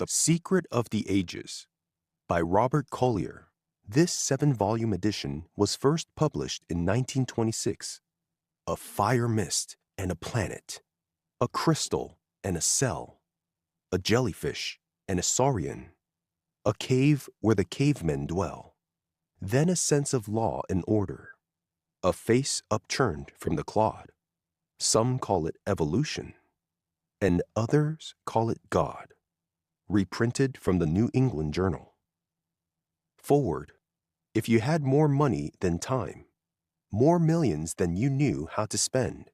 The Secret of the Ages by Robert Collier. This 7-volume edition was first published in 1926. A fire mist and a planet, a crystal and a cell, a jellyfish and a saurian, a cave where the cavemen dwell, then a sense of law and order, a face upturned from the clod. Some call it evolution, and others call it God. Reprinted from the New England Journal. Forward. If you had more money than time, more millions than you knew how to spend,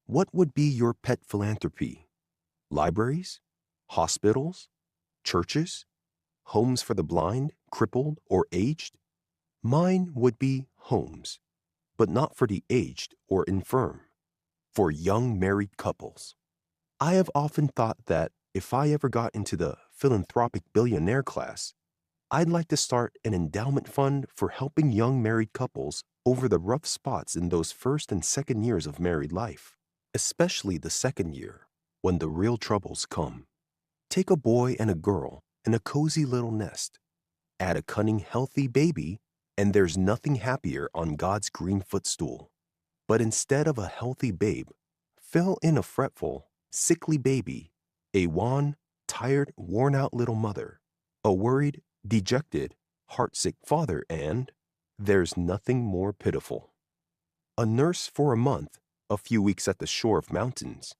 what would be your pet philanthropy? Libraries? Hospitals? Churches? Homes for the blind, crippled, or aged? Mine would be homes, but not for the aged or infirm, for young married couples. I have often thought that if I ever got into the philanthropic billionaire class, I'd like to start an endowment fund for helping young married couples over the rough spots in those first and second years of married life, especially the second year, when the real troubles come. Take a boy and a girl in a cozy little nest. Add a cunning, healthy baby, and there's nothing happier on God's green footstool. But instead of a healthy babe, fill in a fretful, sickly baby, a wan, tired, worn-out little mother, a worried, dejected, heartsick father, and there's nothing more pitiful. A nurse for a month, a few weeks at the shore of mountains,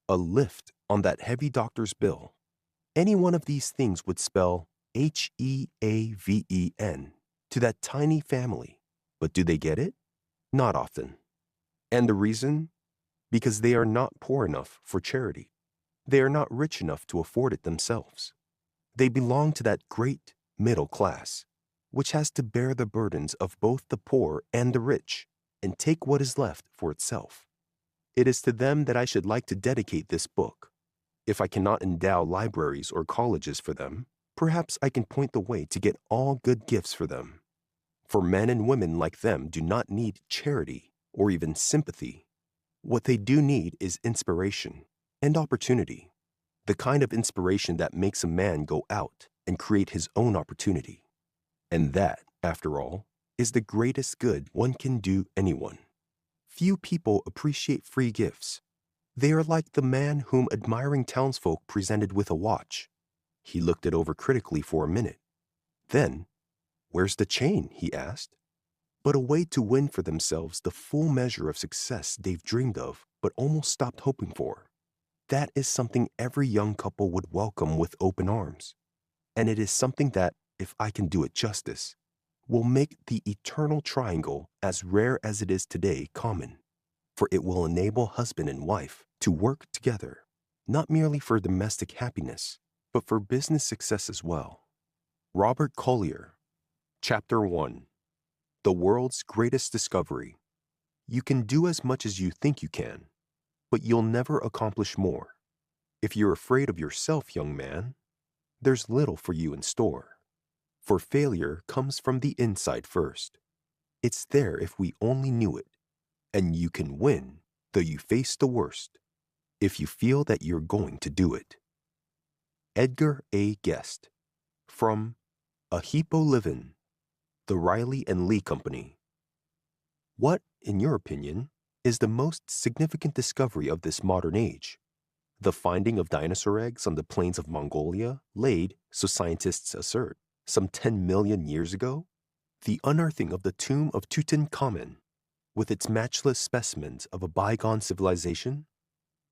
a lift on that heavy doctor's bill. Any one of these things would spell Heaven to that tiny family. But do they get it? Not often. And the reason? Because they are not poor enough for charity. They are not rich enough to afford it themselves. They belong to that great middle class, which has to bear the burdens of both the poor and the rich, and take what is left for itself. It is to them that I should like to dedicate this book. If I cannot endow libraries or colleges for them, perhaps I can point the way to get all good gifts for them. For men and women like them do not need charity or even sympathy. What they do need is inspiration and opportunity, the kind of inspiration that makes a man go out and create his own opportunity. And that, after all, is the greatest good one can do anyone. Few people appreciate free gifts. They are like the man whom admiring townsfolk presented with a watch. He looked it over critically for a minute. Then, "Where's the chain?" he asked. But a way to win for themselves the full measure of success they've dreamed of but almost stopped hoping for. That is something every young couple would welcome with open arms. And it is something that, if I can do it justice, will make the eternal triangle, as rare as it is today, common. For it will enable husband and wife to work together, not merely for domestic happiness, but for business success as well. Robert Collier. Chapter 1. The World's Greatest Discovery. You can do as much as you think you can, but you'll never accomplish more. If you're afraid of yourself, young man, there's little for you in store. For failure comes from the inside first. It's there if we only knew it. And you can win, though you face the worst, if you feel that you're going to do it. Edgar A. Guest. From A Hippo Livin', the Riley and Lee Company. What, in your opinion, is the most significant discovery of this modern age? The finding of dinosaur eggs on the plains of Mongolia, laid, so scientists assert, some 10 million years ago? The unearthing of the tomb of Tutankhamun, with its matchless specimens of a bygone civilization?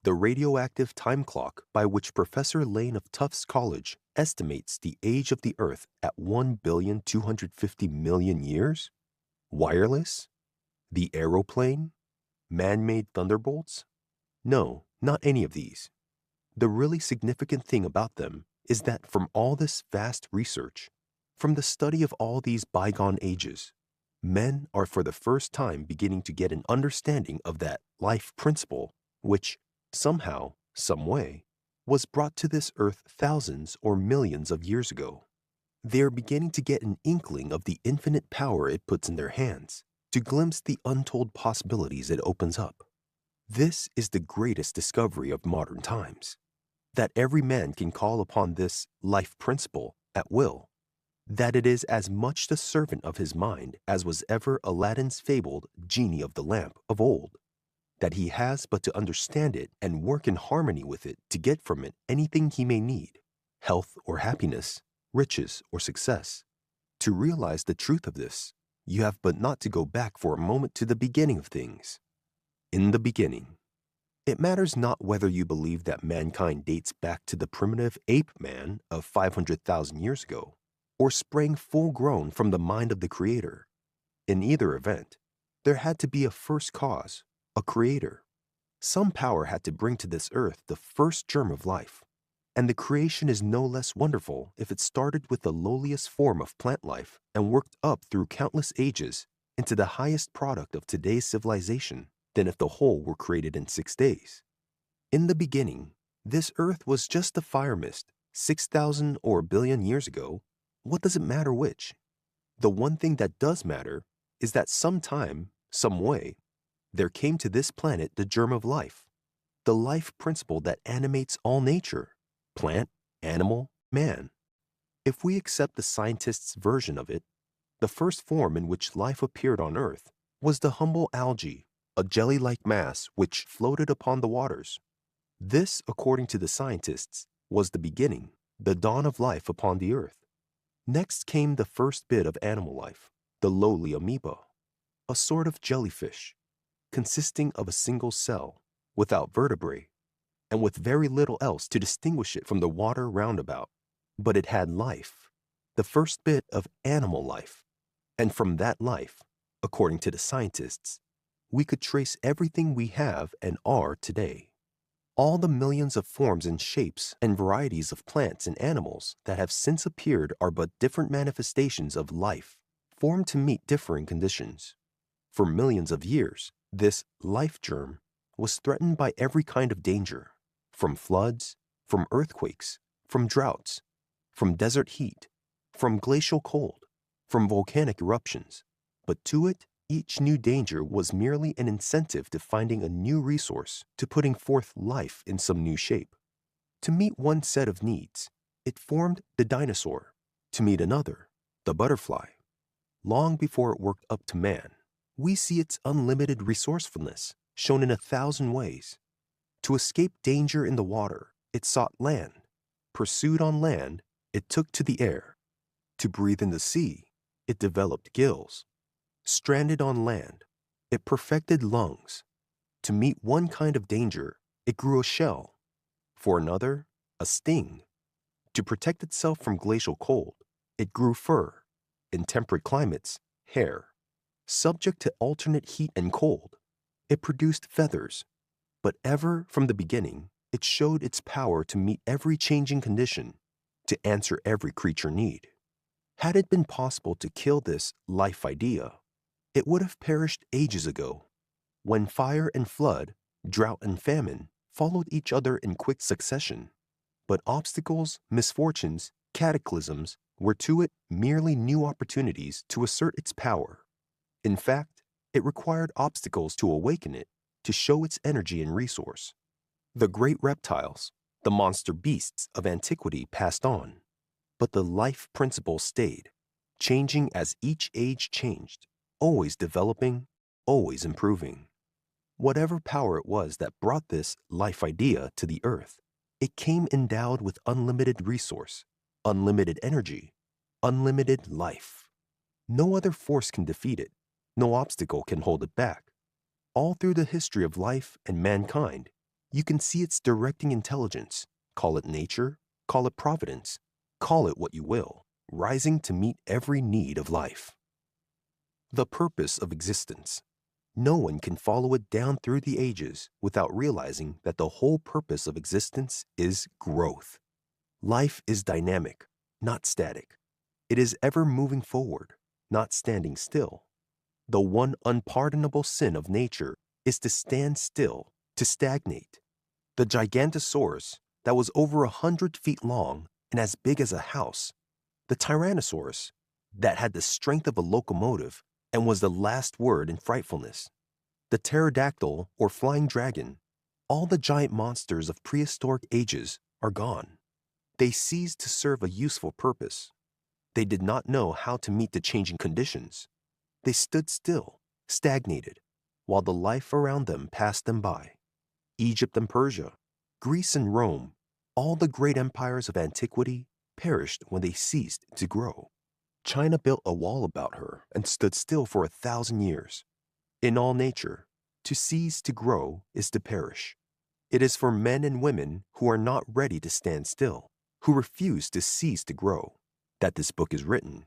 The radioactive time clock by which Professor Lane of Tufts College estimates the age of the Earth at 1,250,000,000 years? Wireless? The aeroplane? Man-made thunderbolts? No, not any of these. The really significant thing about them is that from all this vast research, from the study of all these bygone ages, men are for the first time beginning to get an understanding of that life principle which, somehow, some way, was brought to this earth thousands or millions of years ago. They are beginning to get an inkling of the infinite power it puts in their hands, to glimpse the untold possibilities it opens up. This is the greatest discovery of modern times. that every man can call upon this life principle at will, that it is as much the servant of his mind as was ever Aladdin's fabled genie of the lamp of old, that he has but to understand it and work in harmony with it to get from it anything he may need, health or happiness, riches or success. To realize the truth of this, you have but not to go back for a moment to the beginning of things. In the beginning. It matters not whether you believe that mankind dates back to the primitive ape man of 500,000 years ago, or sprang full-grown from the mind of the Creator. In either event, there had to be a first cause, a creator. Some power had to bring to this earth the first germ of life, and the creation is no less wonderful if it started with the lowliest form of plant life and worked up through countless ages into the highest product of today's civilization than if the whole were created in 6 days. In the beginning, this earth was just a fire mist. 6,000 or a billion years ago, what does it matter which? The one thing that does matter is that sometime, some way, there came to this planet the germ of life, the life principle that animates all nature, plant, animal, man. If we accept the scientists' version of it, the first form in which life appeared on Earth was the humble algae, a jelly-like mass which floated upon the waters. This, according to the scientists, was the beginning, the dawn of life upon the earth. Next came the first bit of animal life, the lowly amoeba, a sort of jellyfish, consisting of a single cell, without vertebrae, and with very little else to distinguish it from the water roundabout. But it had life, the first bit of animal life. And from that life, according to the scientists, we could trace everything we have and are today. All the millions of forms and shapes and varieties of plants and animals that have since appeared are but different manifestations of life, formed to meet differing conditions. For millions of years, this life germ was threatened by every kind of danger, from floods, from earthquakes, from droughts, from desert heat, from glacial cold, from volcanic eruptions. But to it, each new danger was merely an incentive to finding a new resource, to putting forth life in some new shape. To meet one set of needs, it formed the dinosaur. To meet another, the butterfly. Long before it worked up to man, we see its unlimited resourcefulness shown in 1,000 ways. To escape danger in the water, it sought land. Pursued on land, it took to the air. To breathe in the sea, it developed gills. Stranded on land, it perfected lungs. To meet one kind of danger, it grew a shell. For another, a sting. To protect itself from glacial cold, it grew fur. In temperate climates, hair. Subject to alternate heat and cold, it produced feathers. But ever from the beginning, it showed its power to meet every changing condition, to answer every creature need. Had it been possible to kill this life idea, it would have perished ages ago, when fire and flood, drought and famine followed each other in quick succession. But obstacles, misfortunes, cataclysms were to it merely new opportunities to assert its power. In fact, it required obstacles to awaken it, to show its energy and resource. The great reptiles, the monster beasts of antiquity passed on, but the life principle stayed, changing as each age changed, always developing, always improving. Whatever power it was that brought this life idea to the earth, it came endowed with unlimited resource, unlimited energy, unlimited life. No other force can defeat it. No obstacle can hold it back. All through the history of life and mankind, you can see its directing intelligence, call it nature, call it providence, call it what you will, rising to meet every need of life. The purpose of existence. No one can follow it down through the ages without realizing that the whole purpose of existence is growth. Life is dynamic, not static. It is ever moving forward, not standing still. The one unpardonable sin of nature is to stand still, to stagnate. The Gigantosaurus, that was over 100 feet long and as big as a house. The Tyrannosaurus, that had the strength of a locomotive and was the last word in frightfulness. The pterodactyl or flying dragon, all the giant monsters of prehistoric ages are gone. They ceased to serve a useful purpose. They did not know how to meet the changing conditions. They stood still, stagnated, while the life around them passed them by. Egypt and Persia, Greece and Rome, all the great empires of antiquity perished when they ceased to grow. China built a wall about her and stood still for 1,000 years. In all nature, to cease to grow is to perish. It is for men and women who are not ready to stand still, who refuse to cease to grow, that this book is written.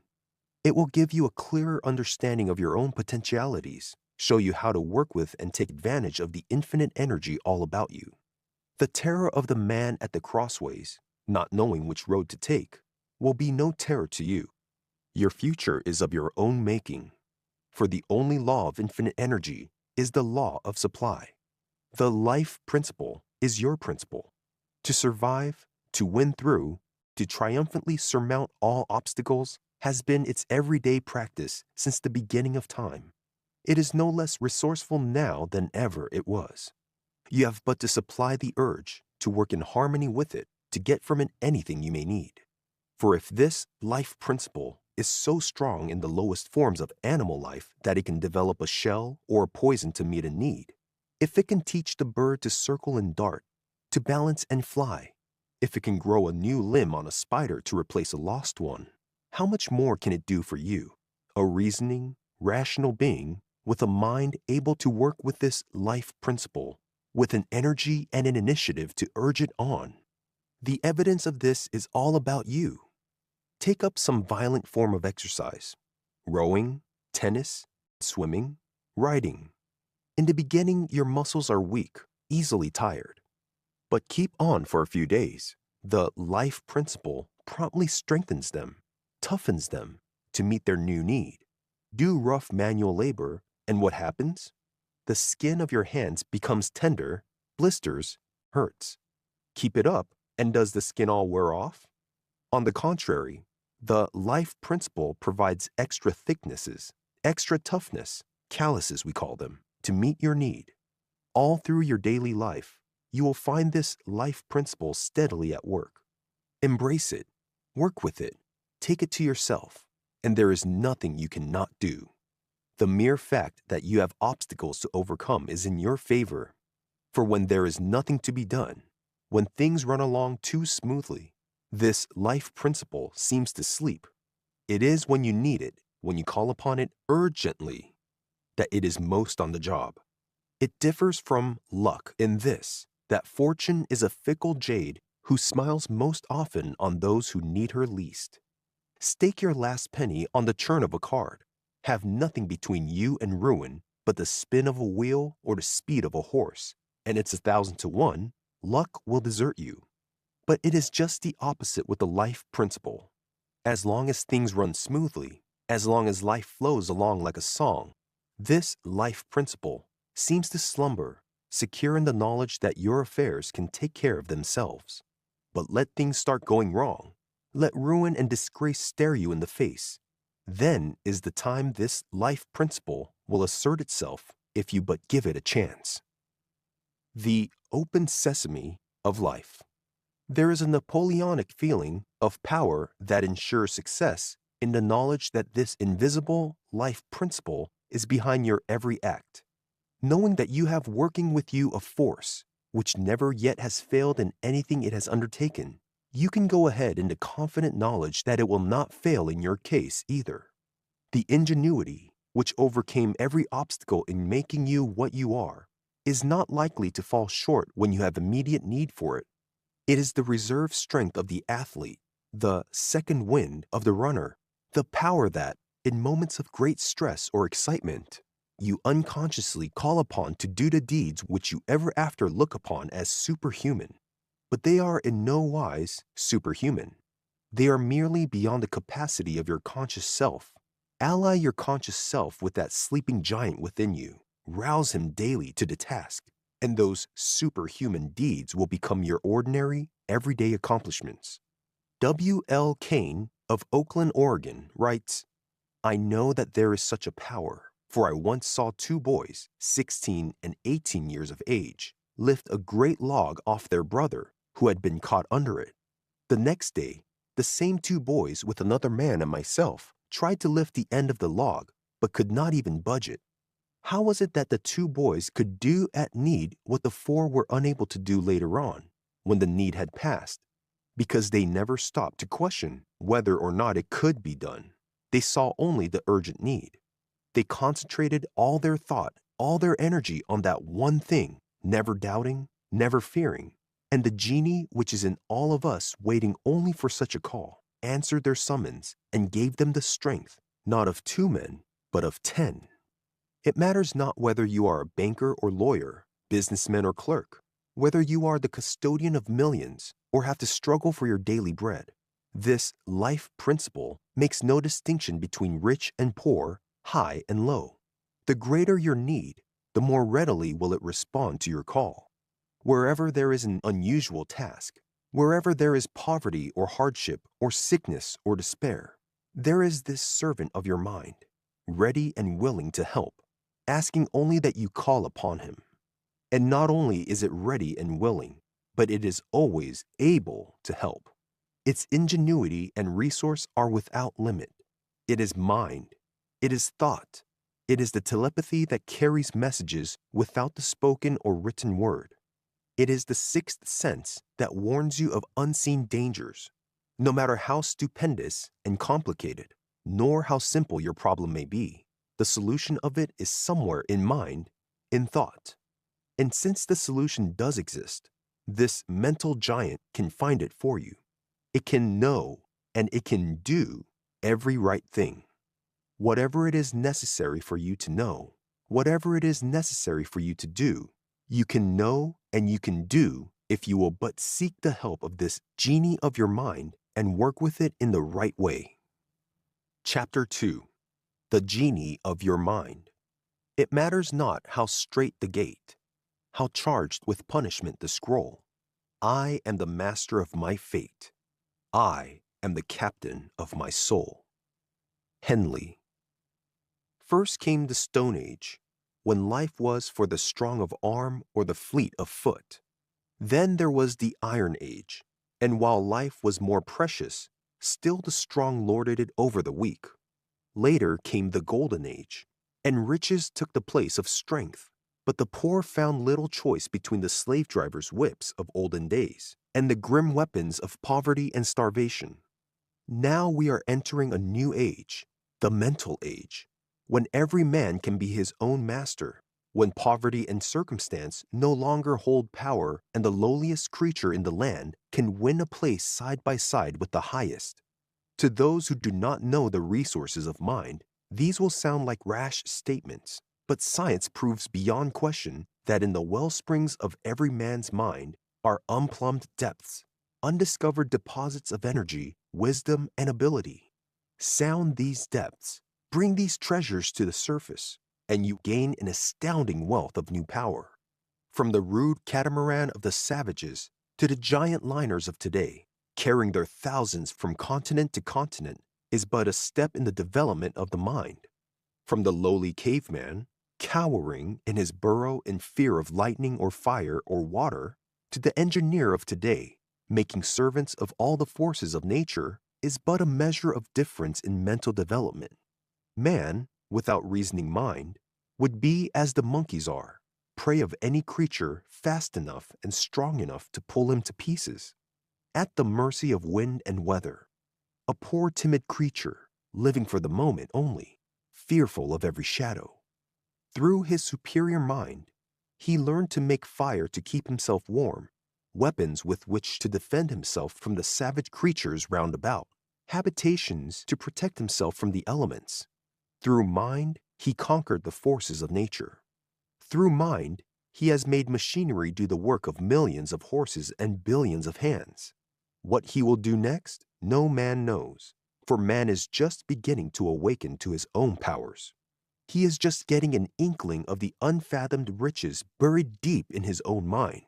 It will give you a clearer understanding of your own potentialities, show you how to work with and take advantage of the infinite energy all about you. The terror of the man at the crossways, not knowing which road to take, will be no terror to you. Your future is of your own making, for the only law of infinite energy is the law of supply. The life principle is your principle. To survive, to win through, to triumphantly surmount all obstacles has been its everyday practice since the beginning of time. It is no less resourceful now than ever it was. You have but to supply the urge, to work in harmony with it, to get from it anything you may need. For if this life principle is so strong in the lowest forms of animal life that it can develop a shell or a poison to meet a need, if it can teach the bird to circle and dart, to balance and fly, if it can grow a new limb on a spider to replace a lost one, how much more can it do for you, a reasoning, rational being with a mind able to work with this life principle, with an energy and an initiative to urge it on? The evidence of this is all about you. Take up some violent form of exercise: rowing, tennis, swimming, riding. In the beginning, your muscles are weak, easily tired. But keep on for a few days. The life principle promptly strengthens them, toughens them to meet their new need. Do rough manual labor, and what happens? The skin of your hands becomes tender, blisters, hurts. Keep it up, and does the skin all wear off? On the contrary, the life principle provides extra thicknesses, extra toughness, calluses we call them, to meet your need. All through your daily life, you will find this life principle steadily at work. Embrace it, work with it, take it to yourself, and there is nothing you cannot do. The mere fact that you have obstacles to overcome is in your favor. For when there is nothing to be done, when things run along too smoothly, this life principle seems to sleep. It is when you need it, when you call upon it urgently, that it is most on the job. It differs from luck in this, that fortune is a fickle jade who smiles most often on those who need her least. Stake your last penny on the turn of a card. Have nothing between you and ruin but the spin of a wheel or the speed of a horse, and it's 1,000 to 1, luck will desert you. But it is just the opposite with the life principle. As long as things run smoothly, as long as life flows along like a song, this life principle seems to slumber, secure in the knowledge that your affairs can take care of themselves. But let things start going wrong. Let ruin and disgrace stare you in the face. Then is the time this life principle will assert itself if you but give it a chance. The open sesame of life. There is a Napoleonic feeling of power that ensures success in the knowledge that this invisible life principle is behind your every act. Knowing that you have working with you a force which never yet has failed in anything it has undertaken, you can go ahead in the confident knowledge that it will not fail in your case either. The ingenuity which overcame every obstacle in making you what you are is not likely to fall short when you have immediate need for it. It is the reserve strength of the athlete, the second wind of the runner, the power that, in moments of great stress or excitement, you unconsciously call upon to do the deeds which you ever after look upon as superhuman. But they are in no wise superhuman. They are merely beyond the capacity of your conscious self. Ally your conscious self with that sleeping giant within you. Rouse him daily to the task, and those superhuman deeds will become your ordinary, everyday accomplishments. W. L. Kane of Oakland, Oregon, writes, "I know that there is such a power, for I once saw 2 boys, 16 and 18 years of age, lift a great log off their brother, who had been caught under it. The next day, the same two boys with another man and myself tried to lift the end of the log, but could not even budge it. How was it that the two boys could do at need what the four were unable to do later on, when the need had passed? Because they never stopped to question whether or not it could be done. They saw only the urgent need. They concentrated all their thought, all their energy on that one thing, never doubting, never fearing. And the genie, which is in all of us waiting only for such a call, answered their summons and gave them the strength, not of 2 men, but of 10. It matters not whether you are a banker or lawyer, businessman or clerk, whether you are the custodian of millions or have to struggle for your daily bread. This life principle makes no distinction between rich and poor, high and low. The greater your need, the more readily will it respond to your call. Wherever there is an unusual task, wherever there is poverty or hardship or sickness or despair, there is this servant of your mind, ready and willing to help, asking only that you call upon him. And not only is it ready and willing, but it is always able to help. Its ingenuity and resource are without limit. It is mind. It is thought. It is the telepathy that carries messages without the spoken or written word. It is the sixth sense that warns you of unseen dangers, no matter how stupendous and complicated, nor how simple your problem may be. The solution of it is somewhere in mind, in thought. And since the solution does exist, this mental giant can find it for you. It can know and it can do every right thing. Whatever it is necessary for you to know, whatever it is necessary for you to do, you can know and you can do if you will but seek the help of this genie of your mind and work with it in the right way. Chapter 2. The Genie of Your Mind. It matters not how straight the gate, how charged with punishment the scroll. I am the master of my fate. I am the captain of my soul. Henley. First came the Stone Age, when life was for the strong of arm or the fleet of foot. Then there was the Iron Age, and while life was more precious, still the strong lorded it over the weak. Later came the Golden Age, and riches took the place of strength, but the poor found little choice between the slave drivers' whips of olden days and the grim weapons of poverty and starvation. Now we are entering a new age, the Mental Age, when every man can be his own master, when poverty and circumstance no longer hold power and the lowliest creature in the land can win a place side by side with the highest. To those who do not know the resources of mind, these will sound like rash statements, but science proves beyond question that in the wellsprings of every man's mind are unplumbed depths, undiscovered deposits of energy, wisdom, and ability. Sound these depths, bring these treasures to the surface, and you gain an astounding wealth of new power. From the rude catamaran of the savages to the giant liners of today, carrying their thousands from continent to continent is but a step in the development of the mind. From the lowly caveman, cowering in his burrow in fear of lightning or fire or water, to the engineer of today, making servants of all the forces of nature, is but a measure of difference in mental development. Man, without reasoning mind, would be as the monkeys are, prey of any creature fast enough and strong enough to pull him to pieces, at the mercy of wind and weather. A poor timid creature, living for the moment only, fearful of every shadow. Through his superior mind, he learned to make fire to keep himself warm, weapons with which to defend himself from the savage creatures round about, habitations to protect himself from the elements. Through mind, he conquered the forces of nature. Through mind, he has made machinery do the work of millions of horses and billions of hands. What he will do next, no man knows, for man is just beginning to awaken to his own powers. He is just getting an inkling of the unfathomed riches buried deep in his own mind.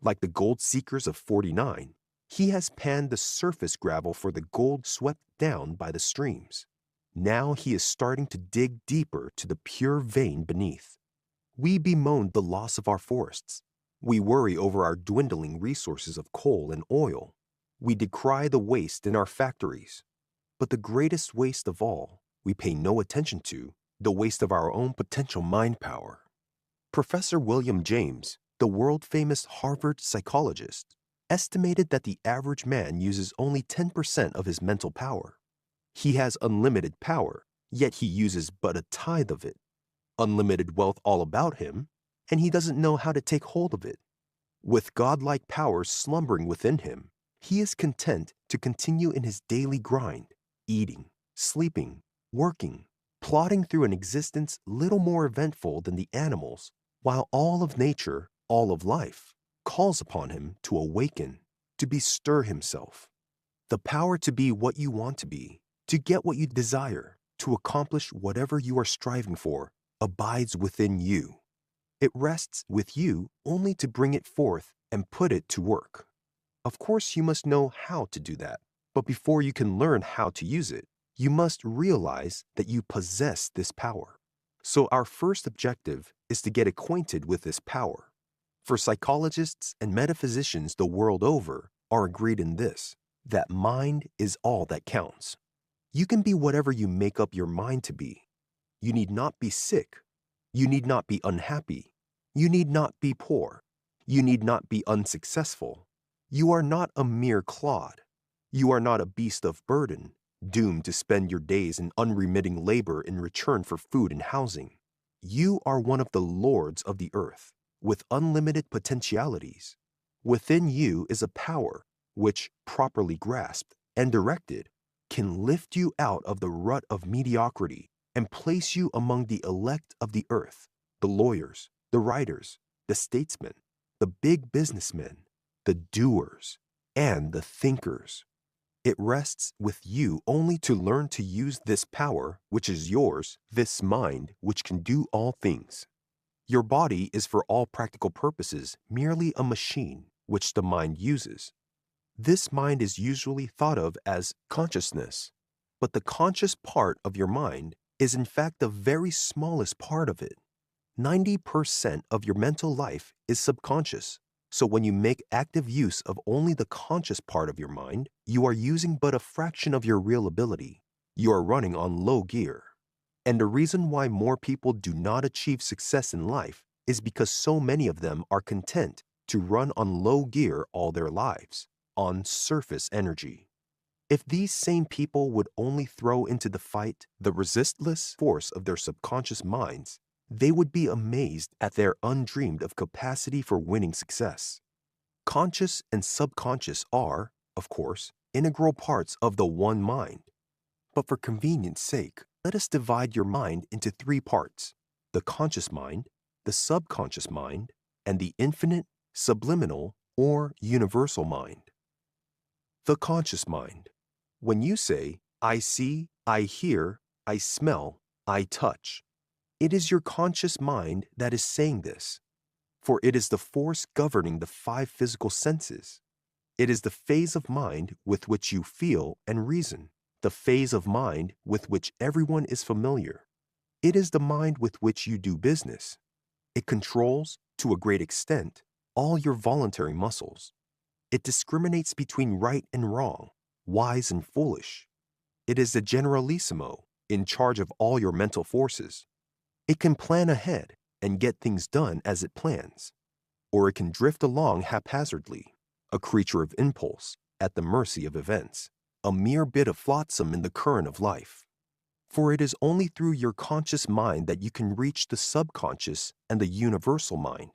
Like the gold seekers of '49, he has panned the surface gravel for the gold swept down by the streams. Now he is starting to dig deeper to the pure vein beneath. We bemoaned the loss of our forests. We worry over our dwindling resources of coal and oil. We decry the waste in our factories. But the greatest waste of all, we pay no attention to, the waste of our own potential mind power. Professor William James, the world-famous Harvard psychologist, estimated that the average man uses only 10% of his mental power. He has unlimited power, yet he uses but a tithe of it. Unlimited wealth all about him, and he doesn't know how to take hold of it. With godlike powers slumbering within him, he is content to continue in his daily grind, eating, sleeping, working, plodding through an existence little more eventful than the animals, while all of nature, all of life, calls upon him to awaken, to bestir himself. The power to be what you want to be, to get what you desire, to accomplish whatever you are striving for, abides within you. It rests with you only to bring it forth and put it to work. Of course, you must know how to do that, but before you can learn how to use it, you must realize that you possess this power. So our first objective is to get acquainted with this power. For psychologists and metaphysicians the world over are agreed in this, that mind is all that counts. You can be whatever you make up your mind to be. You need not be sick. You need not be unhappy. You need not be poor. You need not be unsuccessful. You are not a mere clod. You are not a beast of burden, doomed to spend your days in unremitting labor in return for food and housing. You are one of the lords of the earth, with unlimited potentialities. Within you is a power which, properly grasped and directed, can lift you out of the rut of mediocrity and place you among the elect of the earth, the lawyers, the writers, the statesmen, the big businessmen, the doers, and the thinkers. It rests with you only to learn to use this power which is yours, this mind which can do all things. Your body is for all practical purposes merely a machine which the mind uses. This mind is usually thought of as consciousness, but the conscious part of your mind is in fact the very smallest part of it. 90% of your mental life is subconscious. So when you make active use of only the conscious part of your mind, you are using but a fraction of your real ability. You are running on low gear. And the reason why more people do not achieve success in life is because so many of them are content to run on low gear all their lives, on surface energy. If these same people would only throw into the fight the resistless force of their subconscious minds, they would be amazed at their undreamed of capacity for winning success. Conscious and subconscious are, of course, integral parts of the one mind. But for convenience sake, let us divide your mind into three parts: the conscious mind, the subconscious mind, and the infinite, subliminal, or universal mind. The conscious mind. When you say, I see, I hear, I smell, I touch, it is your conscious mind that is saying this, for it is the force governing the five physical senses. It is the phase of mind with which you feel and reason, the phase of mind with which everyone is familiar. It is the mind with which you do business. It controls, to a great extent, all your voluntary muscles. It discriminates between right and wrong, wise and foolish. It is the generalissimo, in charge of all your mental forces. It can plan ahead and get things done as it plans, or it can drift along haphazardly, a creature of impulse, at the mercy of events, a mere bit of flotsam in the current of life. For it is only through your conscious mind that you can reach the subconscious and the universal mind.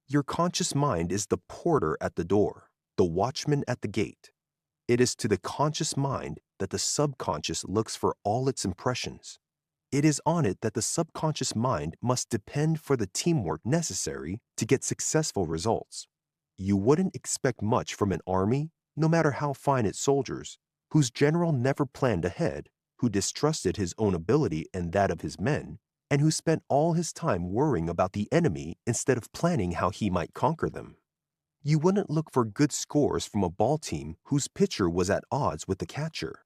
Your conscious mind is the porter at the door, the watchman at the gate. It is to the conscious mind that the subconscious looks for all its impressions. It is on it that the subconscious mind must depend for the teamwork necessary to get successful results. You wouldn't expect much from an army, no matter how fine its soldiers, whose general never planned ahead, who distrusted his own ability and that of his men, and who spent all his time worrying about the enemy instead of planning how he might conquer them. You wouldn't look for good scores from a ball team whose pitcher was at odds with the catcher.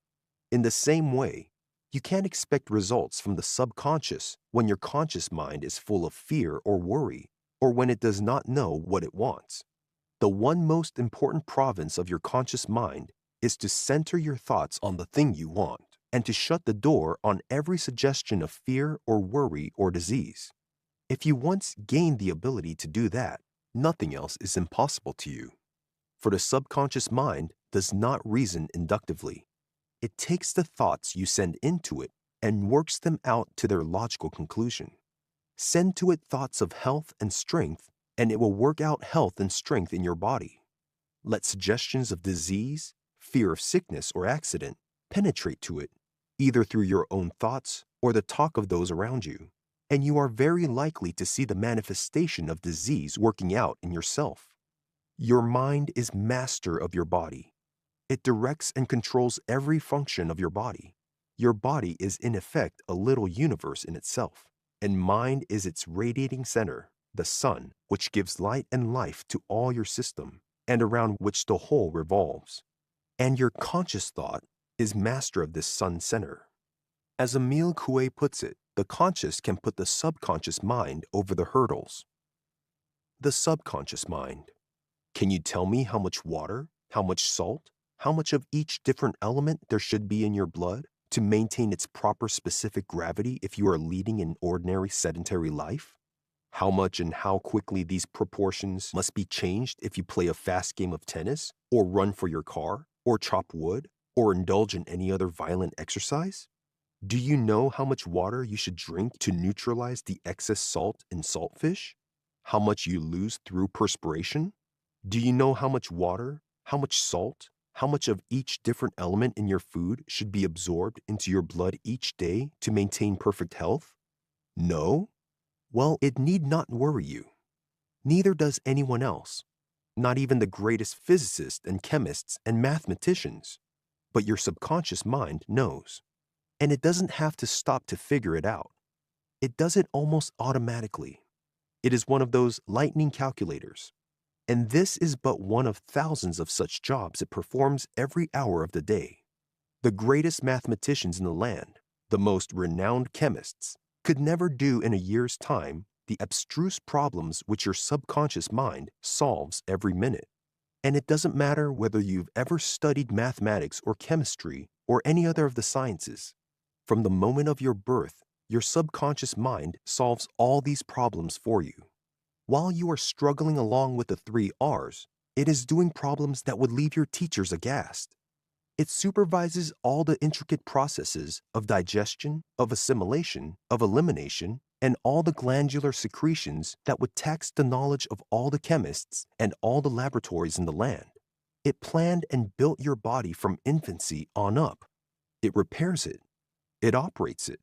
In the same way, you can't expect results from the subconscious when your conscious mind is full of fear or worry, or when it does not know what it wants. The one most important province of your conscious mind is to center your thoughts on the thing you want and to shut the door on every suggestion of fear or worry or disease. If you once gain the ability to do that, nothing else is impossible to you. For the subconscious mind does not reason inductively. It takes the thoughts you send into it and works them out to their logical conclusion. Send to it thoughts of health and strength, and it will work out health and strength in your body. Let suggestions of disease, fear of sickness or accident penetrate to it, either through your own thoughts or the talk of those around you, and you are very likely to see the manifestation of disease working out in yourself. Your mind is master of your body. It directs and controls every function of your body. Your body is in effect a little universe in itself, and mind is its radiating center, the sun, which gives light and life to all your system, and around which the whole revolves. And your conscious thought is master of this sun center. As Emile Coué puts it, the conscious can put the subconscious mind over the hurdles. The subconscious mind. Can you tell me how much water, how much salt, how much of each different element there should be in your blood to maintain its proper specific gravity if you are leading an ordinary sedentary life? How much and how quickly these proportions must be changed if you play a fast game of tennis, or run for your car, or chop wood, or indulge in any other violent exercise? Do you know how much water you should drink to neutralize the excess salt in saltfish? How much you lose through perspiration? Do you know how much water, how much salt, how much of each different element in your food should be absorbed into your blood each day to maintain perfect health? No? Well, it need not worry you. Neither does anyone else, not even the greatest physicists and chemists and mathematicians. But your subconscious mind knows. And it doesn't have to stop to figure it out. It does it almost automatically. It is one of those lightning calculators. And this is but one of thousands of such jobs it performs every hour of the day. The greatest mathematicians in the land, the most renowned chemists, could never do in a year's time the abstruse problems which your subconscious mind solves every minute. And it doesn't matter whether you've ever studied mathematics or chemistry or any other of the sciences. From the moment of your birth, your subconscious mind solves all these problems for you. While you are struggling along with the 3 R's, it is doing problems that would leave your teachers aghast. It supervises all the intricate processes of digestion, of assimilation, of elimination, and all the glandular secretions that would tax the knowledge of all the chemists and all the laboratories in the land. It planned and built your body from infancy on up. It repairs it. It operates it.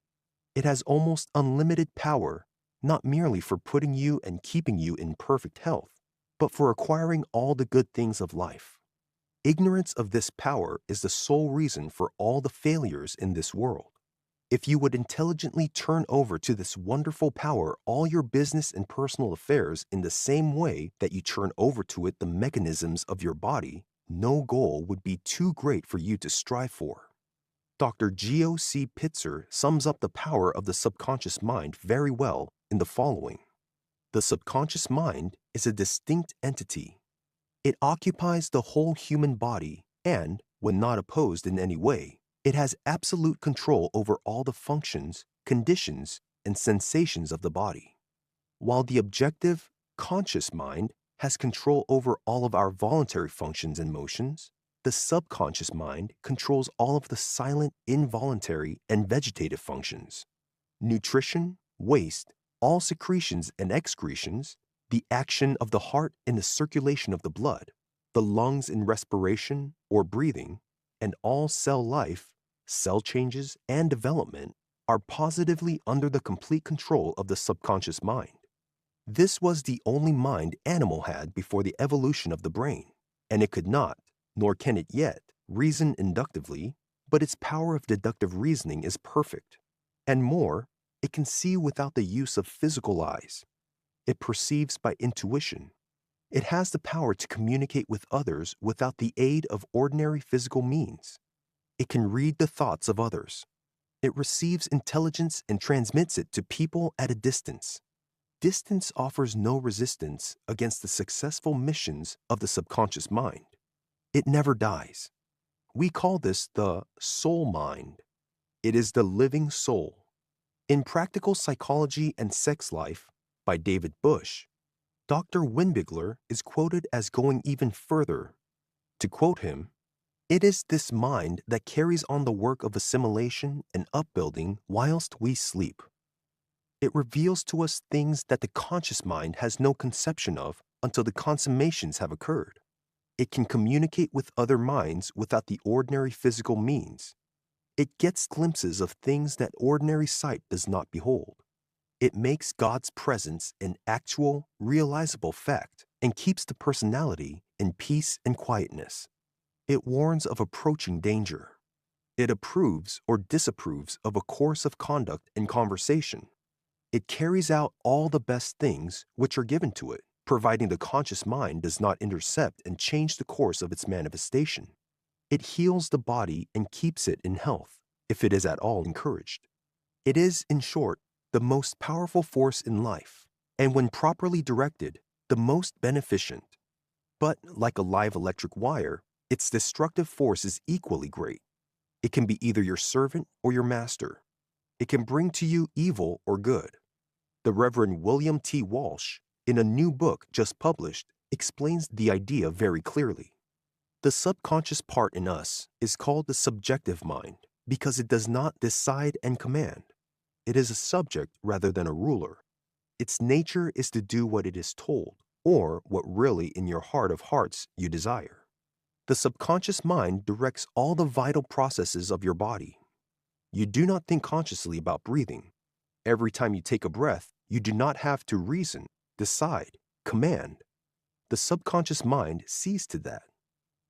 It has almost unlimited power, not merely for putting you and keeping you in perfect health, but for acquiring all the good things of life. Ignorance of this power is the sole reason for all the failures in this world. If you would intelligently turn over to this wonderful power all your business and personal affairs in the same way that you turn over to it the mechanisms of your body, no goal would be too great for you to strive for. Dr. G.O.C. Pitzer sums up the power of the subconscious mind very well in the following. The subconscious mind is a distinct entity. It occupies the whole human body and, when not opposed in any way, it has absolute control over all the functions, conditions, and sensations of the body. While the objective, conscious mind has control over all of our voluntary functions and motions, the subconscious mind controls all of the silent, involuntary, and vegetative functions. Nutrition, waste, all secretions and excretions, the action of the heart in the circulation of the blood, the lungs in respiration or breathing, and all cell life, cell changes, and development are positively under the complete control of the subconscious mind. This was the only mind animal had before the evolution of the brain, and it could not, nor can it yet, reason inductively, but its power of deductive reasoning is perfect. And more, it can see without the use of physical eyes. It perceives by intuition. It has the power to communicate with others without the aid of ordinary physical means. It can read the thoughts of others. It receives intelligence and transmits it to people at a distance. distance offers no resistance against the successful missions of the subconscious mind. It never dies. We call this the soul mind. It is the living soul. In Practical Psychology and Sex Life by David Bush, Dr. Winbigler is quoted as going even further. To quote him, "It is this mind that carries on the work of assimilation and upbuilding whilst we sleep. It reveals to us things that the conscious mind has no conception of until the consummations have occurred. It can communicate with other minds without the ordinary physical means. It gets glimpses of things that ordinary sight does not behold. It makes God's presence an actual, realizable fact and keeps the personality in peace and quietness. It warns of approaching danger. It approves or disapproves of a course of conduct and conversation. It carries out all the best things which are given to it, providing the conscious mind does not intercept and change the course of its manifestation. It heals the body and keeps it in health, if it is at all encouraged. It is, in short, the most powerful force in life, and when properly directed, the most beneficent. But like a live electric wire, its destructive force is equally great. It can be either your servant or your master. It can bring to you evil or good. The Reverend William T. Walsh, in a new book just published, explains the idea very clearly. The subconscious part in us is called the subjective mind because it does not decide and command. It is a subject rather than a ruler. Its nature is to do what it is told, or what really in your heart of hearts you desire. The subconscious mind directs all the vital processes of your body. You do not think consciously about breathing. Every time you take a breath, you do not have to reason, decide, command. The subconscious mind sees to that.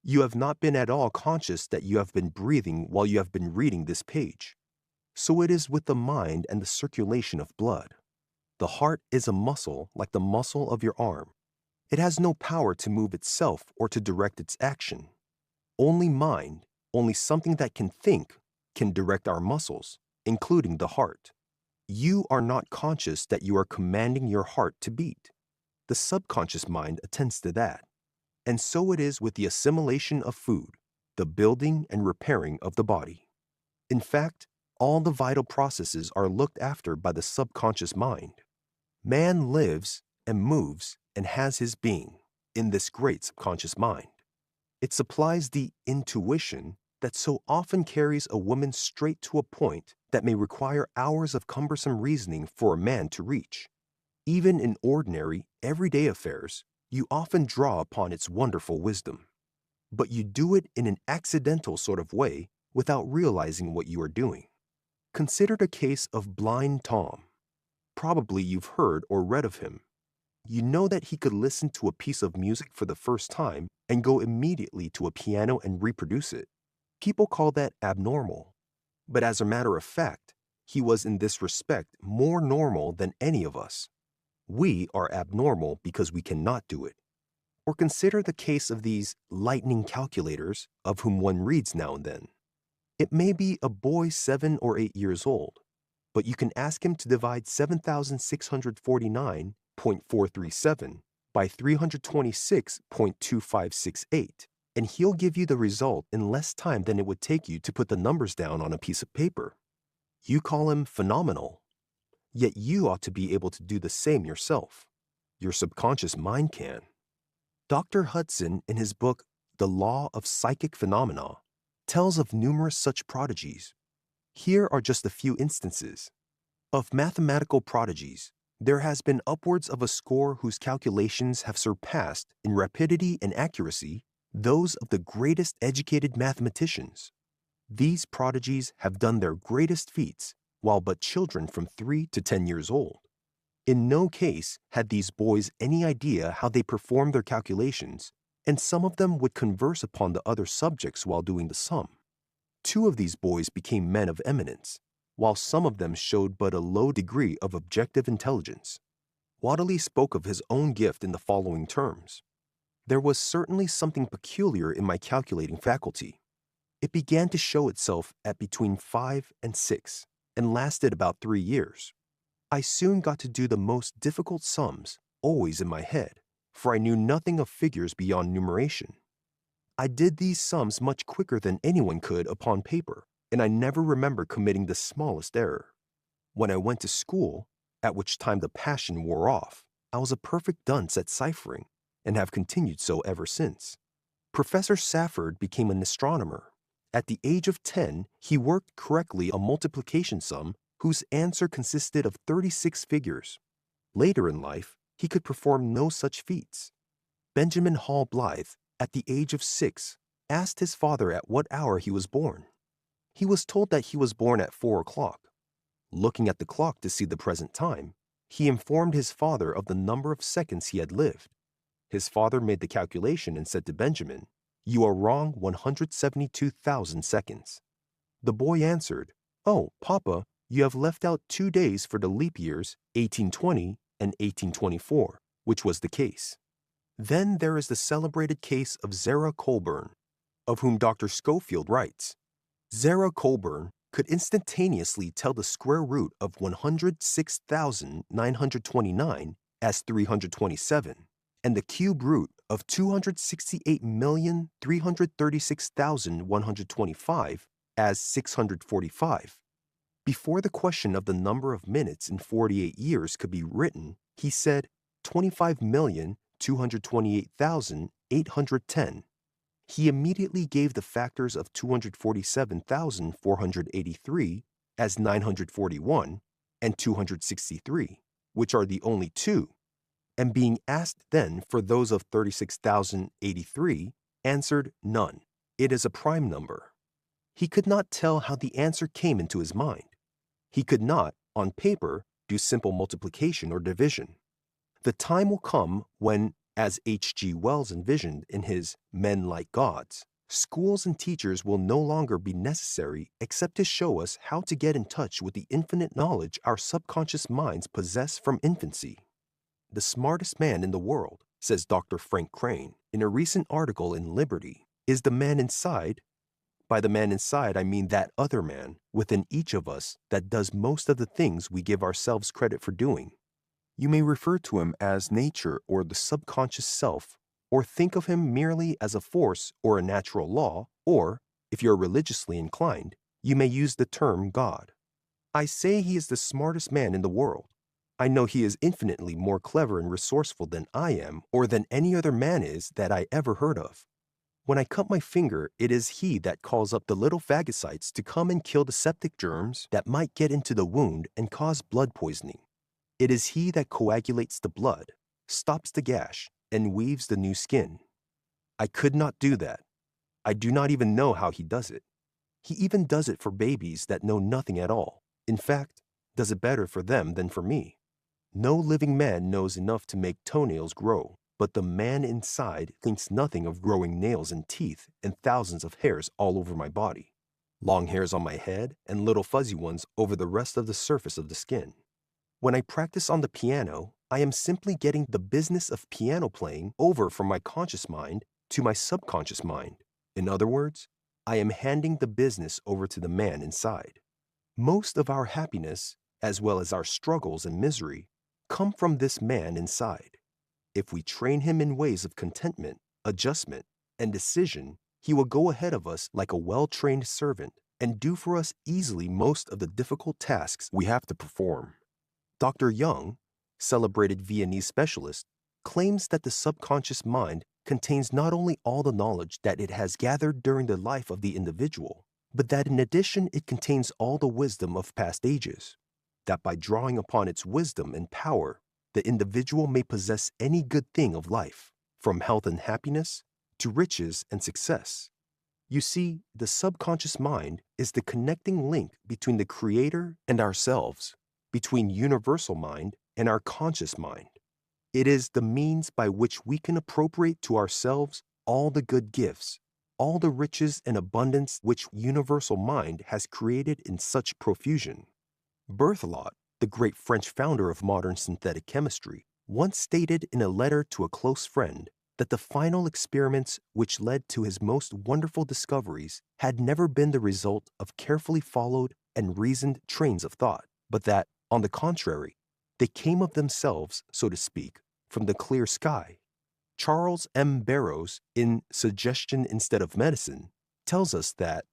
You have not been at all conscious that you have been breathing while you have been reading this page. So it is with the mind and the circulation of blood. The heart is a muscle like the muscle of your arm. It has no power to move itself or to direct its action. Only mind, only something that can think, can direct our muscles, including the heart. You are not conscious that you are commanding your heart to beat. The subconscious mind attends to that. And so it is with the assimilation of food, the building and repairing of the body. In fact, all the vital processes are looked after by the subconscious mind. Man lives and moves and has his being in this great subconscious mind. It supplies the intuition that so often carries a woman straight to a point that may require hours of cumbersome reasoning for a man to reach. Even in ordinary, everyday affairs, you often draw upon its wonderful wisdom. But you do it in an accidental sort of way without realizing what you are doing. Consider the case of Blind Tom. Probably you've heard or read of him. You know that he could listen to a piece of music for the first time and go immediately to a piano and reproduce it. People call that abnormal. But as a matter of fact, he was in this respect more normal than any of us. We are abnormal because we cannot do it. Or consider the case of these lightning calculators of whom one reads now and then. It may be a boy 7 or 8 years old, but you can ask him to divide 7,649.437 by 326.2568, and he'll give you the result in less time than it would take you to put the numbers down on a piece of paper. You call him phenomenal, yet you ought to be able to do the same yourself. Your subconscious mind can. Dr. Hudson, in his book, The Law of Psychic Phenomena, tells of numerous such prodigies. Here are just a few instances. Of mathematical prodigies, there has been upwards of a score whose calculations have surpassed, in rapidity and accuracy, those of the greatest educated mathematicians. These prodigies have done their greatest feats while but children from 3 to 10 years old. In no case had these boys any idea how they performed their calculations, and some of them would converse upon the other subjects while doing the sum. 2 of these boys became men of eminence, while some of them showed but a low degree of objective intelligence. Wadley spoke of his own gift in the following terms. There was certainly something peculiar in my calculating faculty. It began to show itself at between 5 and 6, and lasted about 3 years. I soon got to do the most difficult sums, always in my head, for I knew nothing of figures beyond numeration. I did these sums much quicker than anyone could upon paper, and I never remember committing the smallest error. When I went to school, at which time the passion wore off, I was a perfect dunce at ciphering, and have continued so ever since. Professor Safford became an astronomer. At the age of 10, he worked correctly a multiplication sum whose answer consisted of 36 figures. Later in life, he could perform no such feats. Benjamin Hall Blythe, at the age of 6, asked his father at what hour he was born. He was told that he was born at 4 o'clock. Looking at the clock to see the present time, he informed his father of the number of seconds he had lived. His father made the calculation and said to Benjamin, "You are wrong 172,000 seconds." The boy answered, "Oh, Papa, you have left out 2 days for the leap years 1820 and 1824, which was the case." Then there is the celebrated case of Zara Colburn, of whom Dr. Schofield writes, "Zara Colburn could instantaneously tell the square root of 106,929 as 327, and the cube root of 268,336,125 as 645. Before the question of the number of minutes in 48 years could be written, he said 25,228,810. He immediately gave the factors of 247,483 as 941 and 263, which are the only two, and being asked then for those of 36,083, answered none. It is a prime number. He could not tell how the answer came into his mind. He could not, on paper, do simple multiplication or division. The time will come when, as H.G. Wells envisioned in his Men Like Gods, schools and teachers will no longer be necessary except to show us how to get in touch with the infinite knowledge our subconscious minds possess from infancy. The smartest man in the world, says Dr. Frank Crane in a recent article in Libraryyy, is the man inside. By the man inside, I mean that other man within each of us that does most of the things we give ourselves credit for doing. You may refer to him as nature or the subconscious self, or think of him merely as a force or a natural law, or, if you're religiously inclined, you may use the term God. I say he is the smartest man in the world. I know he is infinitely more clever and resourceful than I am or than any other man is that I ever heard of. When I cut my finger, it is he that calls up the little phagocytes to come and kill the septic germs that might get into the wound and cause blood poisoning. It is he that coagulates the blood, stops the gash, and weaves the new skin. I could not do that. I do not even know how he does it. He even does it for babies that know nothing at all. In fact, does it better for them than for me. No living man knows enough to make toenails grow, but the man inside thinks nothing of growing nails and teeth and thousands of hairs all over my body, long hairs on my head and little fuzzy ones over the rest of the surface of the skin. When I practice on the piano, I am simply getting the business of piano playing over from my conscious mind to my subconscious mind. In other words, I am handing the business over to the man inside. Most of our happiness, as well as our struggles and misery, come from this man inside. If we train him in ways of contentment, adjustment, and decision, he will go ahead of us like a well-trained servant and do for us easily most of the difficult tasks we have to perform. Dr. Jung, celebrated Viennese specialist, claims that the subconscious mind contains not only all the knowledge that it has gathered during the life of the individual, but that in addition it contains all the wisdom of past ages, that by drawing upon its wisdom and power, the individual may possess any good thing of life, from health and happiness to riches and success. You see, the subconscious mind is the connecting link between the Creator and ourselves, between universal mind and our conscious mind. It is the means by which we can appropriate to ourselves all the good gifts, all the riches and abundance which universal mind has created in such profusion. Berthelot, the great French founder of modern synthetic chemistry, once stated in a letter to a close friend that the final experiments which led to his most wonderful discoveries had never been the result of carefully followed and reasoned trains of thought, but that, on the contrary, They came of themselves, so to speak, from the clear sky. Charles M. Barrows, in Suggestion Instead of Medicine, tells us that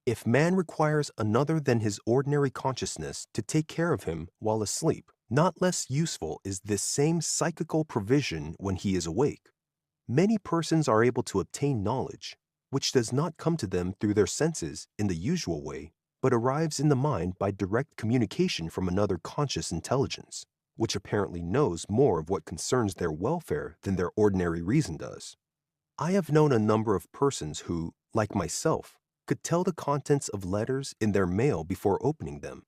if man requires another than his ordinary consciousness to take care of him while asleep, not less useful is this same psychical provision when he is awake. Many persons are able to obtain knowledge, which does not come to them through their senses in the usual way, but arrives in the mind by direct communication from another conscious intelligence, which apparently knows more of what concerns their welfare than their ordinary reason does. I have known a number of persons who, like myself, could tell the contents of letters in their mail before opening them.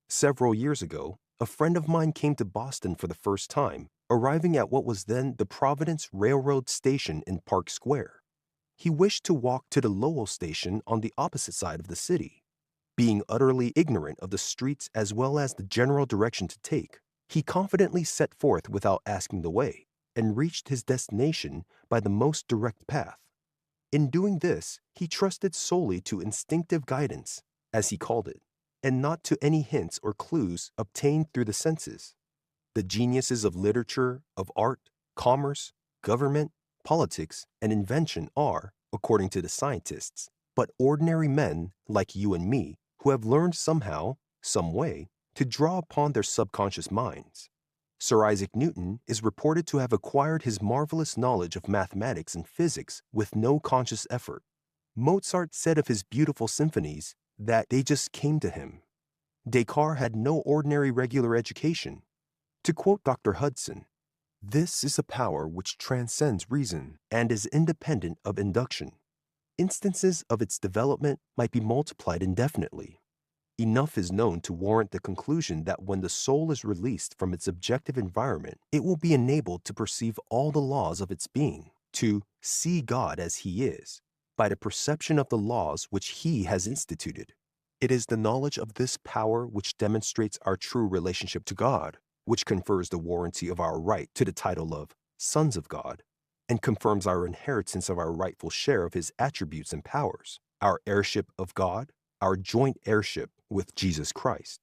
Several years ago, a friend of mine came to Boston for the first time, arriving at what was then the Providence Railroad Station in Park Square. He wished to walk to the Lowell Station on the opposite side of the city. Being utterly ignorant of the streets as well as the general direction to take, he confidently set forth without asking the way, and reached his destination by the most direct path. In doing this, he trusted solely to instinctive guidance, as he called it, and not to any hints or clues obtained through the senses. The geniuses of literature, of art, commerce, government, politics, and invention are, according to the scientists, but ordinary men like you and me who have learned somehow, some way, to draw upon their subconscious minds. Sir Isaac Newton is reported to have acquired his marvelous knowledge of mathematics and physics with no conscious effort. Mozart said of his beautiful symphonies that they just came to him. Descartes had no ordinary regular education. To quote Dr. Hudson, "This is a power which transcends reason and is independent of induction. Instances of its development might be multiplied indefinitely. Enough is known to warrant the conclusion that when the soul is released from its objective environment, it will be enabled to perceive all the laws of its being, to see God as He is, by the perception of the laws which He has instituted. It is the knowledge of this power which demonstrates our true relationship to God, which confers the warranty of our right to the title of sons of God, and confirms our inheritance of our rightful share of His attributes and powers, our heirship of God, our joint heirship with Jesus Christ.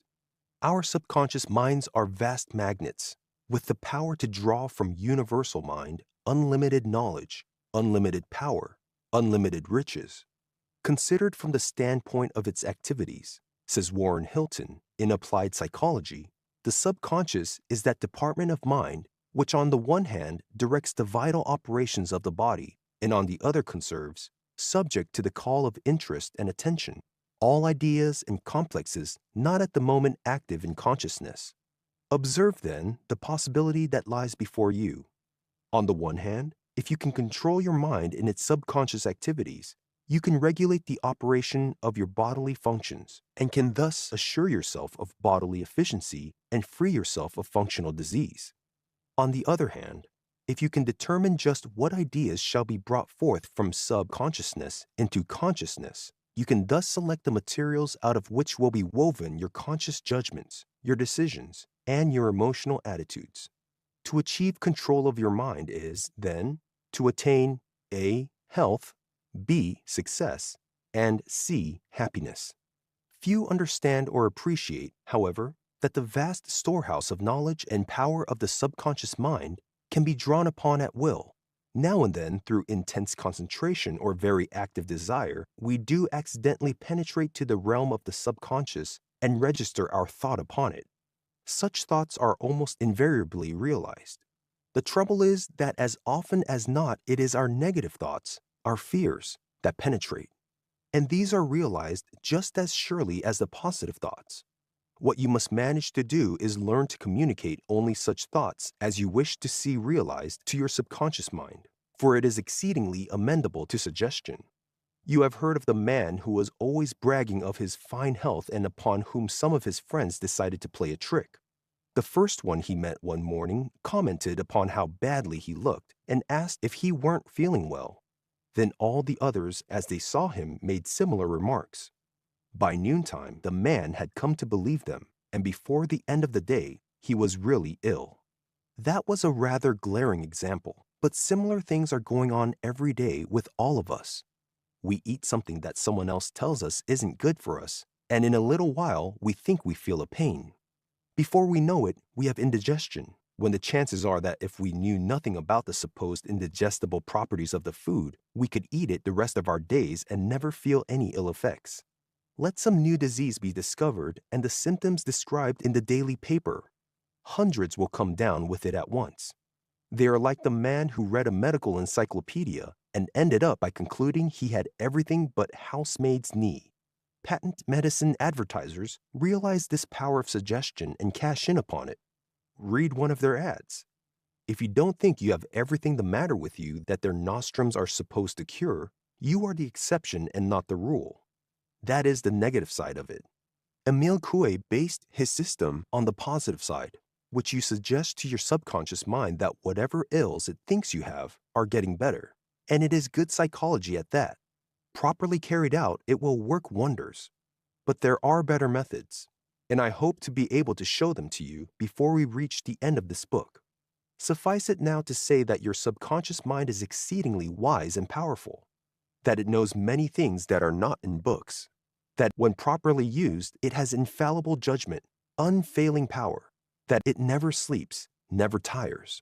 Our subconscious minds are vast magnets, with the power to draw from universal mind unlimited knowledge, unlimited power, unlimited riches. Considered from the standpoint of its activities, says Warren Hilton in Applied Psychology, the subconscious is that department of mind which on the one hand directs the vital operations of the body and on the other conserves, subject to the call of interest and attention, all ideas and complexes not at the moment active in consciousness. Observe, then, the possibility that lies before you. On the one hand, if you can control your mind in its subconscious activities, you can regulate the operation of your bodily functions and can thus assure yourself of bodily efficiency and free yourself of functional disease. On the other hand, if you can determine just what ideas shall be brought forth from subconsciousness into consciousness, you can thus select the materials out of which will be woven your conscious judgments, your decisions, and your emotional attitudes. To achieve control of your mind is, then, to attain A. Health, B. Success, and C. Happiness. Few understand or appreciate, however, that the vast storehouse of knowledge and power of the subconscious mind can be drawn upon at will. Now and then, through intense concentration or very active desire, we do accidentally penetrate to the realm of the subconscious and register our thought upon it. Such thoughts are almost invariably realized. The trouble is that as often as not, it is our negative thoughts, our fears, that penetrate. And these are realized just as surely as the positive thoughts. What you must manage to do is learn to communicate only such thoughts as you wish to see realized to your subconscious mind, for it is exceedingly amenable to suggestion. You have heard of the man who was always bragging of his fine health and upon whom some of his friends decided to play a trick. The first one he met one morning commented upon how badly he looked and asked if he weren't feeling well. Then all the others, as they saw him, made similar remarks. By noontime, the man had come to believe them, and before the end of the day, he was really ill. That was a rather glaring example, but similar things are going on every day with all of us. We eat something that someone else tells us isn't good for us, and in a little while, we think we feel a pain. Before we know it, we have indigestion, when the chances are that if we knew nothing about the supposed indigestible properties of the food, we could eat it the rest of our days and never feel any ill effects. Let some new disease be discovered and the symptoms described in the daily paper. Hundreds will come down with it at once. They are like the man who read a medical encyclopedia and ended up by concluding he had everything but housemaid's knee. Patent medicine advertisers realize this power of suggestion and cash in upon it. Read one of their ads. If you don't think you have everything the matter with you that their nostrums are supposed to cure, you are the exception and not the rule. That is the negative side of it. Emile Coué based his system on the positive side, which you suggest to your subconscious mind that whatever ills it thinks you have are getting better. And it is good psychology at that. Properly carried out, it will work wonders. But there are better methods, and I hope to be able to show them to you before we reach the end of this book. Suffice it now to say that your subconscious mind is exceedingly wise and powerful, that it knows many things that are not in books, that when properly used, it has infallible judgment, unfailing power, that it never sleeps, never tires.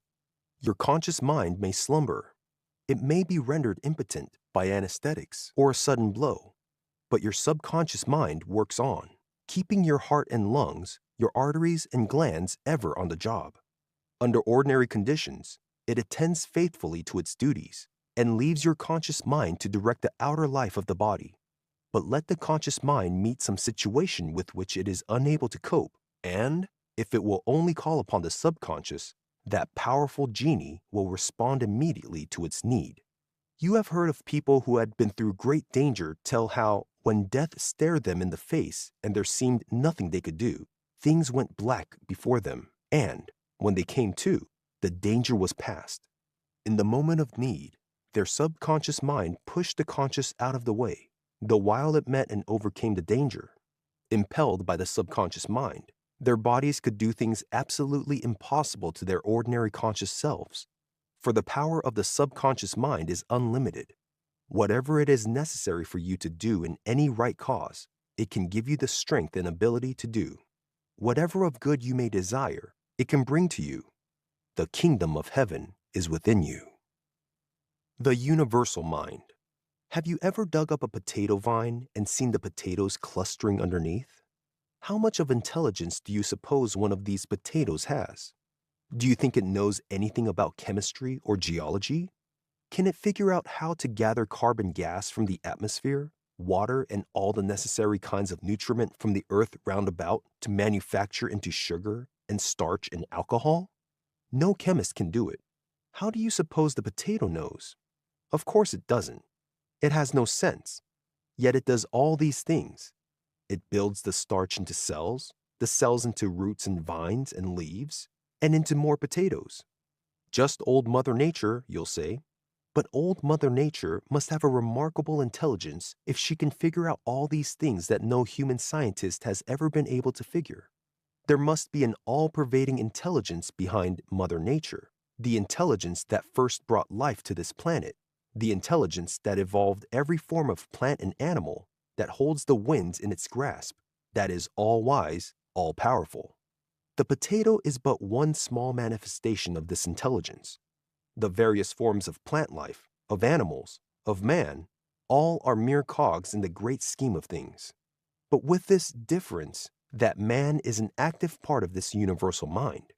Your conscious mind may slumber. It may be rendered impotent by anesthetics or a sudden blow, but your subconscious mind works on, keeping your heart and lungs, your arteries and glands ever on the job. Under ordinary conditions, it attends faithfully to its duties and leaves your conscious mind to direct the outer life of the body. But let the conscious mind meet some situation with which it is unable to cope, and, if it will only call upon the subconscious, that powerful genie will respond immediately to its need. You have heard of people who had been through great danger tell how, when death stared them in the face and there seemed nothing they could do, things went black before them, and, when they came to, the danger was past. In the moment of need, their subconscious mind pushed the conscious out of the way, the while it met and overcame the danger. Impelled by the subconscious mind, their bodies could do things absolutely impossible to their ordinary conscious selves. For the power of the subconscious mind is unlimited. Whatever it is necessary for you to do in any right cause, it can give you the strength and ability to do. Whatever of good you may desire, it can bring to you. The kingdom of heaven is within you. The universal mind. Have you ever dug up a potato vine and seen the potatoes clustering underneath? How much of intelligence do you suppose one of these potatoes has? Do you think it knows anything about chemistry or geology? Can it figure out how to gather carbon gas from the atmosphere, water, and all the necessary kinds of nutriment from the earth round about to manufacture into sugar and starch and alcohol? No chemist can do it. How do you suppose the potato knows? Of course it doesn't. It has no sense. Yet it does all these things. It builds the starch into cells, the cells into roots and vines and leaves, and into more potatoes. Just old Mother Nature, you'll say. But old Mother Nature must have a remarkable intelligence if she can figure out all these things that no human scientist has ever been able to figure. There must be an all-pervading intelligence behind Mother Nature, the intelligence that first brought life to this planet, the intelligence that evolved every form of plant and animal, that holds the winds in its grasp, that is all-wise, all-powerful. The potato is but one small manifestation of this intelligence. The various forms of plant life, of animals, of man, all are mere cogs in the great scheme of things. But with this difference, that man is an active part of this universal mind,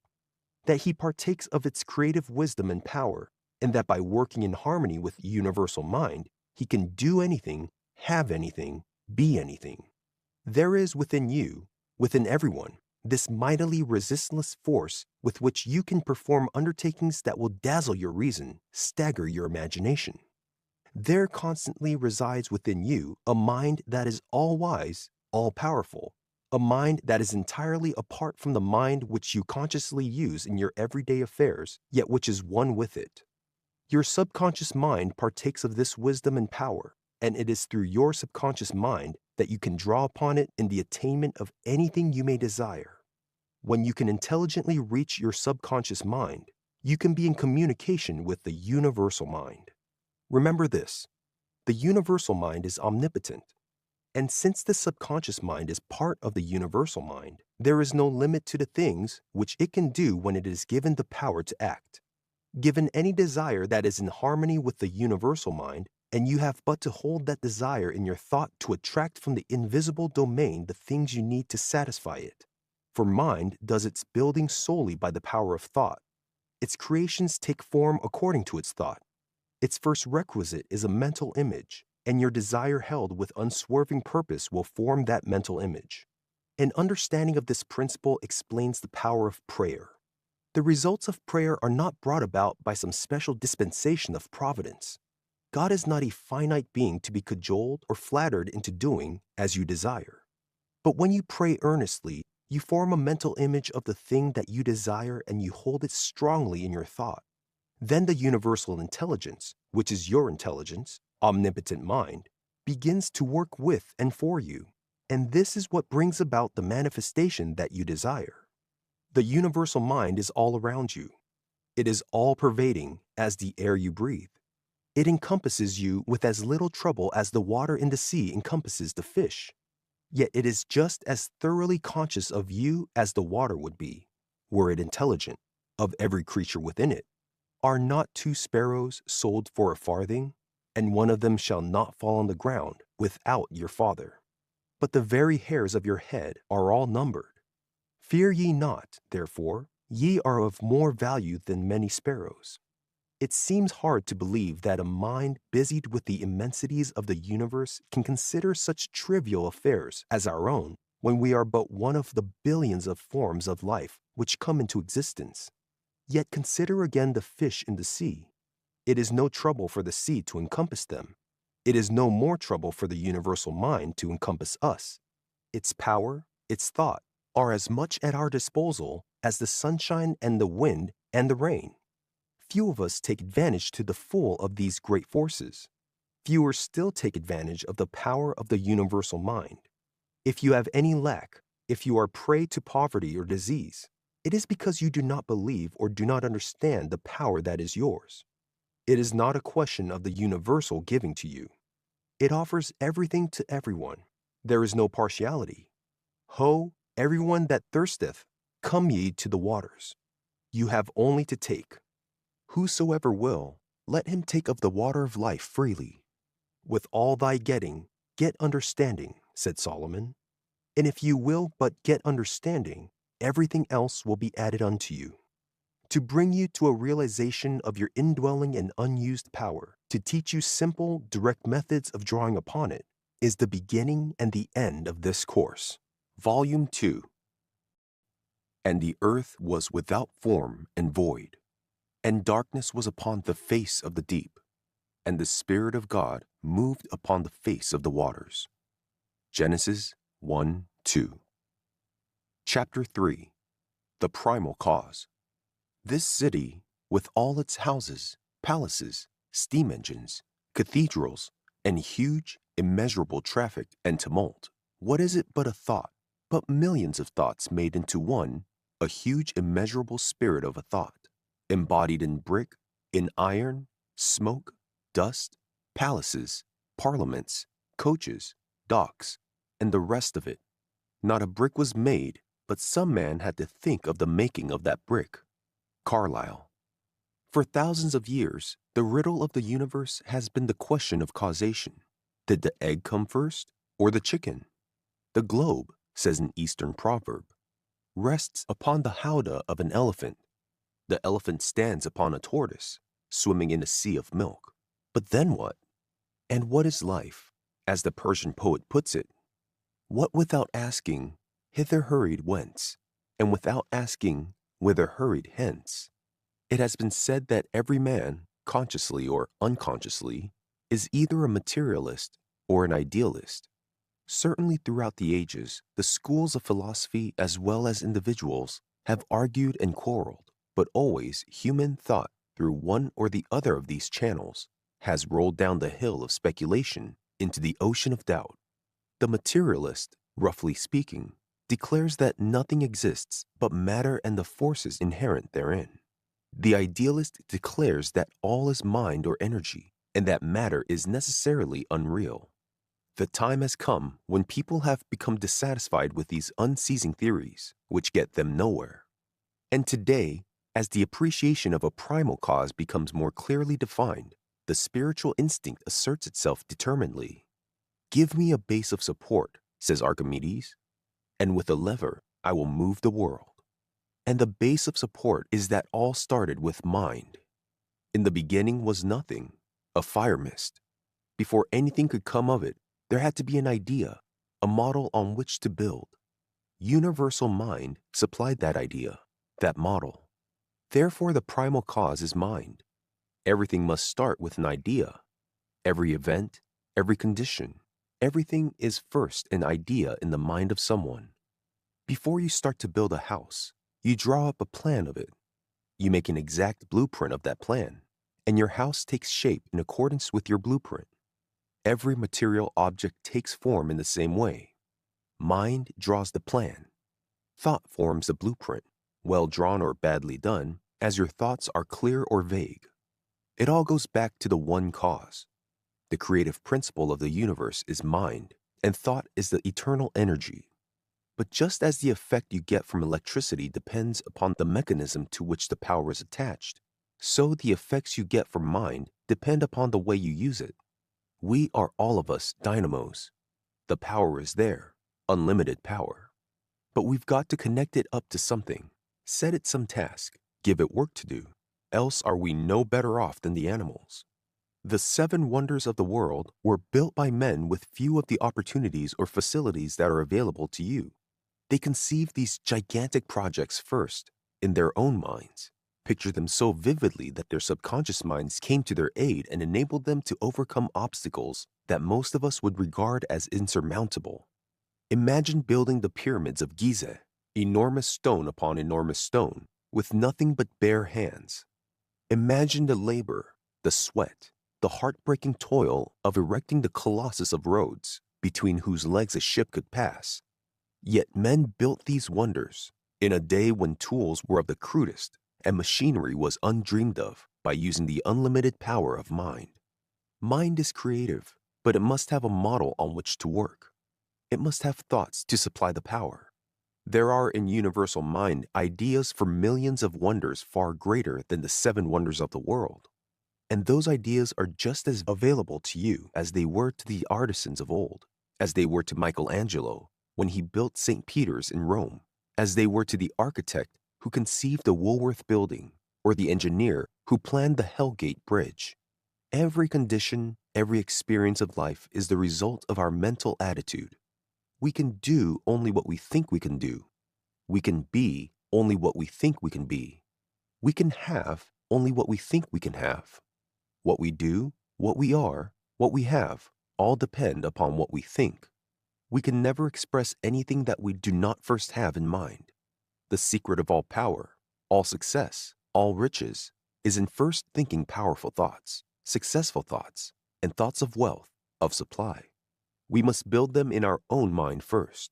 that he partakes of its creative wisdom and power, and that by working in harmony with universal mind, he can do anything, have anything, be anything. There is within you, within everyone, this mightily resistless force with which you can perform undertakings that will dazzle your reason, stagger your imagination. There constantly resides within you a mind that is all-wise, all-powerful, a mind that is entirely apart from the mind which you consciously use in your everyday affairs, yet which is one with it. Your subconscious mind partakes of this wisdom and power, and it is through your subconscious mind that you can draw upon it in the attainment of anything you may desire. When you can intelligently reach your subconscious mind, you can be in communication with the universal mind. Remember this: the universal mind is omnipotent. And since the subconscious mind is part of the universal mind, there is no limit to the things which it can do when it is given the power to act. Given any desire that is in harmony with the universal mind, and you have but to hold that desire in your thought to attract from the invisible domain the things you need to satisfy it. For mind does its building solely by the power of thought. Its creations take form according to its thought. Its first requisite is a mental image, and your desire held with unswerving purpose will form that mental image. An understanding of this principle explains the power of prayer. The results of prayer are not brought about by some special dispensation of providence. God is not a finite being to be cajoled or flattered into doing as you desire. But when you pray earnestly, you form a mental image of the thing that you desire and you hold it strongly in your thought. Then the universal intelligence, which is your intelligence, omnipotent mind, begins to work with and for you. And this is what brings about the manifestation that you desire. The universal mind is all around you. It is all-pervading as the air you breathe. It encompasses you with as little trouble as the water in the sea encompasses the fish. Yet it is just as thoroughly conscious of you as the water would be, were it intelligent, of every creature within it. Are not 2 sparrows sold for a farthing? And one of them shall not fall on the ground without your Father. But the very hairs of your head are all numbered. Fear ye not, therefore, ye are of more value than many sparrows. It seems hard to believe that a mind busied with the immensities of the universe can consider such trivial affairs as our own when we are but one of the billions of forms of life which come into existence. Yet consider again the fish in the sea. It is no trouble for the sea to encompass them. It is no more trouble for the universal mind to encompass us. Its power, its thought, are as much at our disposal as the sunshine and the wind and the rain. Few of us take advantage to the full of these great forces. Fewer still take advantage of the power of the universal mind. If you have any lack, if you are prey to poverty or disease, it is because you do not believe or do not understand the power that is yours. It is not a question of the universal giving to you. It offers everything to everyone. There is no partiality. Ho, everyone that thirsteth, come ye to the waters. You have only to take. Whosoever will, let him take of the water of life freely. With all thy getting, get understanding, said Solomon. And if you will but get understanding, everything else will be added unto you. To bring you to a realization of your indwelling and unused power, to teach you simple, direct methods of drawing upon it, is the beginning and the end of this course. Volume 2. And the earth was without form and void, and darkness was upon the face of the deep, and the Spirit of God moved upon the face of the waters. Genesis 1:2. Chapter 3. The Primal Cause. This city, with all its houses, palaces, steam engines, cathedrals, and huge, immeasurable traffic and tumult, what is it but a thought, but millions of thoughts made into one, a huge, immeasurable spirit of a thought, embodied in brick, in iron, smoke, dust, palaces, parliaments, coaches, docks, and the rest of it. Not a brick was made, but some man had to think of the making of that brick. Carlyle. For thousands of years, the riddle of the universe has been the question of causation. Did the egg come first, or the chicken? The globe, says an Eastern proverb, rests upon the howdah of an elephant. The elephant stands upon a tortoise, swimming in a sea of milk. But then what? And what is life, as the Persian poet puts it? What without asking, hither hurried whence, and without asking, whither hurried hence? It has been said that every man, consciously or unconsciously, is either a materialist or an idealist. Certainly throughout the ages, the schools of philosophy as well as individuals have argued and quarreled, but always human thought, through one or the other of these channels, has rolled down the hill of speculation into the ocean of doubt. The materialist, roughly speaking, declares that nothing exists but matter and the forces inherent therein. The idealist declares that all is mind or energy, and that matter is necessarily unreal. The time has come when people have become dissatisfied with these unceasing theories, which get them nowhere. And today, as the appreciation of a primal cause becomes more clearly defined, the spiritual instinct asserts itself determinedly. Give me a base of support, says Archimedes, and with a lever I will move the world. And the base of support is that all started with mind. In the beginning was nothing, a fire mist. Before anything could come of it, there had to be an idea, a model on which to build. Universal mind supplied that idea, that model. Therefore, the primal cause is mind. Everything must start with an idea. Every event, every condition, everything is first an idea in the mind of someone. Before you start to build a house, you draw up a plan of it. You make an exact blueprint of that plan, and your house takes shape in accordance with your blueprint. Every material object takes form in the same way. Mind draws the plan. Thought forms the blueprint, well drawn or badly done, as your thoughts are clear or vague. It all goes back to the one cause. The creative principle of the universe is mind, and thought is the eternal energy. But just as the effect you get from electricity depends upon the mechanism to which the power is attached, so the effects you get from mind depend upon the way you use it. We are all of us dynamos. The power is there, unlimited power. But we've got to connect it up to something, set it some task, give it work to do, else are we no better off than the animals. The 7 wonders of the world were built by men with few of the opportunities or facilities that are available to you. They conceived these gigantic projects first, in their own minds, pictured them so vividly that their subconscious minds came to their aid and enabled them to overcome obstacles that most of us would regard as insurmountable. Imagine building the pyramids of Giza, enormous stone upon enormous stone, with nothing but bare hands. Imagine the labor, the sweat, the heartbreaking toil of erecting the colossus of Rhodes, between whose legs a ship could pass. Yet men built these wonders in a day when tools were of the crudest and machinery was undreamed of, by using the unlimited power of mind. Mind is creative, but it must have a model on which to work. It must have thoughts to supply the power. There are in universal mind ideas for millions of wonders far greater than the 7 wonders of the world. And those ideas are just as available to you as they were to the artisans of old, as they were to Michelangelo when he built St. Peter's in Rome, as they were to the architect who conceived the Woolworth Building, or the engineer who planned the Hellgate Bridge. Every condition, every experience of life is the result of our mental attitude. We can do only what we think we can do. We can be only what we think we can be. We can have only what we think we can have. What we do, what we are, what we have, all depend upon what we think. We can never express anything that we do not first have in mind. The secret of all power, all success, all riches, is in first thinking powerful thoughts, successful thoughts, and thoughts of wealth, of supply. We must build them in our own mind first.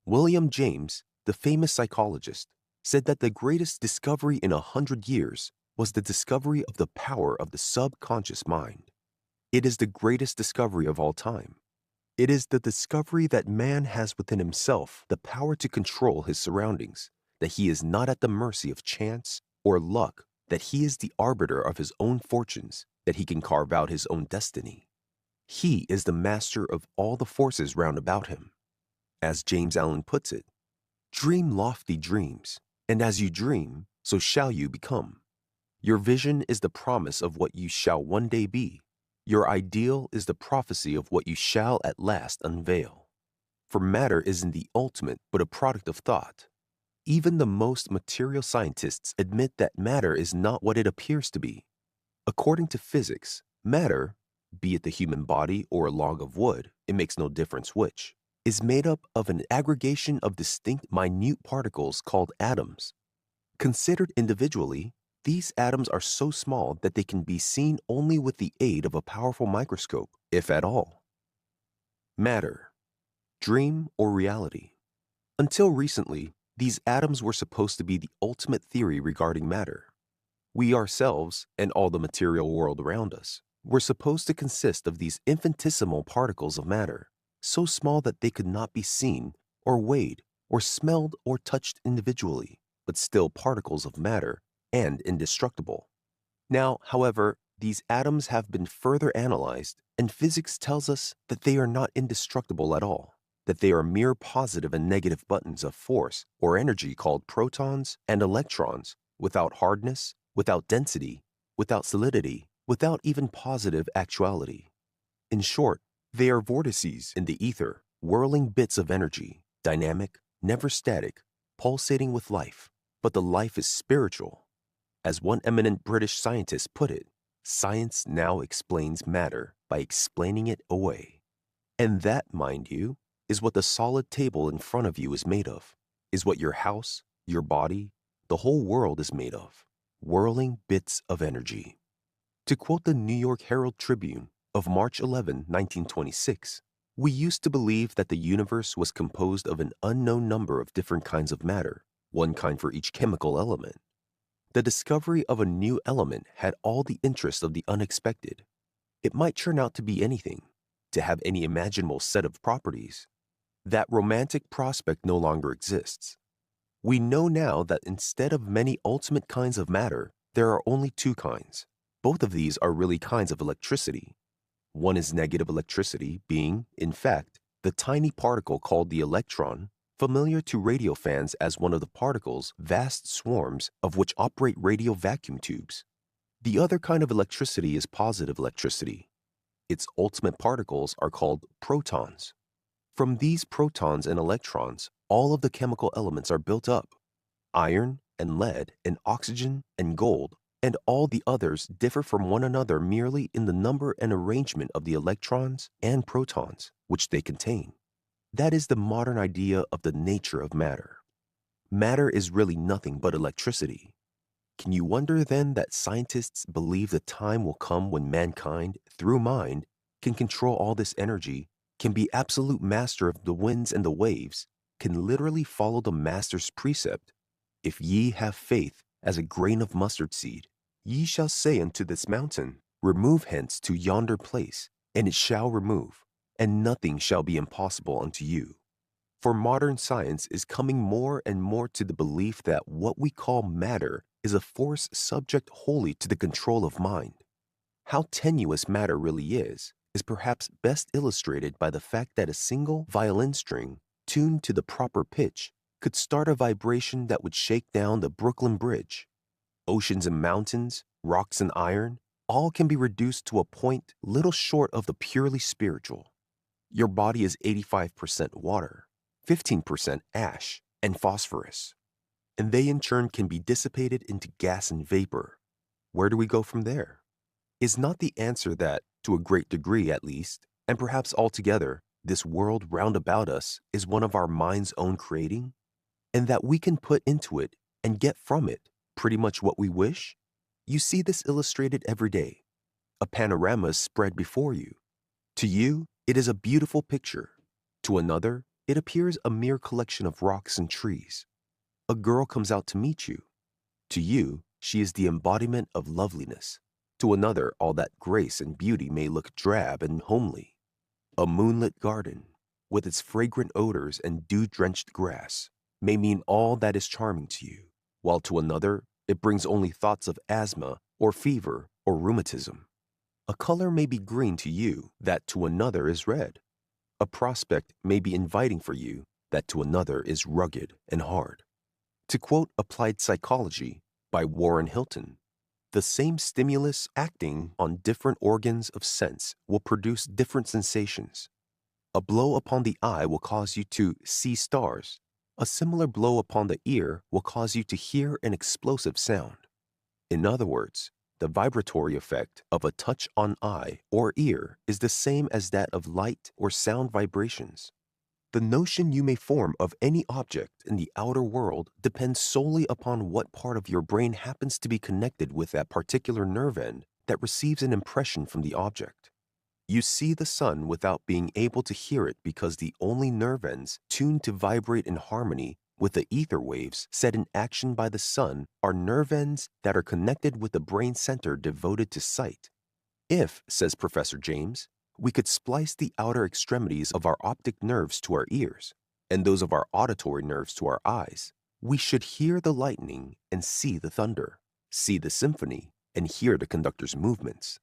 William James, the famous psychologist, said that the greatest discovery in 100 years was the discovery of the power of the subconscious mind. It is the greatest discovery of all time. It is the discovery that man has within himself the power to control his surroundings, that he is not at the mercy of chance or luck, that he is the arbiter of his own fortunes, that he can carve out his own destiny. He is the master of all the forces round about him. As James Allen puts it, dream lofty dreams, and as you dream, so shall you become. Your vision is the promise of what you shall one day be. Your ideal is the prophecy of what you shall at last unveil. For matter isn't the ultimate, but a product of thought. Even the most material scientists admit that matter is not what it appears to be. According to physics, matter, be it the human body or a log of wood, it makes no difference which, is made up of an aggregation of distinct minute particles called atoms. Considered individually, these atoms are so small that they can be seen only with the aid of a powerful microscope, if at all. Matter, dream or reality. Until recently, these atoms were supposed to be the ultimate theory regarding matter. We ourselves, and all the material world around us, were supposed to consist of these infinitesimal particles of matter, so small that they could not be seen or weighed or smelled or touched individually, but still particles of matter and indestructible. Now, however, these atoms have been further analyzed, and physics tells us that they are not indestructible at all, that they are mere positive and negative buttons of force or energy called protons and electrons, without hardness, without density, without solidity, without even positive actuality. In short, they are vortices in the ether, whirling bits of energy, dynamic, never static, pulsating with life, but the life is spiritual. As one eminent British scientist put it, science now explains matter by explaining it away. And that, mind you, is what the solid table in front of you is made of, is what your house, your body, the whole world is made of, whirling bits of energy. To quote the New York Herald Tribune of March 11, 1926, we used to believe that the universe was composed of an unknown number of different kinds of matter, one kind for each chemical element. The discovery of a new element had all the interest of the unexpected. It might turn out to be anything, to have any imaginable set of properties. That romantic prospect no longer exists. We know now that instead of many ultimate kinds of matter, there are only two kinds. Both of these are really kinds of electricity. One is negative electricity, being, in fact, the tiny particle called the electron, familiar to radio fans as one of the particles, vast swarms of which operate radio vacuum tubes. The other kind of electricity is positive electricity. Its ultimate particles are called protons. From these protons and electrons, all of the chemical elements are built up. Iron and lead and oxygen and gold and all the others differ from one another merely in the number and arrangement of the electrons and protons which they contain. That is the modern idea of the nature of matter. Matter is really nothing but electricity. Can you wonder then that scientists believe the time will come when mankind, through mind, can control all this energy, can be absolute master of the winds and the waves, can literally follow the master's precept? If ye have faith as a grain of mustard seed, ye shall say unto this mountain, remove hence to yonder place, and it shall remove, and nothing shall be impossible unto you. For modern science is coming more and more to the belief that what we call matter is a force subject wholly to the control of mind. How tenuous matter really is perhaps best illustrated by the fact that a single violin string, tuned to the proper pitch, could start a vibration that would shake down the Brooklyn Bridge. Oceans and mountains, rocks and iron, all can be reduced to a point little short of the purely spiritual. Your body is 85% water, 15% ash and phosphorus, and they in turn can be dissipated into gas and vapor. Where do we go from there? Is not the answer that, to a great degree at least, and perhaps altogether, this world round about us is one of our mind's own creating, and that we can put into it and get from it pretty much what we wish? You see this illustrated every day. A panorama is spread before you. To you, it is a beautiful picture. To another, it appears a mere collection of rocks and trees. A girl comes out to meet you. To you, she is the embodiment of loveliness. To another, all that grace and beauty may look drab and homely. A moonlit garden, with its fragrant odors and dew-drenched grass, may mean all that is charming to you, while to another, it brings only thoughts of asthma or fever or rheumatism. A color may be green to you that to another is red. A prospect may be inviting for you that to another is rugged and hard. To quote Applied Psychology by Warren Hilton, the same stimulus acting on different organs of sense will produce different sensations. A blow upon the eye will cause you to see stars. A similar blow upon the ear will cause you to hear an explosive sound. In other words, the vibratory effect of a touch on eye or ear is the same as that of light or sound vibrations. The notion you may form of any object in the outer world depends solely upon what part of your brain happens to be connected with that particular nerve end that receives an impression from the object. You see the sun without being able to hear it because the only nerve ends tuned to vibrate in harmony with the ether waves set in action by the sun are nerve ends that are connected with the brain center devoted to sight. If, says Professor James, we could splice the outer extremities of our optic nerves to our ears and those of our auditory nerves to our eyes, we should hear the lightning and see the thunder, see the symphony and hear the conductor's movements.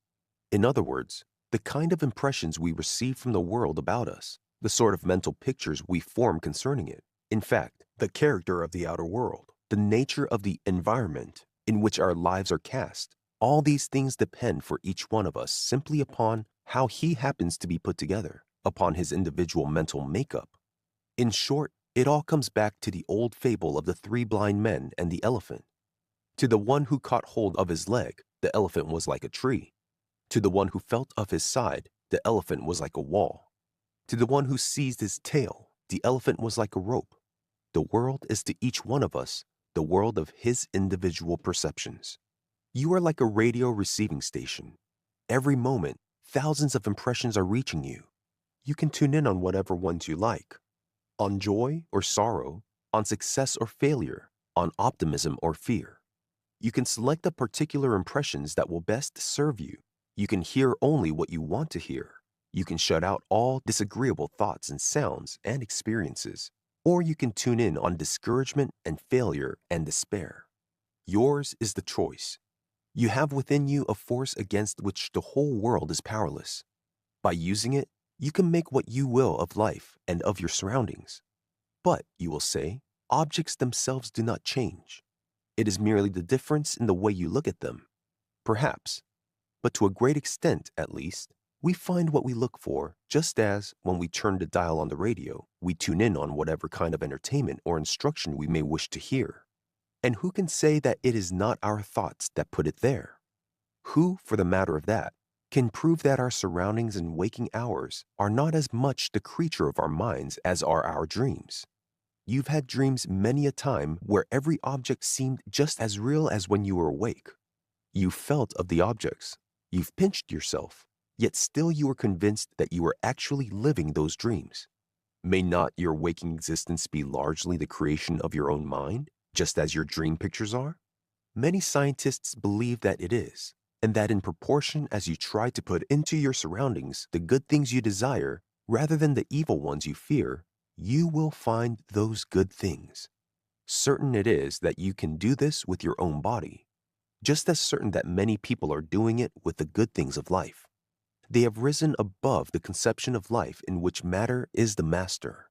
In other words, the kind of impressions we receive from the world about us, the sort of mental pictures we form concerning it, in fact, the character of the outer world, the nature of the environment in which our lives are cast, all these things depend for each one of us simply upon how he happens to be put together, upon his individual mental makeup. In short, it all comes back to the old fable of the three blind men and the elephant. To the one who caught hold of his leg, the elephant was like a tree. To the one who felt of his side, the elephant was like a wall. To the one who seized his tail, the elephant was like a rope. The world is to each one of us the world of his individual perceptions. You are like a radio receiving station. Every moment, thousands of impressions are reaching you. You can tune in on whatever ones you like. On joy or sorrow, on success or failure, on optimism or fear. You can select the particular impressions that will best serve you. You can hear only what you want to hear. You can shut out all disagreeable thoughts and sounds and experiences. Or you can tune in on discouragement and failure and despair. Yours is the choice. You have within you a force against which the whole world is powerless. By using it, you can make what you will of life and of your surroundings. But, you will say, objects themselves do not change. It is merely the difference in the way you look at them. Perhaps. But to a great extent, at least, we find what we look for, just as, when we turn the dial on the radio, we tune in on whatever kind of entertainment or instruction we may wish to hear. And who can say that it is not our thoughts that put it there? Who, for the matter of that, can prove that our surroundings and waking hours are not as much the creature of our minds as are our dreams? You've had dreams many a time where every object seemed just as real as when you were awake. You felt of the objects. You've pinched yourself, yet still you are convinced that you are actually living those dreams. May not your waking existence be largely the creation of your own mind, just as your dream pictures are? Many scientists believe that it is, and that in proportion as you try to put into your surroundings the good things you desire, rather than the evil ones you fear, you will find those good things. Certain it is that you can do this with your own body, just as certain that many people are doing it with the good things of life. They have risen above the conception of life in which matter is the master.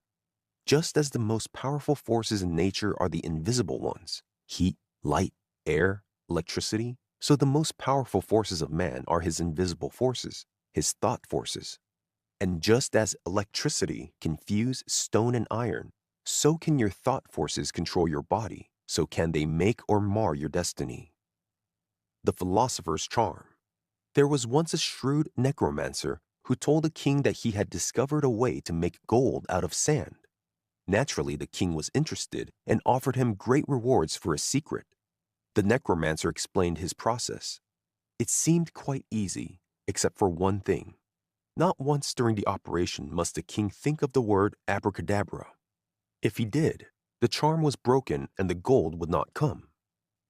Just as the most powerful forces in nature are the invisible ones, heat, light, air, electricity, so the most powerful forces of man are his invisible forces, his thought forces. And just as electricity can fuse stone and iron, so can your thought forces control your body, so can they make or mar your destiny. The philosopher's charm. There was once a shrewd necromancer who told a king that he had discovered a way to make gold out of sand. Naturally, the king was interested and offered him great rewards for his secret. The necromancer explained his process. It seemed quite easy, except for one thing. Not once during the operation must the king think of the word abracadabra. If he did, the charm was broken and the gold would not come.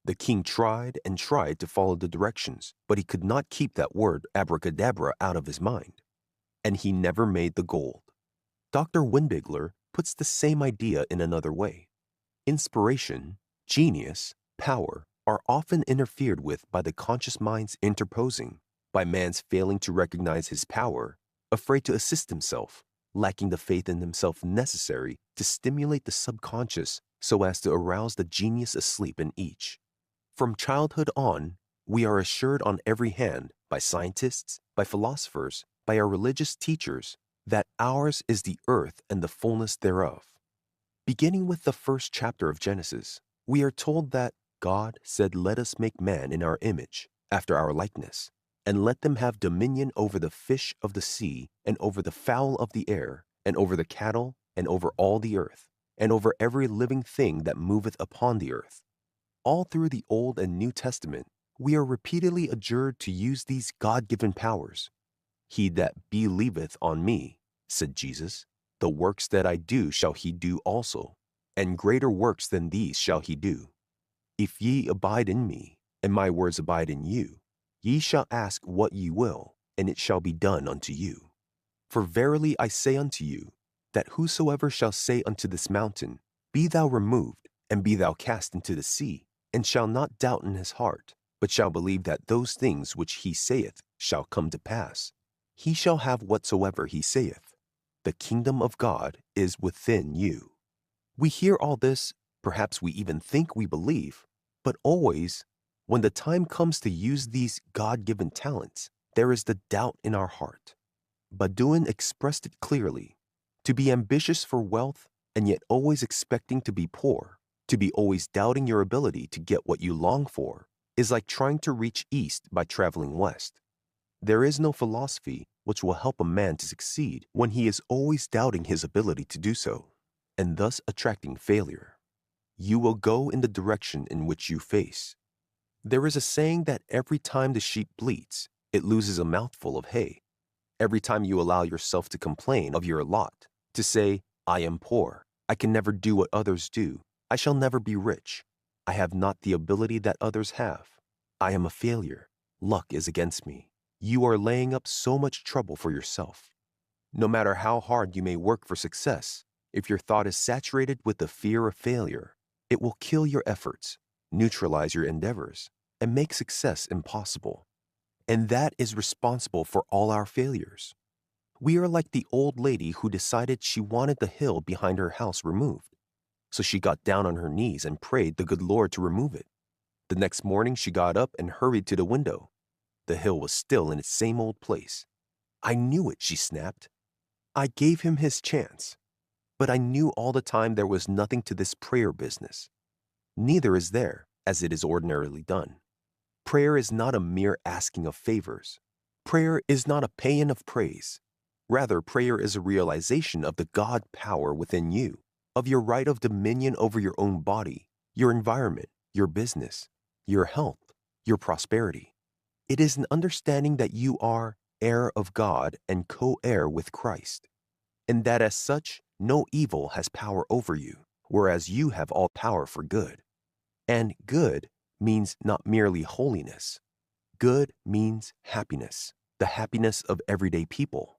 The king tried and tried to follow the directions, but he could not keep that word abracadabra out of his mind. And he never made the gold. Dr. Windbigler puts the same idea in another way. Inspiration, genius, power are often interfered with by the conscious mind's interposing, by man's failing to recognize his power, afraid to assist himself, lacking the faith in himself necessary to stimulate the subconscious so as to arouse the genius asleep in each. From childhood on, we are assured on every hand, by scientists, by philosophers, by our religious teachers, that ours is the earth and the fullness thereof. Beginning with the first chapter of Genesis, we are told that God said, "Let us make man in our image, after our likeness, and let them have dominion over the fish of the sea, and over the fowl of the air, and over the cattle, and over all the earth, and over every living thing that moveth upon the earth." All through the Old and New Testament, we are repeatedly adjured to use these God-given powers. "He that believeth on me," said Jesus, "the works that I do shall he do also, and greater works than these shall he do. If ye abide in me, and my words abide in you, ye shall ask what ye will, and it shall be done unto you." For verily I say unto you, that whosoever shall say unto this mountain, Be thou removed, and be thou cast into the sea, and shall not doubt in his heart, but shall believe that those things which he saith shall come to pass, he shall have whatsoever he saith. The kingdom of God is within you. We hear all this, perhaps we even think we believe, but always, when the time comes to use these God-given talents, there is the doubt in our heart. Baduin expressed it clearly. To be ambitious for wealth and yet always expecting to be poor, to be always doubting your ability to get what you long for, is like trying to reach east by traveling west. There is no philosophy which will help a man to succeed when he is always doubting his ability to do so, and thus attracting failure. You will go in the direction in which you face. There is a saying that every time the sheep bleats, it loses a mouthful of hay. Every time you allow yourself to complain of your lot, to say, I am poor, I can never do what others do, I shall never be rich, I have not the ability that others have, I am a failure, luck is against me, you are laying up so much trouble for yourself. No matter how hard you may work for success, if your thought is saturated with the fear of failure, it will kill your efforts, neutralize your endeavors, and make success impossible. And that is responsible for all our failures. We are like the old lady who decided she wanted the hill behind her house removed. So she got down on her knees and prayed the good Lord to remove it. The next morning she got up and hurried to the window. The hill was still in its same old place. I knew it, she snapped. I gave him his chance. But I knew all the time there was nothing to this prayer business. Neither is there, as it is ordinarily done. Prayer is not a mere asking of favors. Prayer is not a paean of praise. Rather, prayer is a realization of the God power within you, of your right of dominion over your own body, your environment, your business, your health, your prosperity. It is an understanding that you are heir of God and co-heir with Christ, and that as such, no evil has power over you, whereas you have all power for good. And good means not merely holiness. Good means happiness, the happiness of everyday people.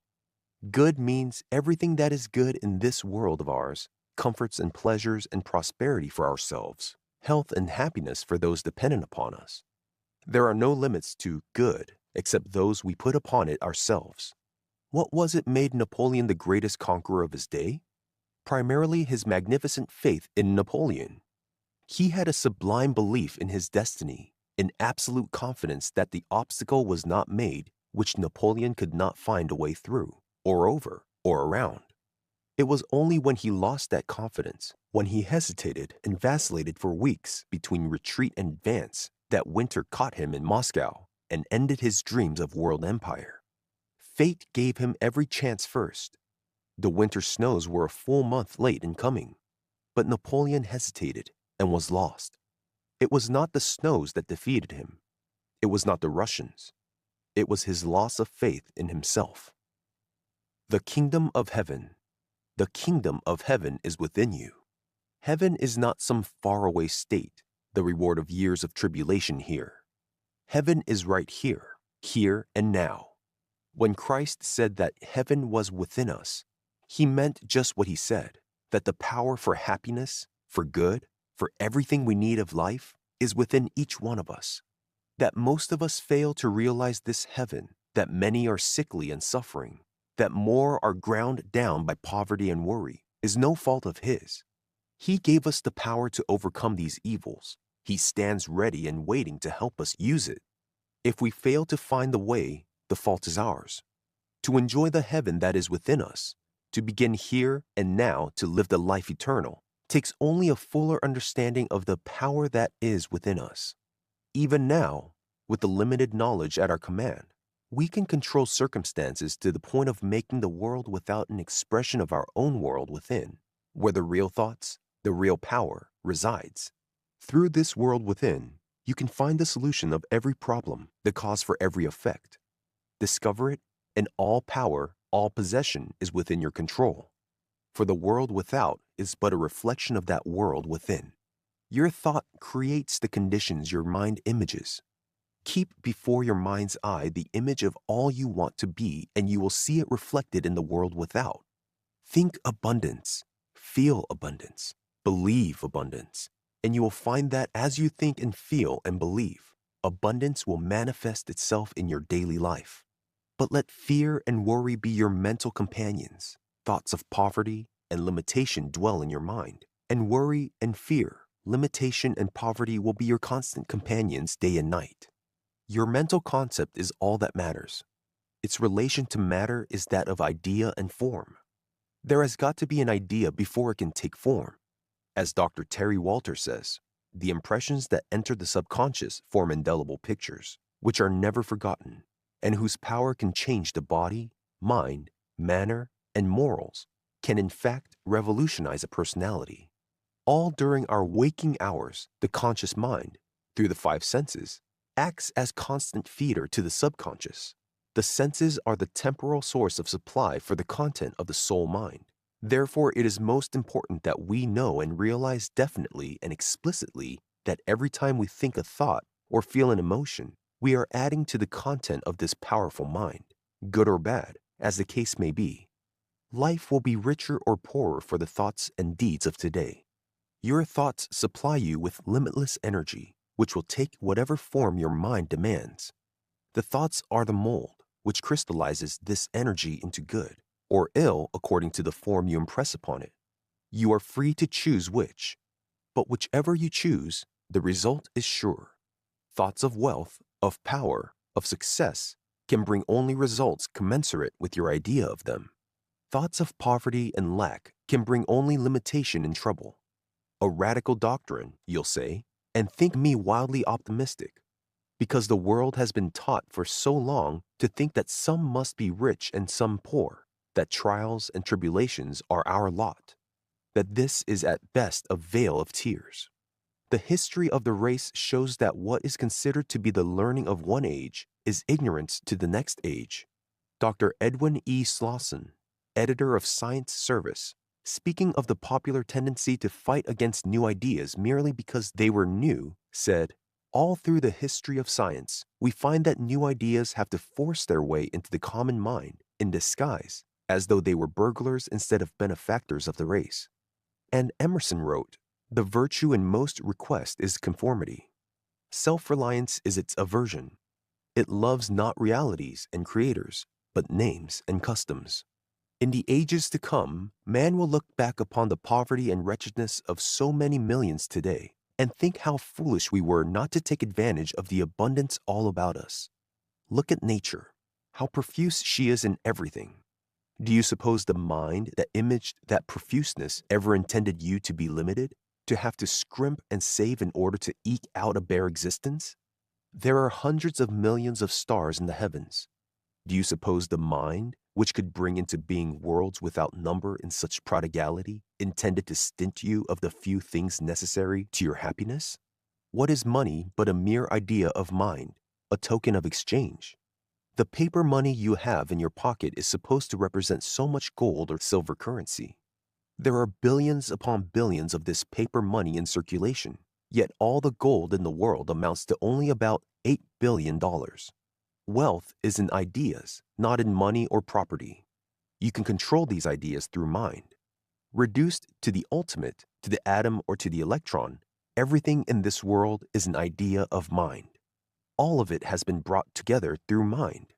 Good means everything that is good in this world of ours, comforts and pleasures and prosperity for ourselves, health and happiness for those dependent upon us. There are no limits to good except those we put upon it ourselves. What was it made Napoleon the greatest conqueror of his day? Primarily his magnificent faith in Napoleon. He had a sublime belief in his destiny, an absolute confidence that the obstacle was not made which Napoleon could not find a way through, or over, or around. It was only when he lost that confidence, when he hesitated and vacillated for weeks between retreat and advance, that winter caught him in Moscow and ended his dreams of world empire. Fate gave him every chance first. The winter snows were a full month late in coming, but Napoleon hesitated and was lost. It was not the snows that defeated him. It was not the Russians. It was his loss of faith in himself. The kingdom of heaven. The kingdom of heaven is within you. Heaven is not some faraway state, the reward of years of tribulation here. Heaven is right here, here and now. When Christ said that heaven was within us, he meant just what he said, that the power for happiness, for good, for everything we need of life is within each one of us. That most of us fail to realize this heaven, that many are sickly and suffering, that more are ground down by poverty and worry, is no fault of his. He gave us the power to overcome these evils. He stands ready and waiting to help us use it. If we fail to find the way, the fault is ours. To enjoy the heaven that is within us, to begin here and now to live the life eternal, takes only a fuller understanding of the power that is within us. Even now, with the limited knowledge at our command, we can control circumstances to the point of making the world without an expression of our own world within, where the real thoughts, the real power resides. Through this world within, you can find the solution of every problem, the cause for every effect. Discover it, and all power, all possession is within your control. For the world without is but a reflection of that world within. Your thought creates the conditions your mind images. Keep before your mind's eye the image of all you want to be, and you will see it reflected in the world without. Think abundance, feel abundance, believe abundance, and you will find that as you think and feel and believe, abundance will manifest itself in your daily life. But let fear and worry be your mental companions. Thoughts of poverty and limitation dwell in your mind, and worry and fear, limitation and poverty will be your constant companions day and night. Your mental concept is all that matters. Its relation to matter is that of idea and form. There has got to be an idea before it can take form. As Dr. Terry Walter says, the impressions that enter the subconscious form indelible pictures, which are never forgotten, and whose power can change the body, mind, manner, and morals, can in fact revolutionize a personality. All during our waking hours, the conscious mind, through the five senses, acts as constant feeder to the subconscious. The senses are the temporal source of supply for the content of the soul mind. Therefore, it is most important that we know and realize definitely and explicitly that every time we think a thought or feel an emotion, we are adding to the content of this powerful mind, good or bad, as the case may be. Life will be richer or poorer for the thoughts and deeds of today. Your thoughts supply you with limitless energy, which will take whatever form your mind demands. The thoughts are the mold, which crystallizes this energy into good or ill according to the form you impress upon it. You are free to choose which, but whichever you choose, the result is sure. Thoughts of wealth, of power, of success can bring only results commensurate with your idea of them. Thoughts of poverty and lack can bring only limitation and trouble. A radical doctrine, you'll say, and think me wildly optimistic, because the world has been taught for so long to think that some must be rich and some poor, that trials and tribulations are our lot, that this is at best a vale of tears. The history of the race shows that what is considered to be the learning of one age is ignorance to the next age. Dr. Edwin E. Slauson, editor of Science Service, speaking of the popular tendency to fight against new ideas merely because they were new, said, "All through the history of science, we find that new ideas have to force their way into the common mind in disguise, as though they were burglars instead of benefactors of the race." And Emerson wrote, "The virtue in most request is conformity. Self-reliance is its aversion. It loves not realities and creators, but names and customs." In the ages to come, man will look back upon the poverty and wretchedness of so many millions today and think how foolish we were not to take advantage of the abundance all about us. Look at nature, how profuse she is in everything. Do you suppose the mind that imaged that profuseness ever intended you to be limited, to have to scrimp and save in order to eke out a bare existence? There are hundreds of millions of stars in the heavens. Do you suppose the mind, which could bring into being worlds without number in such prodigality, intended to stint you of the few things necessary to your happiness? What is money but a mere idea of mind, a token of exchange? The paper money you have in your pocket is supposed to represent so much gold or silver currency. There are billions upon billions of this paper money in circulation, yet all the gold in the world amounts to only about $8 billion. Wealth is in ideas, not in money or property. You can control these ideas through mind. Reduced to the ultimate, to the atom or to the electron, everything in this world is an idea of mind. All of it has been brought together through mind.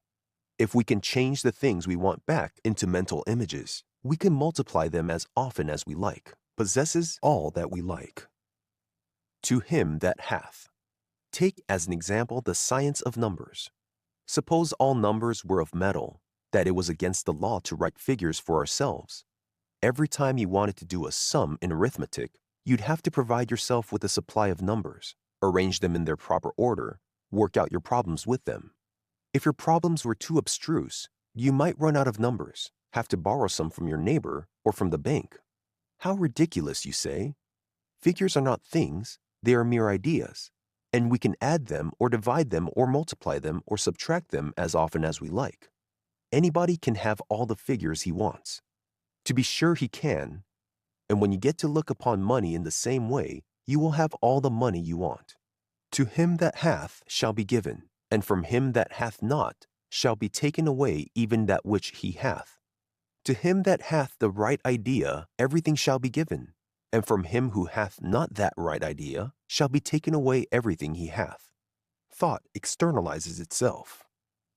If we can change the things we want back into mental images, we can multiply them as often as we like, possesses all that we like. To him that hath. Take as an example the science of numbers. Suppose all numbers were of metal, that it was against the law to write figures for ourselves. Every time you wanted to do a sum in arithmetic, you'd have to provide yourself with a supply of numbers, arrange them in their proper order, work out your problems with them. If your problems were too abstruse, you might run out of numbers, have to borrow some from your neighbor or from the bank. How ridiculous, you say? Figures are not things, they are mere ideas, and we can add them or divide them or multiply them or subtract them as often as we like. Anybody can have all the figures he wants. To be sure he can, and when you get to look upon money in the same way, you will have all the money you want. To him that hath shall be given, And from him that hath not shall be taken away even that which he hath. To him that hath the right idea everything shall be given, and from him who hath not that right idea shall be taken away everything he hath. Thought externalizes itself.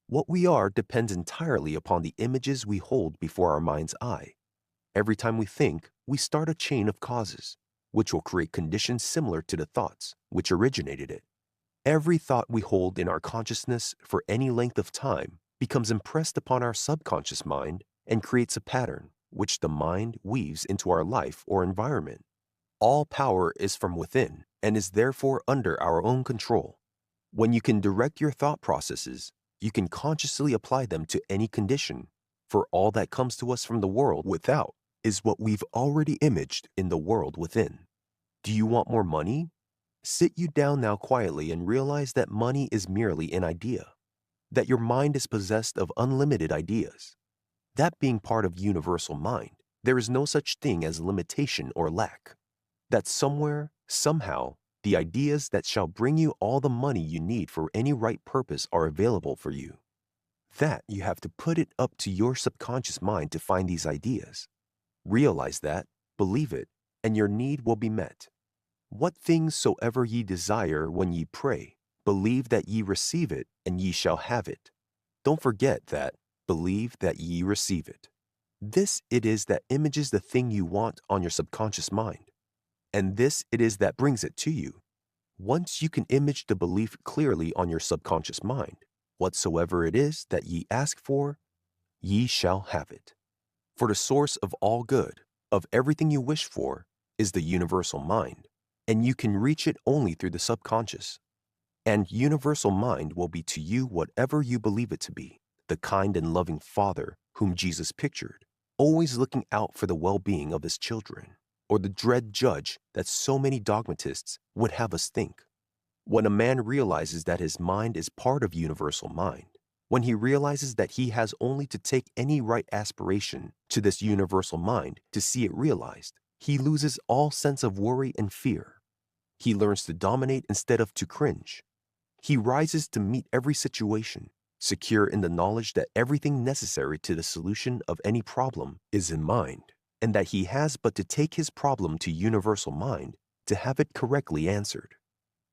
What we are depends entirely upon the images we hold before our mind's eye. Every time we think, we start a chain of causes, which will create conditions similar to the thoughts which originated it. Every thought we hold in our consciousness for any length of time becomes impressed upon our subconscious mind and creates a pattern which the mind weaves into our life or environment. All power is from within and is therefore under our own control. When you can direct your thought processes, you can consciously apply them to any condition, for all that comes to us from the world without is what we've already imaged in the world within. Do you want more money? Sit you down now quietly and realize that money is merely an idea, that your mind is possessed of unlimited ideas. That being part of universal mind, there is no such thing as limitation or lack. That somewhere, somehow, the ideas that shall bring you all the money you need for any right purpose are available for you. That you have to put it up to your subconscious mind to find these ideas. Realize that, believe it, and your need will be met. What things soever ye desire when ye pray, believe that ye receive it, and ye shall have it. Don't forget that, believe that ye receive it. This it is that images the thing you want on your subconscious mind, and this it is that brings it to you. Once you can image the belief clearly on your subconscious mind, whatsoever it is that ye ask for, ye shall have it. For the source of all good, of everything you wish for, is the universal mind, and you can reach it only through the subconscious. And universal mind will be to you whatever you believe it to be, the kind and loving Father whom Jesus pictured, always looking out for the well-being of his children, or the dread judge that so many dogmatists would have us think. When a man realizes that his mind is part of universal mind, when he realizes that he has only to take any right aspiration to this universal mind to see it realized, he loses all sense of worry and fear. He learns to dominate instead of to cringe. He rises to meet every situation, secure in the knowledge that everything necessary to the solution of any problem is in mind, and that he has but to take his problem to universal mind to have it correctly answered.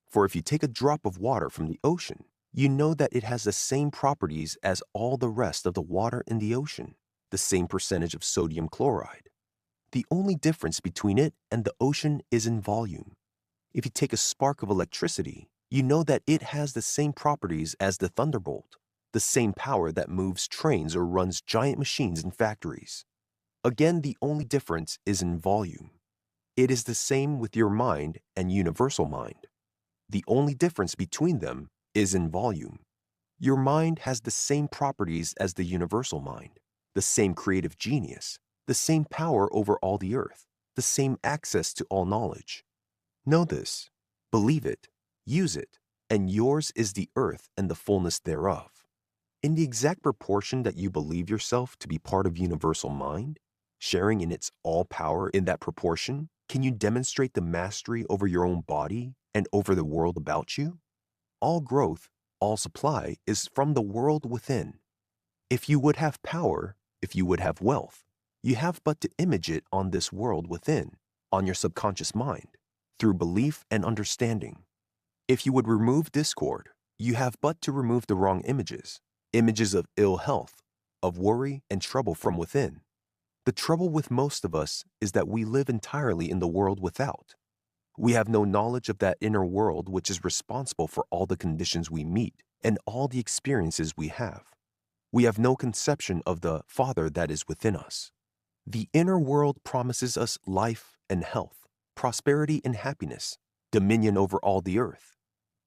For if you take a drop of water from the ocean, you know that it has the same properties as all the rest of the water in the ocean, the same percentage of sodium chloride. The only difference between it and the ocean is in volume. If you take a spark of electricity, you know that it has the same properties as the thunderbolt, the same power that moves trains or runs giant machines in factories. Again, the only difference is in volume. It is the same with your mind and universal mind. The only difference between them is in volume. Your mind has the same properties as the universal mind, the same creative genius, the same power over all the earth, the same access to all knowledge. Know this, believe it, use it, and yours is the earth and the fullness thereof. In the exact proportion that you believe yourself to be part of universal mind, sharing in its all power in that proportion, can you demonstrate the mastery over your own body and over the world about you? All growth, all supply is from the world within. If you would have power, if you would have wealth, you have but to image it on this world within, on your subconscious mind, through belief and understanding. If you would remove discord, you have but to remove the wrong images, images of ill health, of worry and trouble from within. The trouble with most of us is that we live entirely in the world without. We have no knowledge of that inner world which is responsible for all the conditions we meet and all the experiences we have. We have no conception of the Father that is within us. The inner world promises us life and health, prosperity and happiness, dominion over all the earth.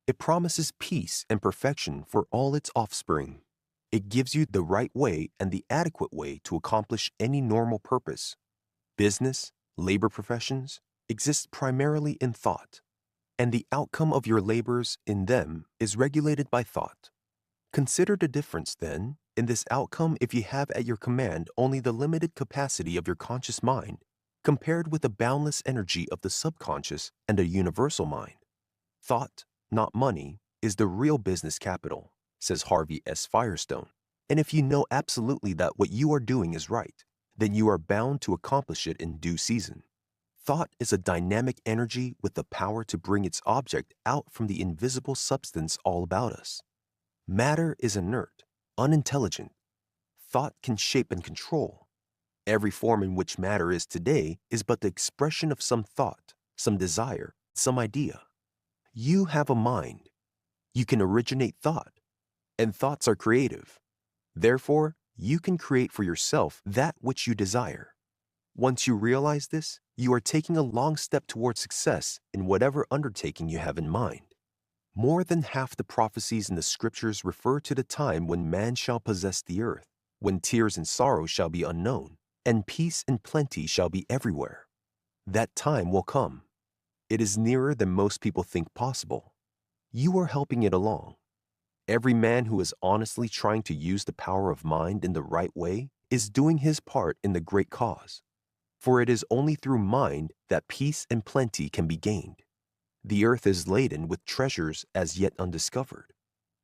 It promises peace and perfection for all its offspring. It gives you the right way and the adequate way to accomplish any normal purpose. Business, labor professions exist primarily in thought, and the outcome of your labors in them is regulated by thought. Consider the difference, then, in this outcome if you have at your command only the limited capacity of your conscious mind compared with the boundless energy of the subconscious and a universal mind. Thought, not money, is the real business capital. says Harvey S. Firestone. And if you know absolutely that what you are doing is right, then you are bound to accomplish it in due season. Thought is a dynamic energy with the power to bring its object out from the invisible substance all about us. Matter is inert, unintelligent. Thought can shape and control. Every form in which matter is today is but the expression of some thought, some desire, some idea. You have a mind. You can originate thought, and thoughts are creative. Therefore, you can create for yourself that which you desire. Once you realize this, you are taking a long step toward success in whatever undertaking you have in mind. More than half the prophecies in the scriptures refer to the time when man shall possess the earth, when tears and sorrow shall be unknown, and peace and plenty shall be everywhere. That time will come. It is nearer than most people think possible. You are helping it along. Every man who is honestly trying to use the power of mind in the right way is doing his part in the great cause. For it is only through mind that peace and plenty can be gained. The earth is laden with treasures as yet undiscovered,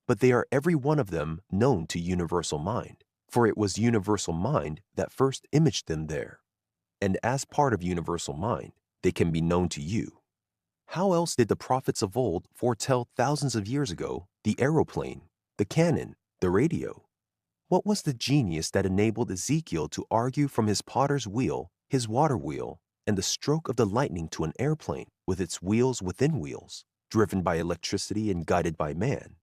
but they are every one of them known to universal mind, for it was universal mind that first imaged them there. And as part of universal mind, they can be known to you. How else did the prophets of old foretell thousands of years ago the aeroplane, the cannon, the radio? What was the genius that enabled Ezekiel to argue from his potter's wheel, his water wheel, and the stroke of the lightning to an airplane with its wheels within wheels, driven by electricity and guided by man?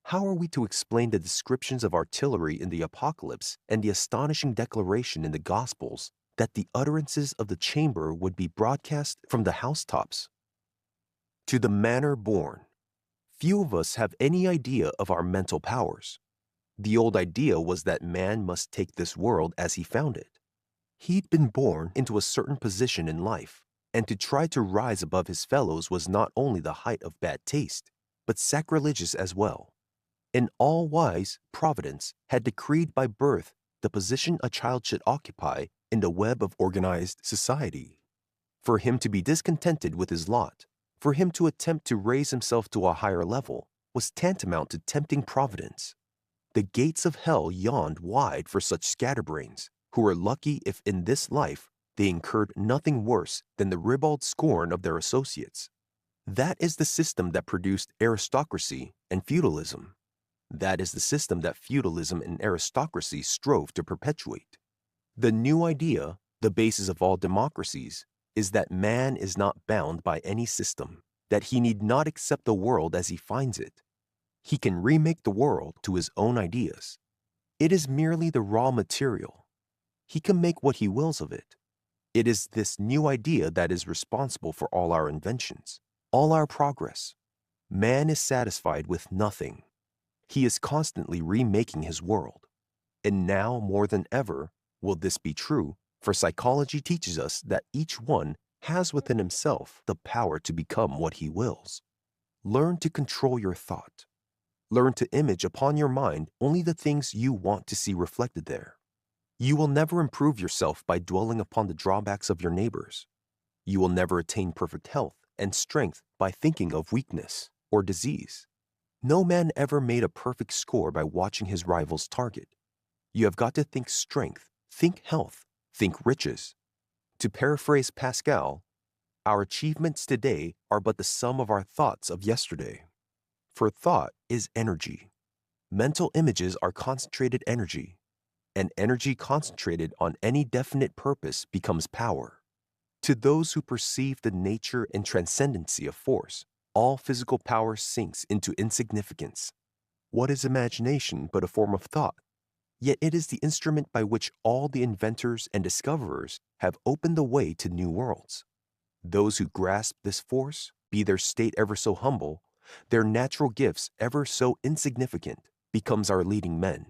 How are we to explain the descriptions of artillery in the Apocalypse and the astonishing declaration in the Gospels that the utterances of the chamber would be broadcast from the housetops? To the manner born. Few of us have any idea of our mental powers. The old idea was that man must take this world as he found it. He'd been born into a certain position in life, and to try to rise above his fellows was not only the height of bad taste, but sacrilegious as well. An all-wise Providence had decreed by birth the position a child should occupy in the web of organized society. For him to be discontented with his lot, for him to attempt to raise himself to a higher level, was tantamount to tempting Providence. The gates of hell yawned wide for such scatterbrains, who were lucky if in this life they incurred nothing worse than the ribald scorn of their associates. That is the system that produced aristocracy and feudalism. That is the system that feudalism and aristocracy strove to perpetuate. The new idea, the basis of all democracies, is that man is not bound by any system, that he need not accept the world as he finds it. He can remake the world to his own ideas. It is merely the raw material. He can make what he wills of it. It is this new idea that is responsible for all our inventions, all our progress. Man is satisfied with nothing. He is constantly remaking his world. And now more than ever will this be true, for psychology teaches us that each one has within himself the power to become what he wills. Learn to control your thought. Learn to image upon your mind only the things you want to see reflected there. You will never improve yourself by dwelling upon the drawbacks of your neighbors. You will never attain perfect health and strength by thinking of weakness or disease. No man ever made a perfect score by watching his rival's target. You have got to think strength, think health, think riches. To paraphrase Pascal, our achievements today are but the sum of our thoughts of yesterday. For thought is energy. Mental images are concentrated energy, and energy concentrated on any definite purpose becomes power. To those who perceive the nature and transcendency of force, all physical power sinks into insignificance. What is imagination but a form of thought? Yet it is the instrument by which all the inventors and discoverers have opened the way to new worlds. Those who grasp this force, be their state ever so humble, their natural gifts ever so insignificant, becomes our leading men.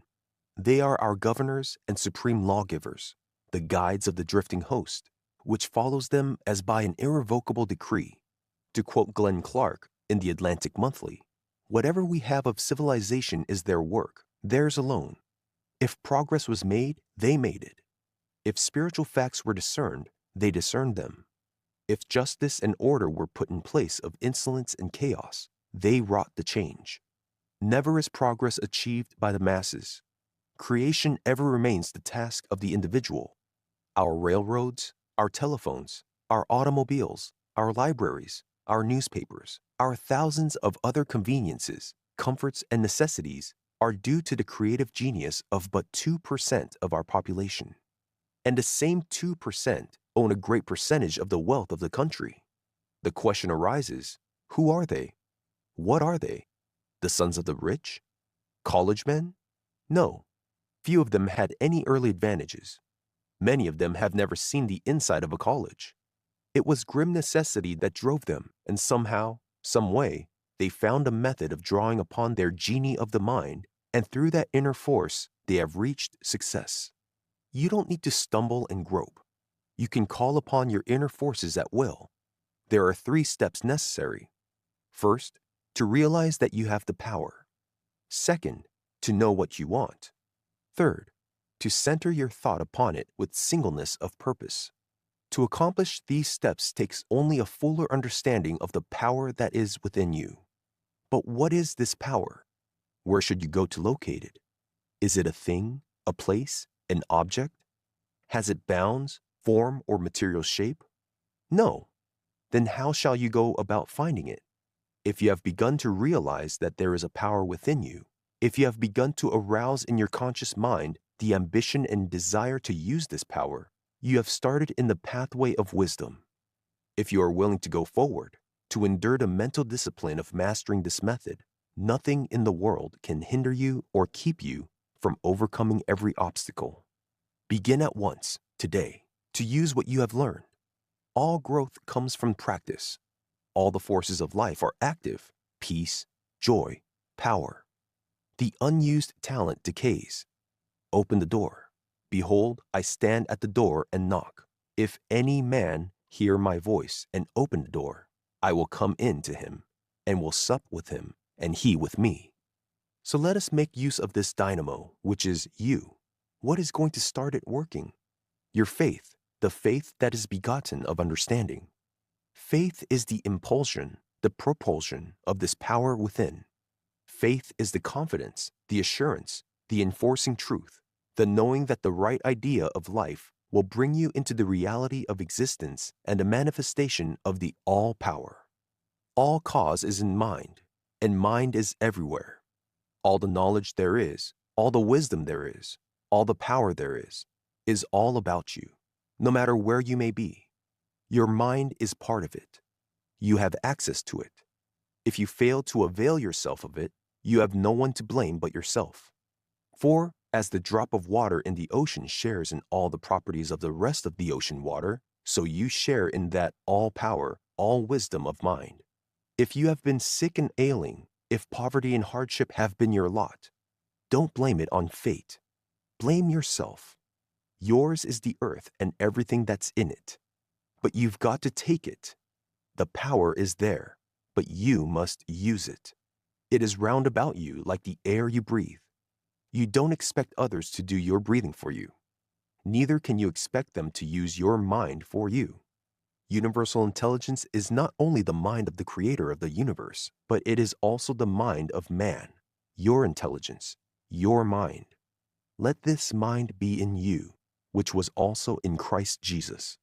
They are our governors and supreme lawgivers, the guides of the drifting host, which follows them as by an irrevocable decree. To quote Glenn Clark in the Atlantic Monthly, whatever we have of civilization is their work, theirs alone. If progress was made, they made it. If spiritual facts were discerned, they discerned them. If justice and order were put in place of insolence and chaos, they wrought the change. Never is progress achieved by the masses. Creation ever remains the task of the individual. Our railroads, our telephones, our automobiles, our libraries, our newspapers, our thousands of other conveniences, comforts, and necessities are due to the creative genius of but 2% of our population. And the same 2% own a great percentage of the wealth of the country. The question arises, who are they? What are they? The sons of the rich? College men? No. Few of them had any early advantages. Many of them have never seen the inside of a college. It was grim necessity that drove them, and somehow, some way, they found a method of drawing upon their genie of the mind, and through that inner force, they have reached success. You don't need to stumble and grope. You can call upon your inner forces at will. There are 3 steps necessary. First, to realize that you have the power. Second, to know what you want. Third, to center your thought upon it with singleness of purpose. To accomplish these steps takes only a fuller understanding of the power that is within you. But what is this power? Where should you go to locate it? Is it a thing, a place, an object? Has it bounds, form, or material shape? No. Then how shall you go about finding it? If you have begun to realize that there is a power within you, if you have begun to arouse in your conscious mind the ambition and desire to use this power, you have started in the pathway of wisdom. If you are willing to go forward, to endure the mental discipline of mastering this method, nothing in the world can hinder you or keep you from overcoming every obstacle. Begin at once, today, to use what you have learned. All growth comes from practice. All the forces of life are active: peace, joy, power. The unused talent decays. Open the door. Behold, I stand at the door and knock. If any man hear my voice and open the door, I will come in to him, and will sup with him, and he with me. So let us make use of this dynamo, which is you. What is going to start it working? Your faith, the faith that is begotten of understanding. Faith is the impulsion, the propulsion of this power within. Faith is the confidence, the assurance, the enforcing truth, the knowing that the right idea of life will bring you into the reality of existence and a manifestation of the all-power. All cause is in mind, and mind is everywhere. All the knowledge there is, all the wisdom there is, all the power there is all about you, no matter where you may be. Your mind is part of it. You have access to it. If you fail to avail yourself of it, you have no one to blame but yourself. For, as the drop of water in the ocean shares in all the properties of the rest of the ocean water, so you share in that all power, all wisdom of mind. If you have been sick and ailing, if poverty and hardship have been your lot, don't blame it on fate. Blame yourself. Yours is the earth and everything that's in it. But you've got to take it. The power is there, but you must use it. It is round about you like the air you breathe. You don't expect others to do your breathing for you. Neither can you expect them to use your mind for you. Universal intelligence is not only the mind of the creator of the universe, but it is also the mind of man, your intelligence, your mind. Let this mind be in you, which was also in Christ Jesus.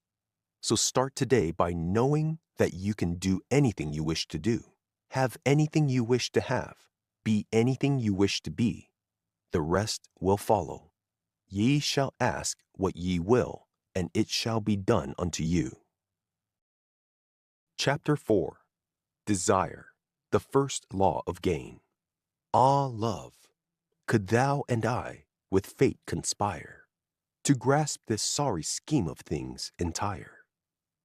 So start today by knowing that you can do anything you wish to do, have anything you wish to have, be anything you wish to be. The rest will follow. Ye shall ask what ye will, and it shall be done unto you. Chapter 4. Desire, the first law of gain. Ah, love, could thou and I with fate conspire, to grasp this sorry scheme of things entire?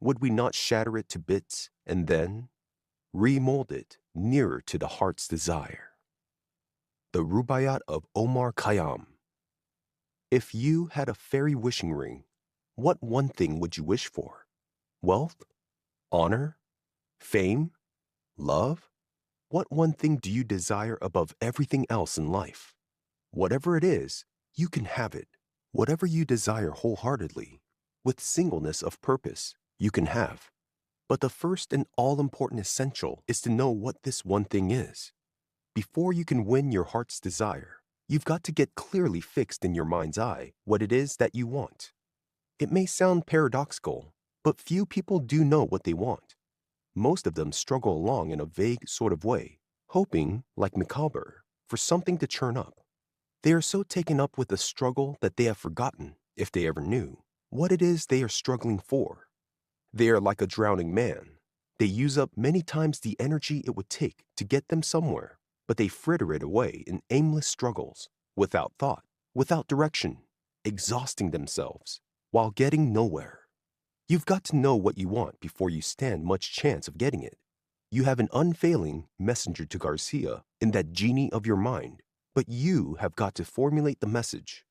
Would we not shatter it to bits, and then remold it nearer to the heart's desire? The Rubaiyat of Omar Khayyam. If you had a fairy wishing ring, what one thing would you wish for? Wealth? Honor? Fame? Love? What one thing do you desire above everything else in life? Whatever it is, you can have it. Whatever you desire wholeheartedly, with singleness of purpose, you can have. But the first and all-important essential is to know what this one thing is. Before you can win your heart's desire, you've got to get clearly fixed in your mind's eye what it is that you want. It may sound paradoxical, but few people do know what they want. Most of them struggle along in a vague sort of way, hoping, like Micawber, for something to churn up. They are so taken up with the struggle that they have forgotten, if they ever knew, what it is they are struggling for. They are like a drowning man. They use up many times the energy it would take to get them somewhere, but they fritter it away in aimless struggles, without thought, without direction, exhausting themselves, while getting nowhere. You've got to know what you want before you stand much chance of getting it. You have an unfailing messenger to Garcia in that genie of your mind, but you have got to formulate the message.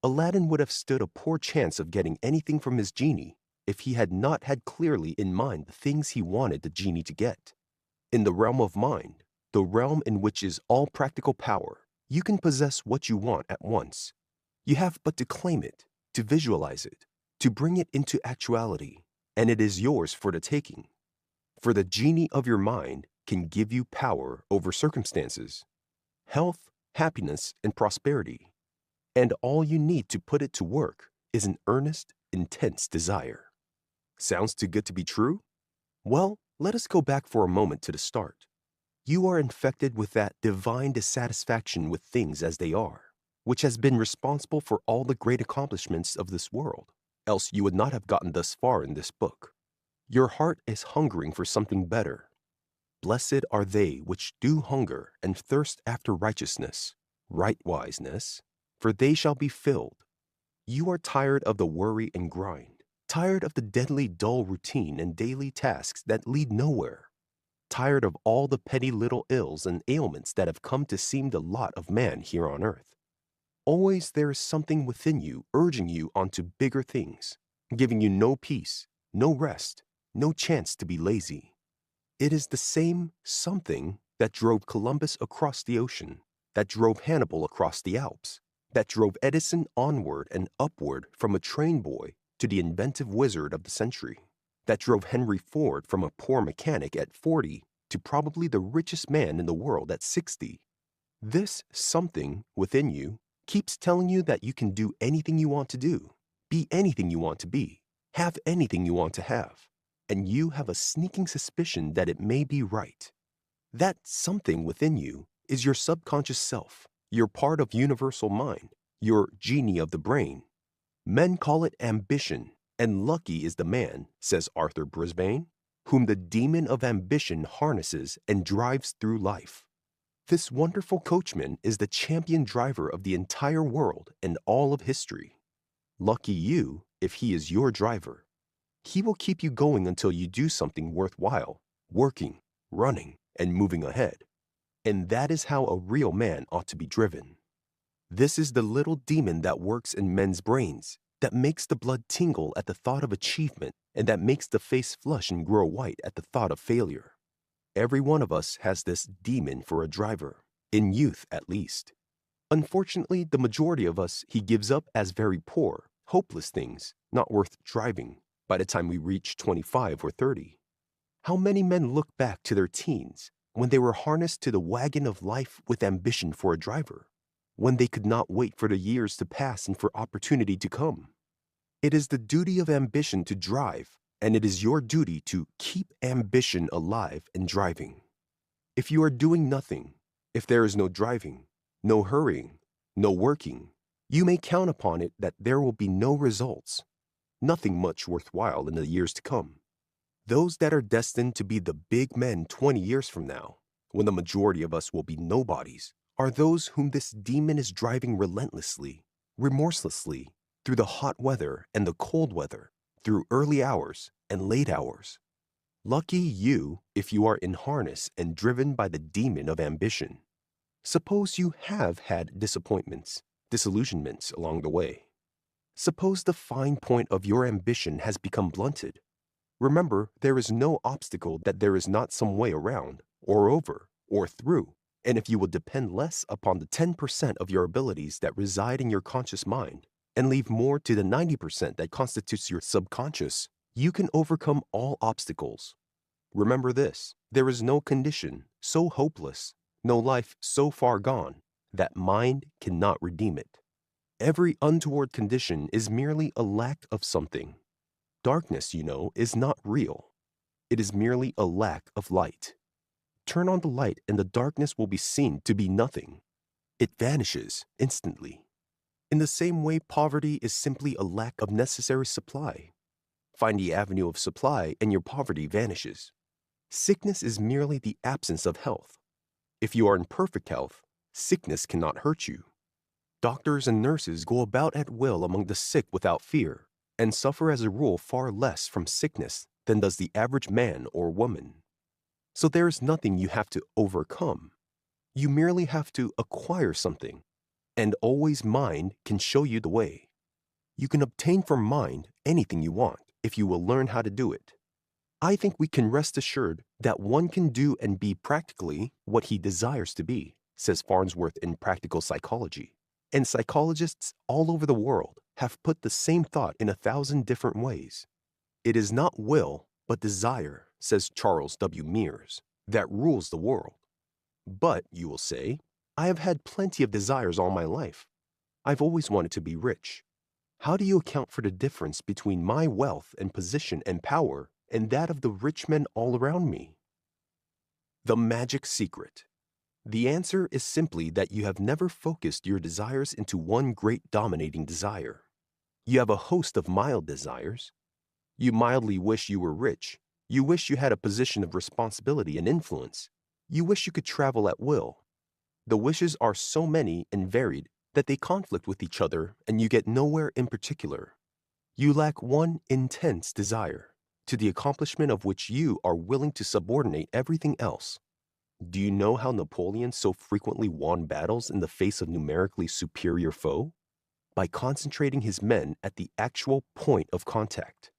Aladdin would have stood a poor chance of getting anything from his genie if he had not had clearly in mind the things he wanted the genie to get. In the realm of mind, the realm in which is all practical power, you can possess what you want at once. You have but to claim it, to visualize it, to bring it into actuality, and it is yours for the taking. For the genie of your mind can give you power over circumstances, health, happiness, and prosperity. And all you need to put it to work is an earnest, intense desire. Sounds too good to be true? Well, let us go back for a moment to the start. You are infected with that divine dissatisfaction with things as they are, which has been responsible for all the great accomplishments of this world, else you would not have gotten thus far in this book. Your heart is hungering for something better. Blessed are they which do hunger and thirst after righteousness, rightwiseness, for they shall be filled. You are tired of the worry and grind, tired of the deadly dull routine and daily tasks that lead nowhere, tired of all the petty little ills and ailments that have come to seem the lot of man here on earth. Always there is something within you urging you onto bigger things, giving you no peace, no rest, no chance to be lazy. It is the same something that drove Columbus across the ocean, that drove Hannibal across the Alps, that drove Edison onward and upward from a train boy to the inventive wizard of the century, that drove Henry Ford from a poor mechanic at 40 to probably the richest man in the world at 60. This something within you keeps telling you that you can do anything you want to do, be anything you want to be, have anything you want to have, and you have a sneaking suspicion that it may be right. That something within you is your subconscious self, your part of universal mind, your genie of the brain. Men call it ambition, and lucky is the man, says Arthur Brisbane, whom the demon of ambition harnesses and drives through life. This wonderful coachman is the champion driver of the entire world and all of history. Lucky you if he is your driver. He will keep you going until you do something worthwhile, working, running, and moving ahead. And that is how a real man ought to be driven. This is the little demon that works in men's brains, that makes the blood tingle at the thought of achievement, and that makes the face flush and grow white at the thought of failure. Every one of us has this demon for a driver, in youth at least. Unfortunately, the majority of us he gives up as very poor, hopeless things, not worth driving, by the time we reach 25 or 30. How many men look back to their teens when they were harnessed to the wagon of life with ambition for a driver, when they could not wait for the years to pass and for opportunity to come? It is the duty of ambition to drive, and it is your duty to keep ambition alive and driving. If you are doing nothing, if there is no driving, no hurrying, no working, you may count upon it that there will be no results, nothing much worthwhile in the years to come. Those that are destined to be the big men 20 years from now, when the majority of us will be nobodies, are those whom this demon is driving relentlessly, remorselessly, through the hot weather and the cold weather, through early hours and late hours. Lucky you if you are in harness and driven by the demon of ambition. Suppose you have had disappointments, disillusionments along the way. Suppose the fine point of your ambition has become blunted. Remember, there is no obstacle that there is not some way around, or over, or through. And if you will depend less upon the 10% of your abilities that reside in your conscious mind, and leave more to the 90% that constitutes your subconscious, you can overcome all obstacles. Remember this, there is no condition so hopeless, no life so far gone that mind cannot redeem it. Every untoward condition is merely a lack of something. Darkness, is not real. It is merely a lack of light. Turn on the light and the darkness will be seen to be nothing. It vanishes instantly. In the same way, poverty is simply a lack of necessary supply. Find the avenue of supply and your poverty vanishes. Sickness is merely the absence of health. If you are in perfect health, sickness cannot hurt you. Doctors and nurses go about at will among the sick without fear, and suffer as a rule far less from sickness than does the average man or woman. So there is nothing you have to overcome. You merely have to acquire something, and always mind can show you the way. You can obtain from mind anything you want if you will learn how to do it. I think we can rest assured that one can do and be practically what he desires to be, says Farnsworth in Practical Psychology. And psychologists all over the world have put the same thought in 1,000 different ways. It is not will, but desire, says Charles W. Mears, that rules the world. But, you will say, I have had plenty of desires all my life. I've always wanted to be rich. How do you account for the difference between my wealth and position and power and that of the rich men all around me? The magic secret. The answer is simply that you have never focused your desires into one great dominating desire. You have a host of mild desires. You mildly wish you were rich. You wish you had a position of responsibility and influence. You wish you could travel at will. The wishes are so many and varied that they conflict with each other and you get nowhere in particular. You lack one intense desire, to the accomplishment of which you are willing to subordinate everything else. Do you know how Napoleon so frequently won battles in the face of numerically superior foe? By concentrating his men at the actual point of contact.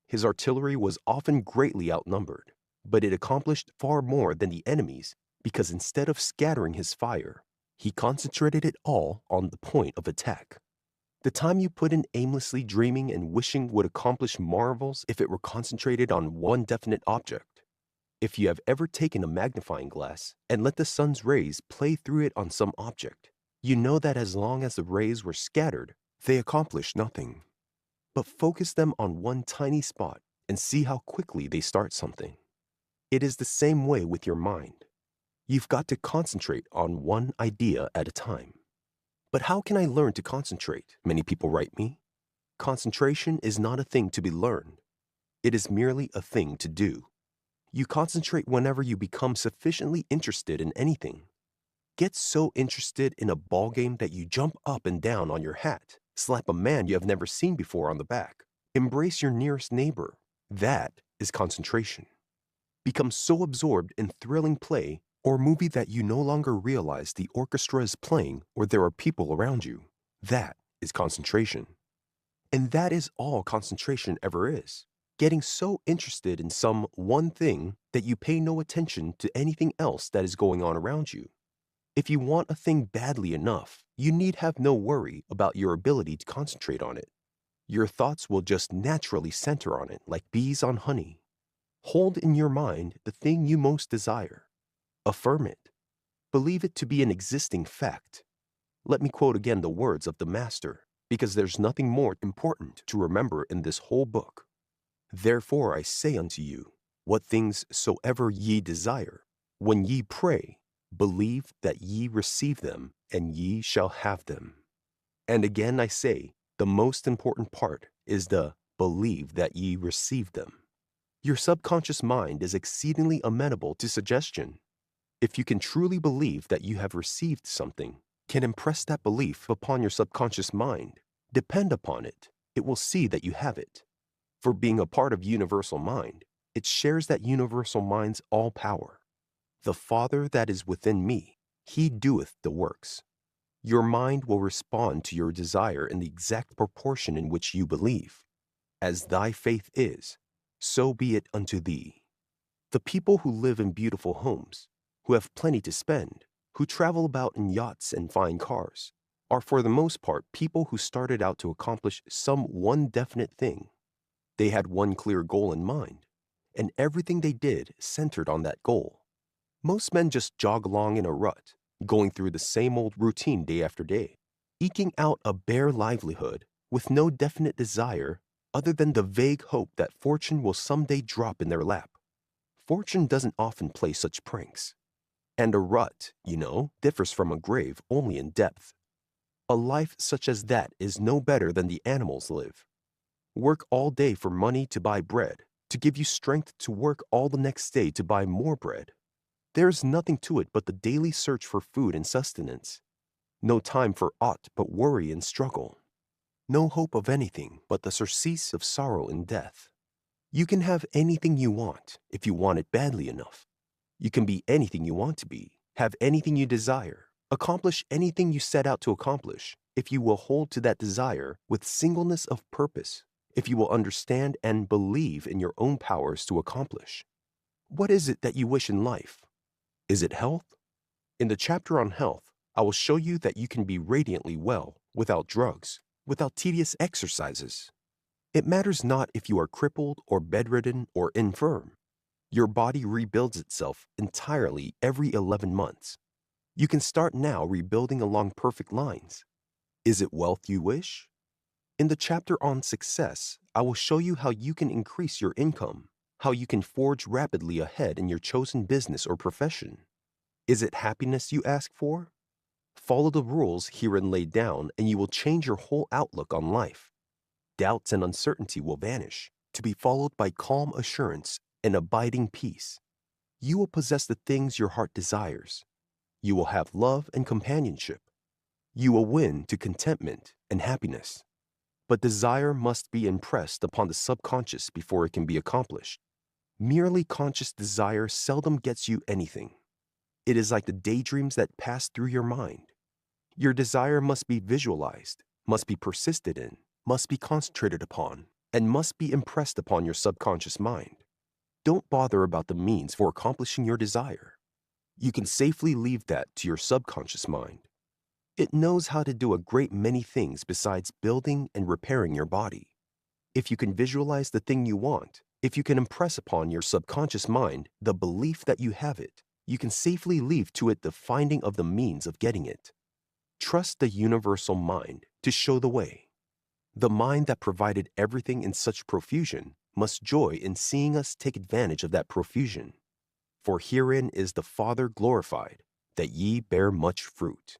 His artillery was often greatly outnumbered, but it accomplished far more than the enemy's because instead of scattering his fire, he concentrated it all on the point of attack. The time you put in aimlessly dreaming and wishing would accomplish marvels if it were concentrated on one definite object. If you have ever taken a magnifying glass and let the sun's rays play through it on some object, you know that as long as the rays were scattered, they accomplished nothing. But focus them on one tiny spot and see how quickly they start something. It is the same way with your mind. You've got to concentrate on one idea at a time. But how can I learn to concentrate? Many people write me. Concentration is not a thing to be learned. It is merely a thing to do. You concentrate whenever you become sufficiently interested in anything. Get so interested in a ball game that you jump up and down on your hat, slap a man you have never seen before on the back, embrace your nearest neighbor. That is concentration. Become so absorbed in thrilling play or movie that you no longer realize the orchestra is playing or there are people around you. That is concentration. And that is all concentration ever is. Getting so interested in some one thing that you pay no attention to anything else that is going on around you. If you want a thing badly enough, you need have no worry about your ability to concentrate on it. Your thoughts will just naturally center on it like bees on honey. Hold in your mind the thing you most desire. Affirm it. Believe it to be an existing fact. Let me quote again the words of the Master, because there's nothing more important to remember in this whole book. Therefore I say unto you, what things soever ye desire, when ye pray, believe that ye receive them, and ye shall have them. And again I say, the most important part is the believe that ye receive them. Your subconscious mind is exceedingly amenable to suggestion. If you can truly believe that you have received something, can impress that belief upon your subconscious mind, depend upon it, it will see that you have it. For being a part of universal mind, it shares that universal mind's all power. The Father that is within me, he doeth the works. Your mind will respond to your desire in the exact proportion in which you believe. As thy faith is, so be it unto thee. The people who live in beautiful homes, who have plenty to spend, who travel about in yachts and fine cars, are for the most part people who started out to accomplish some one definite thing. They had one clear goal in mind, and everything they did centered on that goal. Most men just jog along in a rut, going through the same old routine day after day, eking out a bare livelihood with no definite desire other than the vague hope that fortune will someday drop in their lap. Fortune doesn't often play such pranks. And a rut, differs from a grave only in depth. A life such as that is no better than the animals live. Work all day for money to buy bread, to give you strength to work all the next day to buy more bread. There is nothing to it but the daily search for food and sustenance. No time for aught but worry and struggle. No hope of anything but the surcease of sorrow and death. You can have anything you want if you want it badly enough. You can be anything you want to be, have anything you desire, accomplish anything you set out to accomplish if you will hold to that desire with singleness of purpose, if you will understand and believe in your own powers to accomplish. What is it that you wish in life? Is it health? In the chapter on health, I will show you that you can be radiantly well without drugs, without tedious exercises. It matters not if you are crippled or bedridden or infirm. Your body rebuilds itself entirely every 11 months. You can start now rebuilding along perfect lines. Is it wealth you wish? In the chapter on success, I will show you how you can increase your income, how you can forge rapidly ahead in your chosen business or profession. Is it happiness you ask for? Follow the rules herein laid down and you will change your whole outlook on life. Doubts and uncertainty will vanish, to be followed by calm assurance and abiding peace. You will possess the things your heart desires. You will have love and companionship. You will win to contentment and happiness. But desire must be impressed upon the subconscious before it can be accomplished. Merely conscious desire seldom gets you anything. It is like the daydreams that pass through your mind. Your desire must be visualized, must be persisted in, must be concentrated upon, and must be impressed upon your subconscious mind. Don't bother about the means for accomplishing your desire. You can safely leave that to your subconscious mind. It knows how to do a great many things besides building and repairing your body. If you can visualize the thing you want, if you can impress upon your subconscious mind the belief that you have it, you can safely leave to it the finding of the means of getting it. Trust the universal mind to show the way. The mind that provided everything in such profusion must joy in seeing us take advantage of that profusion. For herein is the Father glorified, that ye bear much fruit.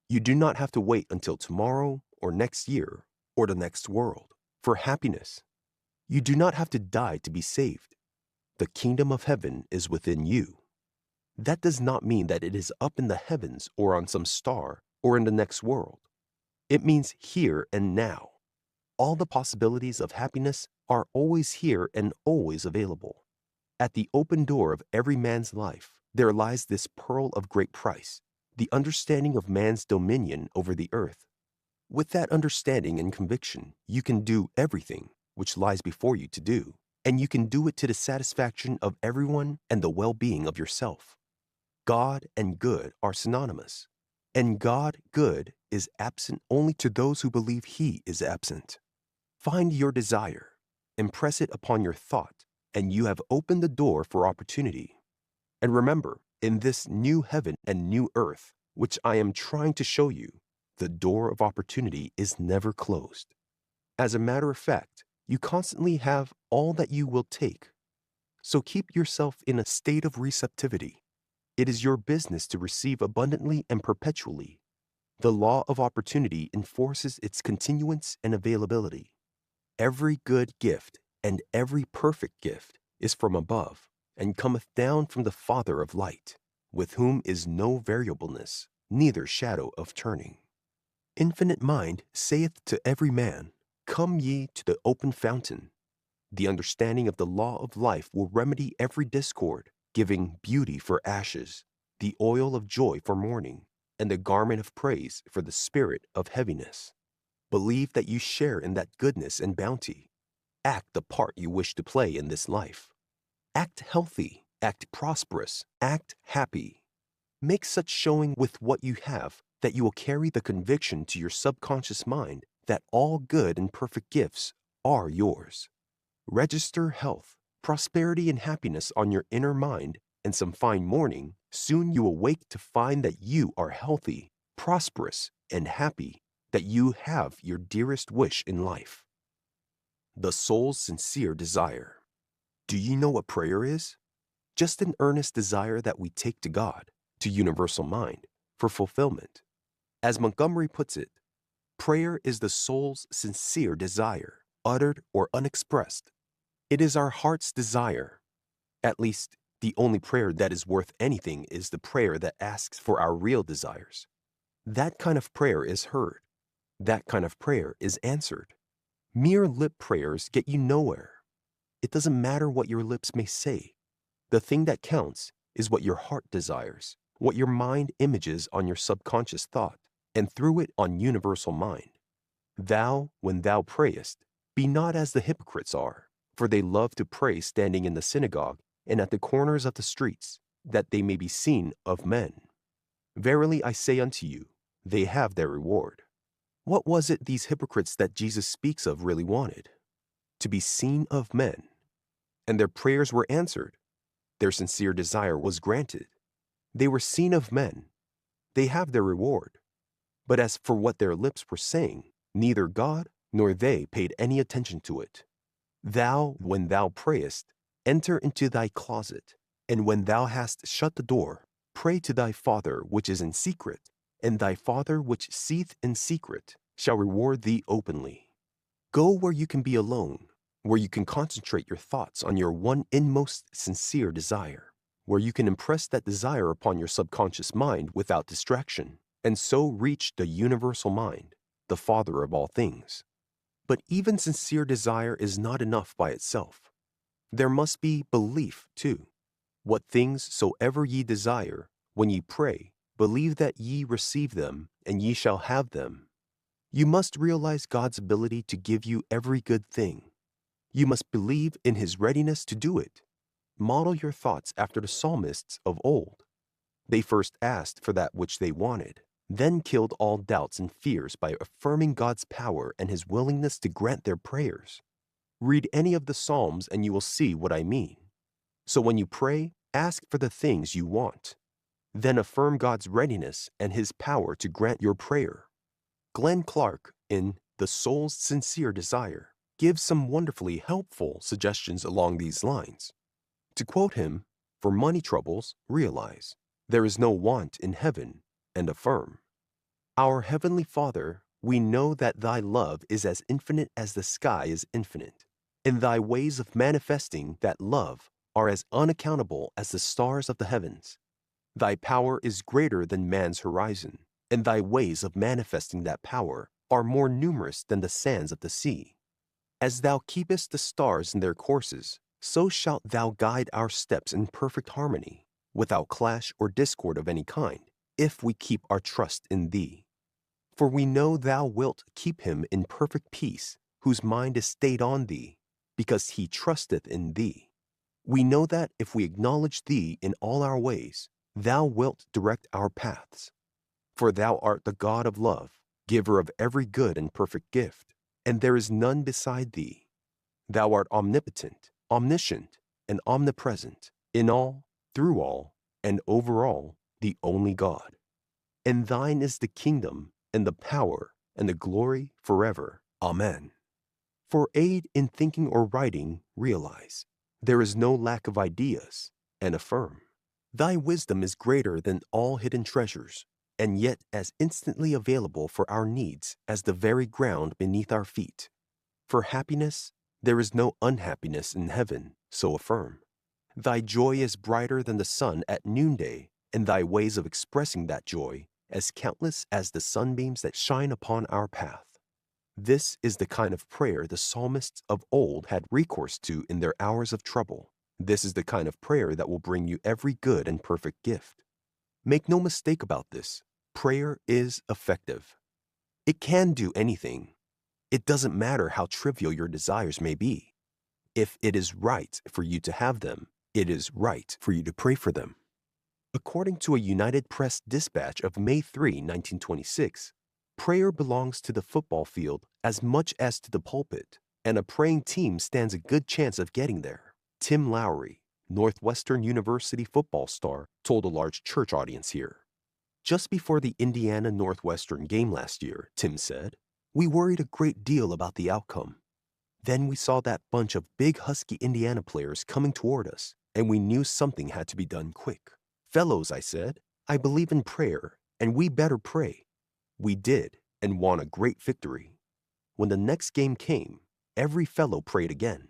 You do not have to wait until tomorrow or next year or the next world for happiness. You do not have to die to be saved. The kingdom of heaven is within you. That does not mean that it is up in the heavens or on some star or in the next world. It means here and now. All the possibilities of happiness are always here and always available. At the open door of every man's life, there lies this pearl of great price, the understanding of man's dominion over the earth. With that understanding and conviction, you can do everything which lies before you to do, and you can do it to the satisfaction of everyone and the well-being of yourself. God and good are synonymous, and God good is absent only to those who believe He is absent. Find your desire, impress it upon your thought, and you have opened the door for opportunity. And remember, in this new heaven and new earth, which I am trying to show you, the door of opportunity is never closed. As a matter of fact, you constantly have all that you will take. So keep yourself in a state of receptivity. It is your business to receive abundantly and perpetually. The law of opportunity enforces its continuance and availability. Every good gift and every perfect gift is from above, and cometh down from the Father of light, with whom is no variableness, neither shadow of turning. Infinite mind saith to every man, Come ye to the open fountain. The understanding of the law of life will remedy every discord, giving beauty for ashes, the oil of joy for mourning, and the garment of praise for the spirit of heaviness. Believe that you share in that goodness and bounty. Act the part you wish to play in this life. Act healthy, act prosperous, act happy. Make such showing with what you have that you will carry the conviction to your subconscious mind that all good and perfect gifts are yours. Register health, prosperity, and happiness on your inner mind and some fine morning, soon you awake to find that you are healthy, prosperous, and happy, that you have your dearest wish in life. The soul's sincere desire. Do you know what prayer is? Just an earnest desire that we take to God, to universal mind, for fulfillment. As Montgomery puts it, prayer is the soul's sincere desire, uttered or unexpressed. It is our heart's desire. At least, the only prayer that is worth anything is the prayer that asks for our real desires. That kind of prayer is heard. That kind of prayer is answered. Mere lip prayers get you nowhere. It doesn't matter what your lips may say. The thing that counts is what your heart desires, what your mind images on your subconscious thought, and through it on universal mind. Thou, when thou prayest, be not as the hypocrites are, for they love to pray standing in the synagogue and at the corners of the streets, that they may be seen of men. Verily I say unto you, they have their reward. What was it these hypocrites that Jesus speaks of really wanted? To be seen of men. And their prayers were answered. Their sincere desire was granted. They were seen of men. They have their reward. But as for what their lips were saying, neither God nor they paid any attention to it. Thou, when thou prayest, enter into thy closet, and when thou hast shut the door, pray to thy Father which is in secret, and thy Father which seeth in secret shall reward thee openly. Go where you can be alone, where you can concentrate your thoughts on your one inmost sincere desire, where you can impress that desire upon your subconscious mind without distraction, and so reach the universal mind, the Father of all things. But even sincere desire is not enough by itself. There must be belief, too. What things soever ye desire, when ye pray, believe that ye receive them, and ye shall have them. You must realize God's ability to give you every good thing. You must believe in His readiness to do it. Model your thoughts after the psalmists of old. They first asked for that which they wanted, then killed all doubts and fears by affirming God's power and His willingness to grant their prayers. Read any of the Psalms and you will see what I mean. So when you pray, ask for the things you want. Then affirm God's readiness and His power to grant your prayer. Glenn Clark, in The Soul's Sincere Desire, gives some wonderfully helpful suggestions along these lines. To quote him, for money troubles, realize, there is no want in heaven, and affirm, Our Heavenly Father, we know that Thy love is as infinite as the sky is infinite, and Thy ways of manifesting that love are as unaccountable as the stars of the heavens. Thy power is greater than man's horizon, and Thy ways of manifesting that power are more numerous than the sands of the sea. As Thou keepest the stars in their courses, so shalt Thou guide our steps in perfect harmony, without clash or discord of any kind, if we keep our trust in Thee. For we know Thou wilt keep him in perfect peace, whose mind is stayed on Thee, because he trusteth in Thee. We know that if we acknowledge Thee in all our ways, Thou wilt direct our paths. For Thou art the God of love, giver of every good and perfect gift, and there is none beside Thee. Thou art omnipotent, omniscient, and omnipresent, in all, through all, and over all, the only God. And Thine is the kingdom, and the power, and the glory forever. Amen. For aid in thinking or writing, realize, there is no lack of ideas, and affirm, Thy wisdom is greater than all hidden treasures, and yet as instantly available for our needs as the very ground beneath our feet. For happiness, there is no unhappiness in heaven, so affirm. Thy joy is brighter than the sun at noonday, and Thy ways of expressing that joy as countless as the sunbeams that shine upon our path. This is the kind of prayer the psalmists of old had recourse to in their hours of trouble. This is the kind of prayer that will bring you every good and perfect gift. Make no mistake about this. Prayer is effective. It can do anything. It doesn't matter how trivial your desires may be. If it is right for you to have them, it is right for you to pray for them. According to a United Press dispatch of May 3, 1926, prayer belongs to the football field as much as to the pulpit, and a praying team stands a good chance of getting there. Tim Lowry, Northwestern University football star, told a large church audience here. Just before the Indiana Northwestern game last year, Tim said, we worried a great deal about the outcome. Then we saw that bunch of big husky Indiana players coming toward us, and we knew something had to be done quick. Fellows, I said, I believe in prayer, and we better pray. We did, and won a great victory. When the next game came, every fellow prayed again.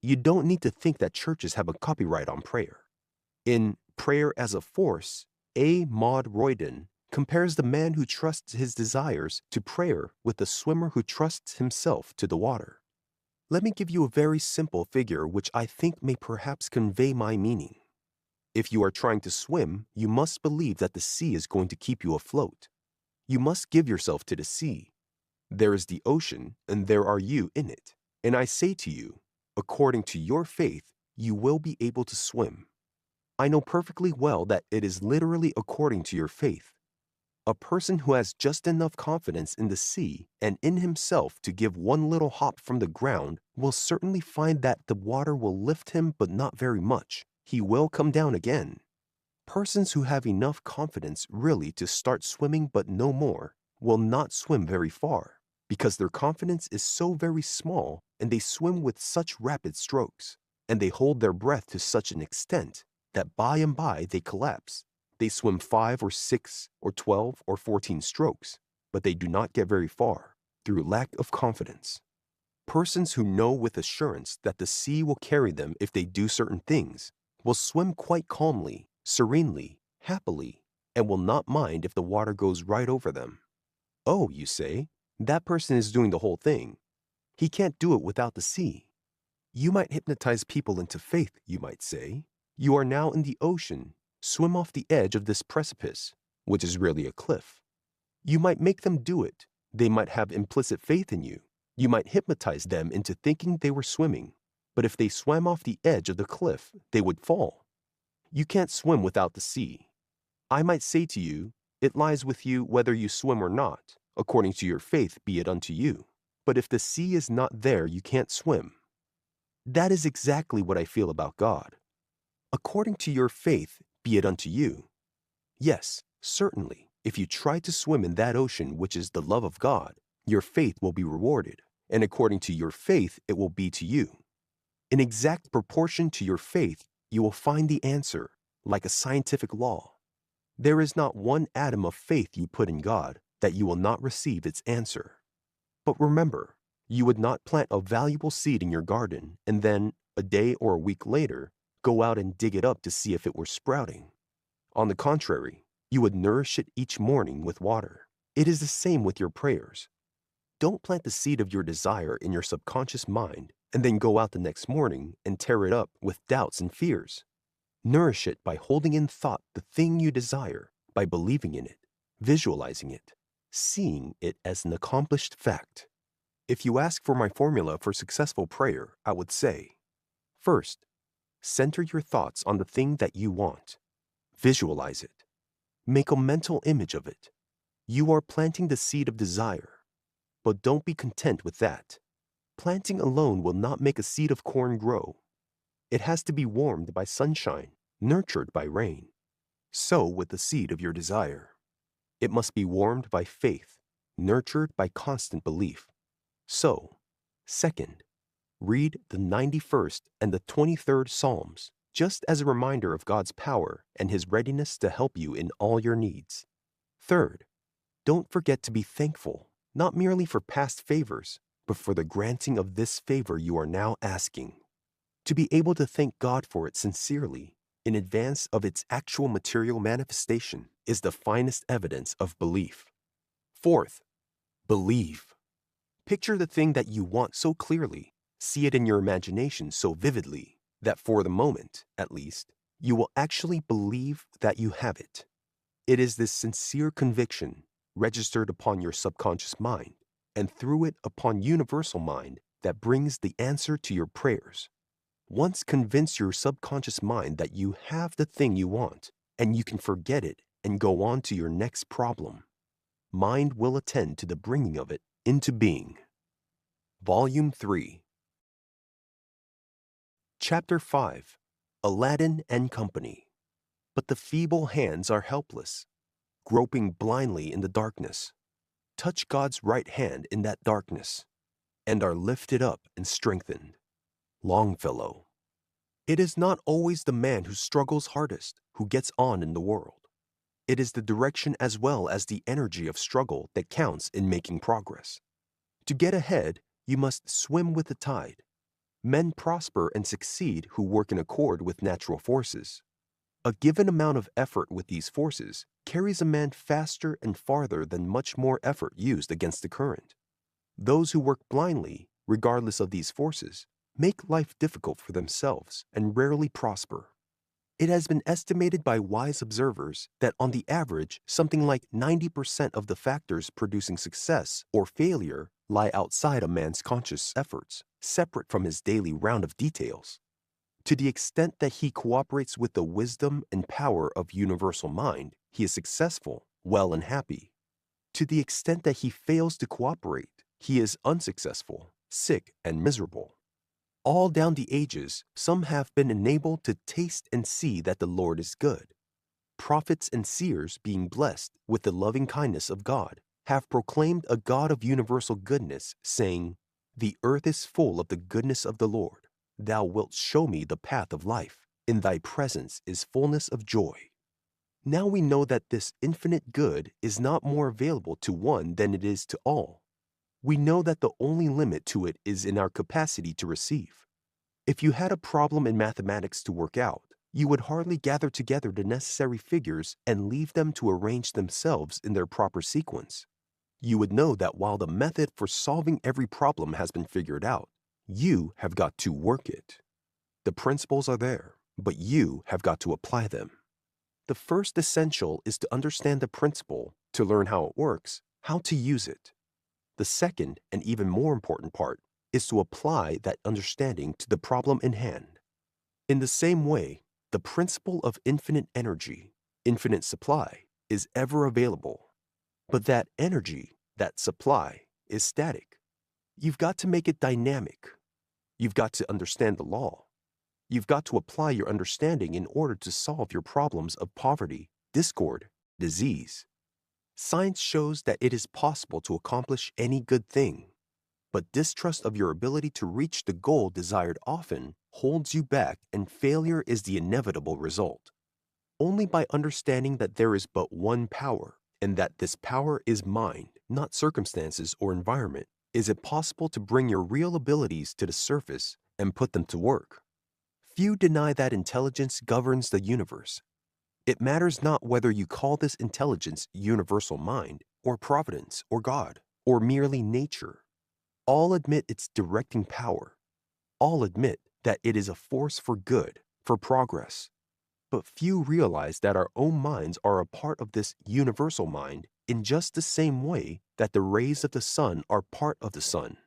You don't need to think that churches have a copyright on prayer. In Prayer as a Force, A. Maud Royden compares the man who trusts his desires to prayer with the swimmer who trusts himself to the water. Let me give you a very simple figure which I think may perhaps convey my meaning. If you are trying to swim, you must believe that the sea is going to keep you afloat. You must give yourself to the sea. There is the ocean, and there are you in it. And I say to you, according to your faith, you will be able to swim. I know perfectly well that it is literally according to your faith. A person who has just enough confidence in the sea and in himself to give one little hop from the ground will certainly find that the water will lift him, but not very much. He will come down again. Persons who have enough confidence really to start swimming but no more will not swim very far, because their confidence is so very small and they swim with such rapid strokes, and they hold their breath to such an extent that by and by they collapse. They swim 5 or 6 or 12 or 14 strokes, but they do not get very far through lack of confidence. Persons who know with assurance that the sea will carry them if they do certain things will swim quite calmly, serenely, happily, and will not mind if the water goes right over them. Oh, you say, that person is doing the whole thing. He can't do it without the sea. You might hypnotize people into faith, you might say. You are now in the ocean. Swim off the edge of this precipice, which is really a cliff. You might make them do it. They might have implicit faith in you. You might hypnotize them into thinking they were swimming. But if they swam off the edge of the cliff, they would fall. You can't swim without the sea. I might say to you, it lies with you whether you swim or not. According to your faith, be it unto you. But if the sea is not there, you can't swim. That is exactly what I feel about God. According to your faith, be it unto you. Yes, certainly, if you try to swim in that ocean which is the love of God, your faith will be rewarded, and according to your faith, it will be to you. In exact proportion to your faith, you will find the answer, like a scientific law. There is not one atom of faith you put in God that you will not receive its answer. But remember, you would not plant a valuable seed in your garden and then, a day or a week later, go out and dig it up to see if it were sprouting. On the contrary, you would nourish it each morning with water. It is the same with your prayers. Don't plant the seed of your desire in your subconscious mind and then go out the next morning and tear it up with doubts and fears. Nourish it by holding in thought the thing you desire, by believing in it, visualizing it, seeing it as an accomplished fact. If you ask for my formula for successful prayer, I would say, first, center your thoughts on the thing that you want. Visualize it. Make a mental image of it. You are planting the seed of desire. But don't be content with that. Planting alone will not make a seed of corn grow. It has to be warmed by sunshine, nurtured by rain. So with the seed of your desire. It must be warmed by faith, nurtured by constant belief. So, second, read the 91st and the 23rd Psalms, just as a reminder of God's power and His readiness to help you in all your needs. Third, don't forget to be thankful, not merely for past favors, but for the granting of this favor you are now asking. To be able to thank God for it sincerely, in advance of its actual material manifestation, is the finest evidence of belief. Fourth, believe. Picture the thing that you want so clearly, see it in your imagination so vividly, that for the moment, at least, you will actually believe that you have it. It is this sincere conviction, registered upon your subconscious mind, and through it upon universal mind, that brings the answer to your prayers. Once convince your subconscious mind that you have the thing you want, and you can forget it and go on to your next problem. Mind will attend to the bringing of it into being. Volume 3. Chapter 5. Aladdin and company. But the feeble hands are helpless, groping blindly in the darkness. Touch God's right hand in that darkness, and are lifted up and strengthened. Longfellow. It is not always the man who struggles hardest who gets on in the world. It is the direction as well as the energy of struggle that counts in making progress. To get ahead, you must swim with the tide. Men prosper and succeed who work in accord with natural forces. A given amount of effort with these forces carries a man faster and farther than much more effort used against the current. Those who work blindly, regardless of these forces, make life difficult for themselves and rarely prosper. It has been estimated by wise observers that on the average, something like 90% of the factors producing success or failure lie outside a man's conscious efforts, separate from his daily round of details. To the extent that he cooperates with the wisdom and power of universal mind, he is successful, well and happy. To the extent that he fails to cooperate, he is unsuccessful, sick and miserable. All down the ages, some have been enabled to taste and see that the Lord is good. Prophets and seers, being blessed with the loving kindness of God, have proclaimed a God of universal goodness, saying, "The earth is full of the goodness of the Lord. Thou wilt show me the path of life. In thy presence is fullness of joy." Now we know that this infinite good is not more available to one than it is to all. We know that the only limit to it is in our capacity to receive. If you had a problem in mathematics to work out, you would hardly gather together the necessary figures and leave them to arrange themselves in their proper sequence. You would know that while the method for solving every problem has been figured out, you have got to work it. The principles are there, but you have got to apply them. The first essential is to understand the principle, to learn how it works, how to use it. The second, and even more important part, is to apply that understanding to the problem in hand. In the same way, the principle of infinite energy, infinite supply, is ever available. But that energy, that supply, is static. You've got to make it dynamic. You've got to understand the law. You've got to apply your understanding in order to solve your problems of poverty, discord, disease. Science shows that it is possible to accomplish any good thing, but distrust of your ability to reach the goal desired often holds you back, and failure is the inevitable result. Only by understanding that there is but one power, and that this power is mind, not circumstances or environment, is it possible to bring your real abilities to the surface and put them to work. Few deny that intelligence governs the universe. It matters not whether you call this intelligence universal mind, or providence, or God, or merely nature. All admit its directing power. All admit that it is a force for good, for progress. But few realize that our own minds are a part of this universal mind in just the same way that the rays of the sun are part of the sun.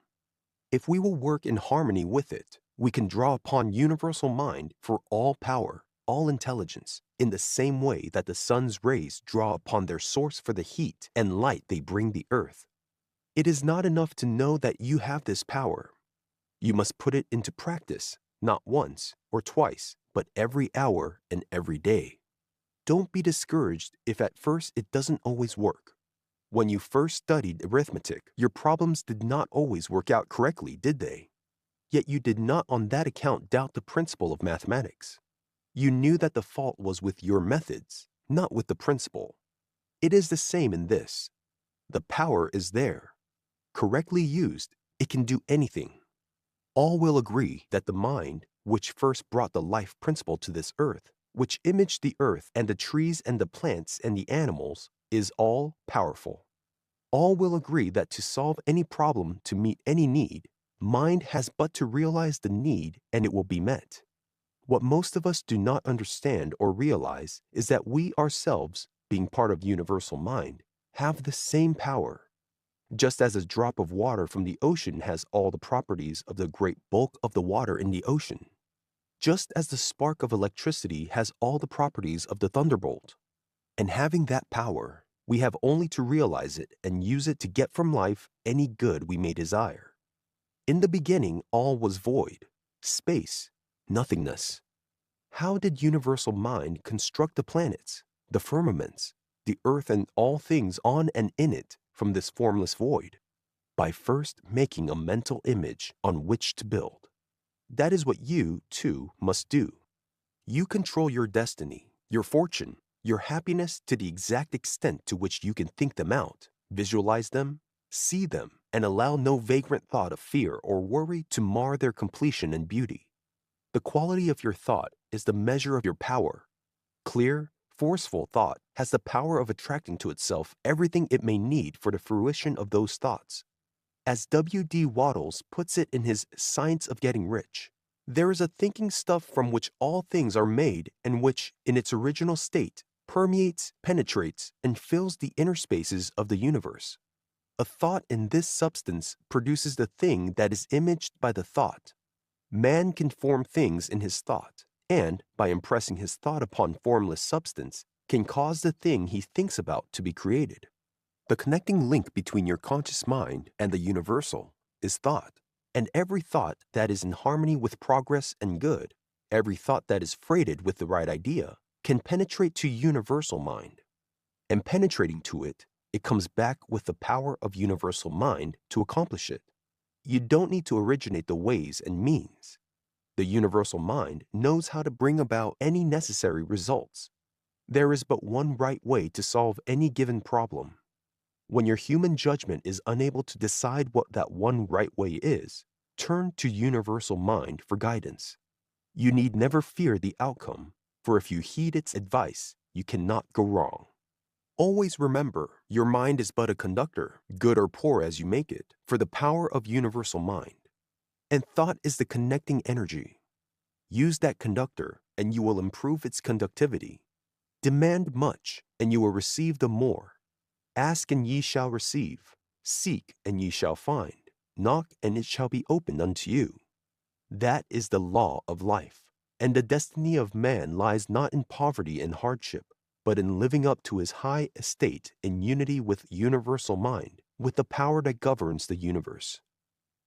If we will work in harmony with it, we can draw upon universal mind for all power, all intelligence, in the same way that the sun's rays draw upon their source for the heat and light they bring the earth. It is not enough to know that you have this power. You must put it into practice, not once or twice, but every hour and every day. Don't be discouraged if at first it doesn't always work. When you first studied arithmetic, your problems did not always work out correctly, did they? Yet you did not on that account doubt the principle of mathematics. You knew that the fault was with your methods, not with the principle. It is the same in this. The power is there. Correctly used, it can do anything. All will agree that the mind, which first brought the life principle to this earth, which imaged the earth and the trees and the plants and the animals, is all powerful. All will agree that to solve any problem, to meet any need, mind has but to realize the need and it will be met. What most of us do not understand or realize is that we ourselves, being part of universal mind, have the same power. Just as a drop of water from the ocean has all the properties of the great bulk of the water in the ocean. Just as the spark of electricity has all the properties of the thunderbolt. And having that power, we have only to realize it and use it to get from life any good we may desire. In the beginning, all was void, space, nothingness. How did universal mind construct the planets, the firmaments, the earth and all things on and in it from this formless void? By first making a mental image on which to build. That is what you, too, must do. You control your destiny, your fortune, your happiness to the exact extent to which you can think them out, visualize them, see them, and allow no vagrant thought of fear or worry to mar their completion and beauty. The quality of your thought is the measure of your power. Clear, forceful thought has the power of attracting to itself everything it may need for the fruition of those thoughts. As W.D. Waddles puts it in his Science of Getting Rich, there is a thinking stuff from which all things are made and which, in its original state, permeates, penetrates, and fills the inner spaces of the universe. A thought in this substance produces the thing that is imaged by the thought. Man can form things in his thought, and, by impressing his thought upon formless substance, can cause the thing he thinks about to be created. The connecting link between your conscious mind and the universal is thought, and every thought that is in harmony with progress and good, every thought that is freighted with the right idea, can penetrate to universal mind. And penetrating to it, it comes back with the power of universal mind to accomplish it. You don't need to originate the ways and means. The universal mind knows how to bring about any necessary results. There is but one right way to solve any given problem. When your human judgment is unable to decide what that one right way is, turn to universal mind for guidance. You need never fear the outcome, for if you heed its advice, you cannot go wrong. Always remember, your mind is but a conductor, good or poor as you make it, for the power of universal mind. And thought is the connecting energy. Use that conductor, and you will improve its conductivity. Demand much, and you will receive the more. Ask, and ye shall receive. Seek, and ye shall find. Knock, and it shall be opened unto you. That is the law of life, and the destiny of man lies not in poverty and hardship, but in living up to his high estate in unity with universal mind, with the power that governs the universe.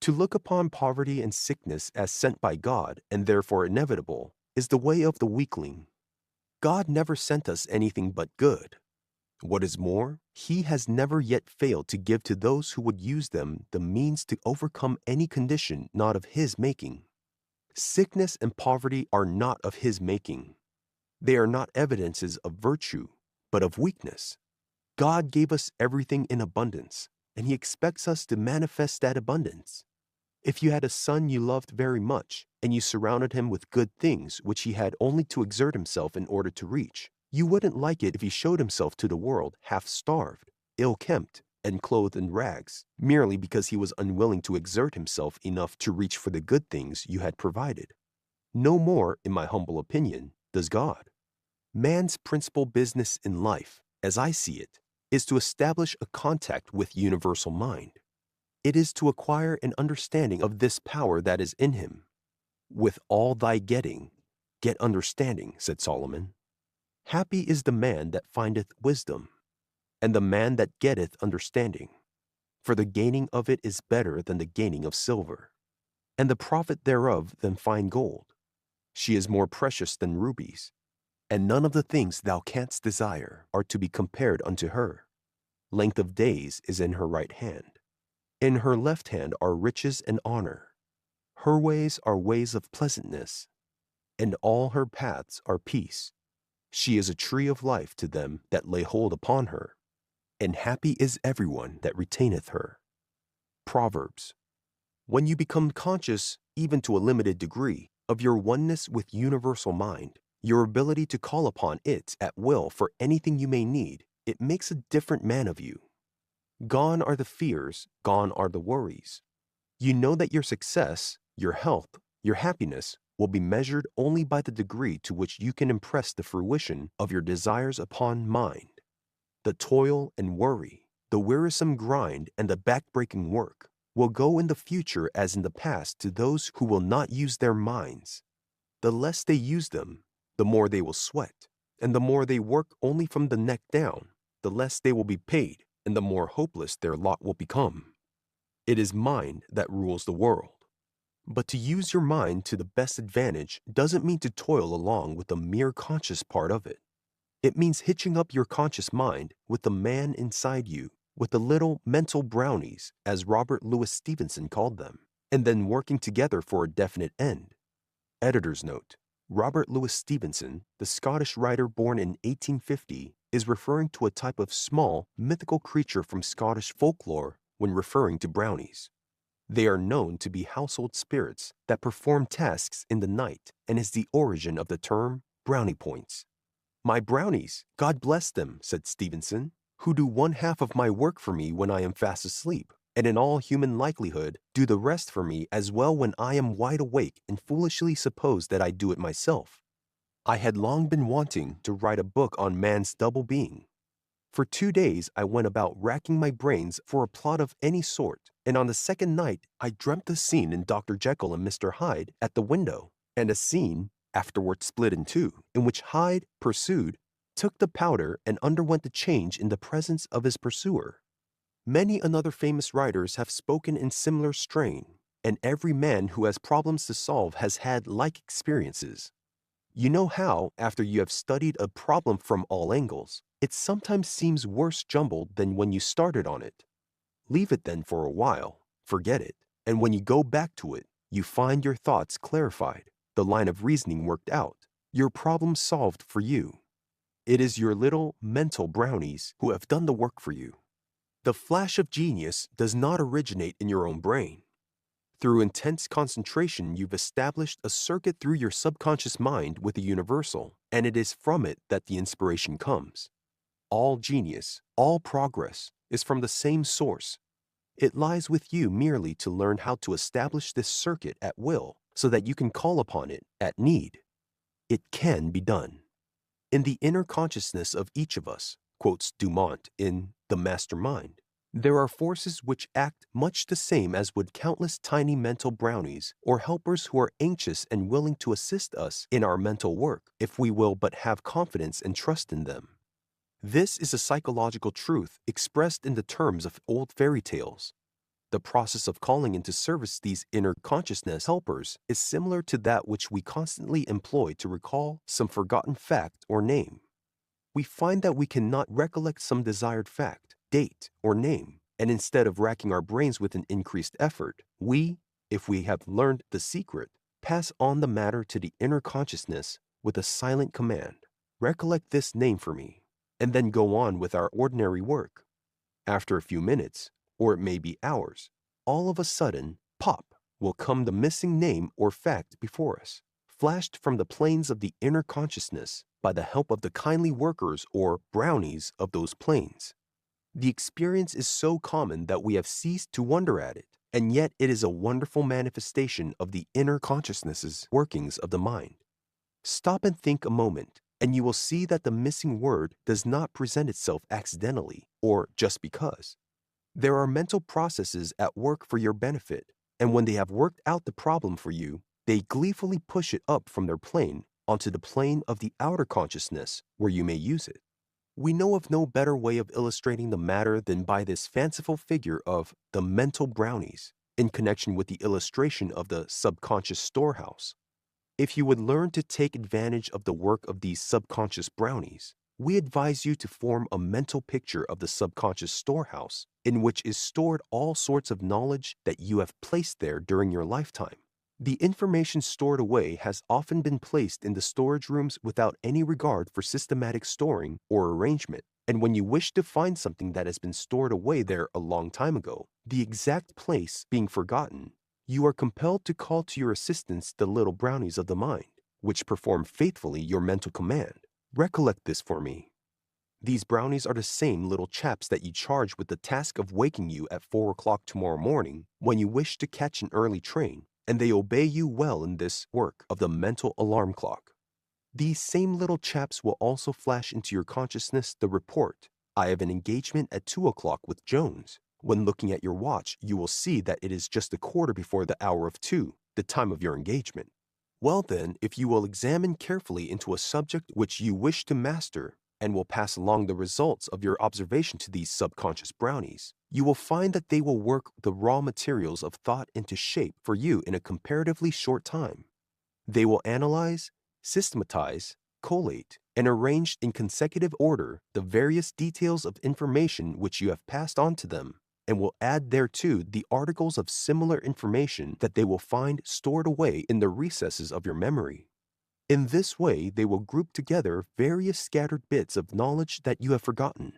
To look upon poverty and sickness as sent by God, and therefore inevitable, is the way of the weakling. God never sent us anything but good. What is more, he has never yet failed to give to those who would use them the means to overcome any condition not of his making. Sickness and poverty are not of his making. They are not evidences of virtue, but of weakness. God gave us everything in abundance, and he expects us to manifest that abundance. If you had a son you loved very much, and you surrounded him with good things which he had only to exert himself in order to reach, you wouldn't like it if he showed himself to the world half-starved, ill-kempt, and clothed in rags, merely because he was unwilling to exert himself enough to reach for the good things you had provided. No more, in my humble opinion, does God. Man's principal business in life, as I see it, is to establish a contact with universal mind. It is to acquire an understanding of this power that is in him. With all thy getting, get understanding, said Solomon. Happy is the man that findeth wisdom, and the man that getteth understanding. For the gaining of it is better than the gaining of silver, and the profit thereof than fine gold. She is more precious than rubies, and none of the things thou canst desire are to be compared unto her. Length of days is in her right hand. In her left hand are riches and honor. Her ways are ways of pleasantness, and all her paths are peace. She is a tree of life to them that lay hold upon her, and happy is everyone that retaineth her. Proverbs. When you become conscious, even to a limited degree, of your oneness with universal mind, your ability to call upon it at will for anything you may need, it makes a different man of you. Gone are the fears, gone are the worries. You know that your success, your health, your happiness will be measured only by the degree to which you can impress the fruition of your desires upon mind. The toil and worry, the wearisome grind, and the back-breaking work will go in the future as in the past to those who will not use their minds. The less they use them, the more they will sweat, and the more they work only from the neck down, the less they will be paid, and the more hopeless their lot will become. It is mind that rules the world. But to use your mind to the best advantage doesn't mean to toil along with the mere conscious part of it. It means hitching up your conscious mind with the man inside you, with the little mental brownies, as Robert Louis Stevenson called them, and then working together for a definite end. Editor's note: Robert Louis Stevenson, the Scottish writer born in 1850, is referring to a type of small, mythical creature from Scottish folklore when referring to brownies. They are known to be household spirits that perform tasks in the night and is the origin of the term brownie points. "My brownies, God bless them," said Stevenson, "who do one half of my work for me when I am fast asleep, and in all human likelihood do the rest for me as well when I am wide awake and foolishly suppose that I do it myself." I had long been wanting to write a book on man's double being. For 2 days I went about racking my brains for a plot of any sort, and on the second night I dreamt a scene in Dr. Jekyll and Mr. Hyde at the window, and a scene, afterward split in two, in which Hyde, pursued, took the powder and underwent the change in the presence of his pursuer. Many another famous writers have spoken in similar strain, and every man who has problems to solve has had like experiences. You know how, after you have studied a problem from all angles, it sometimes seems worse jumbled than when you started on it. Leave it then for a while, forget it, and when you go back to it, you find your thoughts clarified, the line of reasoning worked out, your problem solved for you. It is your little mental brownies who have done the work for you. The flash of genius does not originate in your own brain. Through intense concentration, you've established a circuit through your subconscious mind with the universal, and it is from it that the inspiration comes. All genius, all progress, is from the same source. It lies with you merely to learn how to establish this circuit at will so that you can call upon it at need. It can be done. In the inner consciousness of each of us, quotes Dumont in The Master Mind, there are forces which act much the same as would countless tiny mental brownies or helpers who are anxious and willing to assist us in our mental work if we will but have confidence and trust in them. This is a psychological truth expressed in the terms of old fairy tales. The process of calling into service these inner consciousness helpers is similar to that which we constantly employ to recall some forgotten fact or name. We find that we cannot recollect some desired fact, date, or name, and instead of racking our brains with an increased effort, we, if we have learned the secret, pass on the matter to the inner consciousness with a silent command: "Recollect this name for me," and then go on with our ordinary work. After a few minutes, or it may be hours, all of a sudden, pop, will come the missing name or fact before us, flashed from the planes of the inner consciousness by the help of the kindly workers or brownies of those planes. The experience is so common that we have ceased to wonder at it, and yet it is a wonderful manifestation of the inner consciousness's workings of the mind. Stop and think a moment, and you will see that the missing word does not present itself accidentally or just because. There are mental processes at work for your benefit, and when they have worked out the problem for you, they gleefully push it up from their plane onto the plane of the outer consciousness where you may use it. We know of no better way of illustrating the matter than by this fanciful figure of the mental brownies in connection with the illustration of the subconscious storehouse. If you would learn to take advantage of the work of these subconscious brownies, we advise you to form a mental picture of the subconscious storehouse in which is stored all sorts of knowledge that you have placed there during your lifetime. The information stored away has often been placed in the storage rooms without any regard for systematic storing or arrangement, and when you wish to find something that has been stored away there a long time ago, the exact place being forgotten, you are compelled to call to your assistance the little brownies of the mind, which perform faithfully your mental command: "Recollect this for me." These brownies are the same little chaps that you charge with the task of waking you at 4 o'clock tomorrow morning when you wish to catch an early train, and they obey you well in this work of the mental alarm clock. These same little chaps will also flash into your consciousness the report: "I have an engagement at 2 o'clock with Jones." When looking at your watch, you will see that it is just a quarter before the hour of 2, the time of your engagement. Well then, if you will examine carefully into a subject which you wish to master, and will pass along the results of your observation to these subconscious brownies, You will find that they will work the raw materials of thought into shape for you in a comparatively short time. They will analyze, systematize, collate, and arrange in consecutive order the various details of information which you have passed on to them, and will add thereto the articles of similar information that they will find stored away in the recesses of your memory. In this way, they will group together various scattered bits of knowledge that you have forgotten.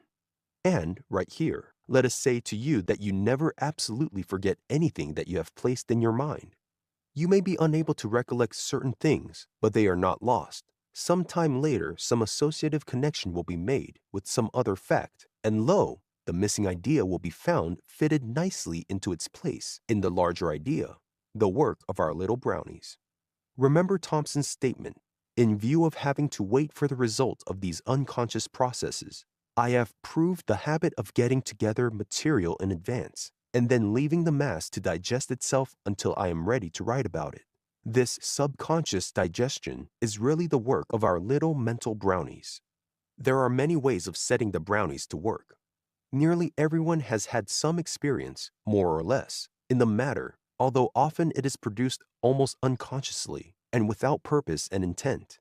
And, right here, let us say to you that you never absolutely forget anything that you have placed in your mind. You may be unable to recollect certain things, but they are not lost. Some time later, some associative connection will be made with some other fact, and lo, the missing idea will be found fitted nicely into its place in the larger idea, the work of our little brownies. Remember Thompson's statement, in view of having to wait for the result of these unconscious processes, I have proved the habit of getting together material in advance and then leaving the mass to digest itself until I am ready to write about it. This subconscious digestion is really the work of our little mental brownies. There are many ways of setting the brownies to work. Nearly everyone has had some experience, more or less, in the matter, although often it is produced almost unconsciously and without purpose and intent.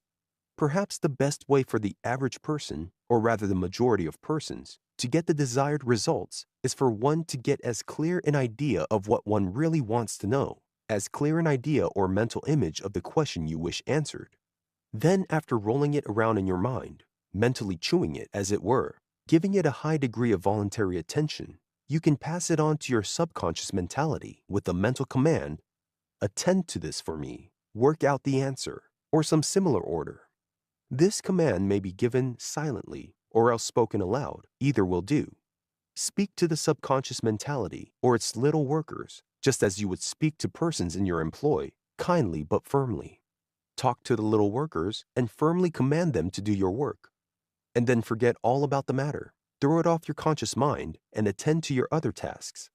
Perhaps the best way for the average person, or rather the majority of persons, to get the desired results is for one to get as clear an idea of what one really wants to know, as clear an idea or mental image of the question you wish answered. Then, after rolling it around in your mind, mentally chewing it, as it were, giving it a high degree of voluntary attention, you can pass it on to your subconscious mentality with the mental command, attend to this for me, work out the answer, or some similar order. This command may be given silently or else spoken aloud. Either will do. Speak to the subconscious mentality or its little workers, just as you would speak to persons in your employ, kindly but firmly. Talk to the little workers and firmly command them to do your work. And then forget all about the matter. Throw it off your conscious mind and attend to your other tasks.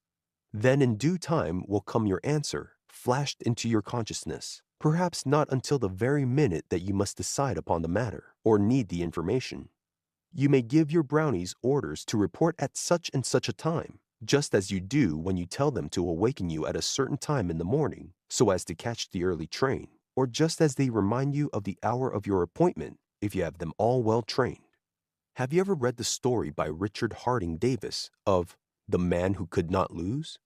Then in due time will come your answer, flashed into your consciousness. Perhaps not until the very minute that you must decide upon the matter or need the information. You may give your brownies orders to report at such and such a time, just as you do when you tell them to awaken you at a certain time in the morning so as to catch the early train, or just as they remind you of the hour of your appointment if you have them all well trained. Have you ever read the story by Richard Harding Davis of The Man Who Could Not Lose?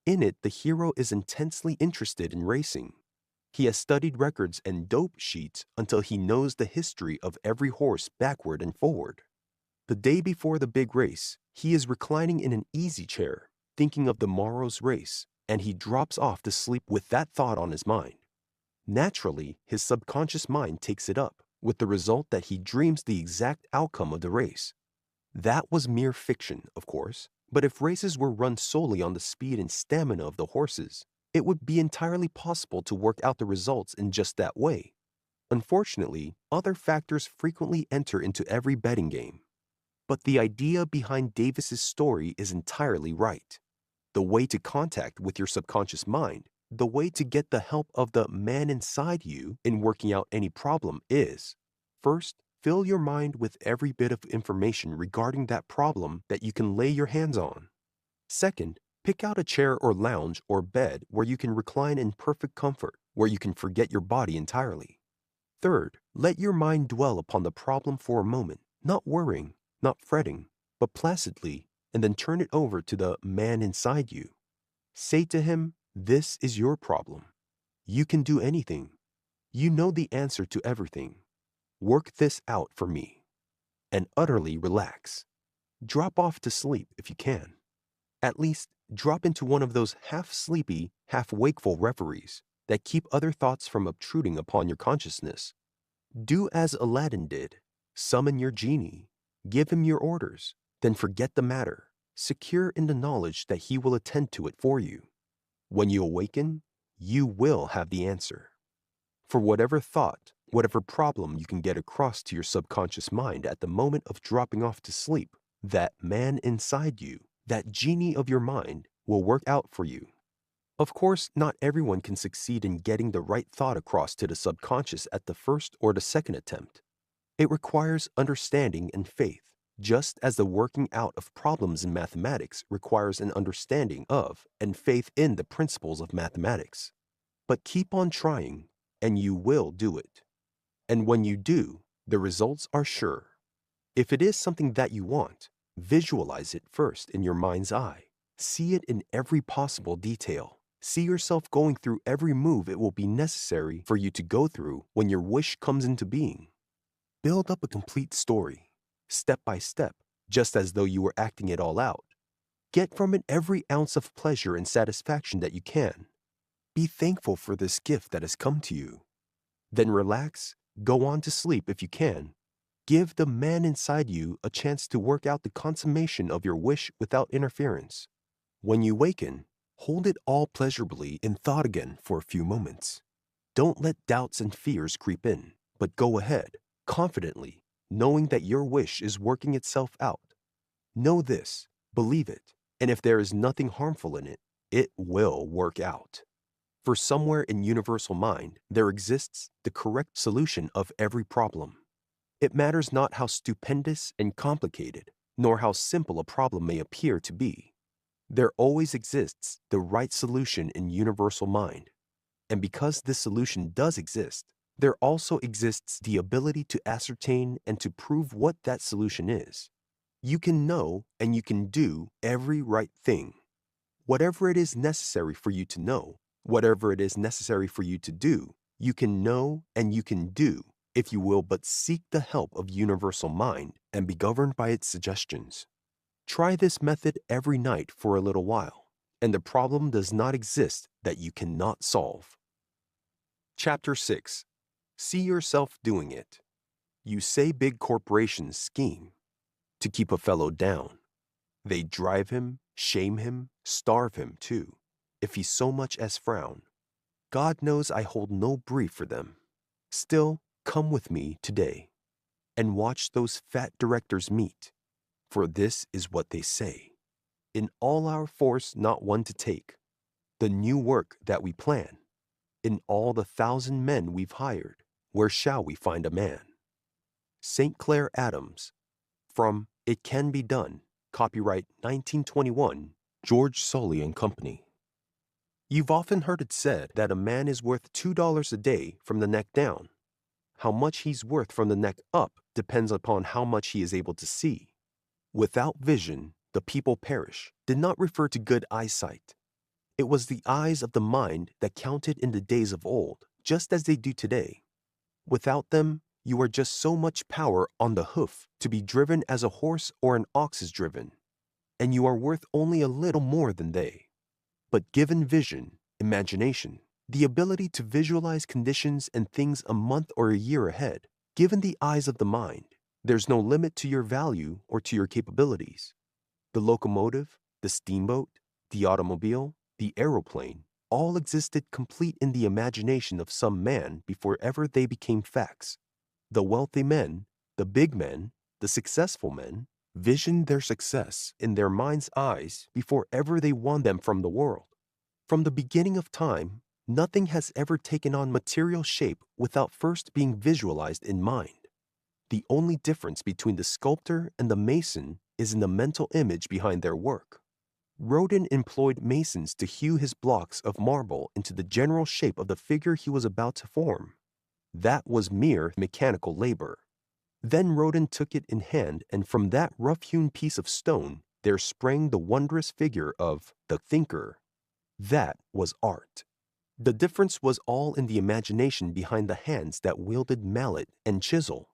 In it, the hero is intensely interested in racing. He has studied records and dope sheets until he knows the history of every horse backward and forward. The day before the big race, he is reclining in an easy chair, thinking of the morrow's race, and he drops off to sleep with that thought on his mind. Naturally, his subconscious mind takes it up, with the result that he dreams the exact outcome of the race. That was mere fiction, of course, but if races were run solely on the speed and stamina of the horses, it would be entirely possible to work out the results in just that way. Unfortunately, other factors frequently enter into every betting game. But the idea behind Davis's story is entirely right. The way to contact with your subconscious mind, the way to get the help of the man inside you in working out any problem is, first, fill your mind with every bit of information regarding that problem that you can lay your hands on. Second, pick out a chair or lounge or bed where you can recline in perfect comfort, where you can forget your body entirely. Third, let your mind dwell upon the problem for a moment, not worrying, not fretting, but placidly, and then turn it over to the man inside you. Say to him, this is your problem. You can do anything. You know the answer to everything. Work this out for me. And utterly relax. Drop off to sleep if you can. At least, drop into one of those half-sleepy, half-wakeful reveries that keep other thoughts from obtruding upon your consciousness. Do as Aladdin did. Summon your genie. Give him your orders. Then forget the matter, secure in the knowledge that he will attend to it for you. When you awaken, you will have the answer. For whatever thought, whatever problem you can get across to your subconscious mind at the moment of dropping off to sleep, that man inside you, that genie of your mind, will work out for you. Of course, not everyone can succeed in getting the right thought across to the subconscious at the first or the second attempt. It requires understanding and faith, just as the working out of problems in mathematics requires an understanding of and faith in the principles of mathematics. But keep on trying, and you will do it. And when you do, the results are sure. If it is something that you want, visualize it first in your mind's eye. See it in every possible detail. See yourself going through every move it will be necessary for you to go through when your wish comes into being. Build up a complete story, step by step, just as though you were acting it all out. Get from it every ounce of pleasure and satisfaction that you can. Be thankful for this gift that has come to you. Then relax, go on to sleep if you can. Give the man inside you a chance to work out the consummation of your wish without interference. When you waken, hold it all pleasurably in thought again for a few moments. Don't let doubts and fears creep in, but go ahead, confidently, knowing that your wish is working itself out. Know this, believe it, and if there is nothing harmful in it, it will work out. For somewhere in universal mind, there exists the correct solution of every problem. It matters not how stupendous and complicated, nor how simple a problem may appear to be. There always exists the right solution in universal mind. And because this solution does exist, there also exists the ability to ascertain and to prove what that solution is. You can know and you can do every right thing. Whatever it is necessary for you to know, whatever it is necessary for you to do, you can know and you can do, if you will but seek the help of universal mind and be governed by its suggestions. Try this method every night for a little while, and the problem does not exist that you cannot solve. Chapter 6. See yourself doing it. You say big corporations scheme to keep a fellow down. They drive him, shame him, starve him too, if he so much as frown. God knows I hold no brief for them. Still, come with me today, and watch those fat directors meet, for this is what they say. In all our force not one to take, the new work that we plan. In all the 1,000 men we've hired, where shall we find a man? St. Clair Adams, from It Can Be Done, copyright 1921, George Sully and Company. You've often heard it said that a man is worth $2 a day from the neck down. How much he's worth from the neck up depends upon how much he is able to see. Without vision, the people perish did not refer to good eyesight. It was the eyes of the mind that counted in the days of old, just as they do today. Without them, you are just so much power on the hoof to be driven as a horse or an ox is driven, and you are worth only a little more than they. But given vision, imagination, the ability to visualize conditions and things a month or a year ahead, given the eyes of the mind, there's no limit to your value or to your capabilities. The locomotive, the steamboat, the automobile, the aeroplane, all existed complete in the imagination of some man before ever they became facts. The wealthy men, the big men, the successful men, visioned their success in their mind's eyes before ever they won them from the world. From the beginning of time, nothing has ever taken on material shape without first being visualized in mind. The only difference between the sculptor and the mason is in the mental image behind their work. Rodin employed masons to hew his blocks of marble into the general shape of the figure he was about to form. That was mere mechanical labor. Then Rodin took it in hand, and from that rough-hewn piece of stone there sprang the wondrous figure of the thinker. That was art. The difference was all in the imagination behind the hands that wielded mallet and chisel.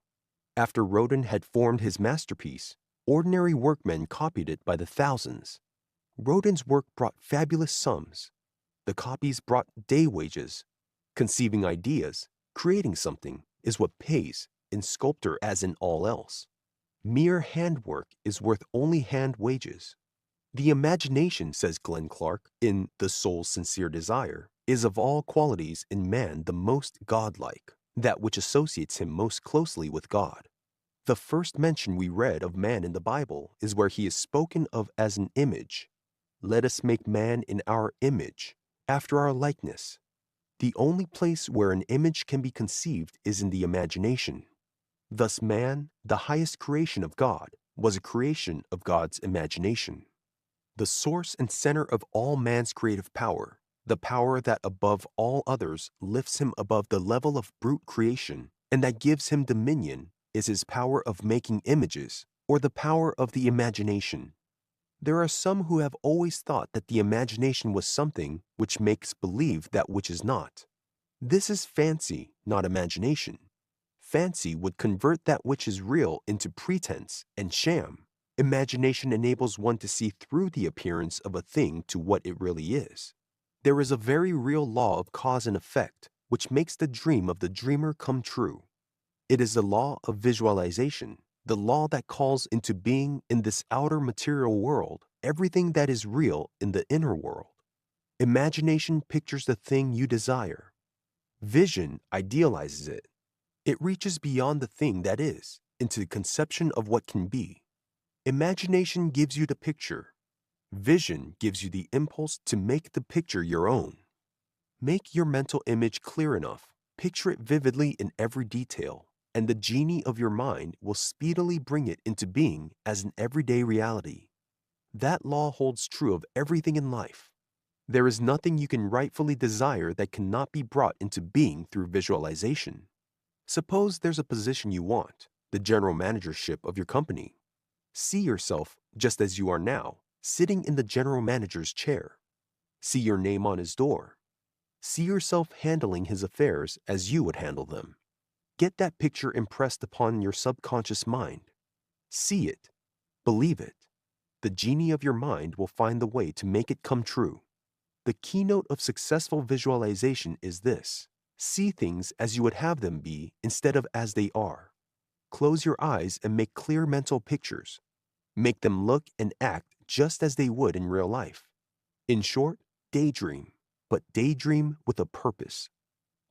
After Rodin had formed his masterpiece, ordinary workmen copied it by the thousands. Rodin's work brought fabulous sums. The copies brought day wages. Conceiving ideas, creating something, is what pays, in sculpture as in all else. Mere handwork is worth only hand wages. The imagination, says Glenn Clark in The Soul's Sincere Desire, is of all qualities in man the most godlike, that which associates him most closely with God. The first mention we read of man in the Bible is where he is spoken of as an image. Let us make man in our image, after our likeness. The only place where an image can be conceived is in the imagination. Thus man, the highest creation of God, was a creation of God's imagination. The source and center of all man's creative power, the power that above all others lifts him above the level of brute creation and that gives him dominion, is his power of making images, or the power of the imagination. There are some who have always thought that the imagination was something which makes believe that which is not. This is fancy, not imagination. Fancy would convert that which is real into pretense and sham. Imagination enables one to see through the appearance of a thing to what it really is. There is a very real law of cause and effect which makes the dream of the dreamer come true. It is the law of visualization, the law that calls into being in this outer material world everything that is real in the inner world. Imagination pictures the thing you desire. Vision idealizes it. It reaches beyond the thing that is into the conception of what can be. Imagination gives you the picture. Vision gives you the impulse to make the picture your own. Make your mental image clear enough, picture it vividly in every detail, and the genie of your mind will speedily bring it into being as an everyday reality. That law holds true of everything in life. There is nothing you can rightfully desire that cannot be brought into being through visualization. Suppose there's a position you want, the general managership of your company. See yourself just as you are now, sitting in the general manager's chair. See your name on his door. See yourself handling his affairs as you would handle them. Get that picture impressed upon your subconscious mind. See it. Believe it. The genie of your mind will find the way to make it come true. The keynote of successful visualization is this: see things as you would have them be instead of as they are. Close your eyes and make clear mental pictures. Make them look and act just as they would in real life. In short, daydream, but daydream with a purpose.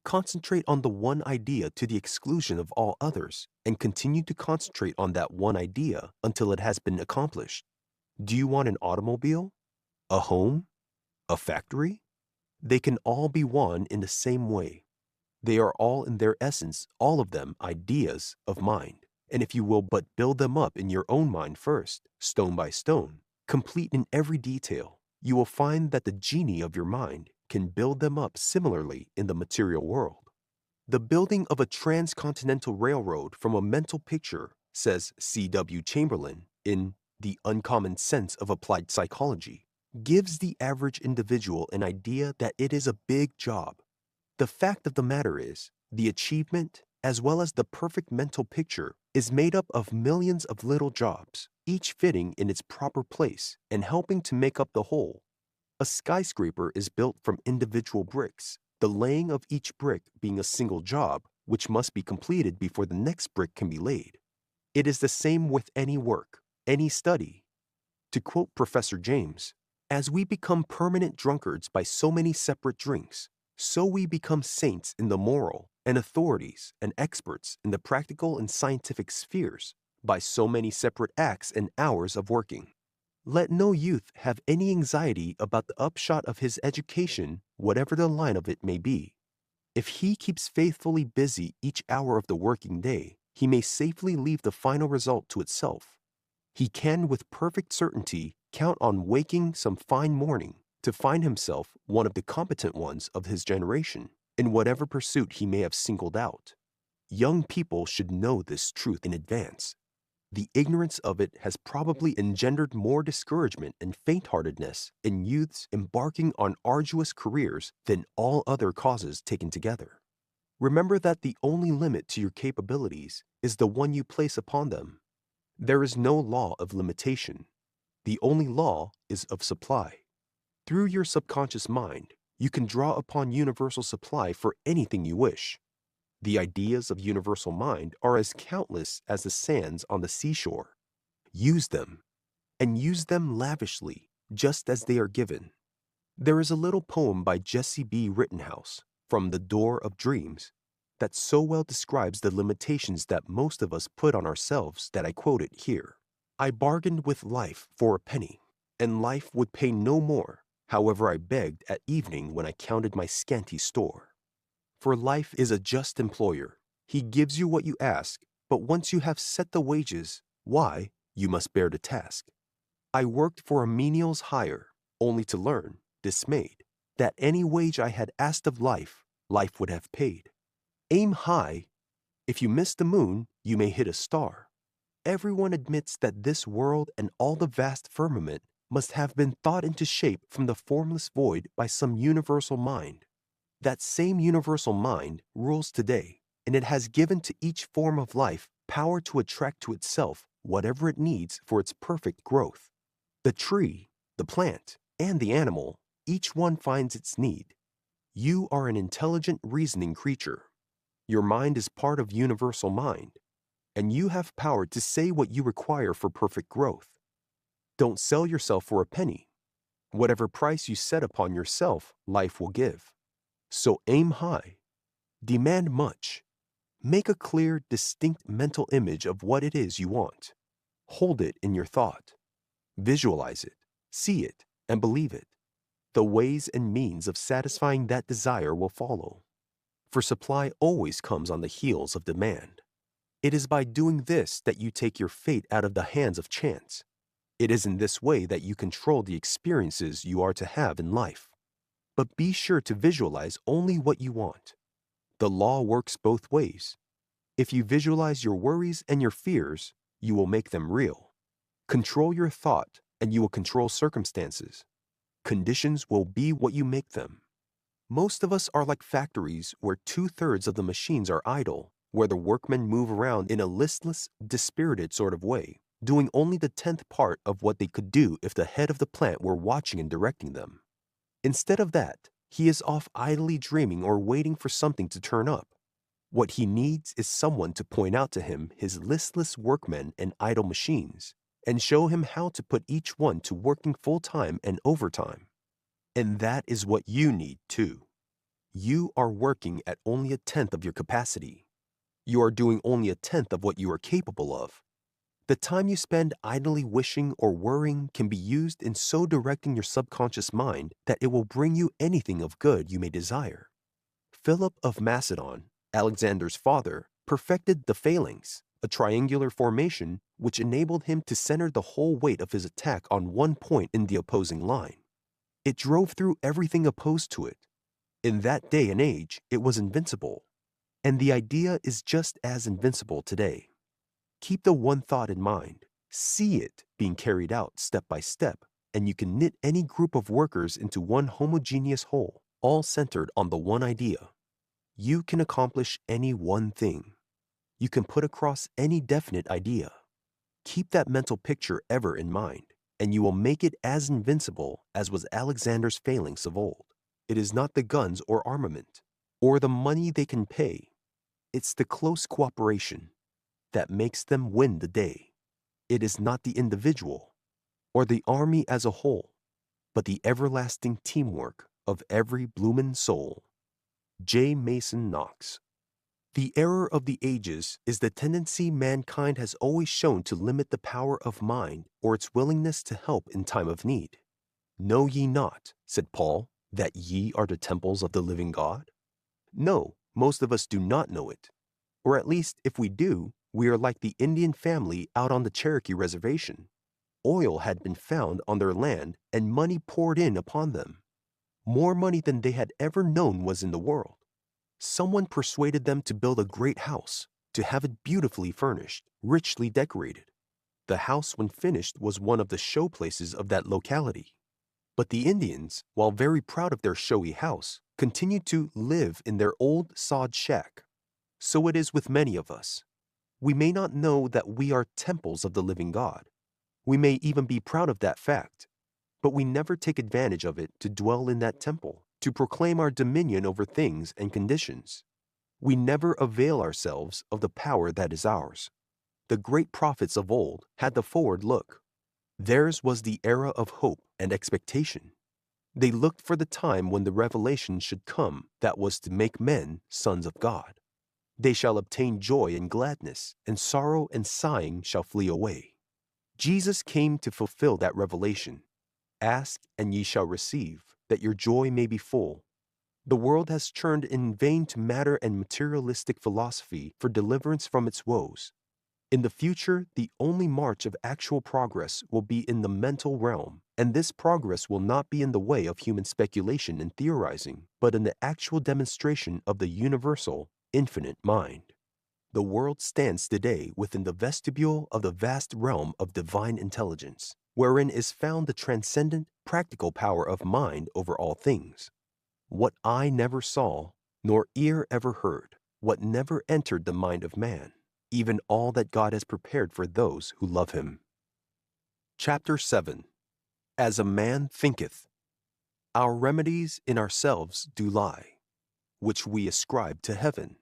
Concentrate on the one idea to the exclusion of all others, and continue to concentrate on that one idea until it has been accomplished. Do you want an automobile? A home? A factory? They can all be won in the same way. They are all in their essence, all of them, ideas of mind. And if you will but build them up in your own mind first, stone by stone, complete in every detail, you will find that the genie of your mind can build them up similarly in the material world. The building of a transcontinental railroad from a mental picture, says C.W. Chamberlain in The Uncommon Sense of Applied Psychology, gives the average individual an idea that it is a big job. The fact of the matter is, the achievement, as well as the perfect mental picture, is made up of millions of little jobs, each fitting in its proper place and helping to make up the whole. A skyscraper is built from individual bricks, the laying of each brick being a single job, which must be completed before the next brick can be laid. It is the same with any work, any study. To quote Professor James, as we become permanent drunkards by so many separate drinks, so we become saints in the moral, and authorities and experts in the practical and scientific spheres by so many separate acts and hours of working. Let no youth have any anxiety about the upshot of his education, whatever the line of it may be. If he keeps faithfully busy each hour of the working day, he may safely leave the final result to itself. He can with perfect certainty count on waking some fine morning to find himself one of the competent ones of his generation in whatever pursuit he may have singled out. Young people should know this truth in advance. The ignorance of it has probably engendered more discouragement and faint-heartedness in youths embarking on arduous careers than all other causes taken together. Remember that the only limit to your capabilities is the one you place upon them. There is no law of limitation. The only law is of supply. Through your subconscious mind, you can draw upon universal supply for anything you wish. The ideas of universal mind are as countless as the sands on the seashore. Use them, and use them lavishly, just as they are given. There is a little poem by Jessie B. Rittenhouse, From the Door of Dreams, that so well describes the limitations that most of us put on ourselves that I quote it here. I bargained with life for a penny, and life would pay no more. However, I begged at evening when I counted my scanty store. For life is a just employer. He gives you what you ask, but once you have set the wages, why, you must bear the task. I worked for a menial's hire, only to learn, dismayed, that any wage I had asked of life, life would have paid. Aim high. If you miss the moon, you may hit a star. Everyone admits that this world and all the vast firmament must have been thought into shape from the formless void by some universal mind. That same universal mind rules today, and it has given to each form of life power to attract to itself whatever it needs for its perfect growth. The tree, the plant, and the animal, each one finds its need. You are an intelligent, reasoning creature. Your mind is part of universal mind, and you have power to say what you require for perfect growth. Don't sell yourself for a penny. Whatever price you set upon yourself, life will give. So aim high. Demand much. Make a clear, distinct mental image of what it is you want. Hold it in your thought. Visualize it, see it, and believe it. The ways and means of satisfying that desire will follow. For supply always comes on the heels of demand. It is by doing this that you take your fate out of the hands of chance. It is in this way that you control the experiences you are to have in life. But be sure to visualize only what you want. The law works both ways. If you visualize your worries and your fears, you will make them real. Control your thought, and you will control circumstances. Conditions will be what you make them. Most of us are like factories where 2/3 of the machines are idle, where the workmen move around in a listless, dispirited sort of way, doing only the 10th part of what they could do if the head of the plant were watching and directing them. Instead of that, he is off idly dreaming or waiting for something to turn up. What he needs is someone to point out to him his listless workmen and idle machines, and show him how to put each one to working full-time and overtime. And that is what you need, too. You are working at only a 10th of your capacity. You are doing only a 10th of what you are capable of. The time you spend idly wishing or worrying can be used in so directing your subconscious mind that it will bring you anything of good you may desire. Philip of Macedon, Alexander's father, perfected the phalanx, a triangular formation which enabled him to center the whole weight of his attack on one point in the opposing line. It drove through everything opposed to it. In that day and age, it was invincible. And the idea is just as invincible today. Keep the one thought in mind. See it being carried out step by step, and you can knit any group of workers into one homogeneous whole, all centered on the one idea. You can accomplish any one thing. You can put across any definite idea. Keep that mental picture ever in mind, and you will make it as invincible as was Alexander's phalanx of old. It is not the guns or armament, or the money they can pay. It's the close cooperation that makes them win the day. It is not the individual, or the army as a whole, but the everlasting teamwork of every bloomin' soul. J. Mason Knox. The error of the ages is the tendency mankind has always shown to limit the power of mind or its willingness to help in time of need. Know ye not, said Paul, that ye are the temples of the living God? No, most of us do not know it. Or at least, if we do, we are like the Indian family out on the Cherokee reservation. Oil had been found on their land and money poured in upon them. More money than they had ever known was in the world. Someone persuaded them to build a great house, to have it beautifully furnished, richly decorated. The house, when finished, was one of the show places of that locality. But the Indians, while very proud of their showy house, continued to live in their old sod shack. So it is with many of us. We may not know that we are temples of the living God. We may even be proud of that fact, but we never take advantage of it to dwell in that temple, to proclaim our dominion over things and conditions. We never avail ourselves of the power that is ours. The great prophets of old had the forward look. Theirs was the era of hope and expectation. They looked for the time when the revelation should come that was to make men sons of God. They shall obtain joy and gladness, and sorrow and sighing shall flee away. Jesus came to fulfill that revelation. Ask, and ye shall receive, that your joy may be full. The world has turned in vain to matter and materialistic philosophy for deliverance from its woes. In the future, the only march of actual progress will be in the mental realm, and this progress will not be in the way of human speculation and theorizing, but in the actual demonstration of the universal, infinite mind. The world stands today within the vestibule of the vast realm of divine intelligence, wherein is found the transcendent, practical power of mind over all things. What eye never saw, nor ear ever heard, what never entered the mind of man, even all that God has prepared for those who love him. Chapter 7. As a man thinketh. Our remedies in ourselves do lie, which we ascribe to heaven.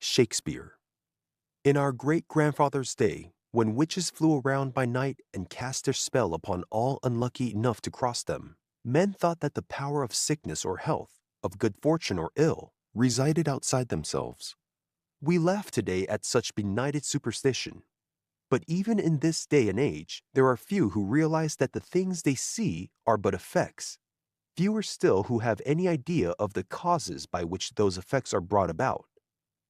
Shakespeare. In our great-grandfather's day, when witches flew around by night and cast their spell upon all unlucky enough to cross them, men thought that the power of sickness or health, of good fortune or ill, resided outside themselves. We laugh today at such benighted superstition. But even in this day and age, there are few who realize that the things they see are but effects. Fewer still who have any idea of the causes by which those effects are brought about.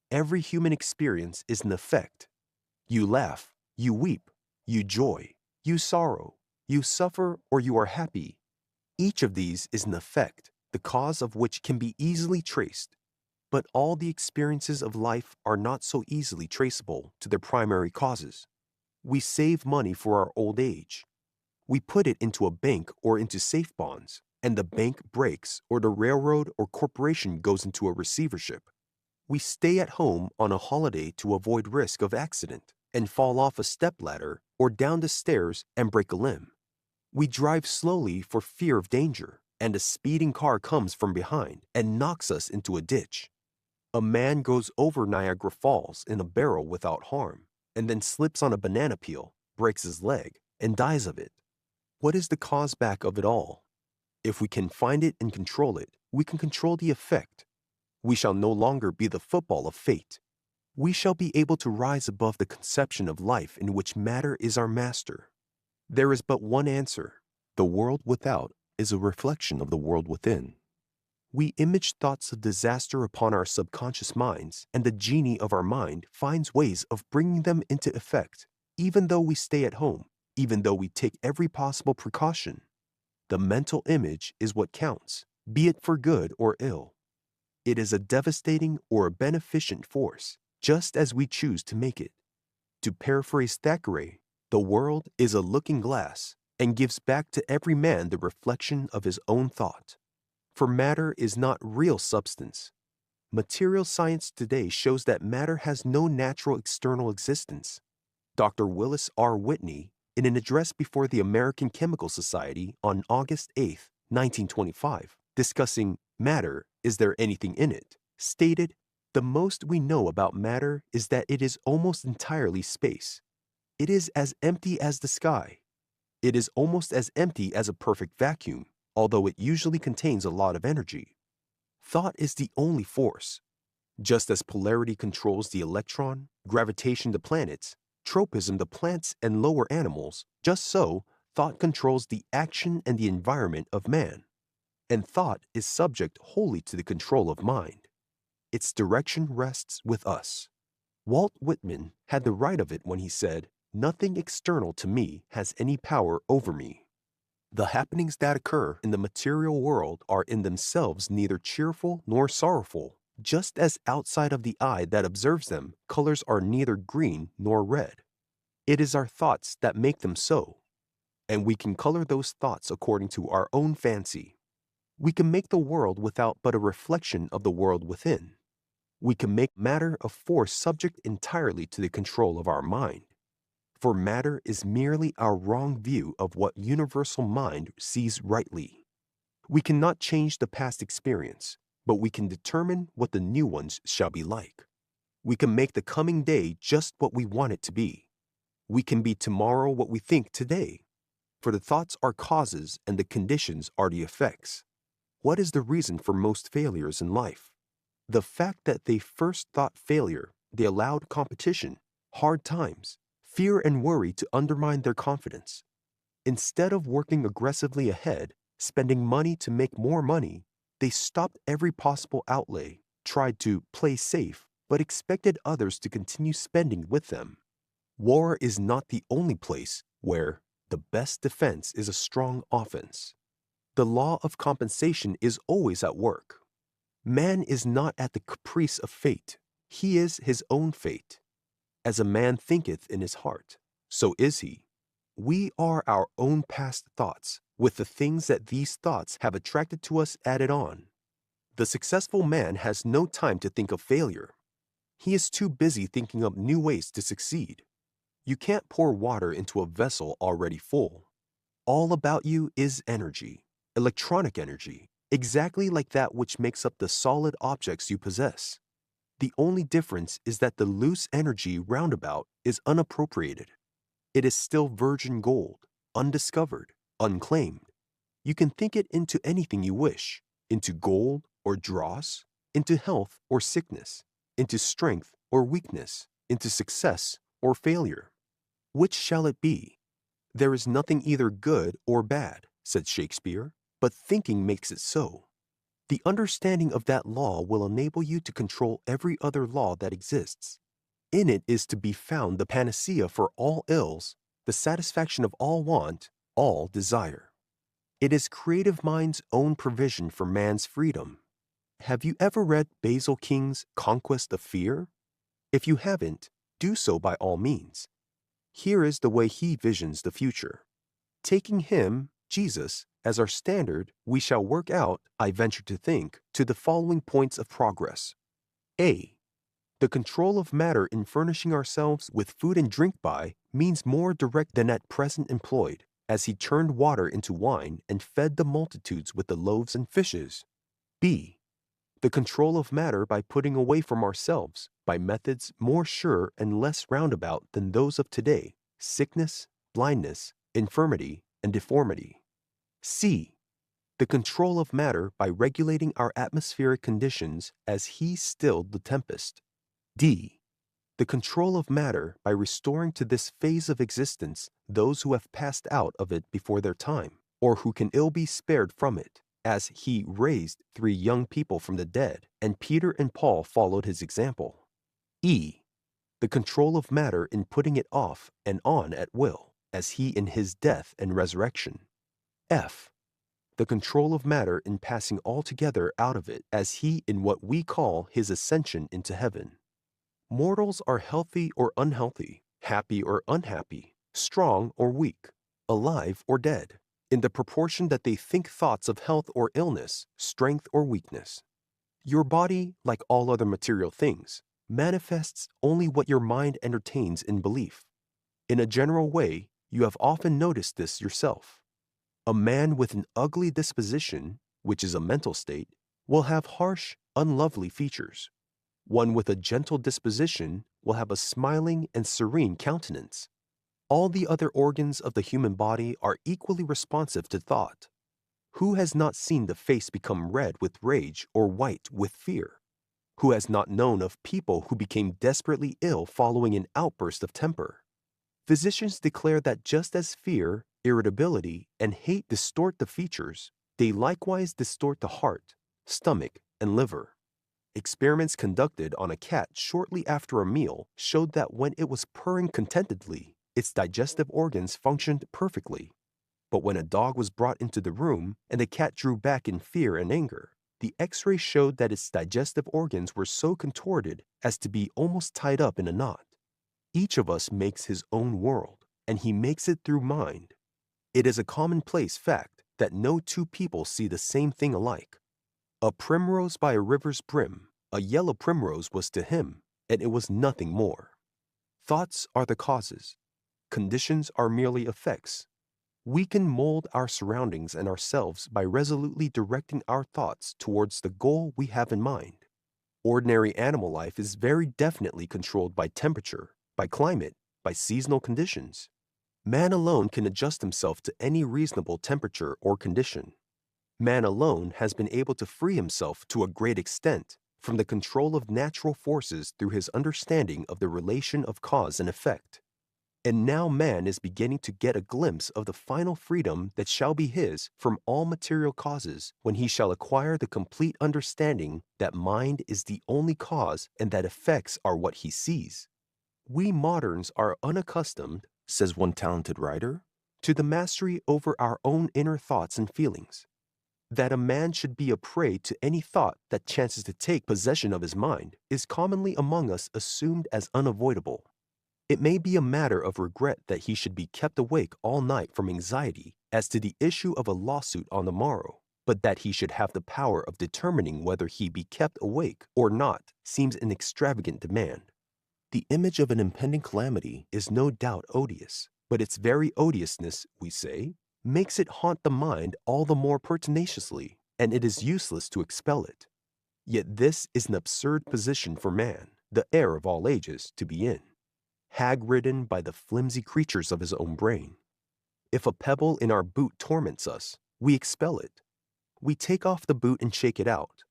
Every human experience is an effect. You laugh, you weep, you joy, you sorrow, you suffer, or you are happy. Each of these is an effect, the cause of which can be easily traced. But all the experiences of life are not so easily traceable to their primary causes. We save money for our old age. We put it into a bank or into safe bonds, and the bank breaks or the railroad or corporation goes into a receivership. We stay at home on a holiday to avoid risk of accident and fall off a stepladder or down the stairs and break a limb. We drive slowly for fear of danger, and a speeding car comes from behind and knocks us into a ditch. A man goes over Niagara Falls in a barrel without harm, and then slips on a banana peel, breaks his leg, and dies of it. What is the cause back of it all? If we can find it and control it, we can control the effect. We shall no longer be the football of fate. We shall be able to rise above the conception of life in which matter is our master. There is but one answer. The world without is a reflection of the world within. We image thoughts of disaster upon our subconscious minds, and the genie of our mind finds ways of bringing them into effect, even though we stay at home, even though we take every possible precaution. The mental image is what counts, be it for good or ill. It is a devastating or a beneficent force, just as we choose to make it. To paraphrase Thackeray, the world is a looking glass and gives back to every man the reflection of his own thought. For matter is not real substance. Material science today shows that matter has no natural external existence. Dr. Willis R. Whitney, in an address before the American Chemical Society on August 8, 1925, discussing matter, is there anything in it, stated, "The most we know about matter is that it is almost entirely space. It is as empty as the sky. It is almost as empty as a perfect vacuum, although it usually contains a lot of energy. Thought is the only force. Just as polarity controls the electron, gravitation the planets, tropism the plants and lower animals, just so thought controls the action and the environment of man. And thought is subject wholly to the control of mind. Its direction rests with us." Walt Whitman had the right of it when he said, "Nothing external to me has any power over me." The happenings that occur in the material world are in themselves neither cheerful nor sorrowful, just as outside of the eye that observes them, colors are neither green nor red. It is our thoughts that make them so, and we can color those thoughts according to our own fancy. We can make the world without but a reflection of the world within. We can make matter of force subject entirely to the control of our mind. For matter is merely our wrong view of what universal mind sees rightly. We cannot change the past experience, but we can determine what the new ones shall be like. We can make the coming day just what we want it to be. We can be tomorrow what we think today. For the thoughts are causes and the conditions are the effects. What is the reason for most failures in life? The fact that they first thought failure, they allowed competition, hard times, fear and worry to undermine their confidence. Instead of working aggressively ahead, spending money to make more money, they stopped every possible outlay, tried to play safe, but expected others to continue spending with them. War is not the only place where the best defense is a strong offense. The law of compensation is always at work. Man is not at the caprice of fate. He is his own fate. As a man thinketh in his heart, so is he. We are our own past thoughts, with the things that these thoughts have attracted to us added on. The successful man has no time to think of failure. He is too busy thinking up new ways to succeed. You can't pour water into a vessel already full. All about you is energy, electronic energy, exactly like that which makes up the solid objects you possess. The only difference is that the loose energy roundabout is unappropriated. It is still virgin gold, undiscovered, unclaimed. You can think it into anything you wish, into gold or dross, into health or sickness, into strength or weakness, into success or failure. Which shall it be? There is nothing either good or bad, said Shakespeare, but thinking makes it so. The understanding of that law will enable you to control every other law that exists. In it is to be found the panacea for all ills, the satisfaction of all want, all desire. It is creative mind's own provision for man's freedom. Have you ever read Basil King's Conquest of Fear? If you haven't, do so by all means. Here is the way he visions the future. Taking him, Jesus, as our standard, we shall work out, I venture to think, to the following points of progress. A. The control of matter in furnishing ourselves with food and drink by means more direct than at present employed, as he turned water into wine and fed the multitudes with the loaves and fishes. B. The control of matter by putting away from ourselves, by methods more sure and less roundabout than those of today, sickness, blindness, infirmity, and deformity. C. The control of matter by regulating our atmospheric conditions as he stilled the tempest. D. The control of matter by restoring to this phase of existence those who have passed out of it before their time, or who can ill be spared from it, as he raised 3 young people from the dead, and Peter and Paul followed his example. E. The control of matter in putting it off and on at will, as he in his death and resurrection. F. The control of matter in passing altogether out of it, as he in what we call his ascension into heaven. Mortals are healthy or unhealthy, happy or unhappy, strong or weak, alive or dead, in the proportion that they think thoughts of health or illness, strength or weakness. Your body, like all other material things, manifests only what your mind entertains in belief. In a general way, you have often noticed this yourself. A man with an ugly disposition, which is a mental state, will have harsh, unlovely features. One with a gentle disposition will have a smiling and serene countenance. All the other organs of the human body are equally responsive to thought. Who has not seen the face become red with rage or white with fear? Who has not known of people who became desperately ill following an outburst of temper? Physicians declare that just as fear, irritability, and hate distort the features, they likewise distort the heart, stomach, and liver. Experiments conducted on a cat shortly after a meal showed that when it was purring contentedly, its digestive organs functioned perfectly. But when a dog was brought into the room and the cat drew back in fear and anger, the X-ray showed that its digestive organs were so contorted as to be almost tied up in a knot. Each of us makes his own world, and he makes it through mind. It is a commonplace fact that no 2 people see the same thing alike. A primrose by a river's brim, a yellow primrose was to him, and it was nothing more. Thoughts are the causes. Conditions are merely effects. We can mold our surroundings and ourselves by resolutely directing our thoughts towards the goal we have in mind. Ordinary animal life is very definitely controlled by temperature, by climate, by seasonal conditions. Man alone can adjust himself to any reasonable temperature or condition. Man alone has been able to free himself to a great extent from the control of natural forces through his understanding of the relation of cause and effect. And now man is beginning to get a glimpse of the final freedom that shall be his from all material causes when he shall acquire the complete understanding that mind is the only cause and that effects are what he sees. We moderns are unaccustomed, says one talented writer, to the mastery over our own inner thoughts and feelings. That a man should be a prey to any thought that chances to take possession of his mind is commonly among us assumed as unavoidable. It may be a matter of regret that he should be kept awake all night from anxiety as to the issue of a lawsuit on the morrow, but that he should have the power of determining whether he be kept awake or not seems an extravagant demand. The image of an impending calamity is no doubt odious, but its very odiousness, we say, makes it haunt the mind all the more pertinaciously, and it is useless to expel it. Yet this is an absurd position for man, the heir of all ages, to be in, hag-ridden by the flimsy creatures of his own brain. If a pebble in our boot torments us, we expel it. We take off the boot and shake it out.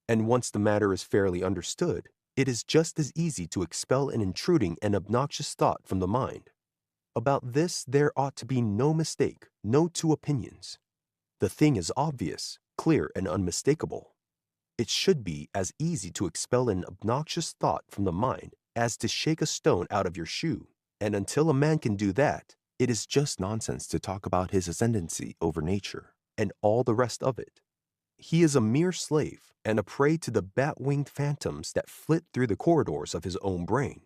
And once the matter is fairly understood, it is just as easy to expel an intruding and obnoxious thought from the mind. About this there ought to be no mistake, no two opinions. The thing is obvious, clear, and unmistakable. It should be as easy to expel an obnoxious thought from the mind as to shake a stone out of your shoe, and until a man can do that, it is just nonsense to talk about his ascendancy over nature, and all the rest of it. He is a mere slave and a prey to the bat-winged phantoms that flit through the corridors of his own brain.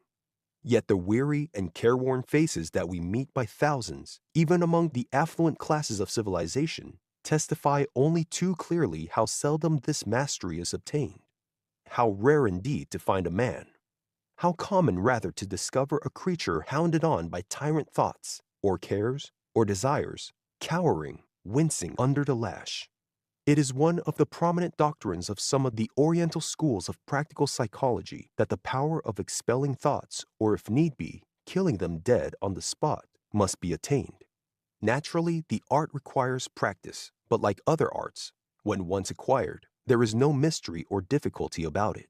Yet the weary and careworn faces that we meet by thousands, even among the affluent classes of civilization, testify only too clearly how seldom this mastery is obtained. How rare indeed to find a man. How common rather to discover a creature hounded on by tyrant thoughts, or cares, or desires, cowering, wincing under the lash. It is one of the prominent doctrines of some of the Oriental schools of practical psychology that the power of expelling thoughts, or if need be, killing them dead on the spot, must be attained. Naturally, the art requires practice, but like other arts, when once acquired, there is no mystery or difficulty about it.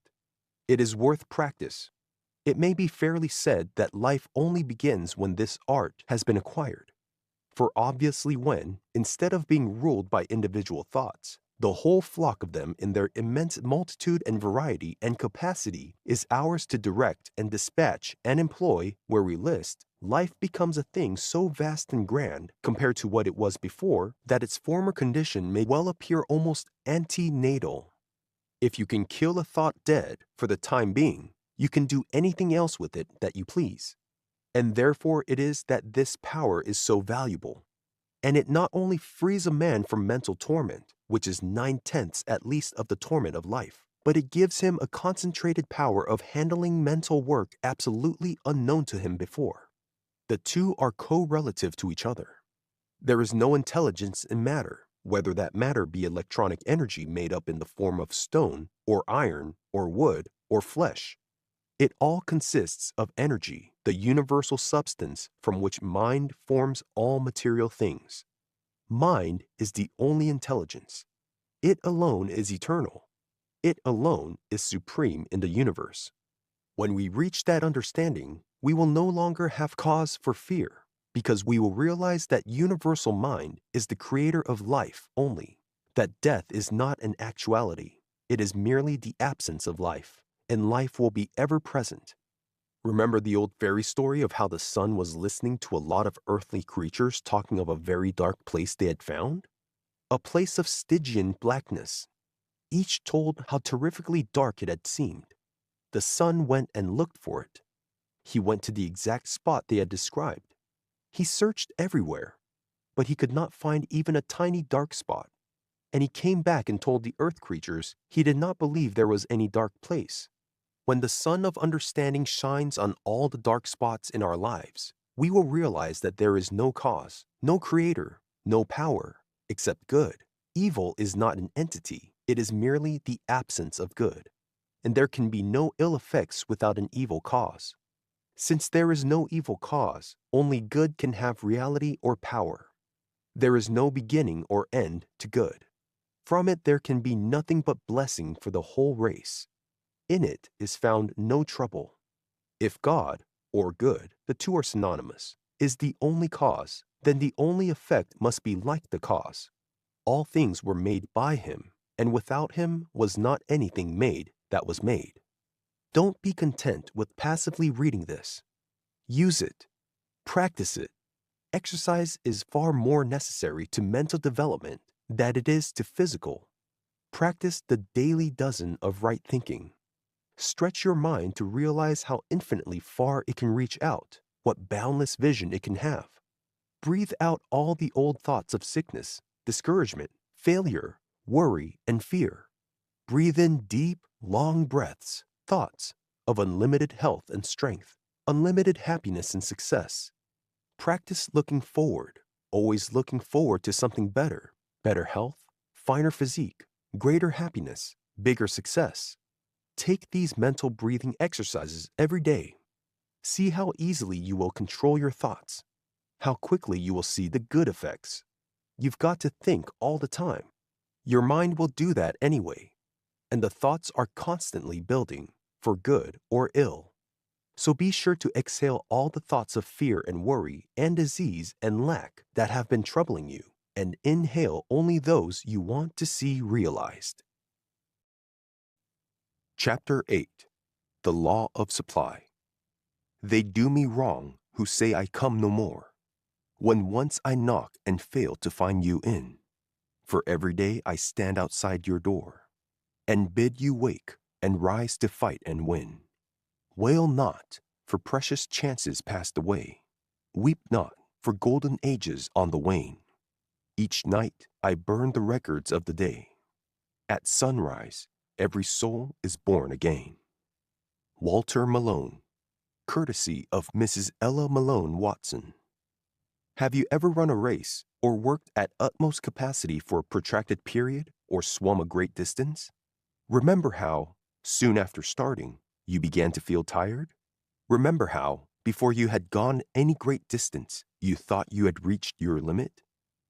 It is worth practice. It may be fairly said that life only begins when this art has been acquired. For obviously when, instead of being ruled by individual thoughts, the whole flock of them in their immense multitude and variety and capacity is ours to direct and dispatch and employ where we list, life becomes a thing so vast and grand compared to what it was before that its former condition may well appear almost antenatal. If you can kill a thought dead for the time being, you can do anything else with it that you please. And therefore it is that this power is so valuable. And it not only frees a man from mental torment, which is 9/10 at least of the torment of life, but it gives him a concentrated power of handling mental work absolutely unknown to him before. The two are co-relative to each other. There is no intelligence in matter, whether that matter be electronic energy made up in the form of stone, or iron, or wood, or flesh. It all consists of energy, the universal substance from which mind forms all material things. Mind is the only intelligence. It alone is eternal. It alone is supreme in the universe. When we reach that understanding, we will no longer have cause for fear, because we will realize that universal mind is the creator of life only, that death is not an actuality, it is merely the absence of life, and life will be ever present. Remember the old fairy story of how the sun was listening to a lot of earthly creatures talking of a very dark place they had found? A place of Stygian blackness. Each told how terrifically dark it had seemed. The sun went and looked for it. He went to the exact spot they had described. He searched everywhere, but he could not find even a tiny dark spot. And he came back and told the earth creatures he did not believe there was any dark place. When the sun of understanding shines on all the dark spots in our lives, we will realize that there is no cause, no creator, no power, except good. Evil is not an entity, it is merely the absence of good. And there can be no ill effects without an evil cause. Since there is no evil cause, only good can have reality or power. There is no beginning or end to good. From it there can be nothing but blessing for the whole race. In it is found no trouble. If God, or good, the two are synonymous, is the only cause, then the only effect must be like the cause. All things were made by him, and without him was not anything made that was made. Don't be content with passively reading this. Use it. Practice it. Exercise is far more necessary to mental development than it is to physical. Practice the daily dozen of right thinking. Stretch your mind to realize how infinitely far it can reach out, what boundless vision it can have. Breathe out all the old thoughts of sickness, discouragement, failure, worry, and fear. Breathe in deep, long breaths, thoughts of unlimited health and strength, unlimited happiness and success. Practice looking forward, always looking forward to something better, better health, finer physique, greater happiness, bigger success. Take these mental breathing exercises every day. See how easily you will control your thoughts, how quickly you will see the good effects. You've got to think all the time. Your mind will do that anyway, and the thoughts are constantly building, for good or ill. So be sure to exhale all the thoughts of fear and worry and disease and lack that have been troubling you, and inhale only those you want to see realized. Chapter 8. The Law of Supply. They do me wrong who say I come no more, when once I knock and fail to find you in. For every day I stand outside your door, and bid you wake and rise to fight and win. Wail not, for precious chances passed away. Weep not, for golden ages on the wane. Each night I burn the records of the day. At sunrise, every soul is born again. Walter Malone, courtesy of Mrs. Ella Malone Watson. Have you ever run a race or worked at utmost capacity for a protracted period or swum a great distance? Remember how, soon after starting, you began to feel tired? Remember how, before you had gone any great distance, you thought you had reached your limit?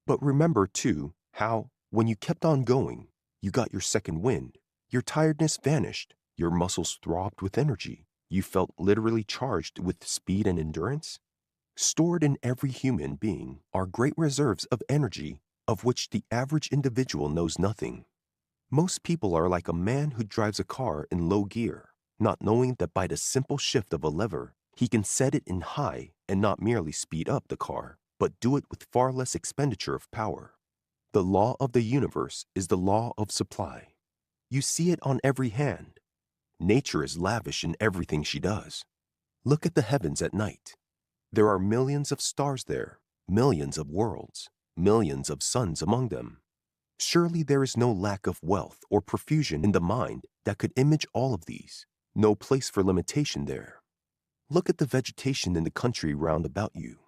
But remember, too, how, when you kept on going, you got your second wind, your tiredness vanished, your muscles throbbed with energy, you felt literally charged with speed and endurance? Stored in every human being are great reserves of energy of which the average individual knows nothing. Most people are like a man who drives a car in low gear, not knowing that by the simple shift of a lever, he can set it in high and not merely speed up the car, but do it with far less expenditure of power. The law of the universe is the law of supply. You see it on every hand. Nature is lavish in everything she does. Look at the heavens at night. There are millions of stars there, millions of worlds, millions of suns among them. Surely there is no lack of wealth or profusion in the mind that could image all of these, no place for limitation there. Look at the vegetation in the country round about you.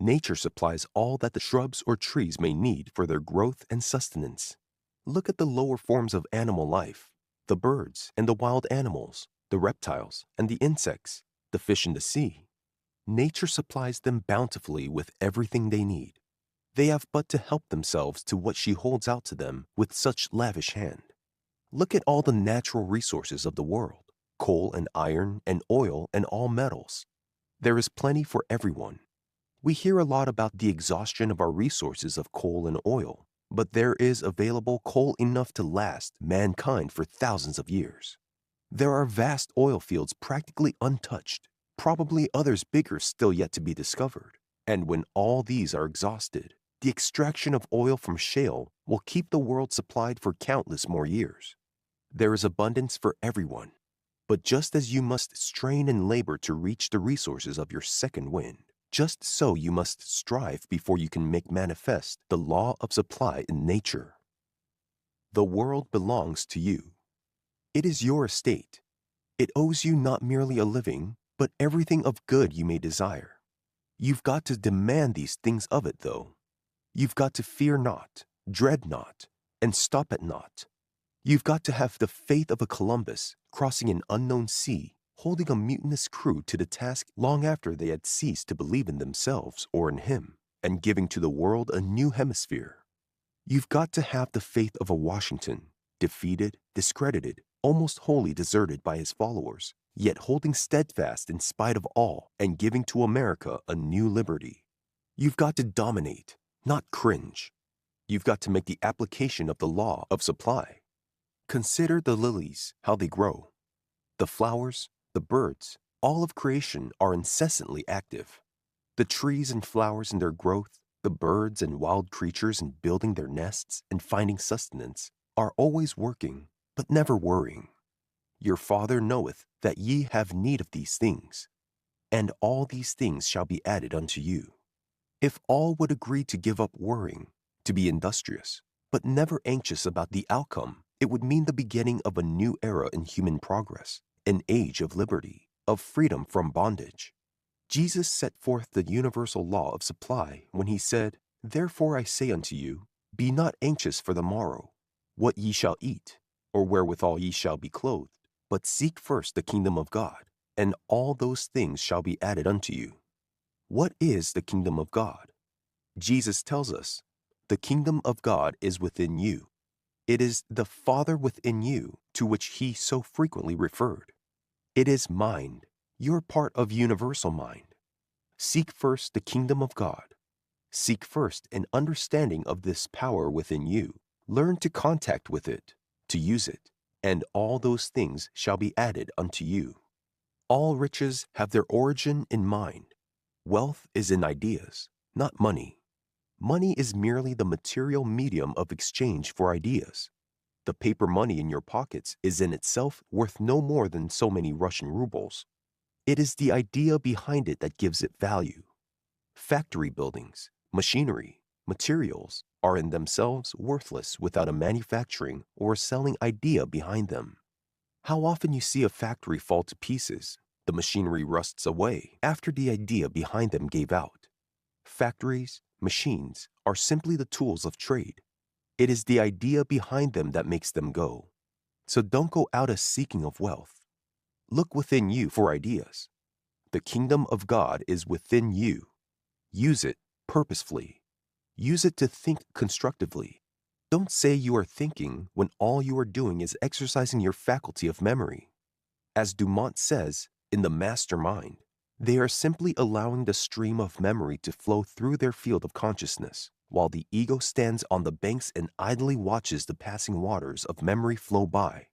Nature supplies all that the shrubs or trees may need for their growth and sustenance. Look at the lower forms of animal life, the birds and the wild animals, the reptiles and the insects, the fish in the sea. Nature supplies them bountifully with everything they need. They have but to help themselves to what she holds out to them with such lavish hand. Look at all the natural resources of the world, coal and iron and oil and all metals. There is plenty for everyone. We hear a lot about the exhaustion of our resources of coal and oil, but there is available coal enough to last mankind for thousands of years. There are vast oil fields practically untouched, probably others bigger still yet to be discovered. And when all these are exhausted, the extraction of oil from shale will keep the world supplied for countless more years. There is abundance for everyone. But just as you must strain and labor to reach the resources of your second wind, just so you must strive before you can make manifest the law of supply in nature. The world belongs to you. It is your estate. It owes you not merely a living, but everything of good you may desire. You've got to demand these things of it, though. You've got to fear not, dread not, and stop at naught. You've got to have the faith of a Columbus crossing an unknown sea, holding a mutinous crew to the task long after they had ceased to believe in themselves or in him, and giving to the world a new hemisphere. You've got to have the faith of a Washington, defeated, discredited, almost wholly deserted by his followers, yet holding steadfast in spite of all and giving to America a new liberty. You've got to dominate, not cringe. You've got to make the application of the law of supply. Consider the lilies, how they grow, the flowers, the birds, All of creation are incessantly active. The trees and flowers in their growth, the birds and wild creatures in building their nests and finding sustenance are always working, but never worrying. Your Father knoweth that ye have need of these things, and all these things shall be added unto you. If all would agree to give up worrying, to be industrious, but never anxious about the outcome, it would mean the beginning of a new era in human progress, an age of liberty, of freedom from bondage. Jesus set forth the universal law of supply when he said, "Therefore I say unto you, be not anxious for the morrow, what ye shall eat, or wherewithal ye shall be clothed, but seek first the kingdom of God, and all those things shall be added unto you." What is the kingdom of God? Jesus tells us, the kingdom of God is within you. It is the Father within you to which he so frequently referred. It is mind. You're part of universal mind. Seek first the kingdom of God. Seek first an understanding of this power within you. Learn to contact with it, to use it, and all those things shall be added unto you. All riches have their origin in mind. Wealth is in ideas, not money. Money is merely the material medium of exchange for ideas. The paper money in your pockets is in itself worth no more than so many Russian rubles. It is the idea behind it that gives it value. Factory buildings, machinery, materials are in themselves worthless without a manufacturing or a selling idea behind them. How often you see a factory fall to pieces, the machinery rusts away after the idea behind them gave out. Factories, machines are simply the tools of trade. It is the idea behind them that makes them go. So don't go out as seeking of wealth. Look within you for ideas. The kingdom of God is within you. Use it purposefully. Use it to think constructively. Don't say you are thinking when all you are doing is exercising your faculty of memory. As Dumont says in The Master Mind, they are simply allowing the stream of memory to flow through their field of consciousness, while the ego stands on the banks and idly watches the passing waters of memory flow by.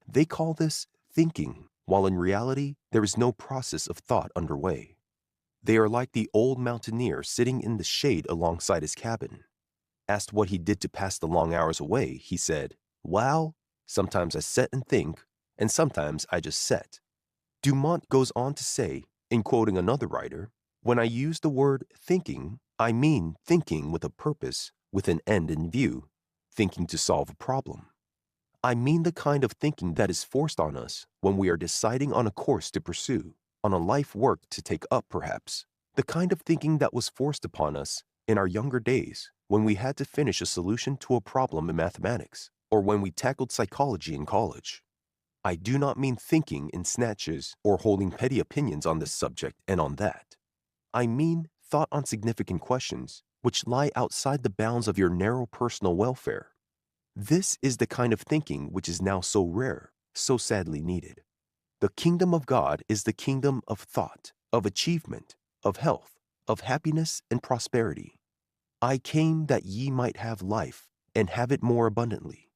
They call this thinking, while in reality, there is no process of thought underway. They are like the old mountaineer sitting in the shade alongside his cabin. Asked what he did to pass the long hours away, he said, "Well, sometimes I sit and think, and sometimes I just sit." Dumont goes on to say, in quoting another writer, "When I use the word thinking, I mean thinking with a purpose, with an end in view, thinking to solve a problem. I mean the kind of thinking that is forced on us when we are deciding on a course to pursue, on a life work to take up perhaps, the kind of thinking that was forced upon us in our younger days when we had to finish a solution to a problem in mathematics, or when we tackled psychology in college. I do not mean thinking in snatches or holding petty opinions on this subject and on that. I mean thought on significant questions which lie outside the bounds of your narrow personal welfare. This is the kind of thinking which is now so rare, so sadly needed. The kingdom of God is the kingdom of thought, of achievement, of health, of happiness and prosperity. I came that ye might have life and have it more abundantly.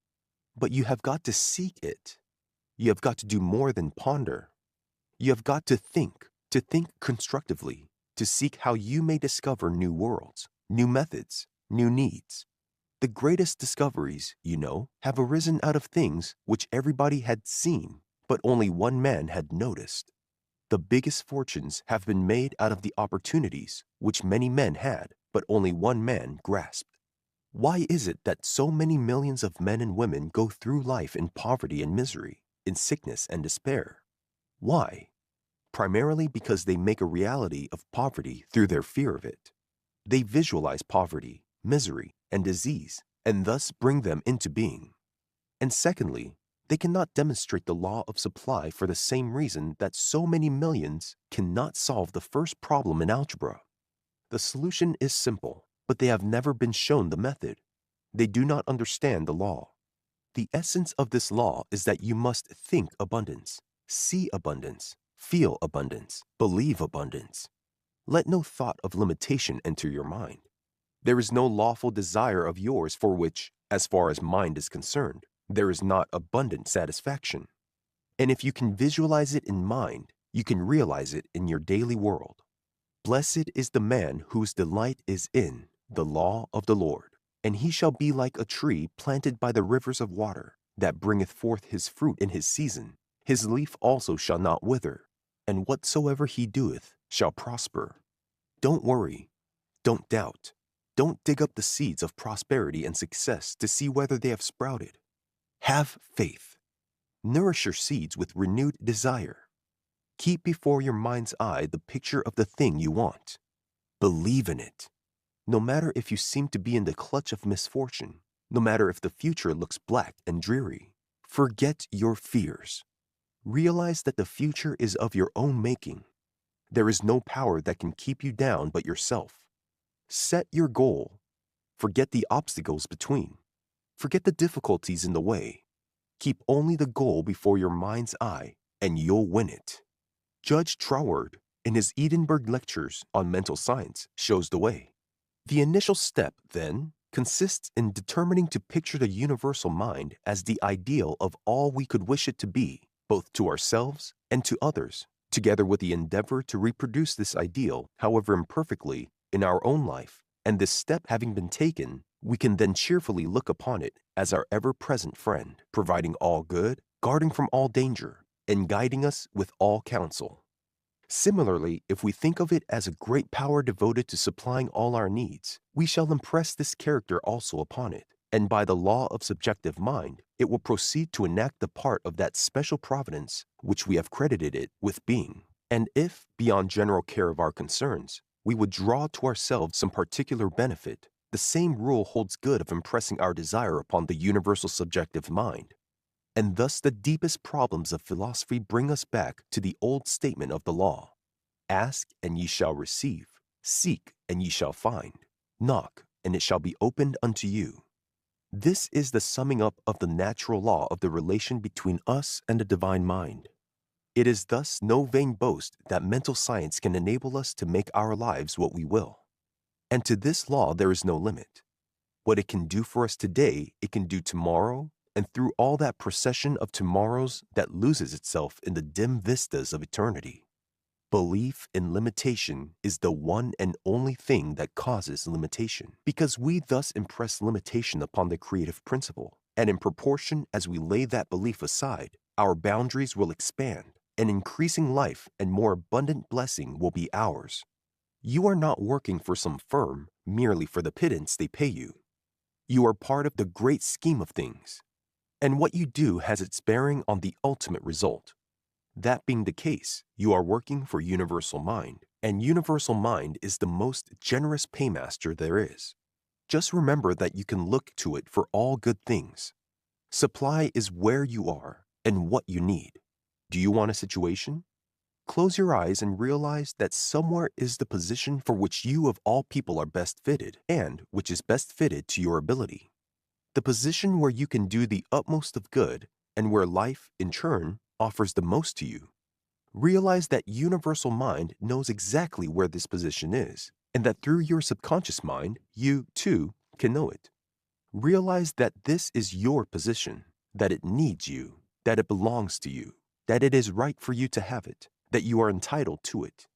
But you have got to seek it. You have got to do more than ponder. You have got to think constructively, to seek how you may discover new worlds, new methods, new needs. The greatest discoveries, you know, have arisen out of things which everybody had seen, but only one man had noticed. The biggest fortunes have been made out of the opportunities which many men had, but only one man grasped. Why is it that so many millions of men and women go through life in poverty and misery, in sickness and despair? Why? Primarily because they make a reality of poverty through their fear of it. They visualize poverty, misery, and disease, and thus bring them into being. And secondly, they cannot demonstrate the law of supply for the same reason that so many millions cannot solve the first problem in algebra. The solution is simple, but they have never been shown the method. They do not understand the law. The essence of this law is that you must think abundance, see abundance, feel abundance, believe abundance. Let no thought of limitation enter your mind. There is no lawful desire of yours for which, as far as mind is concerned, there is not abundant satisfaction. And if you can visualize it in mind, You can realize it in your daily world. Blessed is the man whose delight is in the law of the Lord, and he shall be like a tree planted by the rivers of water, that bringeth forth his fruit in his season. His leaf also shall not wither, and whatsoever he doeth shall prosper. Don't worry. Don't doubt. Don't dig up the seeds of prosperity and success to see whether they have sprouted. Have faith. Nourish your seeds with renewed desire. Keep before your mind's eye the picture of the thing you want. Believe in it. No matter if you seem to be in the clutch of misfortune, no matter if the future looks black and dreary, forget your fears. Realize that the future is of your own making. There is no power that can keep you down but yourself. Set your goal. Forget the obstacles between. Forget the difficulties in the way. Keep only the goal before your mind's eye, and you'll win it. Judge Troward, in his Edinburgh lectures on mental science, shows the way. The initial step, then, consists in determining to picture the universal mind as the ideal of all we could wish it to be, both to ourselves and to others, together with the endeavor to reproduce this ideal, however imperfectly, in our own life. And this step having been taken, we can then cheerfully look upon it as our ever-present friend, providing all good, guarding from all danger, and guiding us with all counsel. Similarly, if we think of it as a great power devoted to supplying all our needs, we shall impress this character also upon it, and by the law of subjective mind, it will proceed to enact the part of that special providence which we have credited it with being. And if, beyond general care of our concerns, we would draw to ourselves some particular benefit, the same rule holds good of impressing our desire upon the universal subjective mind. And thus the deepest problems of philosophy bring us back to the old statement of the law. Ask, and ye shall receive. Seek, and ye shall find. Knock, and it shall be opened unto you. This is the summing up of the natural law of the relation between us and the divine mind. It is thus no vain boast that mental science can enable us to make our lives what we will. And to this law there is no limit. What it can do for us today, it can do tomorrow, and through all that procession of tomorrows that loses itself in the dim vistas of eternity. Belief in limitation is the one and only thing that causes limitation, because we thus impress limitation upon the creative principle, and in proportion as we lay that belief aside, our boundaries will expand, and increasing life and more abundant blessing will be ours. You are not working for some firm merely for the pittance they pay you. You are part of the great scheme of things, and what you do has its bearing on the ultimate result. That being the case, you are working for universal mind, and universal mind is the most generous paymaster there is. Just remember that you can look to it for all good things. Supply is where you are and what you need. Do you want a situation? Close your eyes and realize that somewhere is the position for which you of all people are best fitted, and which is best fitted to your ability. The position where you can do the utmost of good, and where life, in turn, offers the most to you. Realize that universal mind knows exactly where this position is, and that through your subconscious mind, you, too, can know it. Realize that this is your position, that it needs you, that it belongs to you, that it is right for you to have it, that you are entitled to it.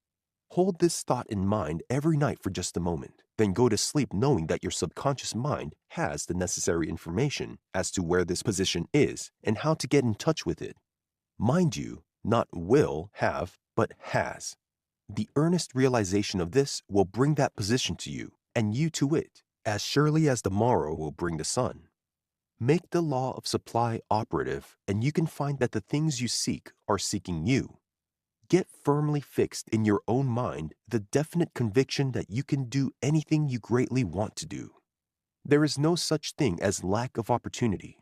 Hold this thought in mind every night for just a moment, then go to sleep knowing that your subconscious mind has the necessary information as to where this position is and how to get in touch with it. Mind you, not will have, but has. The earnest realization of this will bring that position to you, and you to it, as surely as the morrow will bring the sun. Make the law of supply operative, and you can find that the things you seek are seeking you. Get firmly fixed in your own mind the definite conviction that you can do anything you greatly want to do. There is no such thing as lack of opportunity.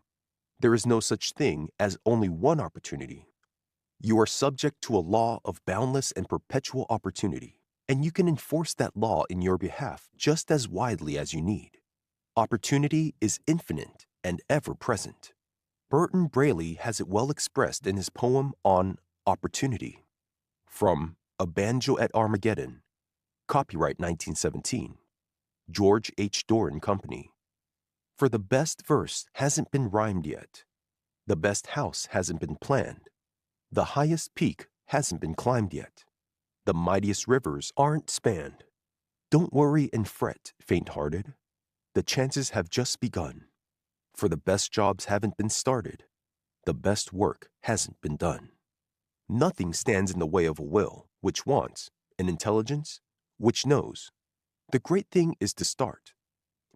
There is no such thing as only one opportunity. You are subject to a law of boundless and perpetual opportunity, and you can enforce that law in your behalf just as widely as you need. Opportunity is infinite and ever-present. Burton Braley has it well expressed in his poem on opportunity. From A Banjo at Armageddon, copyright 1917, George H. Doran Company. For the best verse hasn't been rhymed yet. The best house hasn't been planned. The highest peak hasn't been climbed yet. The mightiest rivers aren't spanned. Don't worry and fret, faint-hearted. The chances have just begun. For the best jobs haven't been started. The best work hasn't been done. Nothing stands in the way of a will, which wants, an intelligence, which knows. The great thing is to start.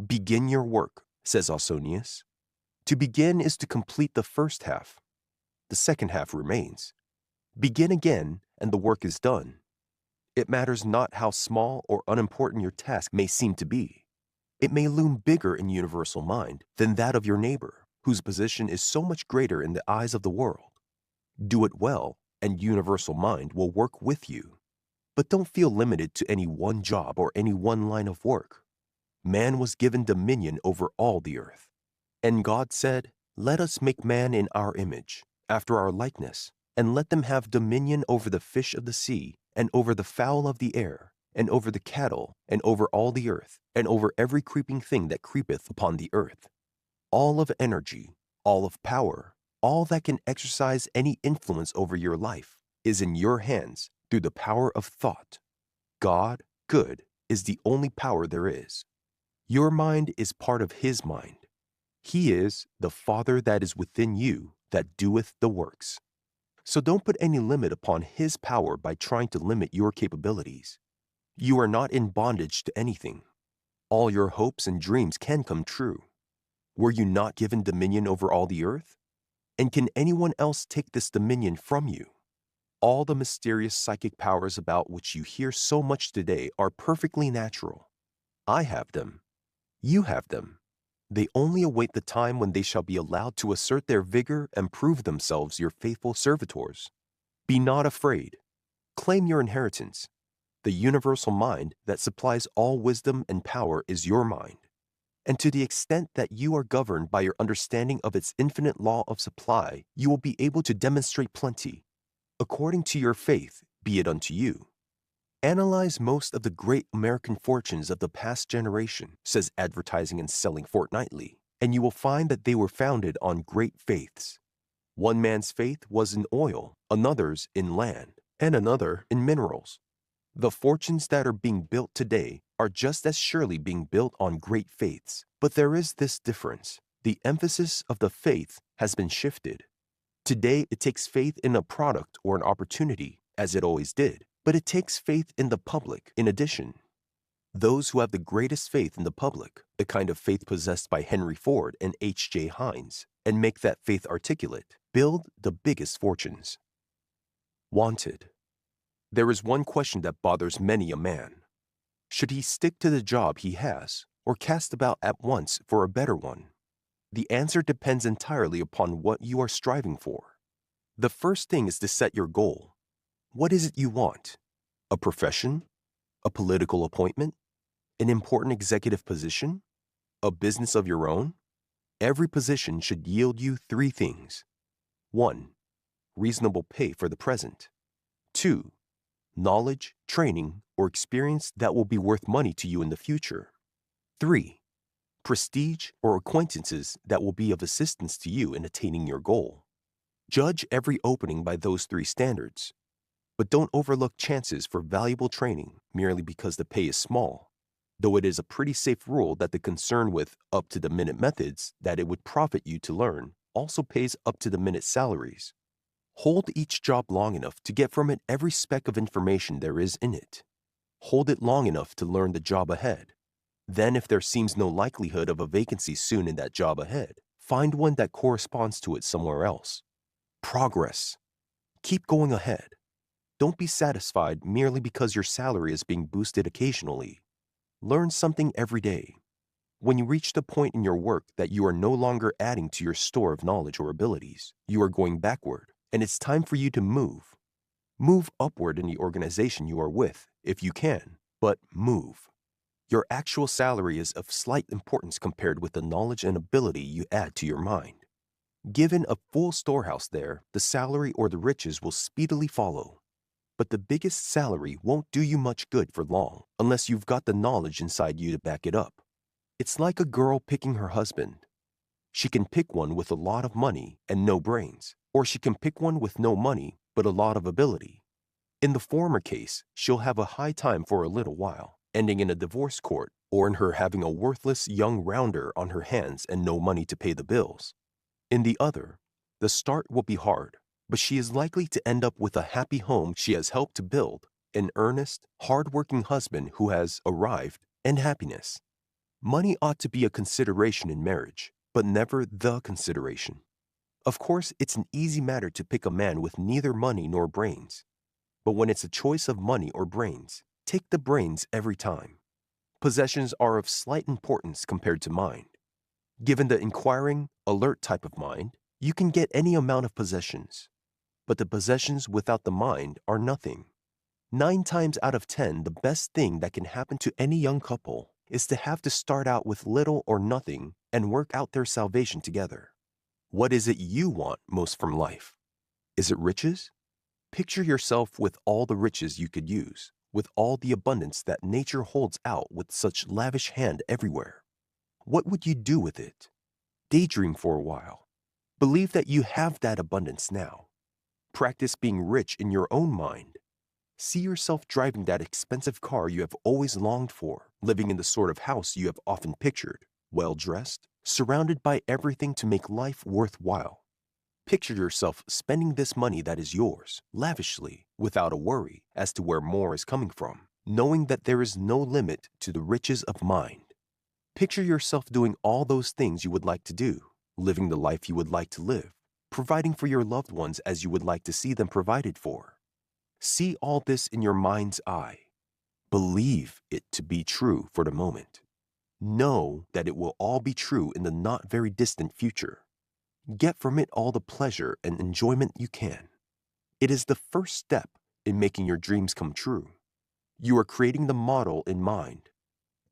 Begin your work, says Ausonius. To begin is to complete the first half. The second half remains. Begin again, and the work is done. It matters not how small or unimportant your task may seem to be. It may loom bigger in universal mind than that of your neighbor, whose position is so much greater in the eyes of the world. Do it well, and universal mind will work with you. But don't feel limited to any one job or any one line of work. Man was given dominion over all the earth. And God said, "Let us make man in our image, after our likeness, and let them have dominion over the fish of the sea, and over the fowl of the air, and over the cattle, and over all the earth, and over every creeping thing that creepeth upon the earth." All of energy, all of power, all that can exercise any influence over your life is in your hands through the power of thought. God, good, is the only power there is. Your mind is part of His mind. He is the Father that is within you that doeth the works. So don't put any limit upon His power by trying to limit your capabilities. You are not in bondage to anything. All your hopes and dreams can come true. Were you not given dominion over all the earth? And can anyone else take this dominion from you? All the mysterious psychic powers about which you hear so much today are perfectly natural. I have them. You have them. They only await the time when they shall be allowed to assert their vigor and prove themselves your faithful servitors. Be not afraid. Claim your inheritance. The universal mind that supplies all wisdom and power is your mind. And to the extent that you are governed by your understanding of its infinite law of supply, you will be able to demonstrate plenty. According to your faith, be it unto you. Analyze most of the great American fortunes of the past generation, says Advertising and Selling Fortnightly, and you will find that they were founded on great faiths. One man's faith was in oil, another's in land, and another in minerals. The fortunes that are being built today are just as surely being built on great faiths, but there is this difference. The emphasis of the faith has been shifted. Today, it takes faith in a product or an opportunity, as it always did, but it takes faith in the public in addition. Those who have the greatest faith in the public, the kind of faith possessed by Henry Ford and H.J. Heinz, and make that faith articulate, build the biggest fortunes. Wanted. There is one question that bothers many a man. Should he stick to the job he has, or cast about at once for a better one? The answer depends entirely upon what you are striving for. The first thing is to set your goal. What is it you want? A profession? A political appointment? An important executive position? A business of your own? Every position should yield you three things. 1. Reasonable pay for the present. 2. Knowledge, training, or experience that will be worth money to you in the future. 3. Prestige or acquaintances that will be of assistance to you in attaining your goal. Judge every opening by those three standards. But don't overlook chances for valuable training merely because the pay is small, though it is a pretty safe rule that the concern with up-to-the-minute methods that it would profit you to learn also pays up-to-the-minute salaries. Hold each job long enough to get from it every speck of information there is in it. Hold it long enough to learn the job ahead. Then, if there seems no likelihood of a vacancy soon in that job ahead, find one that corresponds to it somewhere else. Progress. Keep going ahead. Don't be satisfied merely because your salary is being boosted occasionally. Learn something every day. When you reach the point in your work that you are no longer adding to your store of knowledge or abilities, you are going backward, and it's time for you to move. Move upward in the organization you are with, if you can, but move. Your actual salary is of slight importance compared with the knowledge and ability you add to your mind. Given a full storehouse there, the salary or the riches will speedily follow. But the biggest salary won't do you much good for long unless you've got the knowledge inside you to back it up. It's like a girl picking her husband. She can pick one with a lot of money and no brains, or she can pick one with no money but a lot of ability. In the former case, she'll have a high time for a little while, ending in a divorce court or in her having a worthless young rounder on her hands and no money to pay the bills. In the other, the start will be hard, but she is likely to end up with a happy home she has helped to build, an earnest, hard-working husband who has arrived, and happiness. Money ought to be a consideration in marriage, but never the consideration. Of course, it's an easy matter to pick a man with neither money nor brains. But when it's a choice of money or brains, take the brains every time. Possessions are of slight importance compared to mind. Given the inquiring, alert type of mind, you can get any amount of possessions. But the possessions without the mind are nothing. 9 times out of 10, the best thing that can happen to any young couple is to have to start out with little or nothing and work out their salvation together. What is it you want most from life? Is it riches? Picture yourself with all the riches you could use, with all the abundance that nature holds out with such lavish hand everywhere. What would you do with it? Daydream for a while. Believe that you have that abundance now. Practice being rich in your own mind. See yourself driving that expensive car you have always longed for, living in the sort of house you have often pictured, well-dressed, surrounded by everything to make life worthwhile. Picture yourself spending this money that is yours, lavishly, without a worry as to where more is coming from, knowing that there is no limit to the riches of mind. Picture yourself doing all those things you would like to do, living the life you would like to live, providing for your loved ones as you would like to see them provided for. See all this in your mind's eye. Believe it to be true for the moment. Know that it will all be true in the not very distant future. Get from it all the pleasure and enjoyment you can. It is the first step in making your dreams come true. You are creating the model in mind.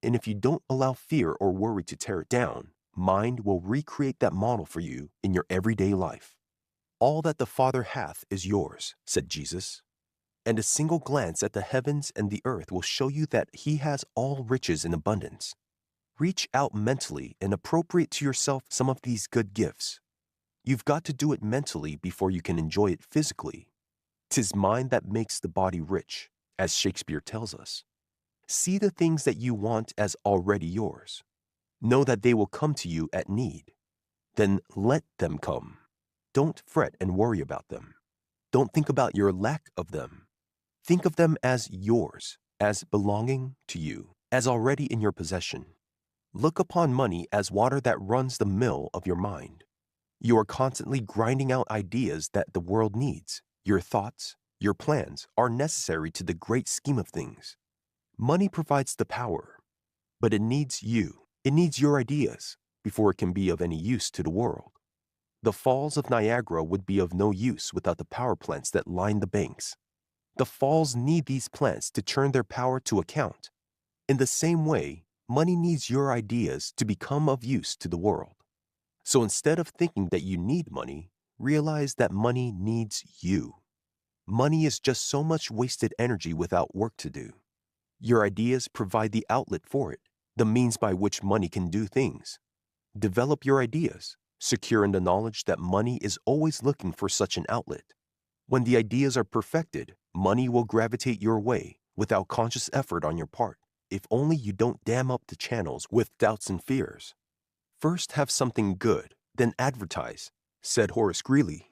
And if you don't allow fear or worry to tear it down, mind will recreate that model for you in your everyday life. All that the Father hath is yours, said Jesus. And a single glance at the heavens and the earth will show you that He has all riches in abundance. Reach out mentally and appropriate to yourself some of these good gifts. You've got to do it mentally before you can enjoy it physically. 'Tis mind that makes the body rich, as Shakespeare tells us. See the things that you want as already yours. Know that they will come to you at need. Then let them come. Don't fret and worry about them. Don't think about your lack of them. Think of them as yours, as belonging to you, as already in your possession. Look upon money as water that runs the mill of your mind. You are constantly grinding out ideas that the world needs. Your thoughts, your plans are necessary to the great scheme of things. Money provides the power, but it needs you. It needs your ideas before it can be of any use to the world. The falls of Niagara would be of no use without the power plants that line the banks. The falls need these plants to turn their power to account. In the same way, money needs your ideas to become of use to the world. So instead of thinking that you need money, realize that money needs you. Money is just so much wasted energy without work to do. Your ideas provide the outlet for it, the means by which money can do things. Develop your ideas, secure in the knowledge that money is always looking for such an outlet. When the ideas are perfected, money will gravitate your way without conscious effort on your part, if only you don't dam up the channels with doubts and fears. First have something good, then advertise, said Horace Greeley.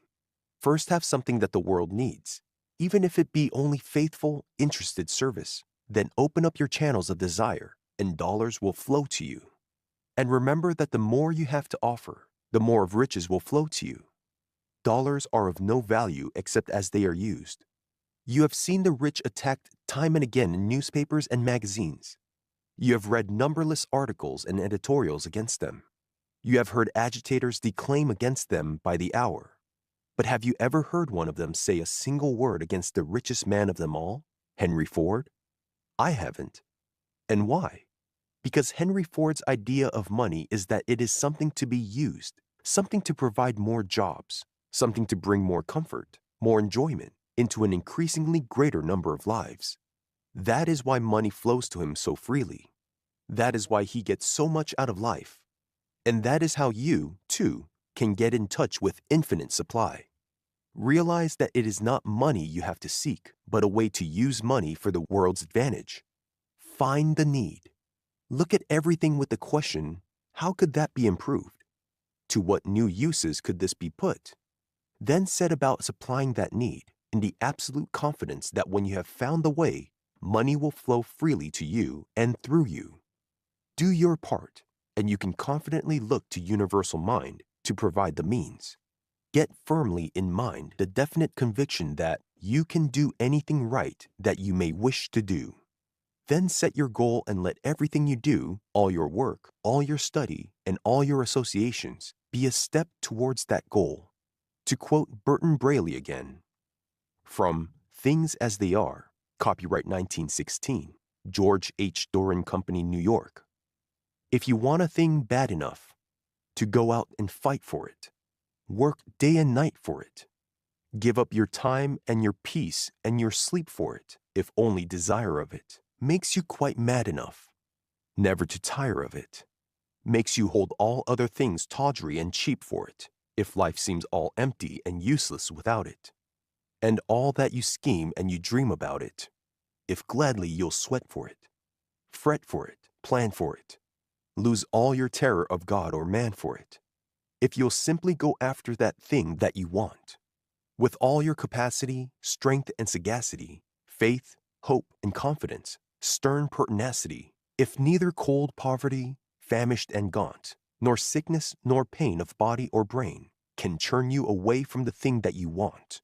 First have something that the world needs, even if it be only faithful, interested service. Then open up your channels of desire, and dollars will flow to you. And remember that the more you have to offer, the more of riches will flow to you. Dollars are of no value except as they are used. You have seen the rich attacked time and again in newspapers and magazines. You have read numberless articles and editorials against them. You have heard agitators declaim against them by the hour. But have you ever heard one of them say a single word against the richest man of them all, Henry Ford? I haven't. And why? Because Henry Ford's idea of money is that it is something to be used, something to provide more jobs, something to bring more comfort, more enjoyment into an increasingly greater number of lives. That is why money flows to him so freely. That is why he gets so much out of life. And that is how you, too, can get in touch with infinite supply. Realize that it is not money you have to seek, but a way to use money for the world's advantage. Find the need. Look at everything with the question, how could that be improved? To what new uses could this be put? Then set about supplying that need in the absolute confidence that when you have found the way, money will flow freely to you and through you. Do your part, and you can confidently look to universal mind to provide the means. Get firmly in mind the definite conviction that you can do anything right that you may wish to do. Then set your goal and let everything you do, all your work, all your study, and all your associations be a step towards that goal. To quote Burton Braley again, from Things as They Are, copyright 1916, George H. Doran Company, New York. If you want a thing bad enough, to go out and fight for it. Work day and night for it. Give up your time and your peace and your sleep for it, if only desire of it makes you quite mad enough. Never to tire of it. Makes you hold all other things tawdry and cheap for it, if life seems all empty and useless without it. And all that you scheme and you dream about it, if gladly you'll sweat for it, fret for it, plan for it, lose all your terror of God or man for it, if you'll simply go after that thing that you want, with all your capacity, strength and sagacity, faith, hope and confidence, stern pertinacity, if neither cold poverty, famished and gaunt, nor sickness nor pain of body or brain can churn you away from the thing that you want,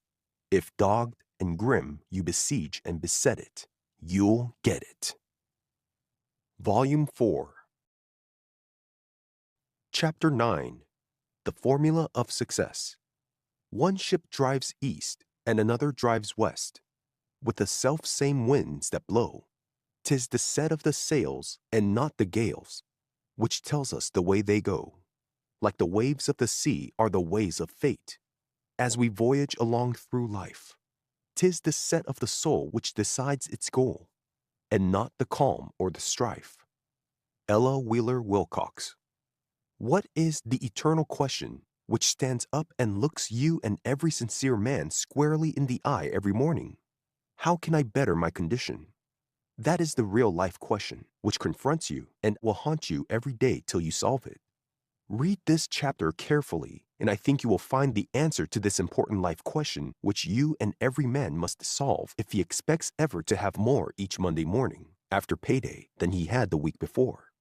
if dogged and grim you besiege and beset it, you'll get it. Volume 4. Chapter 9. The Formula of Success. One ship drives east and another drives west, with the self-same winds that blow. 'Tis the set of the sails and not the gales, which tells us the way they go. Like the waves of the sea are the ways of fate, as we voyage along through life. 'Tis the set of the soul which decides its goal, and not the calm or the strife. Ella Wheeler Wilcox. What is the eternal question which stands up and looks you and every sincere man squarely in the eye every morning? How can I better my condition? That is the real life question which confronts you and will haunt you every day till you solve it. Read this chapter carefully, and I think you will find the answer to this important life question which you and every man must solve if he expects ever to have more each Monday morning, after payday, than he had the week before.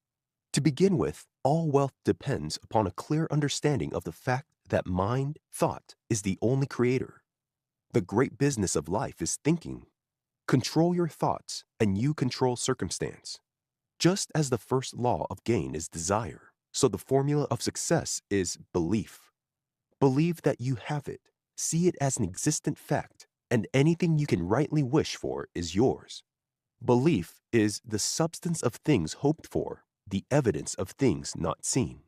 To begin with, all wealth depends upon a clear understanding of the fact that mind, thought, is the only creator. The great business of life is thinking. Control your thoughts, and you control circumstance. Just as the first law of gain is desire, so the formula of success is belief. Believe that you have it, see it as an existent fact, and anything you can rightly wish for is yours. Belief is the substance of things hoped for, the evidence of things not seen.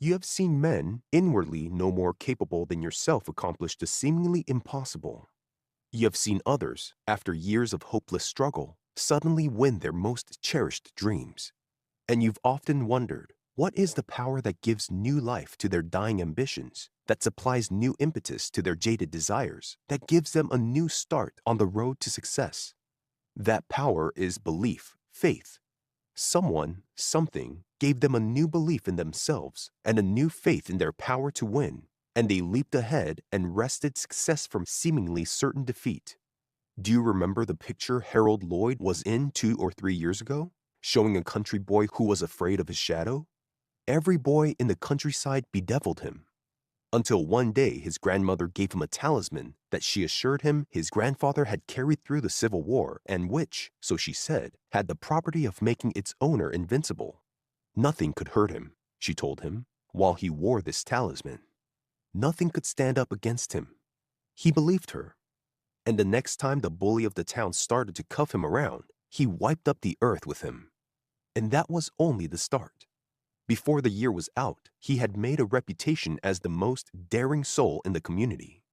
You have seen men, inwardly no more capable than yourself, accomplish the seemingly impossible. You have seen others, after years of hopeless struggle, suddenly win their most cherished dreams. And you've often wondered, what is the power that gives new life to their dying ambitions, that supplies new impetus to their jaded desires, that gives them a new start on the road to success? That power is belief, faith. Someone, something, gave them a new belief in themselves and a new faith in their power to win, and they leaped ahead and wrested success from seemingly certain defeat. Do you remember the picture Harold Lloyd was in 2 or 3 years ago, showing a country boy who was afraid of his shadow? Every boy in the countryside bedeviled him, until one day his grandmother gave him a talisman that she assured him his grandfather had carried through the Civil War and which, so she said, had the property of making its owner invincible. Nothing could hurt him, she told him, while he wore this talisman. Nothing could stand up against him. He believed her. And the next time the bully of the town started to cuff him around, he wiped up the earth with him. And that was only the start. Before the year was out, he had made a reputation as the most daring soul in the community.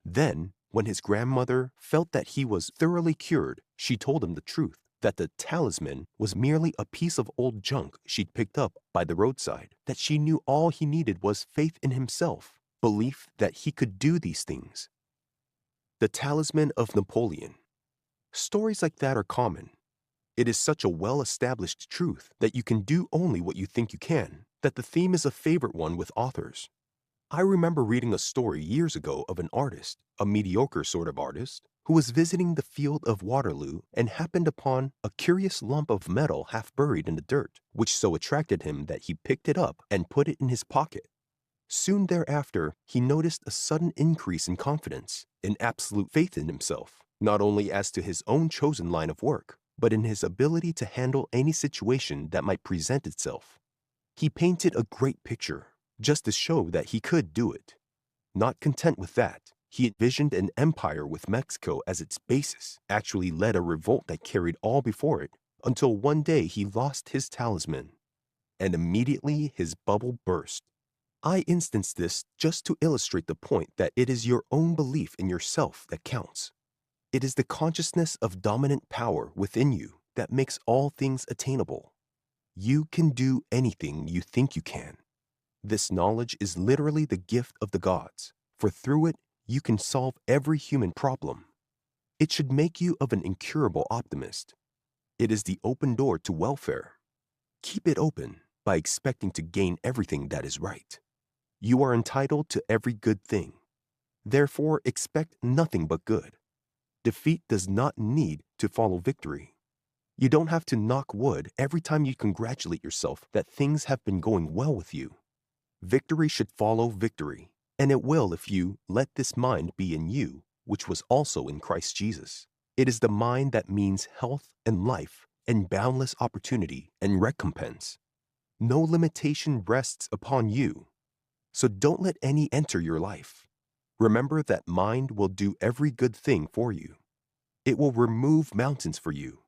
Then, when his grandmother felt that he was thoroughly cured, she told him the truth, that the talisman was merely a piece of old junk she'd picked up by the roadside, that she knew all he needed was faith in himself, belief that he could do these things. The Talisman of Napoleon. Stories like that are common. It is such a well-established truth that you can do only what you think you can, that the theme is a favorite one with authors. I remember reading a story years ago of an artist, a mediocre sort of artist, who was visiting the field of Waterloo and happened upon a curious lump of metal half buried in the dirt, which so attracted him that he picked it up and put it in his pocket. Soon thereafter, he noticed a sudden increase in confidence, in absolute faith in himself, not only as to his own chosen line of work, but in his ability to handle any situation that might present itself. He painted a great picture, just to show that he could do it. Not content with that, he envisioned an empire with Mexico as its basis, actually led a revolt that carried all before it, until one day he lost his talisman. And immediately his bubble burst. I instance this just to illustrate the point that it is your own belief in yourself that counts. It is the consciousness of dominant power within you that makes all things attainable. You can do anything you think you can. This knowledge is literally the gift of the gods, for through it, you can solve every human problem. It should make you of an incurable optimist. It is the open door to welfare. Keep it open by expecting to gain everything that is right. You are entitled to every good thing. Therefore, expect nothing but good. Defeat does not need to follow victory. You don't have to knock wood every time you congratulate yourself that things have been going well with you. Victory should follow victory, and it will if you let this mind be in you, which was also in Christ Jesus. It is the mind that means health and life and boundless opportunity and recompense. No limitation rests upon you. So don't let any enter your life. Remember that mind will do every good thing for you. It will remove mountains for you.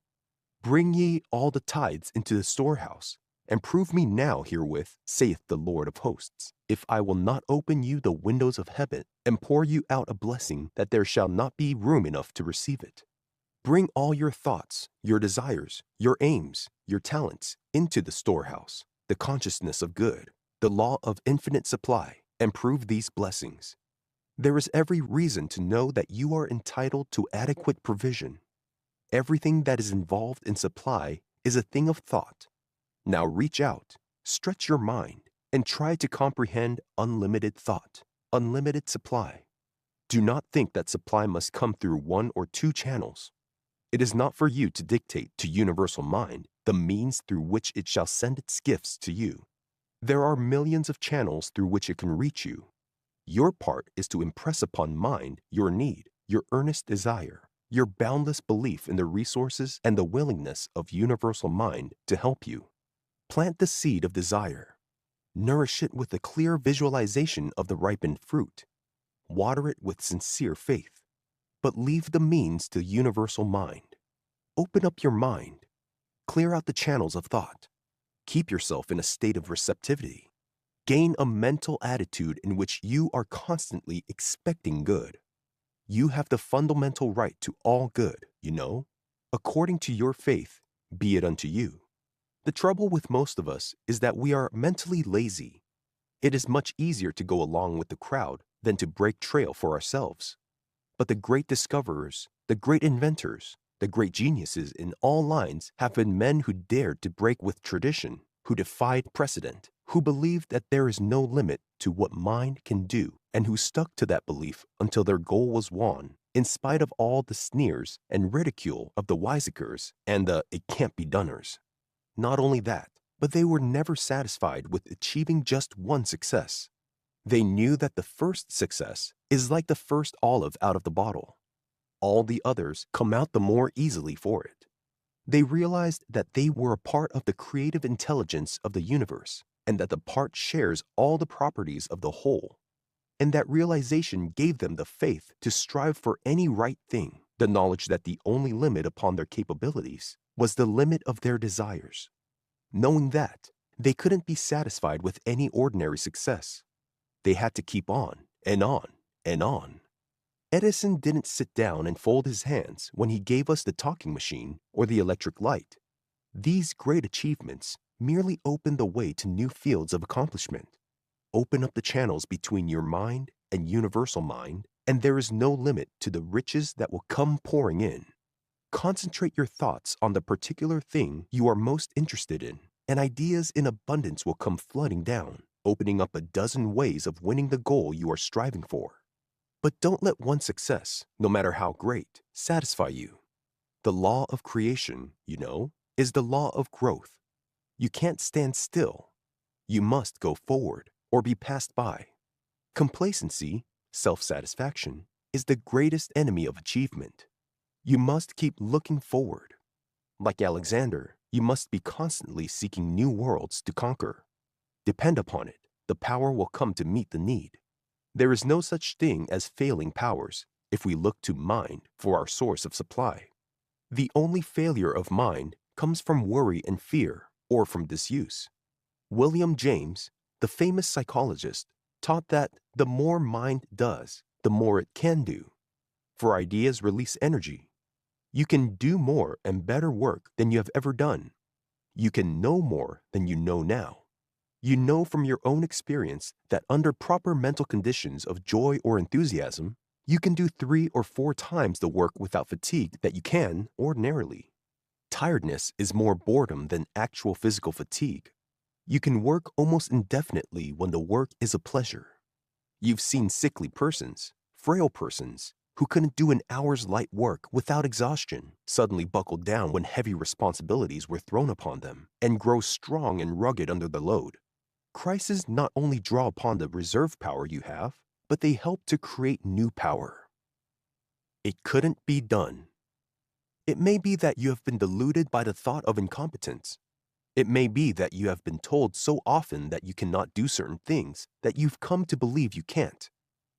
Bring ye all the tithes into the storehouse, and prove me now herewith, saith the Lord of hosts, if I will not open you the windows of heaven, and pour you out a blessing that there shall not be room enough to receive it. Bring all your thoughts, your desires, your aims, your talents into the storehouse, the consciousness of good, the law of infinite supply, and prove these blessings. There is every reason to know that you are entitled to adequate provision. Everything that is involved in supply is a thing of thought. Now reach out, stretch your mind, and try to comprehend unlimited thought, unlimited supply. Do not think that supply must come through one or two channels. It is not for you to dictate to universal mind the means through which it shall send its gifts to you. There are millions of channels through which it can reach you. Your part is to impress upon mind your need, your earnest desire, your boundless belief in the resources and the willingness of universal mind to help you. Plant the seed of desire. Nourish it with a clear visualization of the ripened fruit. Water it with sincere faith. But leave the means to universal mind. Open up your mind. Clear out the channels of thought. Keep yourself in a state of receptivity. Gain a mental attitude in which you are constantly expecting good. You have the fundamental right to all good, you know. According to your faith, be it unto you. The trouble with most of us is that we are mentally lazy. It is much easier to go along with the crowd than to break trail for ourselves. But the great discoverers, the great inventors, the great geniuses in all lines have been men who dared to break with tradition, who defied precedent, who believed that there is no limit to what mind can do, and who stuck to that belief until their goal was won, in spite of all the sneers and ridicule of the wiseacres and the it-can't-be-doners. Not only that, but they were never satisfied with achieving just one success. They knew that the first success is like the first olive out of the bottle. All the others come out the more easily for it. They realized that they were a part of the creative intelligence of the universe, and that the part shares all the properties of the whole. And that realization gave them the faith to strive for any right thing, the knowledge that the only limit upon their capabilities was the limit of their desires. Knowing that, they couldn't be satisfied with any ordinary success. They had to keep on and on and on. Edison didn't sit down and fold his hands when he gave us the talking machine or the electric light. These great achievements merely open the way to new fields of accomplishment. Open up the channels between your mind and universal mind, and there is no limit to the riches that will come pouring in. Concentrate your thoughts on the particular thing you are most interested in, and ideas in abundance will come flooding down, opening up a dozen ways of winning the goal you are striving for. But don't let one success, no matter how great, satisfy you. The law of creation, is the law of growth. You can't stand still. You must go forward or be passed by. Complacency, self-satisfaction, is the greatest enemy of achievement. You must keep looking forward. Like Alexander, you must be constantly seeking new worlds to conquer. Depend upon it, the power will come to meet the need. There is no such thing as failing powers if we look to mind for our source of supply. The only failure of mind comes from worry and fear or from disuse. William James, the famous psychologist, taught that the more mind does, the more it can do. For ideas release energy. You can do more and better work than you have ever done. You can know more than you know now. You know from your own experience that under proper mental conditions of joy or enthusiasm, you can do 3 or 4 times the work without fatigue that you can ordinarily. Tiredness is more boredom than actual physical fatigue. You can work almost indefinitely when the work is a pleasure. You've seen sickly persons, frail persons, who couldn't do an hour's light work without exhaustion, suddenly buckle down when heavy responsibilities were thrown upon them, and grow strong and rugged under the load. Crises not only draw upon the reserve power you have, but they help to create new power. It couldn't be done. It may be that you have been deluded by the thought of incompetence. It may be that you have been told so often that you cannot do certain things that you've come to believe you can't.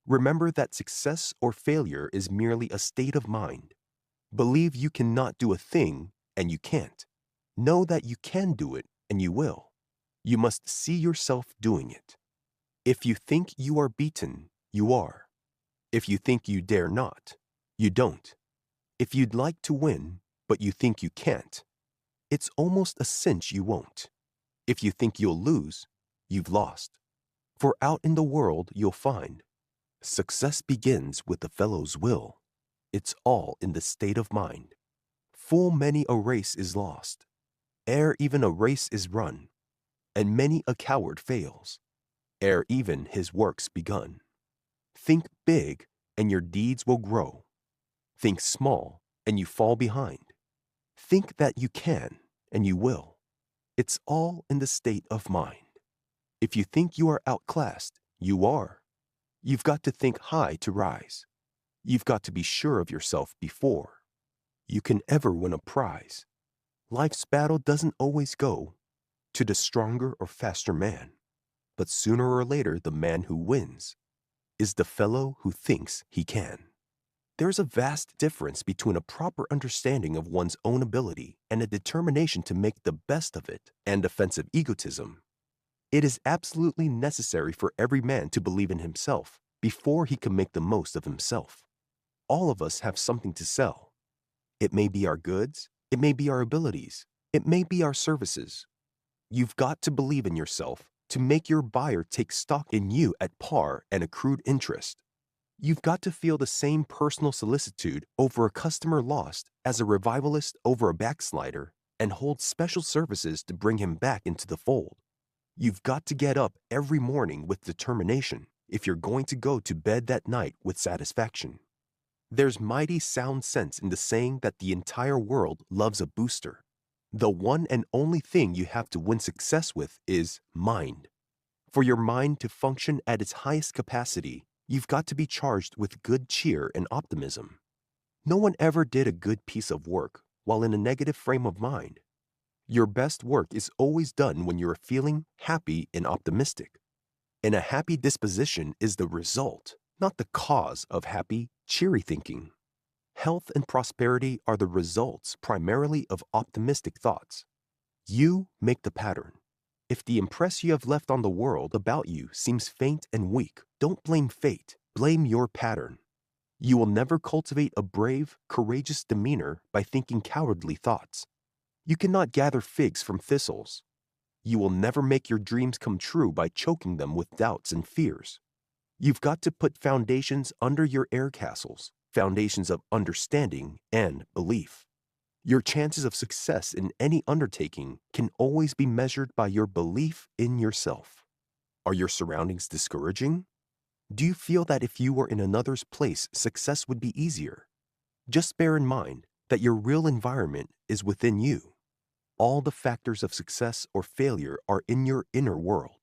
Remember that success or failure is merely a state of mind. Believe you cannot do a thing and you can't. Know that you can do it and you will. You must see yourself doing it. If you think you are beaten, you are. If you think you dare not, you don't. If you'd like to win, but you think you can't, it's almost a cinch you won't. If you think you'll lose, you've lost. For out in the world you'll find success begins with the fellow's will. It's all in the state of mind. Full many a race is lost, ere even a race is run, and many a coward fails, ere even his work's begun. Think big, and your deeds will grow. Think small, and you fall behind. Think that you can, and you will. It's all in the state of mind. If you think you are outclassed, you are. You've got to think high to rise. You've got to be sure of yourself before you can ever win a prize. Life's battle doesn't always go to the stronger or faster man, but sooner or later the man who wins is the fellow who thinks he can. There's a vast difference between a proper understanding of one's own ability and a determination to make the best of it and offensive egotism. It is absolutely necessary for every man to believe in himself before he can make the most of himself. All of us have something to sell. It may be our goods, it may be our abilities, it may be our services. You've got to believe in yourself to make your buyer take stock in you at par and accrued interest. You've got to feel the same personal solicitude over a customer lost as a revivalist over a backslider and hold special services to bring him back into the fold. You've got to get up every morning with determination if you're going to go to bed that night with satisfaction. There's mighty sound sense in the saying that the entire world loves a booster. The one and only thing you have to win success with is mind. For your mind to function at its highest capacity, you've got to be charged with good cheer and optimism. No one ever did a good piece of work while in a negative frame of mind. Your best work is always done when you're feeling happy and optimistic. And a happy disposition is the result, not the cause of happy, cheery thinking. Health and prosperity are the results primarily of optimistic thoughts. You make the pattern. If the impress you have left on the world about you seems faint and weak, don't blame fate, blame your pattern. You will never cultivate a brave, courageous demeanor by thinking cowardly thoughts. You cannot gather figs from thistles. You will never make your dreams come true by choking them with doubts and fears. You've got to put foundations under your air castles, foundations of understanding and belief. Your chances of success in any undertaking can always be measured by your belief in yourself. Are your surroundings discouraging? Do you feel that if you were in another's place, success would be easier? Just bear in mind that your real environment is within you. All the factors of success or failure are in your inner world.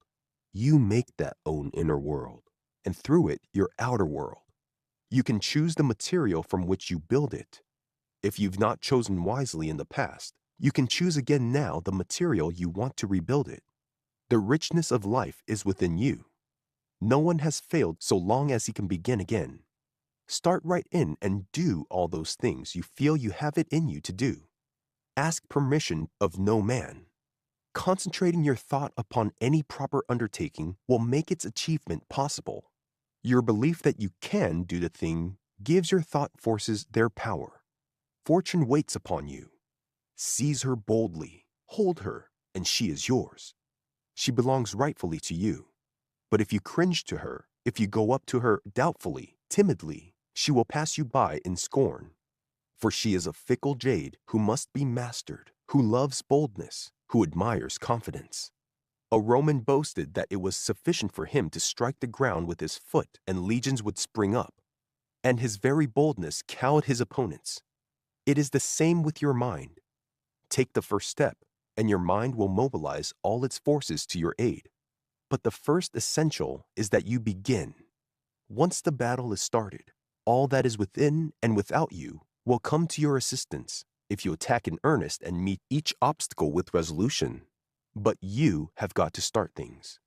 You make that own inner world, and through it, your outer world. You can choose the material from which you build it. If you've not chosen wisely in the past, you can choose again now the material you want to rebuild it. The richness of life is within you. No one has failed so long as he can begin again. Start right in and do all those things you feel you have it in you to do. Ask permission of no man. Concentrating your thought upon any proper undertaking will make its achievement possible. Your belief that you can do the thing gives your thought forces their power. Fortune waits upon you. Seize her boldly, hold her, and she is yours. She belongs rightfully to you. But if you cringe to her, if you go up to her doubtfully, timidly, she will pass you by in scorn. For she is a fickle jade who must be mastered, who loves boldness, who admires confidence. A Roman boasted that it was sufficient for him to strike the ground with his foot and legions would spring up, and his very boldness cowed his opponents. It is the same with your mind. Take the first step, and your mind will mobilize all its forces to your aid. But the first essential is that you begin. Once the battle is started, all that is within and without you will come to your assistance if you attack in earnest and meet each obstacle with resolution. But you have got to start things.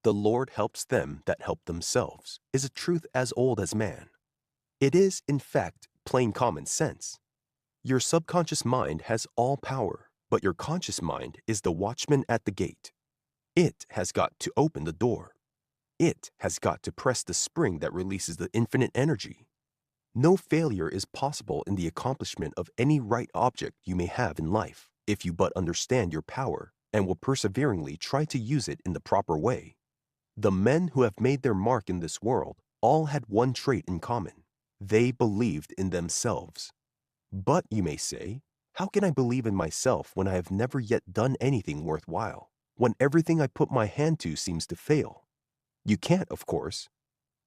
The Lord helps them that help themselves is a truth as old as man. It is, in fact, plain common sense. Your subconscious mind has all power, but your conscious mind is the watchman at the gate. It has got to open the door. It has got to press the spring that releases the infinite energy. No failure is possible in the accomplishment of any right object you may have in life if you but understand your power and will perseveringly try to use it in the proper way. The men who have made their mark in this world all had one trait in common. They believed in themselves. But, you may say, how can I believe in myself when I have never yet done anything worthwhile? When everything I put my hand to seems to fail? You can't, of course.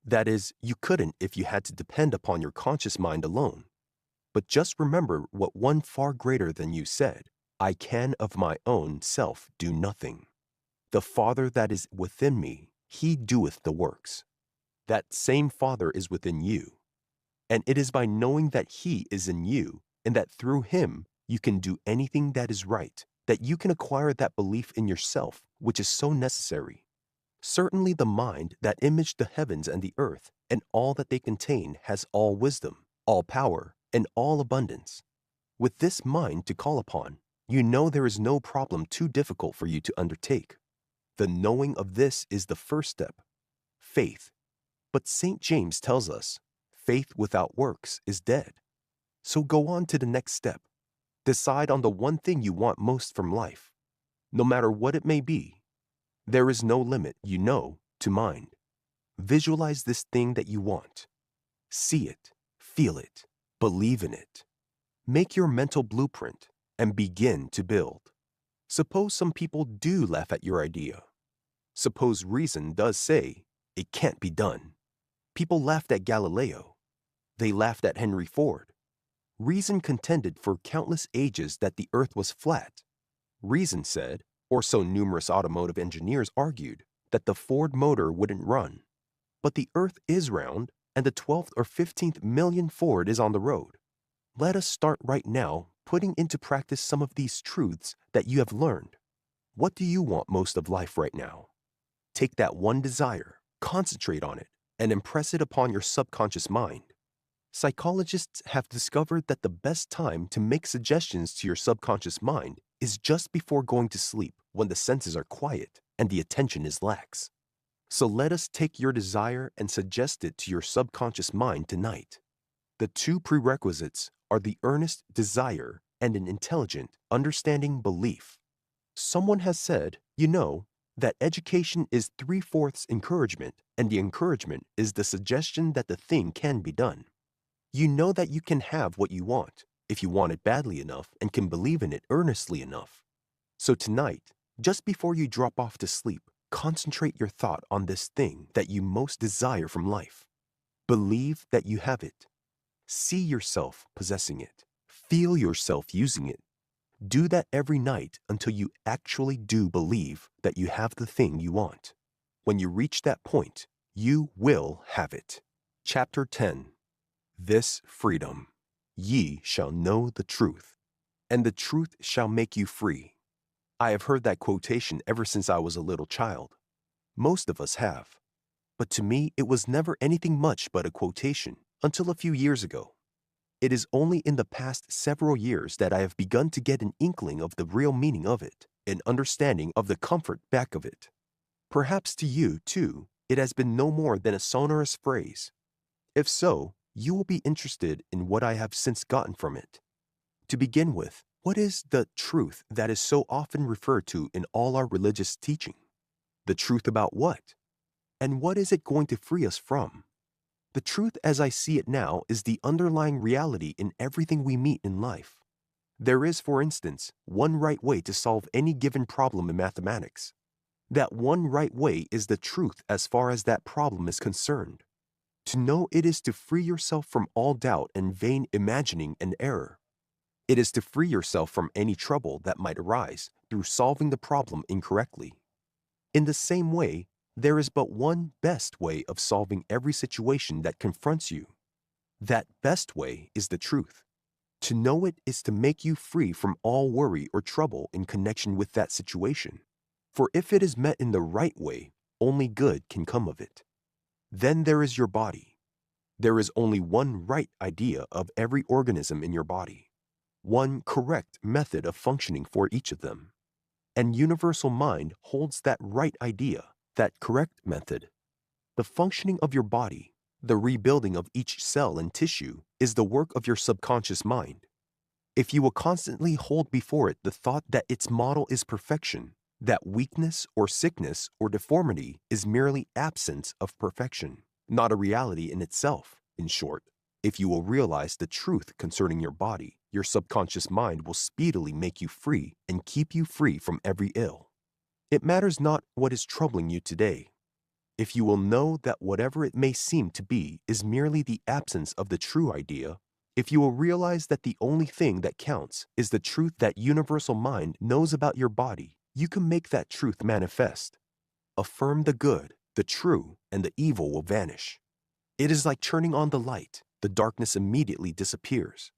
That is, you couldn't if you had to depend upon your conscious mind alone. But just remember what one far greater than you said, I can of my own self do nothing. The Father that is within me, he doeth the works. That same Father is within you. And it is by knowing that he is in you and that through him you can do anything that is right, that you can acquire that belief in yourself, which is so necessary. Certainly the mind that imaged the heavens and the earth and all that they contain has all wisdom, all power, and all abundance. With this mind to call upon, you know there is no problem too difficult for you to undertake. The knowing of this is the first step, faith. But St. James tells us, faith without works is dead. So go on to the next step. Decide on the one thing you want most from life, no matter what it may be. There is no limit, you know, to mind. Visualize this thing that you want. See it, feel it, believe in it. Make your mental blueprint and begin to build. Suppose some people do laugh at your idea. Suppose reason does say, it can't be done. People laughed at Galileo. They laughed at Henry Ford. Reason contended for countless ages that the earth was flat. Reason said, or so numerous automotive engineers argued, that the Ford motor wouldn't run. But the earth is round, and the 12th or 15th million Ford is on the road. Let us start right now putting into practice some of these truths that you have learned. What do you want most of life right now? Take that one desire, concentrate on it, and impress it upon your subconscious mind. Psychologists have discovered that the best time to make suggestions to your subconscious mind is just before going to sleep, when the senses are quiet and the attention is lax. So let us take your desire and suggest it to your subconscious mind tonight. The two prerequisites are the earnest desire and an intelligent, understanding belief. Someone has said, you know, That education is 3/4 encouragement, and the encouragement is the suggestion that the thing can be done. You know that you can have what you want if you want it badly enough and can believe in it earnestly enough. So tonight, just before you drop off to sleep, concentrate your thought on this thing that you most desire from life. Believe that you have it. See yourself possessing it. Feel yourself using it. Do that every night until you actually do believe that you have the thing you want. When you reach that point, you will have it. Chapter 10. This freedom. Ye shall know the truth, and the truth shall make you free. I have heard that quotation ever since I was a little child. Most of us have. But to me, it was never anything much but a quotation until a few years ago. It is only in the past several years that I have begun to get an inkling of the real meaning of it, an understanding of the comfort back of it. Perhaps to you, too, it has been no more than a sonorous phrase. If so, you will be interested in what I have since gotten from it. To begin with, what is the truth that is so often referred to in all our religious teaching? The truth about what? And what is it going to free us from? The truth as I see it now is the underlying reality in everything we meet in life. There is, for instance, one right way to solve any given problem in mathematics. That one right way is the truth as far as that problem is concerned. To know it is to free yourself from all doubt and vain imagining and error. It is to free yourself from any trouble that might arise through solving the problem incorrectly. In the same way, there is but one best way of solving every situation that confronts you. That best way is the truth. To know it is to make you free from all worry or trouble in connection with that situation. For if it is met in the right way, only good can come of it. Then there is your body. There is only one right idea of every organism in your body. One correct method of functioning for each of them. And universal mind holds that right idea, that correct method. The functioning of your body, the rebuilding of each cell and tissue, is the work of your subconscious mind. If you will constantly hold before it the thought that its model is perfection, that weakness or sickness or deformity is merely absence of perfection, not a reality in itself, in short, if you will realize the truth concerning your body, your subconscious mind will speedily make you free and keep you free from every ill. It matters not what is troubling you today. If you will know that whatever it may seem to be is merely the absence of the true idea, if you will realize that the only thing that counts is the truth that universal mind knows about your body, you can make that truth manifest. Affirm the good, the true, and the evil will vanish. It is like turning on the light. The darkness immediately disappears.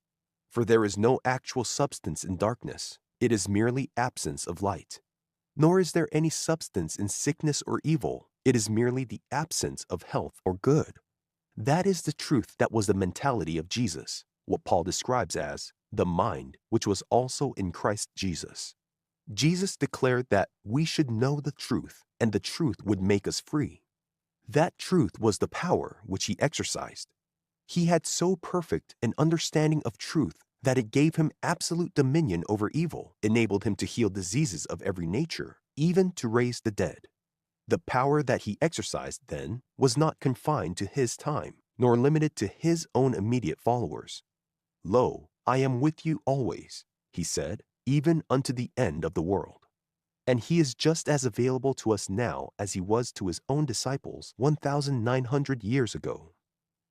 For there is no actual substance in darkness. It is merely absence of light. Nor is there any substance in sickness or evil. It is merely the absence of health or good. That is the truth that was the mentality of Jesus, what Paul describes as the mind which was also in Christ Jesus. Jesus declared that we should know the truth, and the truth would make us free. That truth was the power which he exercised. He had so perfect an understanding of truth that it gave him absolute dominion over evil, enabled him to heal diseases of every nature, even to raise the dead. The power that he exercised, then, was not confined to his time, nor limited to his own immediate followers. Lo, I am with you always, he said, even unto the end of the world. And he is just as available to us now as he was to his own disciples 1,900 years ago.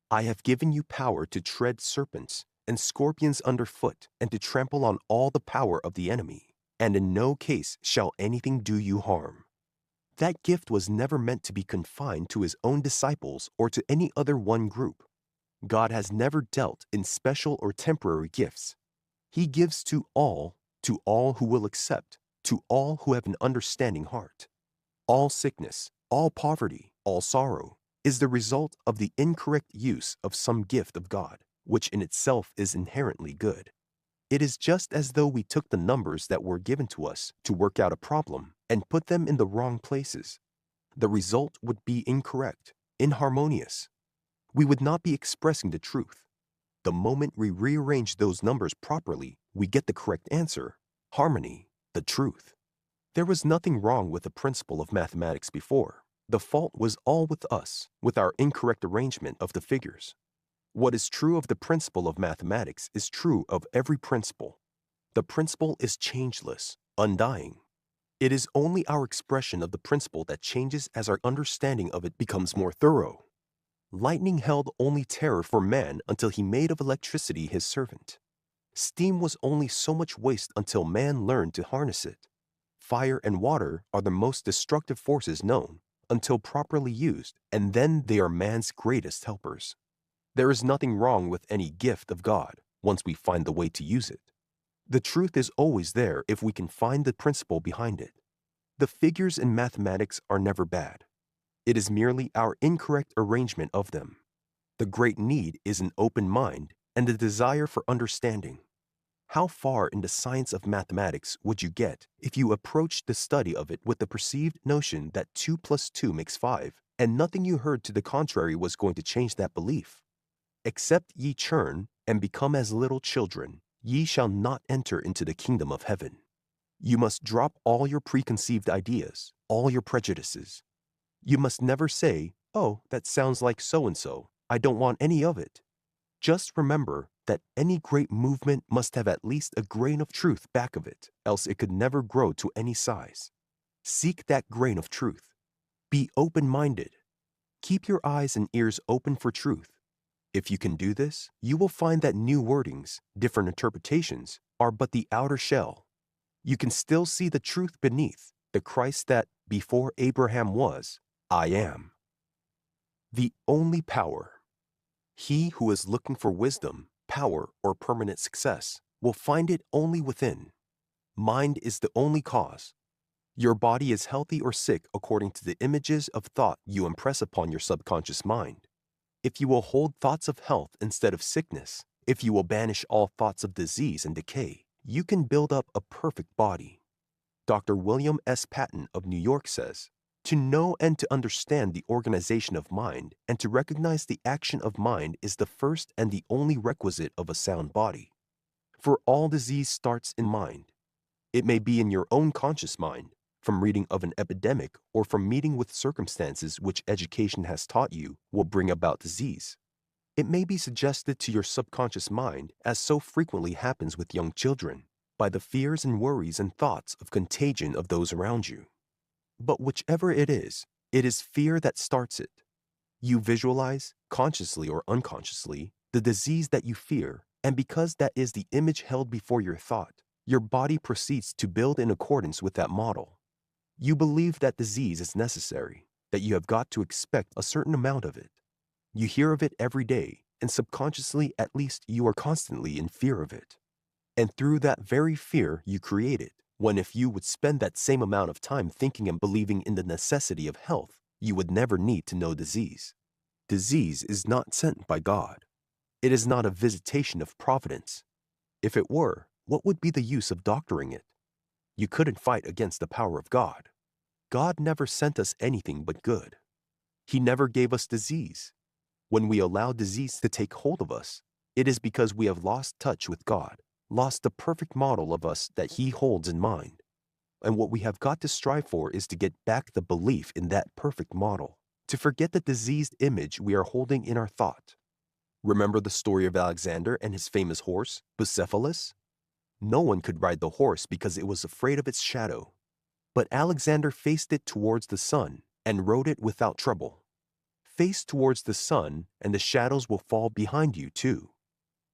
I have given you power to tread serpents and scorpions underfoot, and to trample on all the power of the enemy, and in no case shall anything do you harm. That gift was never meant to be confined to his own disciples or to any other one group. God has never dealt in special or temporary gifts. He gives to all who will accept, to all who have an understanding heart. All sickness, all poverty, all sorrow is the result of the incorrect use of some gift of God, which in itself is inherently good. It is just as though we took the numbers that were given to us to work out a problem and put them in the wrong places. The result would be incorrect, inharmonious. We would not be expressing the truth. The moment we rearrange those numbers properly, we get the correct answer, harmony, the truth. There was nothing wrong with the principle of mathematics before. The fault was all with us, with our incorrect arrangement of the figures. What is true of the principle of mathematics is true of every principle. The principle is changeless, undying. It is only our expression of the principle that changes as our understanding of it becomes more thorough. Lightning held only terror for man until he made of electricity his servant. Steam was only so much waste until man learned to harness it. Fire and water are the most destructive forces known until properly used, and then they are man's greatest helpers. There is nothing wrong with any gift of God once we find the way to use it. The truth is always there if we can find the principle behind it. The figures in mathematics are never bad. It is merely our incorrect arrangement of them. The great need is an open mind and a desire for understanding. How far in the science of mathematics would you get if you approached the study of it with the perceived notion that 2 plus 2 makes 5, and nothing you heard to the contrary was going to change that belief? Except ye churn and become as little children, ye shall not enter into the kingdom of heaven. You must drop all your preconceived ideas, all your prejudices. You must never say, "Oh, that sounds like so-and-so. I don't want any of it." Just remember that any great movement must have at least a grain of truth back of it, else it could never grow to any size. Seek that grain of truth. Be open-minded. Keep your eyes and ears open for truth. If you can do this, you will find that new wordings, different interpretations, are but the outer shell. You can still see the truth beneath, the Christ that, before Abraham was, I am. The only power. He who is looking for wisdom, power, or permanent success will find it only within. Mind is the only cause. Your body is healthy or sick according to the images of thought you impress upon your subconscious mind. If you will hold thoughts of health instead of sickness, if you will banish all thoughts of disease and decay, you can build up a perfect body. Dr. William S. Patton of New York says, "To know and to understand the organization of mind and to recognize the action of mind is the first and the only requisite of a sound body. For all disease starts in mind. It may be in your own conscious mind, from reading of an epidemic or from meeting with circumstances which education has taught you will bring about disease. It may be suggested to your subconscious mind, as so frequently happens with young children, by the fears and worries and thoughts of contagion of those around you. But whichever it is fear that starts it. You visualize, consciously or unconsciously, the disease that you fear, and because that is the image held before your thought, your body proceeds to build in accordance with that model. You believe that disease is necessary, that you have got to expect a certain amount of it. You hear of it every day, and subconsciously at least you are constantly in fear of it. And through that very fear you create it, when if you would spend that same amount of time thinking and believing in the necessity of health, you would never need to know disease. Disease is not sent by God. It is not a visitation of providence. If it were, what would be the use of doctoring it? You couldn't fight against the power of God. God never sent us anything but good. He never gave us disease. When we allow disease to take hold of us, it is because we have lost touch with God, lost the perfect model of us that He holds in mind. And what we have got to strive for is to get back the belief in that perfect model, to forget the diseased image we are holding in our thought. Remember the story of Alexander and his famous horse, Bucephalus? No one could ride the horse because it was afraid of its shadow. But Alexander faced it towards the sun and rode it without trouble. Face towards the sun, and the shadows will fall behind you too.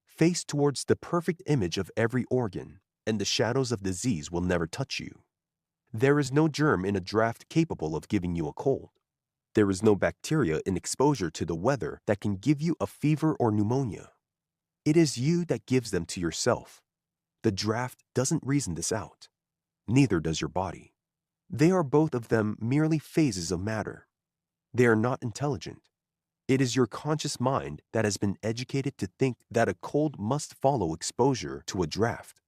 Face towards the perfect image of every organ, and the shadows of disease will never touch you. There is no germ in a draft capable of giving you a cold. There is no bacteria in exposure to the weather that can give you a fever or pneumonia. It is you that gives them to yourself. The draft doesn't reason this out. Neither does your body. They are both of them merely phases of matter. They are not intelligent. It is your conscious mind that has been educated to think that a cold must follow exposure to a draft.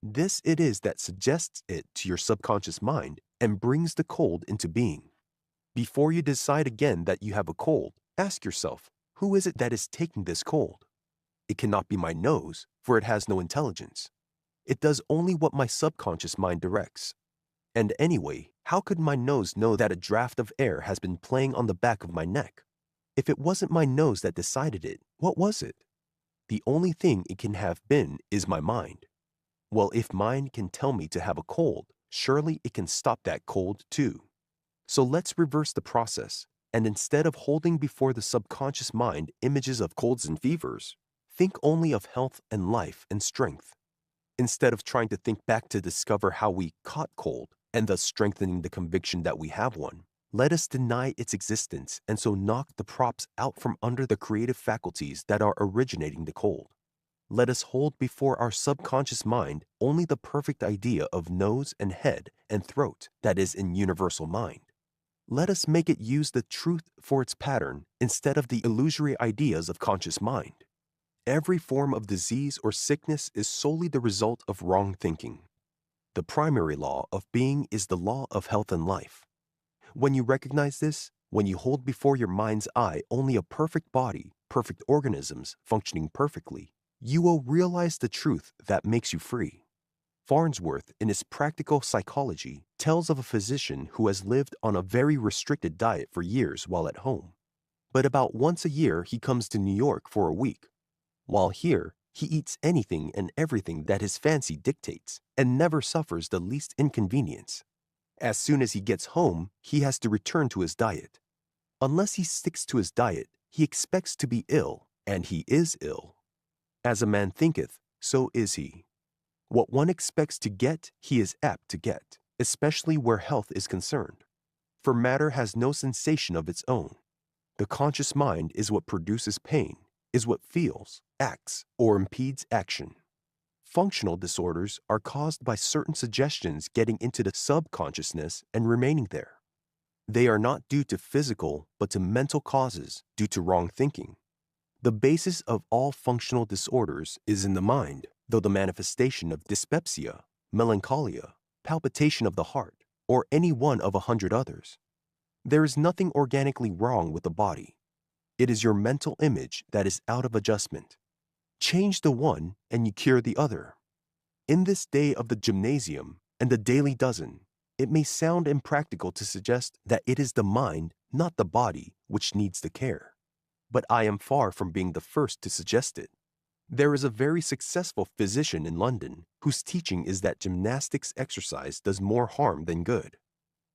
This it is that suggests it to your subconscious mind and brings the cold into being. Before you decide again that you have a cold, ask yourself, who is it that is taking this cold? It cannot be my nose, for it has no intelligence. It does only what my subconscious mind directs. And anyway, how could my nose know that a draft of air has been playing on the back of my neck? If it wasn't my nose that decided it, what was it? The only thing it can have been is my mind. Well, if mind can tell me to have a cold, surely it can stop that cold too. So let's reverse the process, and instead of holding before the subconscious mind images of colds and fevers, think only of health and life and strength. Instead of trying to think back to discover how we caught cold, and thus strengthening the conviction that we have one, let us deny its existence and so knock the props out from under the creative faculties that are originating the cold. Let us hold before our subconscious mind only the perfect idea of nose and head and throat that is in universal mind. Let us make it use the truth for its pattern instead of the illusory ideas of conscious mind. Every form of disease or sickness is solely the result of wrong thinking. The primary law of being is the law of health and life. When you recognize this, when you hold before your mind's eye only a perfect body, perfect organisms functioning perfectly, you will realize the truth that makes you free. Farnsworth, in his Practical Psychology, tells of a physician who has lived on a very restricted diet for years while at home. But about once a year, he comes to New York for a week. While here, he eats anything and everything that his fancy dictates and never suffers the least inconvenience. As soon as he gets home, he has to return to his diet. Unless he sticks to his diet, he expects to be ill, and he is ill. As a man thinketh, so is he. What one expects to get, he is apt to get, especially where health is concerned. For matter has no sensation of its own. The conscious mind is what produces pain, is what feels, acts, or impedes action. Functional disorders are caused by certain suggestions getting into the subconsciousness and remaining there. They are not due to physical, but to mental causes due to wrong thinking. The basis of all functional disorders is in the mind, though the manifestation of dyspepsia, melancholia, palpitation of the heart, or any one of 100 others. There is nothing organically wrong with the body. It is your mental image that is out of adjustment. Change the one and you cure the other. In this day of the gymnasium and the daily dozen, it may sound impractical to suggest that it is the mind, not the body, which needs the care. But I am far from being the first to suggest it. There is a very successful physician in London whose teaching is that gymnastics exercise does more harm than good.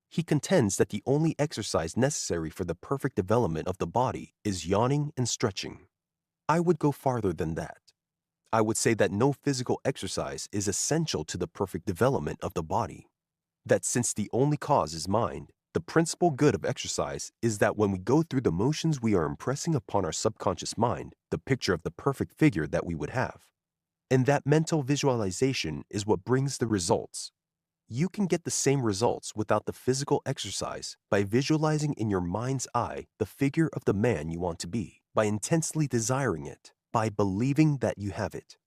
He contends that the only exercise necessary for the perfect development of the body is yawning and stretching. I would go farther than that. I would say that no physical exercise is essential to the perfect development of the body. That since the only cause is mind, the principal good of exercise is that when we go through the motions we are impressing upon our subconscious mind the picture of the perfect figure that we would have. And that mental visualization is what brings the results. You can get the same results without the physical exercise by visualizing in your mind's eye the figure of the man you want to be, by intensely desiring it, by believing that you have it.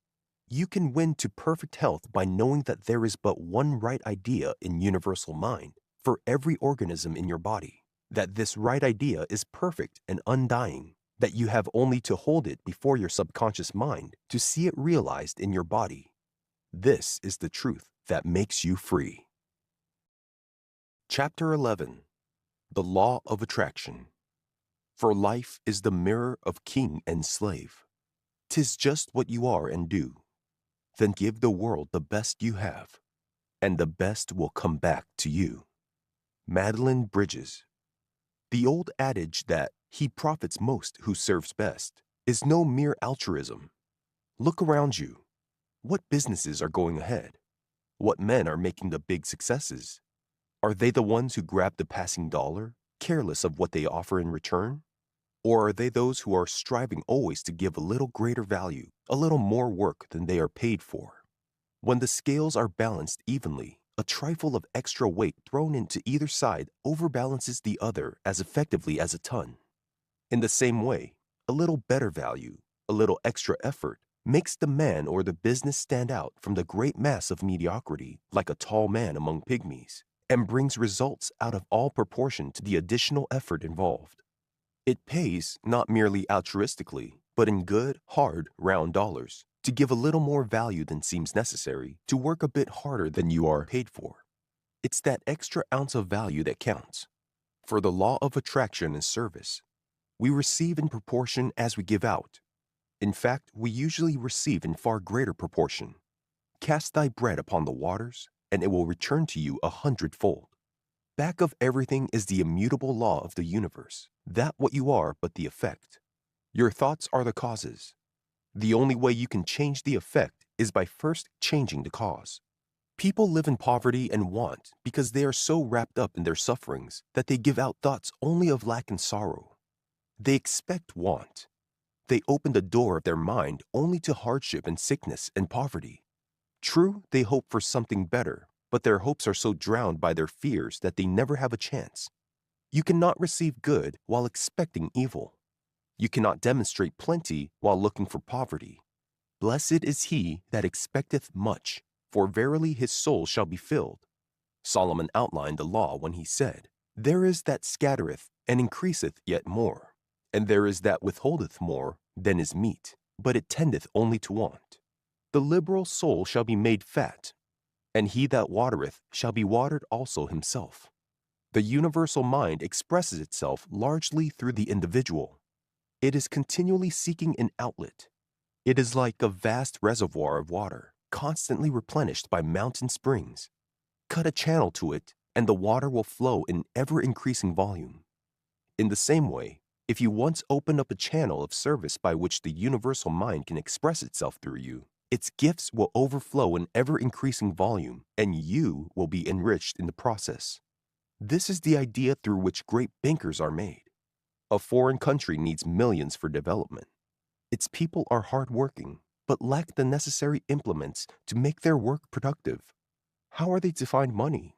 You can win to perfect health by knowing that there is but one right idea in universal mind for every organism in your body, that this right idea is perfect and undying, that you have only to hold it before your subconscious mind to see it realized in your body. This is the truth that makes you free. Chapter 11. The Law of Attraction. For life is the mirror of king and slave. 'Tis just what you are and do. Then give the world the best you have, and the best will come back to you. Madeline Bridges. The old adage that he profits most who serves best is no mere altruism. Look around you. What businesses are going ahead? What men are making the big successes? Are they the ones who grab the passing dollar, careless of what they offer in return? Or are they those who are striving always to give a little greater value, a little more work than they are paid for? When the scales are balanced evenly, a trifle of extra weight thrown into either side overbalances the other as effectively as a ton. In the same way, a little better value, a little extra effort, makes the man or the business stand out from the great mass of mediocrity like a tall man among pygmies, and brings results out of all proportion to the additional effort involved. It pays not merely altruistically, but in good, hard, round dollars, to give a little more value than seems necessary, to work a bit harder than you are paid for. It's that extra ounce of value that counts. For the law of attraction is service. We receive in proportion as we give out. In fact, we usually receive in far greater proportion. Cast thy bread upon the waters, and it will return to you 100-fold. Back of everything is the immutable law of the universe, that what you are but the effect. Your thoughts are the causes. The only way you can change the effect is by first changing the cause. People live in poverty and want because they are so wrapped up in their sufferings that they give out thoughts only of lack and sorrow. They expect want. They open the door of their mind only to hardship and sickness and poverty. True, they hope for something better, but their hopes are so drowned by their fears that they never have a chance. You cannot receive good while expecting evil. You cannot demonstrate plenty while looking for poverty. Blessed is he that expecteth much, for verily his soul shall be filled. Solomon outlined the law when he said, There is that scattereth and increaseth yet more, and there is that withholdeth more than is meet, but it tendeth only to want. The liberal soul shall be made fat, and he that watereth shall be watered also himself. The universal mind expresses itself largely through the individual. It is continually seeking an outlet. It is like a vast reservoir of water, constantly replenished by mountain springs. Cut a channel to it, and the water will flow in ever-increasing volume. In the same way, if you once open up a channel of service by which the universal mind can express itself through you, its gifts will overflow in ever-increasing volume, and you will be enriched in the process. This is the idea through which great bankers are made. A foreign country needs millions for development. Its people are hardworking, but lack the necessary implements to make their work productive. How are they to find money?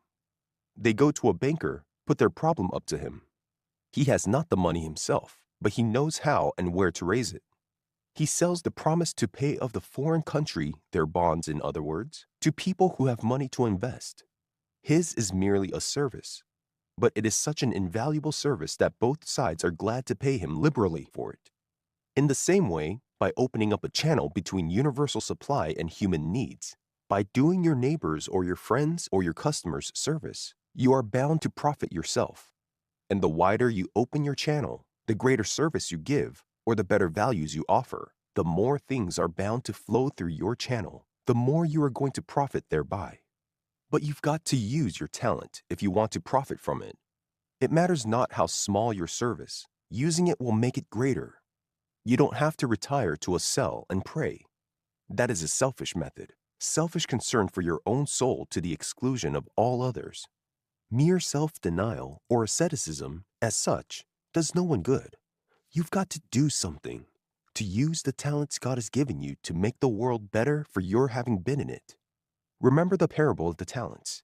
They go to a banker, put their problem up to him. He has not the money himself, but he knows how and where to raise it. He sells the promise to pay of the foreign country, their bonds in other words, to people who have money to invest. His is merely a service, but it is such an invaluable service that both sides are glad to pay him liberally for it. In the same way, by opening up a channel between universal supply and human needs, by doing your neighbors or your friends or your customers service, you are bound to profit yourself. And the wider you open your channel, the greater service you give, or the better values you offer, the more things are bound to flow through your channel, the more you are going to profit thereby. But you've got to use your talent if you want to profit from it. It matters not how small your service, using it will make it greater. You don't have to retire to a cell and pray. That is a selfish method, selfish concern for your own soul to the exclusion of all others. Mere self-denial or asceticism, as such, does no one good. You've got to do something, to use the talents God has given you to make the world better for your having been in it. Remember the parable of the talents.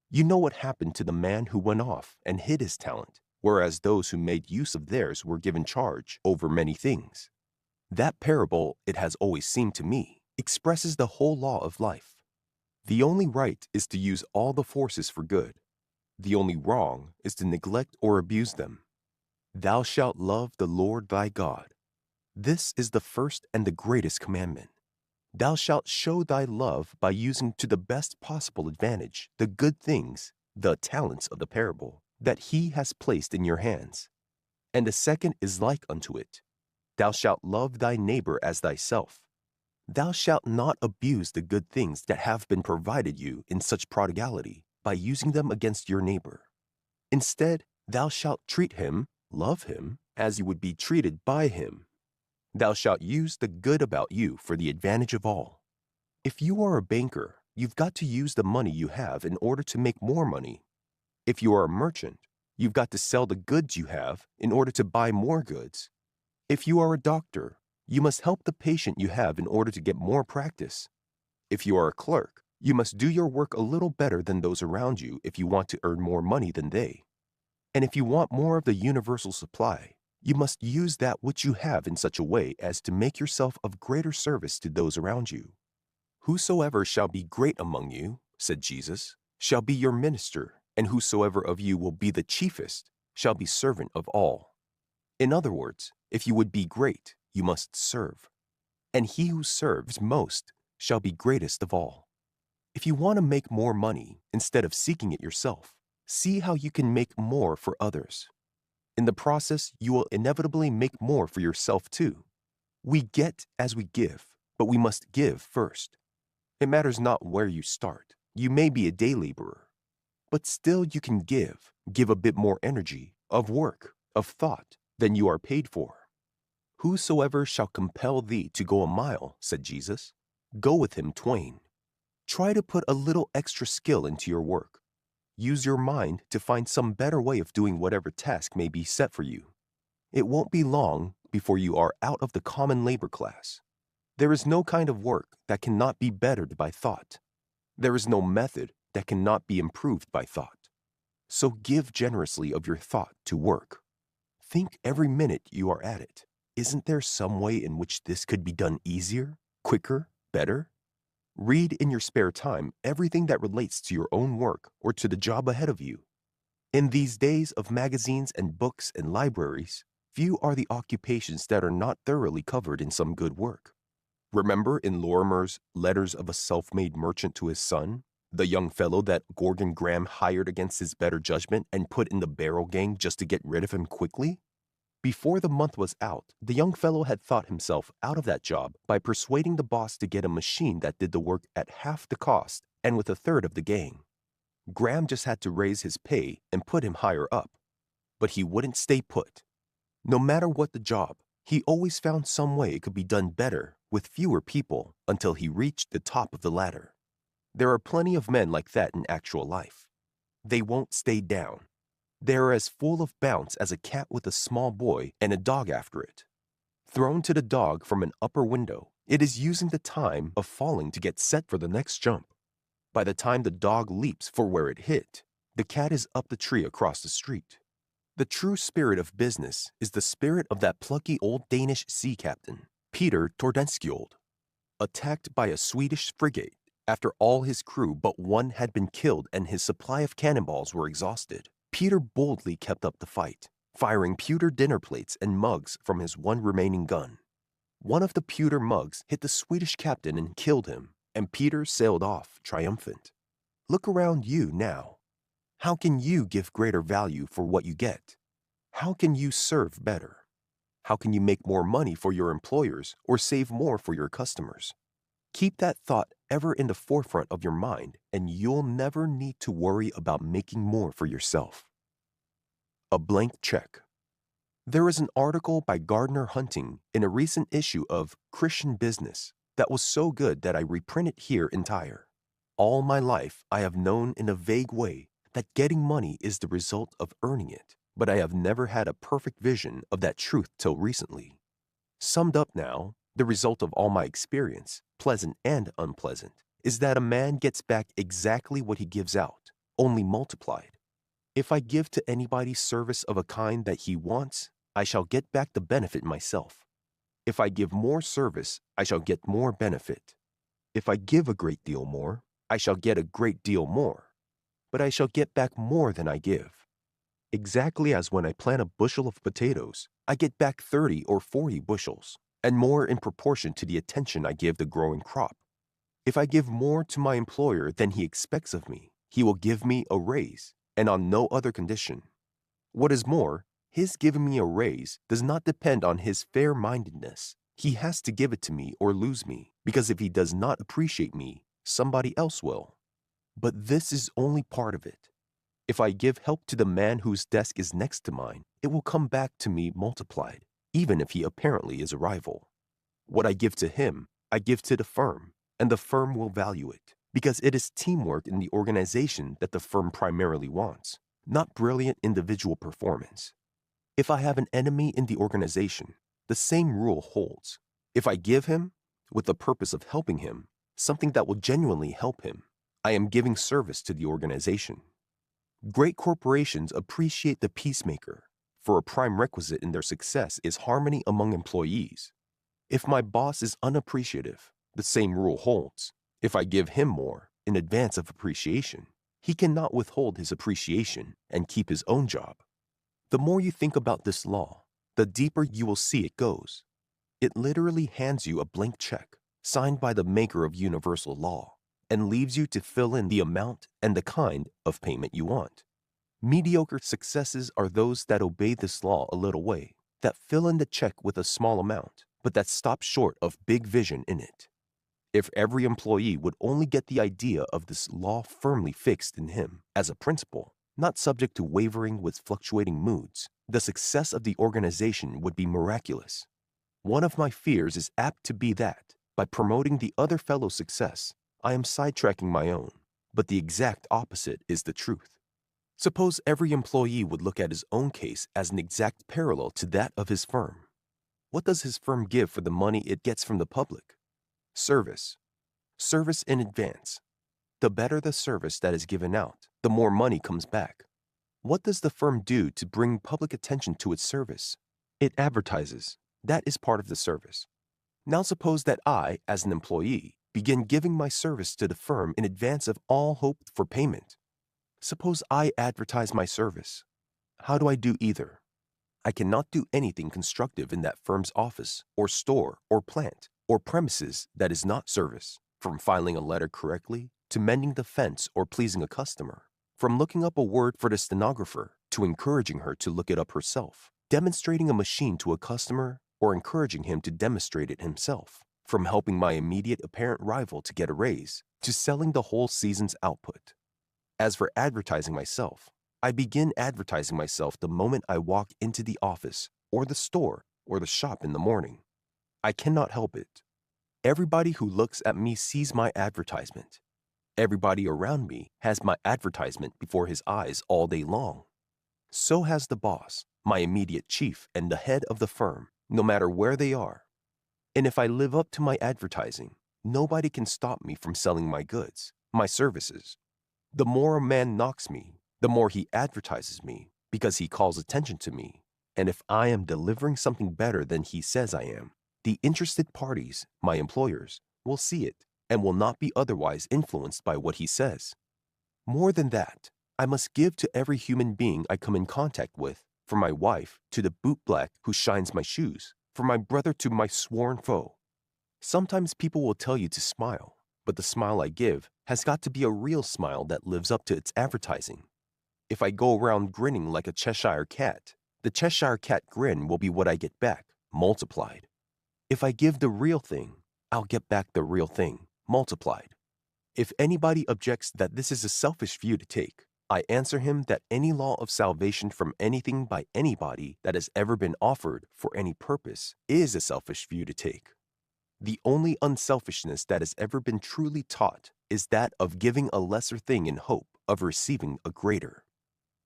You know what happened to the man who went off and hid his talent, whereas those who made use of theirs were given charge over many things. That parable, it has always seemed to me, expresses the whole law of life. The only right is to use all the forces for good. The only wrong is to neglect or abuse them. Thou shalt love the Lord thy God. This is the first and the greatest commandment. Thou shalt show thy love by using to the best possible advantage the good things, the talents of the parable, that he has placed in your hands. And the second is like unto it. Thou shalt love thy neighbor as thyself. Thou shalt not abuse the good things that have been provided you in such prodigality by using them against your neighbor. Instead, thou shalt treat him, love him, as you would be treated by him. Thou shalt use the good about you for the advantage of all. If you are a banker, you've got to use the money you have in order to make more money. If you are a merchant, you've got to sell the goods you have in order to buy more goods. If you are a doctor, you must help the patient you have in order to get more practice. If you are a clerk, you must do your work a little better than those around you if you want to earn more money than they. And if you want more of the universal supply, you must use that which you have in such a way as to make yourself of greater service to those around you. Whosoever shall be great among you, said Jesus, shall be your minister, and whosoever of you will be the chiefest shall be servant of all. In other words, if you would be great, you must serve. And he who serves most shall be greatest of all. If you want to make more money instead of seeking it yourself, see how you can make more for others. In the process, you will inevitably make more for yourself too. We get as we give, but we must give first. It matters not where you start. You may be a day laborer, but still you can give a bit more energy, of work, of thought, than you are paid for. Whosoever shall compel thee to go a mile, said Jesus, go with him twain. Try to put a little extra skill into your work. Use your mind to find some better way of doing whatever task may be set for you. It won't be long before you are out of the common labor class. There is no kind of work that cannot be bettered by thought. There is no method that cannot be improved by thought. So give generously of your thought to work. Think every minute you are at it. Isn't there some way in which this could be done easier, quicker, better? Read in your spare time everything that relates to your own work or to the job ahead of you. In these days of magazines and books and libraries, few are the occupations that are not thoroughly covered in some good work. Remember in Lorimer's Letters of a Self-Made Merchant to His Son, the young fellow that Gorgon Graham hired against his better judgment and put in the barrel gang just to get rid of him quickly? Before the month was out, the young fellow had thought himself out of that job by persuading the boss to get a machine that did the work at half the cost and with a third of the gang. Graham just had to raise his pay and put him higher up. But he wouldn't stay put. No matter what the job, he always found some way it could be done better with fewer people until he reached the top of the ladder. There are plenty of men like that in actual life. They won't stay down. They are as full of bounce as a cat with a small boy and a dog after it. Thrown to the dog from an upper window, it is using the time of falling to get set for the next jump. By the time the dog leaps for where it hit, the cat is up the tree across the street. The true spirit of business is the spirit of that plucky old Danish sea captain, Peter Tordenskjold. Attacked by a Swedish frigate after all his crew but one had been killed and his supply of cannonballs were exhausted, Peter boldly kept up the fight, firing pewter dinner plates and mugs from his one remaining gun. One of the pewter mugs hit the Swedish captain and killed him, and Peter sailed off triumphant. Look around you now. How can you give greater value for what you get? How can you serve better? How can you make more money for your employers or save more for your customers? Keep that thought ever in the forefront of your mind, and you'll never need to worry about making more for yourself. A blank check. There is an article by Gardner Hunting in a recent issue of Christian Business that was so good that I reprint it here entire. All my life, I have known in a vague way that getting money is the result of earning it, but I have never had a perfect vision of that truth till recently. Summed up now, the result of all my experience, pleasant and unpleasant, is that a man gets back exactly what he gives out, only multiplied. If I give to anybody service of a kind that he wants, I shall get back the benefit myself. If I give more service, I shall get more benefit. If I give a great deal more, I shall get a great deal more. But I shall get back more than I give. Exactly as when I plant a bushel of potatoes, I get back 30 or 40 bushels, and more in proportion to the attention I give the growing crop. If I give more to my employer than he expects of me, he will give me a raise, and on no other condition. What is more, his giving me a raise does not depend on his fair-mindedness. He has to give it to me or lose me, because if he does not appreciate me, somebody else will. But this is only part of it. If I give help to the man whose desk is next to mine, it will come back to me multiplied, even if he apparently is a rival. What I give to him, I give to the firm, and the firm will value it, because it is teamwork in the organization that the firm primarily wants, not brilliant individual performance. If I have an enemy in the organization, the same rule holds. If I give him, with the purpose of helping him, something that will genuinely help him, I am giving service to the organization. Great corporations appreciate the peacemaker, for a prime requisite in their success is harmony among employees. If my boss is unappreciative, the same rule holds. If I give him more, in advance of appreciation, he cannot withhold his appreciation and keep his own job. The more you think about this law, the deeper you will see it goes. It literally hands you a blank check, signed by the maker of universal law, and leaves you to fill in the amount and the kind of payment you want. Mediocre successes are those that obey this law a little way, that fill in the check with a small amount, but that stop short of big vision in it. If every employee would only get the idea of this law firmly fixed in him as a principle, not subject to wavering with fluctuating moods, the success of the organization would be miraculous. One of my fears is apt to be that, by promoting the other fellow's success, I am sidetracking my own, but the exact opposite is the truth. Suppose every employee would look at his own case as an exact parallel to that of his firm. What does his firm give for the money it gets from the public? Service. Service in advance. The better the service that is given out, the more money comes back. What does the firm do to bring public attention to its service? It advertises. That is part of the service. Now suppose that I, as an employee, begin giving my service to the firm in advance of all hope for payment. Suppose I advertise my service. How do I do either? I cannot do anything constructive in that firm's office, or store, or plant, or premises that is not service, from filing a letter correctly, to mending the fence or pleasing a customer, from looking up a word for the stenographer to encouraging her to look it up herself, demonstrating a machine to a customer or encouraging him to demonstrate it himself, from helping my immediate apparent rival to get a raise to selling the whole season's output. As for advertising myself, I begin advertising myself the moment I walk into the office or the store or the shop in the morning. I cannot help it. Everybody who looks at me sees my advertisement. Everybody around me has my advertisement before his eyes all day long. So has the boss, my immediate chief, and the head of the firm, no matter where they are. And if I live up to my advertising, nobody can stop me from selling my goods, my services. The more a man knocks me, the more he advertises me because he calls attention to me. And if I am delivering something better than he says I am, the interested parties, my employers, will see it and will not be otherwise influenced by what he says. More than that, I must give to every human being I come in contact with, from my wife to the bootblack who shines my shoes, from my brother to my sworn foe. Sometimes people will tell you to smile, but the smile I give has got to be a real smile that lives up to its advertising. If I go around grinning like a Cheshire cat, the Cheshire cat grin will be what I get back, multiplied. If I give the real thing, I'll get back the real thing, multiplied. If anybody objects that this is a selfish view to take, I answer him that any law of salvation from anything by anybody that has ever been offered for any purpose is a selfish view to take. The only unselfishness that has ever been truly taught is that of giving a lesser thing in hope of receiving a greater.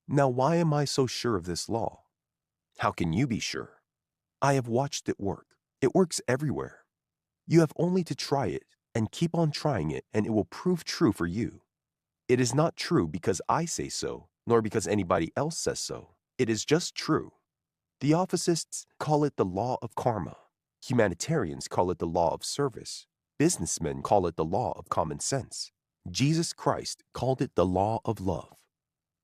Now, why am I so sure of this law? How can you be sure? I have watched it work. It works everywhere. You have only to try it and keep on trying it, and it will prove true for you. It is not true because I say so, nor because anybody else says so. It is just true. Theosophists call it the law of karma. Humanitarians call it the law of service. Businessmen call it the law of common sense. Jesus Christ called it the law of love.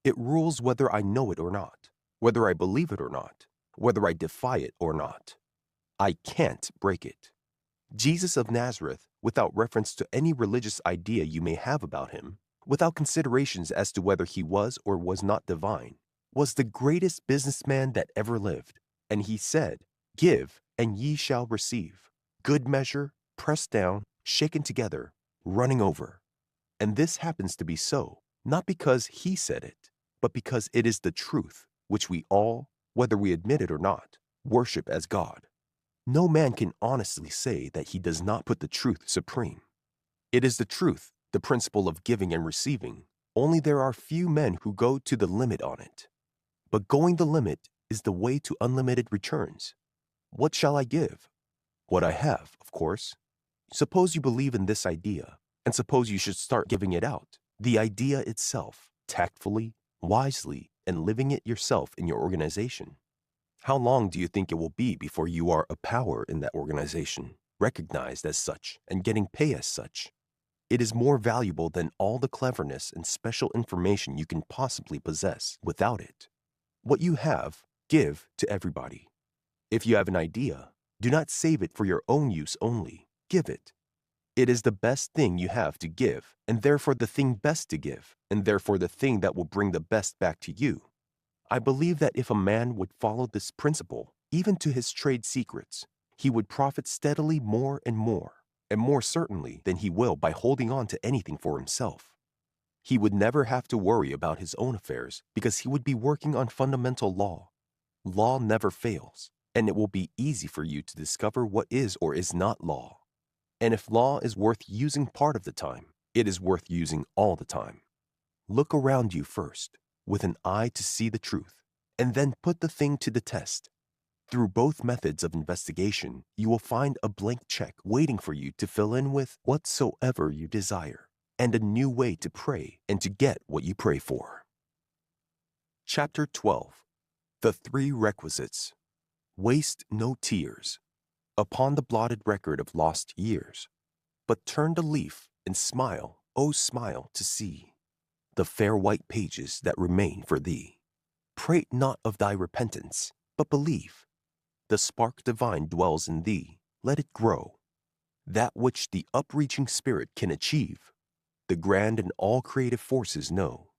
It rules whether I know it or not, whether I believe it or not, whether I defy it or not. I can't break it. Jesus of Nazareth, without reference to any religious idea you may have about him, without considerations as to whether he was or was not divine, was the greatest businessman that ever lived. And he said, "Give, and ye shall receive. Good measure, pressed down, shaken together, running over." And this happens to be so, not because he said it, but because it is the truth, which we all, whether we admit it or not, worship as God. No man can honestly say that he does not put the truth supreme. It is the truth, the principle of giving and receiving, only there are few men who go to the limit on it. But going the limit is the way to unlimited returns. What shall I give? What I have, of course. Suppose you believe in this idea, and suppose you should start giving it out, the idea itself, tactfully, wisely, and living it yourself in your organization. How long do you think it will be before you are a power in that organization, recognized as such, and getting pay as such? It is more valuable than all the cleverness and special information you can possibly possess without it. What you have, give to everybody. If you have an idea, do not save it for your own use only. Give it. It is the best thing you have to give, and therefore the thing best to give, and therefore the thing that will bring the best back to you. I believe that if a man would follow this principle, even to his trade secrets, he would profit steadily more and more certainly than he will by holding on to anything for himself. He would never have to worry about his own affairs because he would be working on fundamental law. Law never fails, and it will be easy for you to discover what is or is not law. And if law is worth using part of the time, it is worth using all the time. Look around you first, with an eye to see the truth, and then put the thing to the test. Through both methods of investigation, you will find a blank check waiting for you to fill in with whatsoever you desire, and a new way to pray and to get what you pray for. Chapter 12. The Three Requisites. Waste no tears upon the blotted record of lost years, but turn the leaf and smile, oh smile, to see the fair white pages that remain for thee. Prate not of thy repentance, but believe. The spark divine dwells in thee, let it grow. That which the upreaching spirit can achieve, the grand and all creative forces know.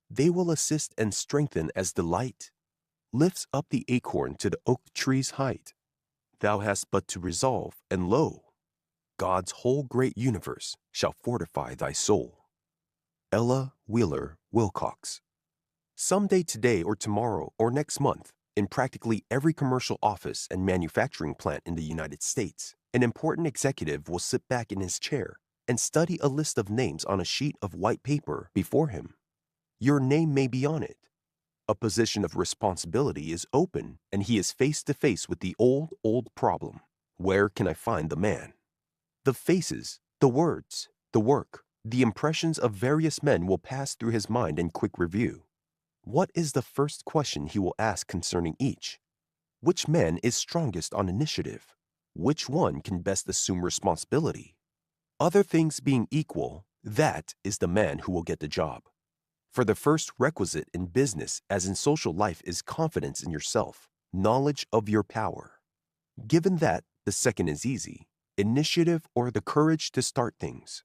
They will assist and strengthen as the light lifts up the acorn to the oak tree's height. Thou hast but to resolve, and lo, God's whole great universe shall fortify thy soul. Ella Wheeler Wilcox. Someday today or tomorrow or next month, in practically every commercial office and manufacturing plant in the United States, an important executive will sit back in his chair and study a list of names on a sheet of white paper before him. Your name may be on it. A position of responsibility is open, and he is face to face with the old problem. Where can I find the man? The faces, the words, the work, the impressions of various men will pass through his mind in quick review. What is the first question he will ask concerning each? Which man is strongest on initiative? Which one can best assume responsibility? Other things being equal, that is the man who will get the job. For the first requisite in business as in social life is confidence in yourself, knowledge of your power. Given that, the second is easy, initiative or the courage to start things.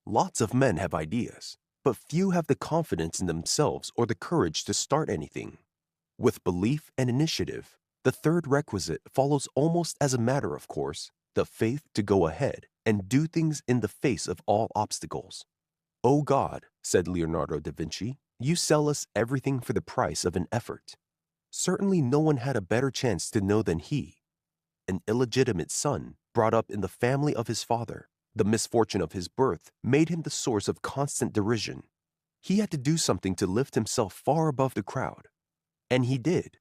Lots of men have ideas, but few have the confidence in themselves or the courage to start anything. With belief and initiative, the third requisite follows almost as a matter of course, the faith to go ahead and do things in the face of all obstacles. "O God," said Leonardo da Vinci, "you sell us everything for the price of an effort." Certainly no one had a better chance to know than he. An illegitimate son, brought up in the family of his father, the misfortune of his birth made him the source of constant derision. He had to do something to lift himself far above the crowd. And he did.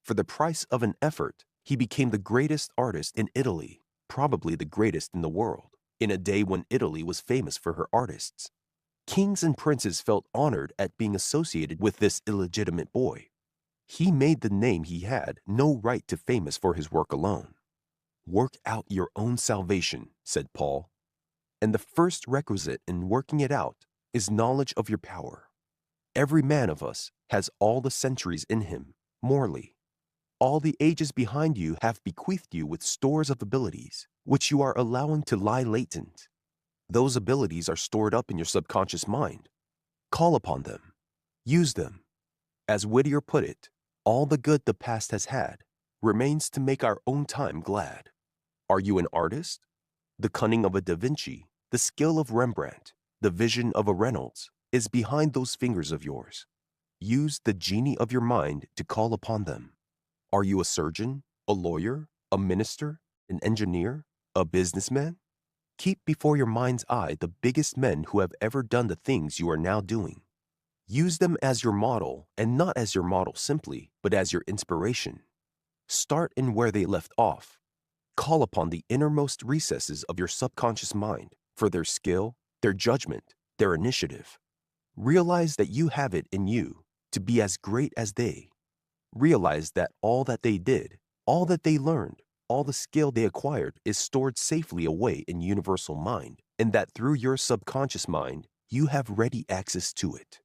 For the price of an effort, he became the greatest artist in Italy, probably the greatest in the world, in a day when Italy was famous for her artists. Kings and princes felt honored at being associated with this illegitimate boy. He made the name he had no right to famous for his work alone. "Work out your own salvation," said Paul. And the first requisite in working it out is knowledge of your power. Every man of us has all the centuries in him, morally. All the ages behind you have bequeathed you with stores of abilities, which you are allowing to lie latent. Those abilities are stored up in your subconscious mind. Call upon them. Use them. As Whittier put it, all the good the past has had remains to make our own time glad. Are you an artist? The cunning of a Da Vinci, the skill of Rembrandt, the vision of a Reynolds is behind those fingers of yours. Use the genie of your mind to call upon them. Are you a surgeon, a lawyer, a minister, an engineer, a businessman? Keep before your mind's eye the biggest men who have ever done the things you are now doing. Use them as your model, and not as your model simply, but as your inspiration. Start in where they left off. Call upon the innermost recesses of your subconscious mind for their skill, their judgment, their initiative. Realize that you have it in you to be as great as they. Realize that all that they did, all that they learned, all the skill they acquired is stored safely away in universal mind, and that through your subconscious mind, you have ready access to it.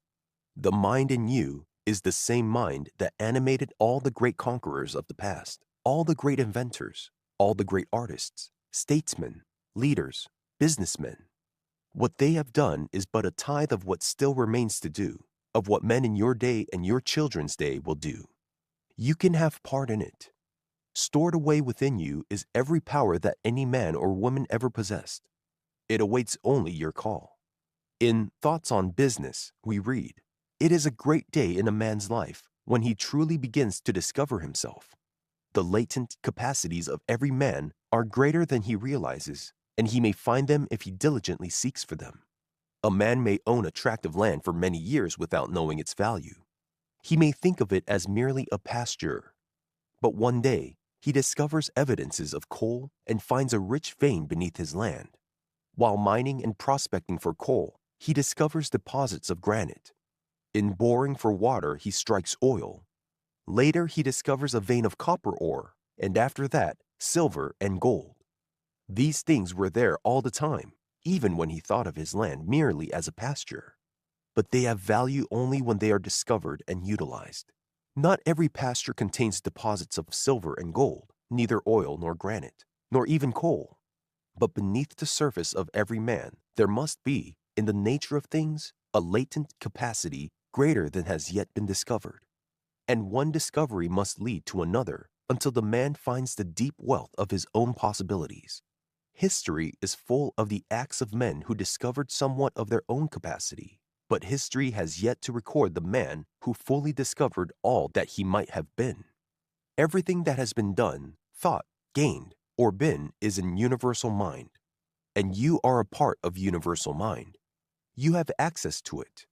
The mind in you is the same mind that animated all the great conquerors of the past, all the great inventors, all the great artists, statesmen, leaders, businessmen. What they have done is but a tithe of what still remains to do, of what men in your day and your children's day will do. You can have part in it. Stored away within you is every power that any man or woman ever possessed. It awaits only your call. In Thoughts on Business, we read, "It is a great day in a man's life when he truly begins to discover himself. The latent capacities of every man are greater than he realizes, and he may find them if he diligently seeks for them. A man may own a tract of land for many years without knowing its value. He may think of it as merely a pasture. But one day, he discovers evidences of coal and finds a rich vein beneath his land. While mining and prospecting for coal, he discovers deposits of granite. In boring for water, he strikes oil. Later, he discovers a vein of copper ore, and after that, silver and gold. These things were there all the time, even when he thought of his land merely as a pasture. But they have value only when they are discovered and utilized. Not every pasture contains deposits of silver and gold, neither oil nor granite, nor even coal. But beneath the surface of every man, there must be, in the nature of things, a latent capacity greater than has yet been discovered. And one discovery must lead to another until the man finds the deep wealth of his own possibilities. History is full of the acts of men who discovered somewhat of their own capacity, but history has yet to record the man who fully discovered all that he might have been. Everything that has been done, thought, gained, or been is in universal mind, and you are a part of universal mind. You have access to it.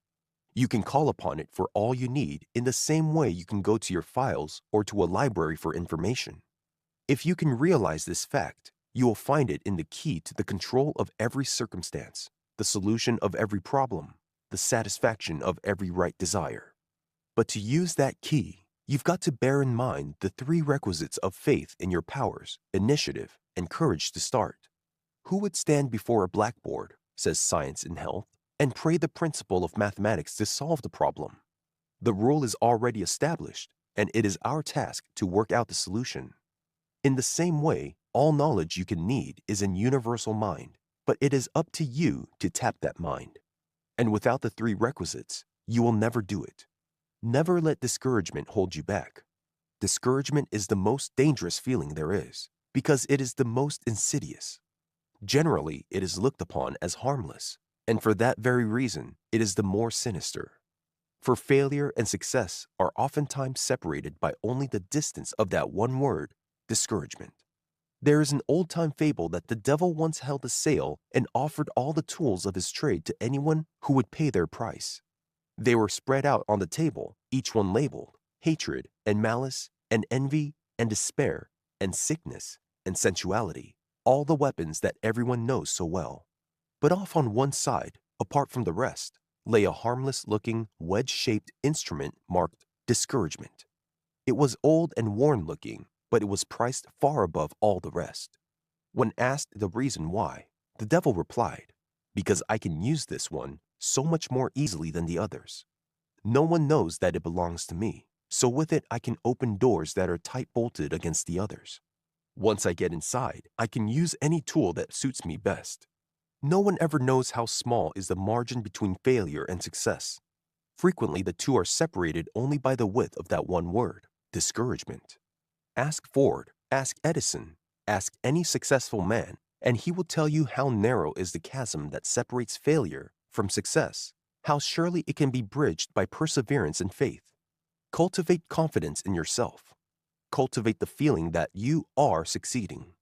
You can call upon it for all you need in the same way you can go to your files or to a library for information. If you can realize this fact, you will find it in the key to the control of every circumstance, the solution of every problem, the satisfaction of every right desire. But to use that key, you've got to bear in mind the three requisites of faith in your powers, initiative, and courage to start. Who would stand before a blackboard, says Science and Health, and pray the principle of mathematics to solve the problem? The rule is already established, and it is our task to work out the solution. In the same way, all knowledge you can need is in universal mind, but it is up to you to tap that mind. And without the three requisites, you will never do it. Never let discouragement hold you back. Discouragement is the most dangerous feeling there is, because it is the most insidious. Generally, it is looked upon as harmless, and for that very reason, it is the more sinister. For failure and success are oftentimes separated by only the distance of that one word, discouragement. There is an old-time fable that the devil once held a sale and offered all the tools of his trade to anyone who would pay their price. They were spread out on the table, each one labeled hatred and malice and envy and despair and sickness and sensuality, all the weapons that everyone knows so well. But off on one side, apart from the rest, lay a harmless-looking, wedge-shaped instrument marked discouragement. It was old and worn-looking, but it was priced far above all the rest. When asked the reason why, the devil replied, "Because I can use this one so much more easily than the others. No one knows that it belongs to me, so with it I can open doors that are tight-bolted against the others. Once I get inside, I can use any tool that suits me best. No one ever knows how small is the margin between failure and success. Frequently, the two are separated only by the width of that one word, discouragement. Ask Ford, ask Edison, ask any successful man, and he will tell you how narrow is the chasm that separates failure from success, how surely it can be bridged by perseverance and faith. Cultivate confidence in yourself. Cultivate the feeling that you are succeeding.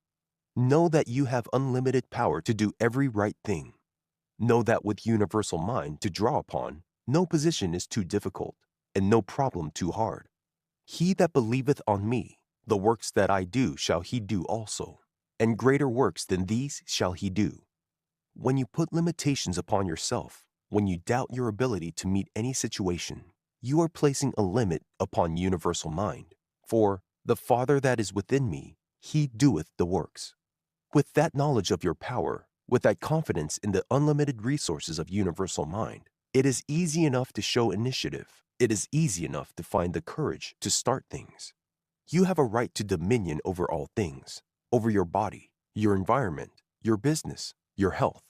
Know that you have unlimited power to do every right thing. Know that with universal mind to draw upon, no position is too difficult, and no problem too hard. He that believeth on me, the works that I do shall he do also, and greater works than these shall he do. When you put limitations upon yourself, when you doubt your ability to meet any situation, you are placing a limit upon universal mind. For the Father that is within me, he doeth the works. With that knowledge of your power, with that confidence in the unlimited resources of universal mind, it is easy enough to show initiative. It is easy enough to find the courage to start things. You have a right to dominion over all things, over your body, your environment, your business, your health.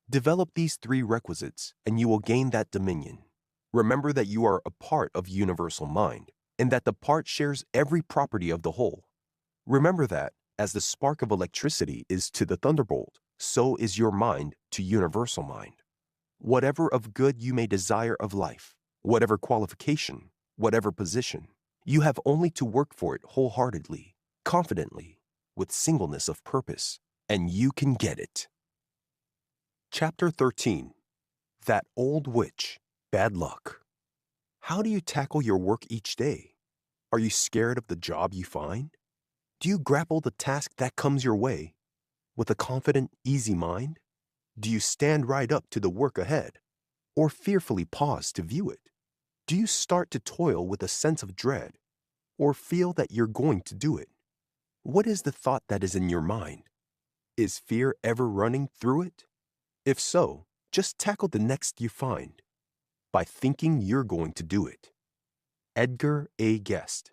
Develop these three requisites, and you will gain that dominion. Remember that you are a part of universal mind, and that the part shares every property of the whole. Remember that, as the spark of electricity is to the thunderbolt, so is your mind to universal mind. Whatever of good you may desire of life, whatever qualification, whatever position, you have only to work for it wholeheartedly, confidently, with singleness of purpose, and you can get it. Chapter 13. That Old Witch, Bad Luck. How do you tackle your work each day? Are you scared of the job you find? Do you grapple the task that comes your way with a confident, easy mind? Do you stand right up to the work ahead, or fearfully pause to view it? Do you start to toil with a sense of dread, or feel that you're going to do it? What is the thought that is in your mind? Is fear ever running through it? If so, just tackle the next you find by thinking you're going to do it. Edgar A. Guest.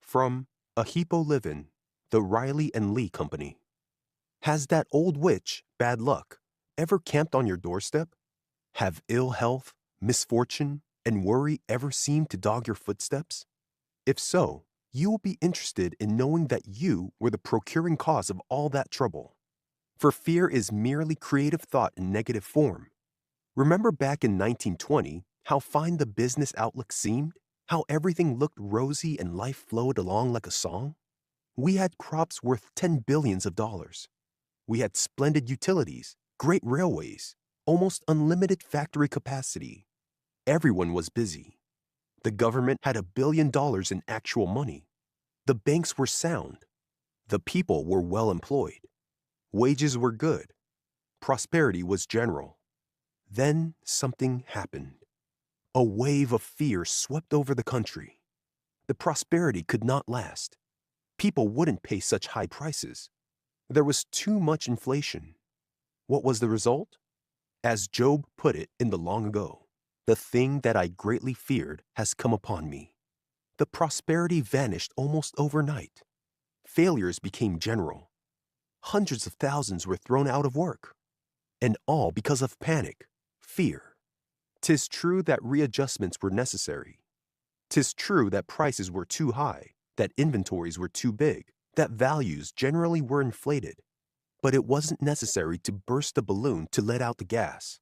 From A Hippo Livin', the Riley and Lee Company. Has that old witch, bad luck, ever camped on your doorstep? Have ill health, misfortune, and worry ever seemed to dog your footsteps? If so, you will be interested in knowing that you were the procuring cause of all that trouble. For fear is merely creative thought in negative form. Remember back in 1920, how fine the business outlook seemed? How everything looked rosy and life flowed along like a song? We had crops worth $10 billion. We had splendid utilities, great railways, almost unlimited factory capacity. Everyone was busy. The government had $1 billion in actual money. The banks were sound. The people were well employed. Wages were good. Prosperity was general. Then something happened. A wave of fear swept over the country. The prosperity could not last. People wouldn't pay such high prices. There was too much inflation. What was the result? As Job put it in the long ago, the thing that I greatly feared has come upon me. The prosperity vanished almost overnight. Failures became general. Hundreds of thousands were thrown out of work. And all because of panic, fear. 'Tis true that readjustments were necessary. 'Tis true that prices were too high, that inventories were too big, that values generally were inflated. But it wasn't necessary to burst the balloon to let out the gas.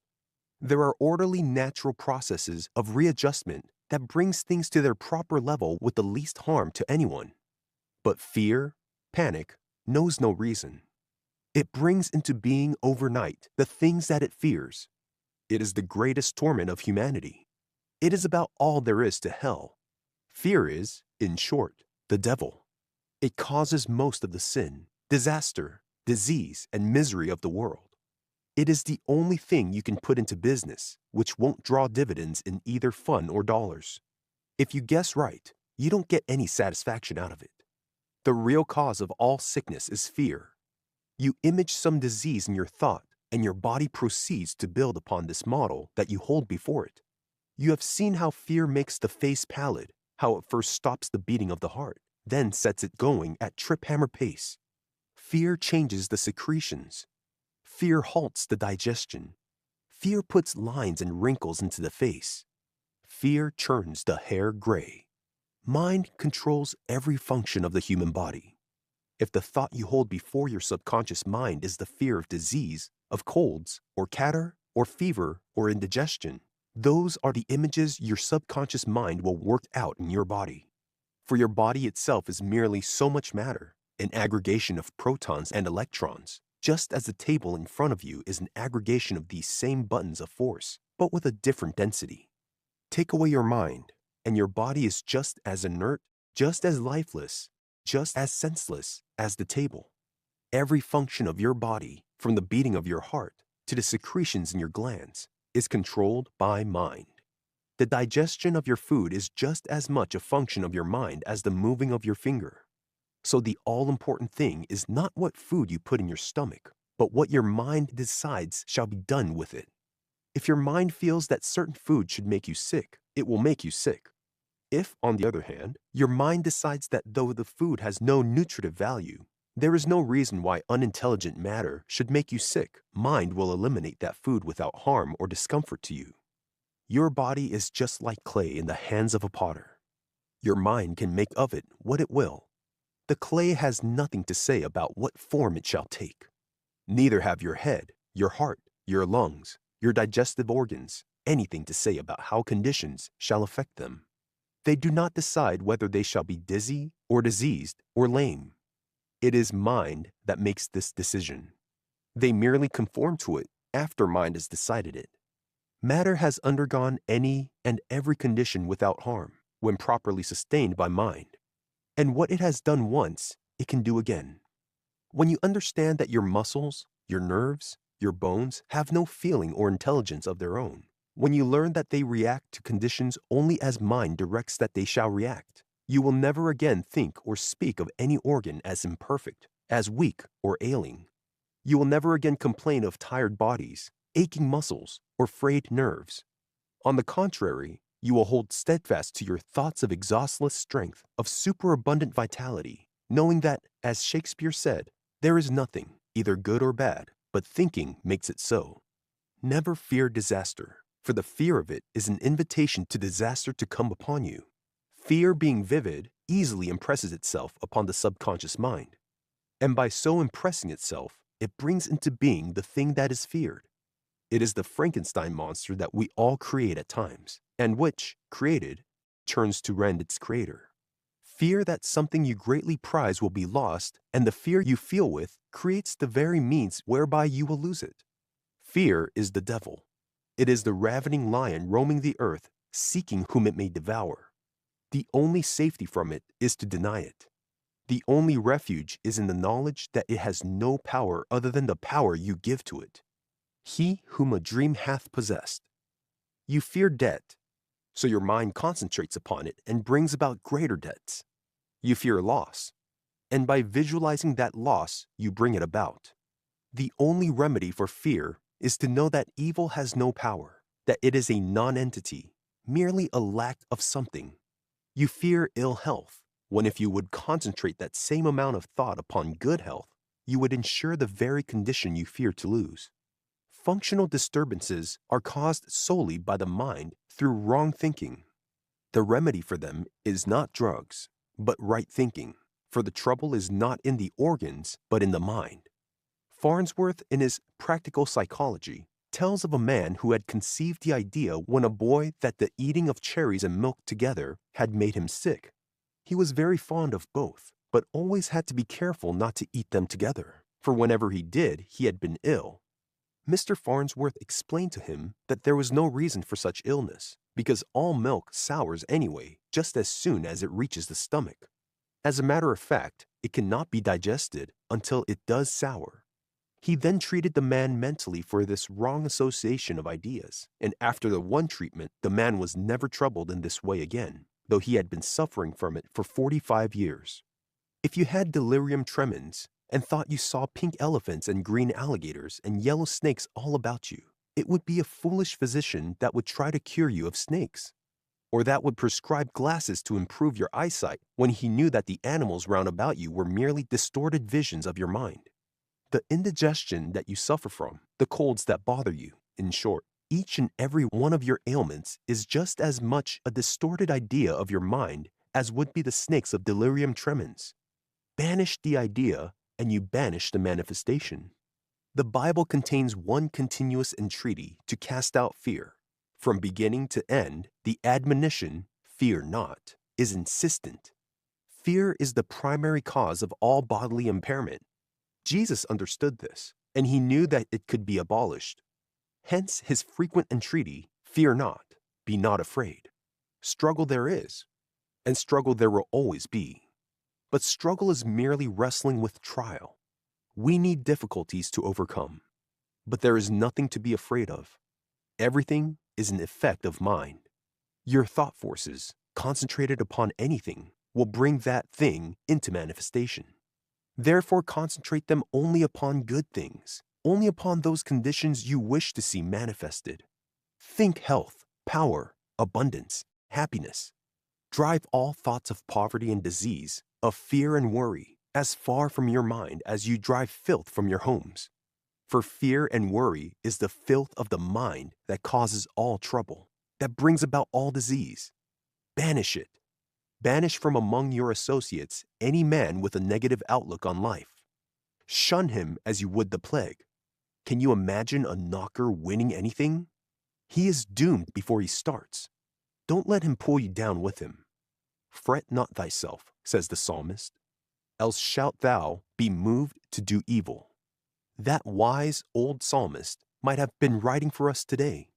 There are orderly natural processes of readjustment that brings things to their proper level with the least harm to anyone. But fear, panic, knows no reason. It brings into being overnight the things that it fears. It is the greatest torment of humanity. It is about all there is to hell. Fear is, in short, the devil. It causes most of the sin, disaster, disease, and misery of the world. It is the only thing you can put into business which won't draw dividends in either fun or dollars. If you guess right, you don't get any satisfaction out of it. The real cause of all sickness is fear. You image some disease in your thought, and your body proceeds to build upon this model that you hold before it. You have seen how fear makes the face pallid, how it first stops the beating of the heart, then sets it going at trip-hammer pace. Fear changes the secretions. Fear halts the digestion. Fear puts lines and wrinkles into the face. Fear churns the hair gray. Mind controls every function of the human body. If the thought you hold before your subconscious mind is the fear of disease, of colds, or catarrh, or fever, or indigestion, those are the images your subconscious mind will work out in your body. For your body itself is merely so much matter, an aggregation of protons and electrons, just as the table in front of you is an aggregation of these same buttons of force, but with a different density. Take away your mind, and your body is just as inert, just as lifeless, just as senseless as the table. Every function of your body, from the beating of your heart to the secretions in your glands, is controlled by mind. The digestion of your food is just as much a function of your mind as the moving of your finger. So the all-important thing is not what food you put in your stomach, but what your mind decides shall be done with it. If your mind feels that certain food should make you sick, it will make you sick. If, on the other hand, your mind decides that though the food has no nutritive value, There is no reason why unintelligent matter should make you sick. Mind will eliminate that food without harm or discomfort to you. Your body is just like clay in the hands of a potter. Your mind can make of it what it will. The clay has nothing to say about what form it shall take. Neither have your head, your heart, your lungs, your digestive organs, anything to say about how conditions shall affect them. They do not decide whether they shall be dizzy or diseased or lame. It is mind that makes this decision. They merely conform to it after mind has decided it. Matter has undergone any and every condition without harm when properly sustained by mind. And what it has done once, it can do again. When you understand that your muscles, your nerves, your bones have no feeling or intelligence of their own, when you learn that they react to conditions only as mind directs that they shall react, you will never again think or speak of any organ as imperfect, as weak or ailing. You will never again complain of tired bodies, aching muscles, or frayed nerves. On the contrary, you will hold steadfast to your thoughts of exhaustless strength, of superabundant vitality, knowing that, as Shakespeare said, there is nothing, either good or bad, but thinking makes it so. Never fear disaster, for the fear of it is an invitation to disaster to come upon you. Fear, being vivid, easily impresses itself upon the subconscious mind, and by so impressing itself, it brings into being the thing that is feared. It is the Frankenstein monster that we all create at times, and which, created, turns to rend its creator. Fear that something you greatly prize will be lost, and the fear you feel with creates the very means whereby you will lose it. Fear is the devil. It is the ravening lion roaming the earth, seeking whom it may devour. The only safety from it is to deny it. The only refuge is in the knowledge that it has no power other than the power you give to it. He whom a dream hath possessed. You fear debt, so your mind concentrates upon it and brings about greater debts. You fear loss, and by visualizing that loss, you bring it about. The only remedy for fear is to know that evil has no power, that it is a non-entity, merely a lack of something. You fear ill health, when if you would concentrate that same amount of thought upon good health, you would ensure the very condition you fear to lose. Functional disturbances are caused solely by the mind through wrong thinking. The remedy for them is not drugs, but right thinking, for the trouble is not in the organs, but in the mind. Farnsworth, in his Practical Psychology, tells of a man who had conceived the idea when a boy that the eating of cherries and milk together had made him sick. He was very fond of both, but always had to be careful not to eat them together, for whenever he did, he had been ill. Mr. Farnsworth explained to him that there was no reason for such illness, because all milk sours anyway, just as soon as it reaches the stomach. As a matter of fact, it cannot be digested until it does sour. He then treated the man mentally for this wrong association of ideas, and after the one treatment, the man was never troubled in this way again, though he had been suffering from it for 45 years. If you had delirium tremens, and thought you saw pink elephants and green alligators and yellow snakes all about you, it would be a foolish physician that would try to cure you of snakes, or that would prescribe glasses to improve your eyesight when he knew that the animals round about you were merely distorted visions of your mind. The indigestion that you suffer from, the colds that bother you, in short, each and every one of your ailments is just as much a distorted idea of your mind as would be the snakes of delirium tremens. Banish the idea, and you banish the manifestation. The Bible contains one continuous entreaty to cast out fear. From beginning to end, the admonition, "Fear not," is insistent. Fear is the primary cause of all bodily impairment. Jesus understood this, and he knew that it could be abolished. Hence his frequent entreaty, "Fear not, be not afraid." Struggle there is, and struggle there will always be. But struggle is merely wrestling with trial. We need difficulties to overcome. But there is nothing to be afraid of. Everything is an effect of mind. Your thought forces, concentrated upon anything, will bring that thing into manifestation. Therefore, concentrate them only upon good things, only upon those conditions you wish to see manifested. Think health, power, abundance, happiness. Drive all thoughts of poverty and disease, of fear and worry, as far from your mind as you drive filth from your homes. For fear and worry is the filth of the mind that causes all trouble, that brings about all disease. Banish it. Banish from among your associates any man with a negative outlook on life. Shun him as you would the plague. Can you imagine a knocker winning anything? He is doomed before he starts. Don't let him pull you down with him. Fret not thyself, says the psalmist, else shalt thou be moved to do evil. That wise old psalmist might have been writing for us today.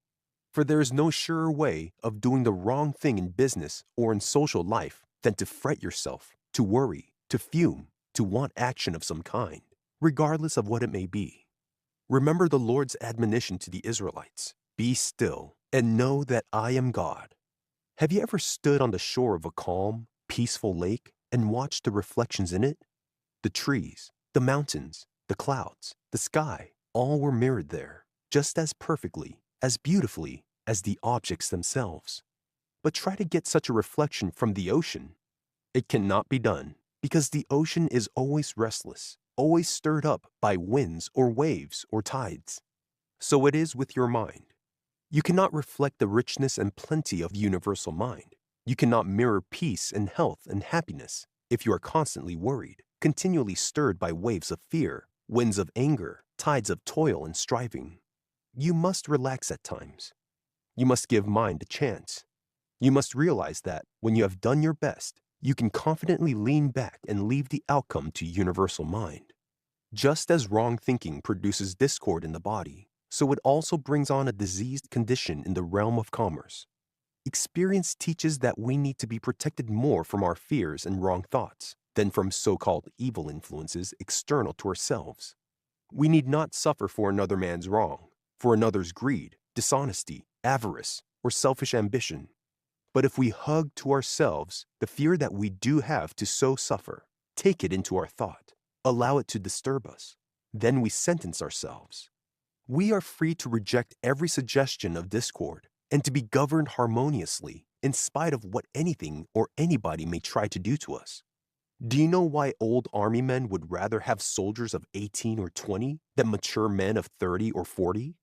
For there is no surer way of doing the wrong thing in business or in social life than to fret yourself, to worry, to fume, to want action of some kind, regardless of what it may be. Remember the Lord's admonition to the Israelites, "Be still and know that I am God." Have you ever stood on the shore of a calm, peaceful lake and watched the reflections in it? The trees, the mountains, the clouds, the sky, all were mirrored there, just as perfectly, as beautifully as the objects themselves. But try to get such a reflection from the ocean. It cannot be done, because the ocean is always restless, always stirred up by winds or waves or tides. So it is with your mind. You cannot reflect the richness and plenty of universal mind. You cannot mirror peace and health and happiness if you are constantly worried, continually stirred by waves of fear, winds of anger, tides of toil and striving. You must relax at times. You must give mind a chance. You must realize that when you have done your best, you can confidently lean back and leave the outcome to universal mind. Just as wrong thinking produces discord in the body, so it also brings on a diseased condition in the realm of commerce. Experience teaches that we need to be protected more from our fears and wrong thoughts than from so-called evil influences external to ourselves. We need not suffer for another man's wrong, for another's greed, dishonesty, avarice, or selfish ambition. But if we hug to ourselves the fear that we do have to so suffer, take it into our thought, allow it to disturb us, then we sentence ourselves. We are free to reject every suggestion of discord and to be governed harmoniously in spite of what anything or anybody may try to do to us. Do you know why old army men would rather have soldiers of 18 or 20 than mature men of 30 or 40?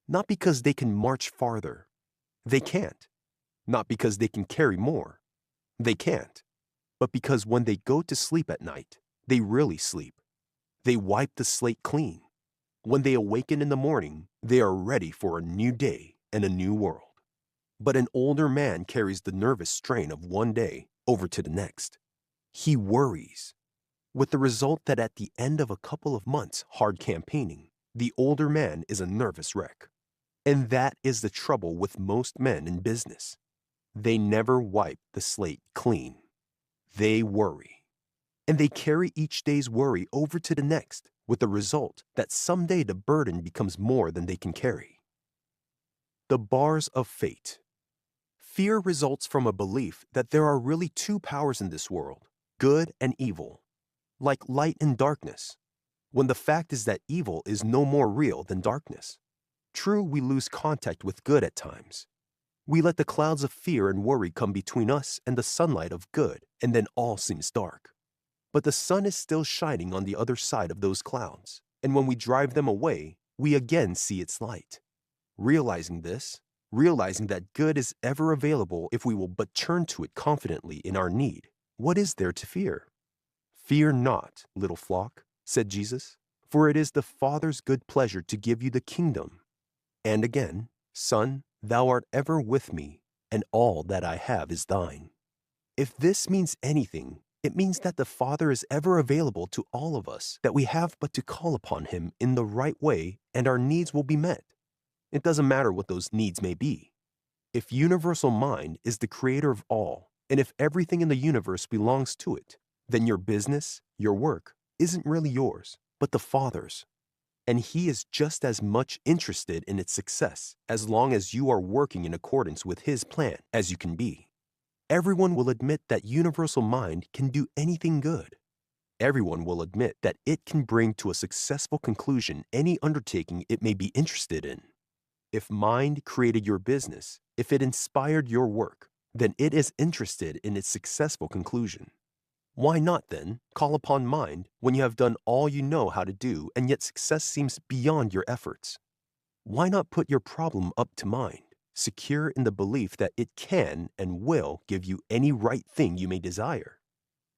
Not because they can march farther. They can't. Not because they can carry more. They can't. But because when they go to sleep at night, they really sleep. They wipe the slate clean. When they awaken in the morning, they are ready for a new day and a new world. But an older man carries the nervous strain of one day over to the next. He worries, with the result that at the end of a couple of months hard campaigning, the older man is a nervous wreck. And that is the trouble with most men in business. They never wipe the slate clean. They worry. And they carry each day's worry over to the next, with the result that someday the burden becomes more than they can carry. The bars of fate. Fear results from a belief that there are really two powers in this world, good and evil, like light and darkness, when the fact is that evil is no more real than darkness. True, we lose contact with good at times. We let the clouds of fear and worry come between us and the sunlight of good, and then all seems dark. But the sun is still shining on the other side of those clouds, and when we drive them away, we again see its light. Realizing this, realizing that good is ever available if we will but turn to it confidently in our need, what is there to fear? Fear not, little flock, said Jesus, for it is the Father's good pleasure to give you the kingdom. And again, Son, thou art ever with me, and all that I have is thine. If this means anything, it means that the Father is ever available to all of us, that we have but to call upon him in the right way and our needs will be met. It doesn't matter what those needs may be. If universal mind is the creator of all, and if everything in the universe belongs to it, then your business, your work, isn't really yours, but the Father's. And he is just as much interested in its success as long as you are working in accordance with his plan as you can be. Everyone will admit that universal mind can do anything good. Everyone will admit that it can bring to a successful conclusion any undertaking it may be interested in. If mind created your business, if it inspired your work, then it is interested in its successful conclusion. Why not, then, call upon mind when you have done all you know how to do and yet success seems beyond your efforts? Why not put your problem up to mind, secure in the belief that it can and will give you any right thing you may desire?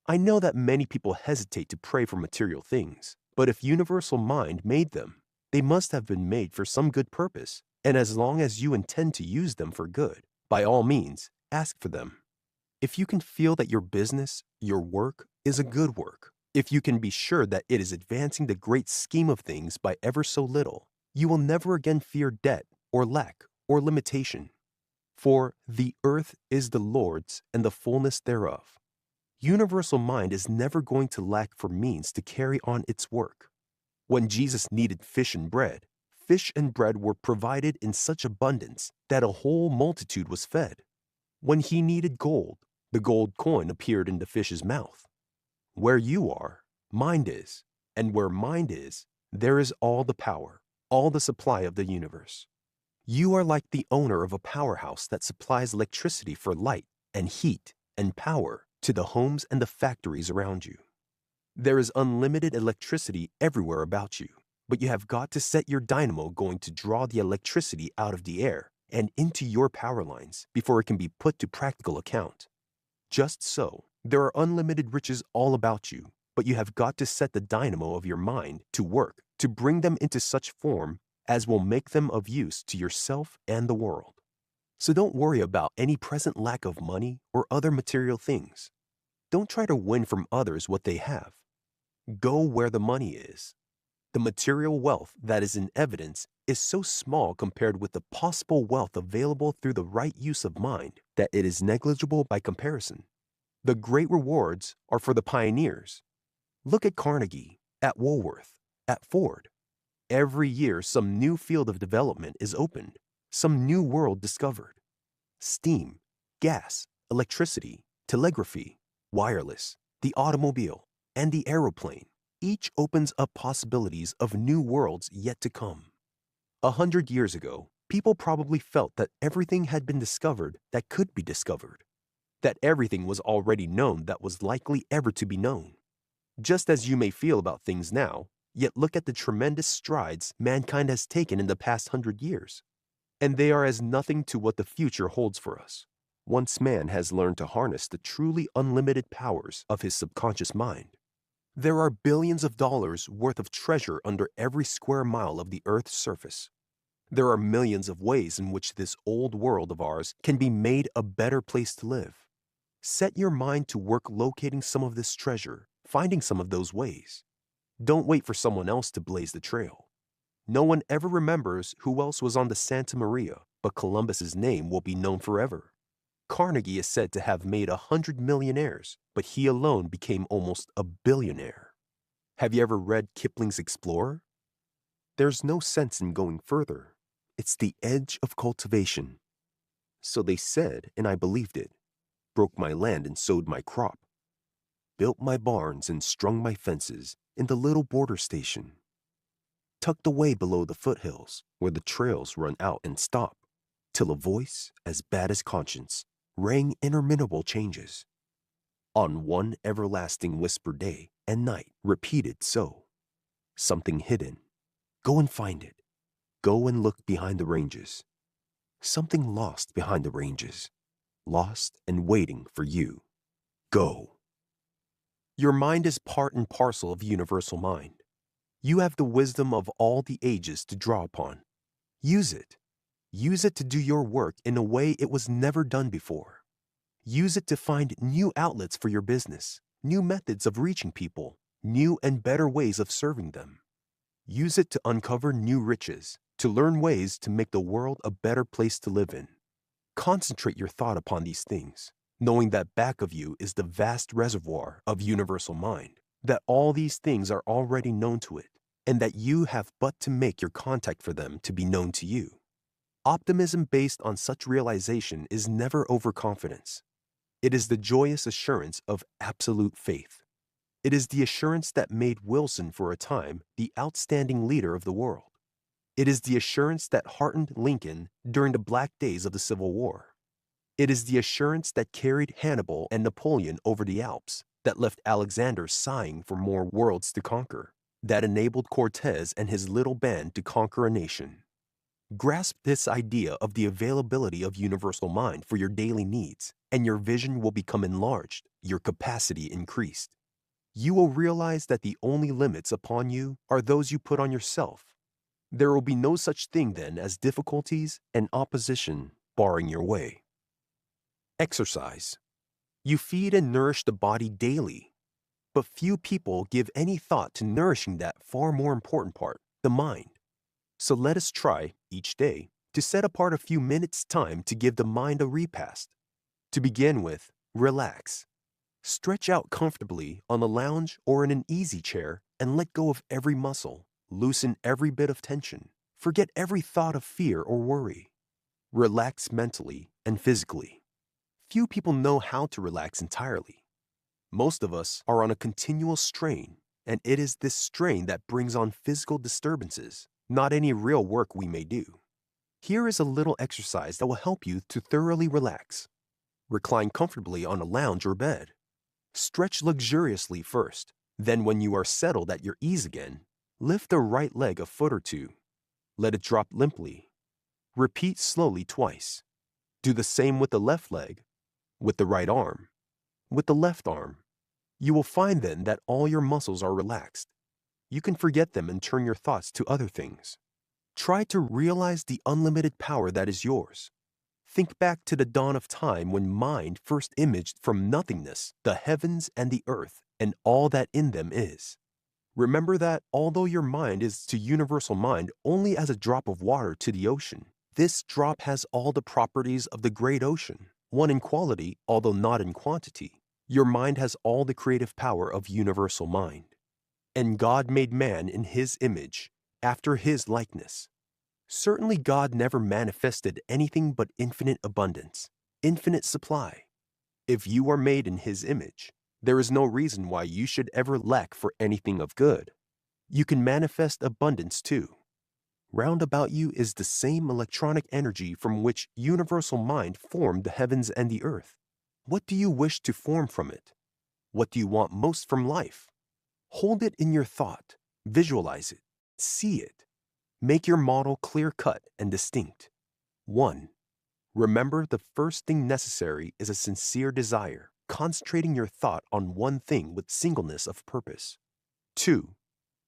I know that many people hesitate to pray for material things, but if universal mind made them, they must have been made for some good purpose, and as long as you intend to use them for good, by all means, ask for them. If you can feel that your business, your work, is a good work, if you can be sure that it is advancing the great scheme of things by ever so little, you will never again fear debt or lack or limitation. For the earth is the Lord's and the fullness thereof. Universal mind is never going to lack for means to carry on its work. When Jesus needed fish and bread were provided in such abundance that a whole multitude was fed. When he needed gold, the gold coin appeared in the fish's mouth. Where you are, mind is, and where mind is, there is all the power, all the supply of the universe. You are like the owner of a powerhouse that supplies electricity for light and heat and power to the homes and the factories around you. There is unlimited electricity everywhere about you, but you have got to set your dynamo going to draw the electricity out of the air and into your power lines before it can be put to practical account. Just so, there are unlimited riches all about you, but you have got to set the dynamo of your mind to work to bring them into such form as will make them of use to yourself and the world. So don't worry about any present lack of money or other material things. Don't try to win from others what they have. Go where the money is. The material wealth that is in evidence is so small compared with the possible wealth available through the right use of mind that it is negligible by comparison. The great rewards are for the pioneers. Look at Carnegie, at Woolworth, at Ford. Every year some new field of development is opened, some new world discovered. Steam, gas, electricity, telegraphy, wireless, the automobile, and the aeroplane, each opens up possibilities of new worlds yet to come. 100 years ago, people probably felt that everything had been discovered that could be discovered, that everything was already known that was likely ever to be known. Just as you may feel about things now, yet look at the tremendous strides mankind has taken in the past 100 years, and they are as nothing to what the future holds for us. Once man has learned to harness the truly unlimited powers of his subconscious mind, there are billions of dollars worth of treasure under every square mile of the Earth's surface. There are millions of ways in which this old world of ours can be made a better place to live. Set your mind to work locating some of this treasure, finding some of those ways. Don't wait for someone else to blaze the trail. No one ever remembers who else was on the Santa Maria, but Columbus's name will be known forever. Carnegie is said to have made 100 millionaires, but he alone became almost a billionaire. Have you ever read Kipling's Explorer? There's no sense in going further. It's the edge of cultivation. So they said, and I believed it. Broke my land and sowed my crop. Built my barns and strung my fences in the little border station. Tucked away below the foothills where the trails run out and stop, till a voice as bad as conscience rang interminable changes. On one everlasting whisper day and night repeated so. Something hidden. Go and find it. Go and look behind the ranges. Something lost behind the ranges. Lost and waiting for you. Go. Your mind is part and parcel of universal mind. You have the wisdom of all the ages to draw upon. Use it. Use it to do your work in a way it was never done before. Use it to find new outlets for your business, new methods of reaching people, new and better ways of serving them. Use it to uncover new riches, to learn ways to make the world a better place to live in. Concentrate your thought upon these things, knowing that back of you is the vast reservoir of universal mind, that all these things are already known to it, and that you have but to make your contact for them to be known to you. Optimism based on such realization is never overconfidence. It is the joyous assurance of absolute faith. It is the assurance that made Wilson for a time the outstanding leader of the world. It is the assurance that heartened Lincoln during the black days of the Civil War. It is the assurance that carried Hannibal and Napoleon over the Alps that left Alexander sighing for more worlds to conquer, that enabled Cortez and his little band to conquer a nation. Grasp this idea of the availability of universal mind for your daily needs, and your vision will become enlarged, your capacity increased. You will realize that the only limits upon you are those you put on yourself. There will be no such thing then as difficulties and opposition barring your way. Exercise. You feed and nourish the body daily, but few people give any thought to nourishing that far more important part, the mind. So let us try, each day, to set apart a few minutes' time to give the mind a repast. To begin with, relax. Stretch out comfortably on the lounge or in an easy chair and let go of every muscle. Loosen every bit of tension. Forget every thought of fear or worry. Relax mentally and physically. Few people know how to relax entirely. Most of us are on a continual strain, and it is this strain that brings on physical disturbances, not any real work we may do. Here is a little exercise that will help you to thoroughly relax. Recline comfortably on a lounge or bed. Stretch luxuriously first. Then when you are settled at your ease again, lift the right leg a foot or two. Let it drop limply. Repeat slowly twice. Do the same with the left leg, with the right arm, with the left arm. You will find then that all your muscles are relaxed. You can forget them and turn your thoughts to other things. Try to realize the unlimited power that is yours. Think back to the dawn of time when mind first imaged from nothingness the heavens and the earth and all that in them is. Remember that although your mind is to universal mind only as a drop of water to the ocean, this drop has all the properties of the great ocean, one in quality although not in quantity. Your mind has all the creative power of universal mind. And God made man in his image, after his likeness. Certainly God never manifested anything but infinite abundance, infinite supply. If you are made in his image, there is no reason why you should ever lack for anything of good. You can manifest abundance too. Round about you is the same electronic energy from which universal mind formed the heavens and the earth. What do you wish to form from it? What do you want most from life? Hold it in your thought, visualize it, see it. Make your model clear-cut and distinct. 1. Remember, the first thing necessary is a sincere desire, concentrating your thought on one thing with singleness of purpose. 2.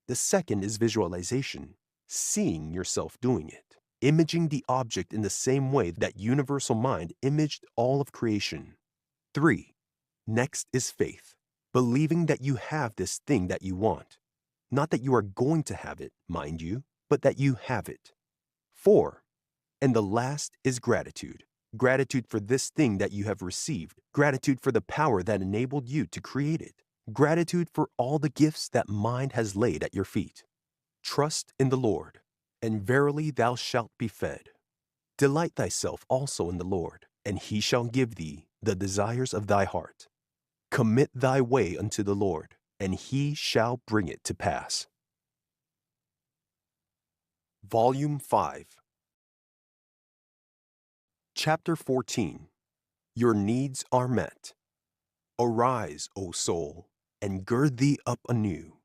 The second is visualization, seeing yourself doing it, imaging the object in the same way that universal mind imaged all of creation. 3. Next is faith, believing that you have this thing that you want. Not that you are going to have it, mind you, but that you have it. 4. And the last is gratitude. Gratitude for this thing that you have received. Gratitude for the power that enabled you to create it. Gratitude for all the gifts that mind has laid at your feet. Trust in the Lord, and verily thou shalt be fed. Delight thyself also in the Lord, and he shall give thee the desires of thy heart. Commit thy way unto the Lord, and he shall bring it to pass. Volume 5. Chapter 14. Your needs are met. Arise, O soul, and gird thee up anew.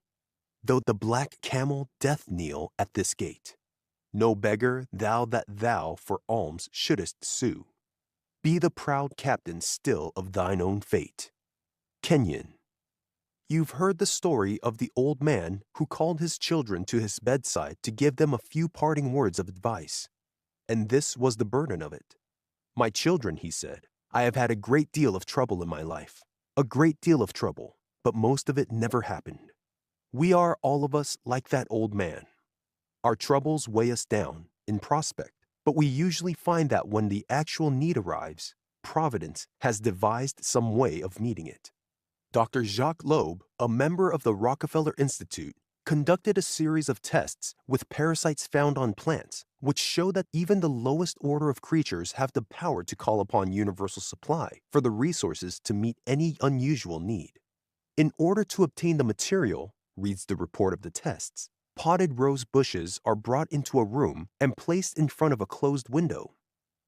Though the black camel death kneel at this gate, no beggar thou that thou for alms shouldest sue. Be the proud captain still of thine own fate. Kenyon. You've heard the story of the old man who called his children to his bedside to give them a few parting words of advice. And this was the burden of it. My children, he said, I have had a great deal of trouble in my life. A great deal of trouble, but most of it never happened. We are, all of us, like that old man. Our troubles weigh us down, in prospect, but we usually find that when the actual need arrives, Providence has devised some way of meeting it. Dr. Jacques Loeb, a member of the Rockefeller Institute, conducted a series of tests with parasites found on plants, which show that even the lowest order of creatures have the power to call upon universal supply for the resources to meet any unusual need. In order to obtain the material, reads the report of the tests, potted rose bushes are brought into a room and placed in front of a closed window.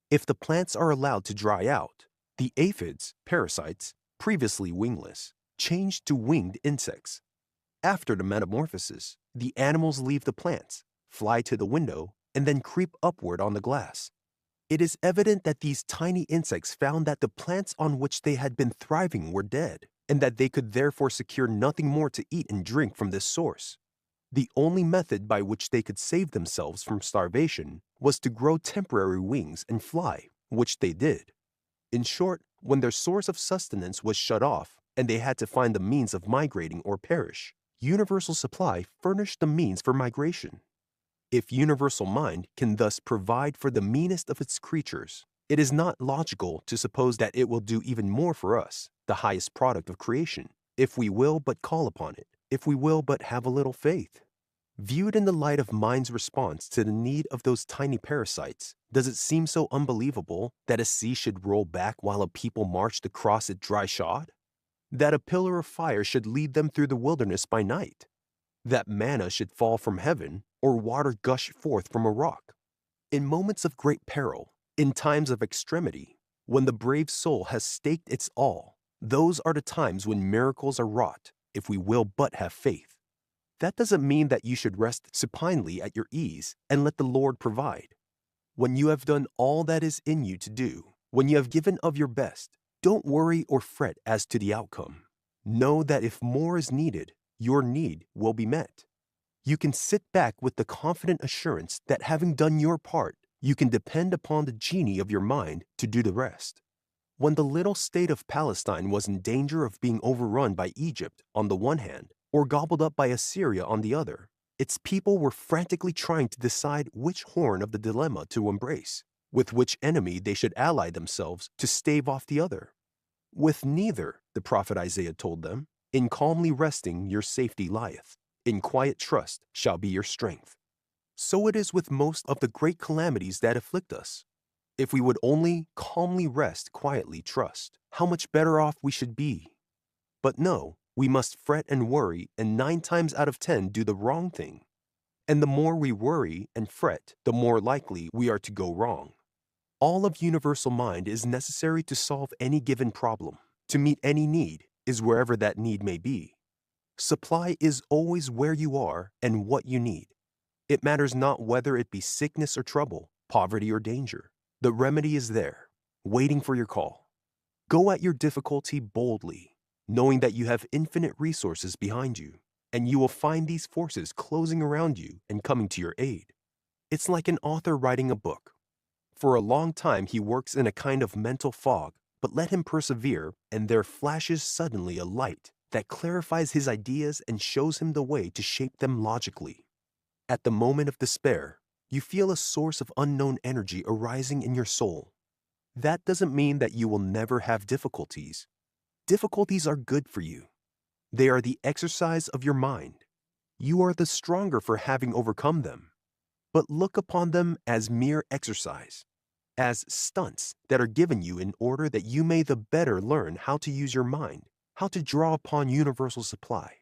If the plants are allowed to dry out, the aphids, parasites, previously wingless, change to winged insects. After the metamorphosis, the animals leave the plants, fly to the window, and then creep upward on the glass. It is evident that these tiny insects found that the plants on which they had been thriving were dead, and that they could therefore secure nothing more to eat and drink from this source. The only method by which they could save themselves from starvation was to grow temporary wings and fly, which they did. In short, when their source of sustenance was shut off, and they had to find the means of migrating or perish, universal supply furnished the means for migration. If universal mind can thus provide for the meanest of its creatures, it is not logical to suppose that it will do even more for us, the highest product of creation, if we will but call upon it, if we will but have a little faith. Viewed in the light of mind's response to the need of those tiny parasites, does it seem so unbelievable that a sea should roll back while a people marched across it dry-shod? That a pillar of fire should lead them through the wilderness by night? That manna should fall from heaven, or water gush forth from a rock? In moments of great peril, in times of extremity, when the brave soul has staked its all, those are the times when miracles are wrought, if we will but have faith. That doesn't mean that you should rest supinely at your ease and let the Lord provide. When you have done all that is in you to do, when you have given of your best, don't worry or fret as to the outcome. Know that if more is needed, your need will be met. You can sit back with the confident assurance that having done your part, you can depend upon the genie of your mind to do the rest. When the little state of Palestine was in danger of being overrun by Egypt on the one hand, or gobbled up by Assyria on the other, its people were frantically trying to decide which horn of the dilemma to embrace, with which enemy they should ally themselves to stave off the other. With neither, the prophet Isaiah told them, in calmly resting your safety lieth, in quiet trust shall be your strength. So it is with most of the great calamities that afflict us. If we would only calmly rest, quietly trust, how much better off we should be. But no, we must fret and worry, and 9 times out of 10 do the wrong thing. And the more we worry and fret, the more likely we are to go wrong. All of universal mind is necessary to solve any given problem, to meet any need, is wherever that need may be. Supply is always where you are and what you need. It matters not whether it be sickness or trouble, poverty or danger. The remedy is there, waiting for your call. Go at your difficulty boldly, knowing that you have infinite resources behind you, and you will find these forces closing around you and coming to your aid. It's like an author writing a book. For a long time he works in a kind of mental fog, but let him persevere, and there flashes suddenly a light that clarifies his ideas and shows him the way to shape them logically. At the moment of despair, you feel a source of unknown energy arising in your soul. That doesn't mean that you will never have difficulties. Difficulties are good for you. They are the exercise of your mind. You are the stronger for having overcome them. But look upon them as mere exercise, as stunts that are given you in order that you may the better learn how to use your mind, how to draw upon universal supply.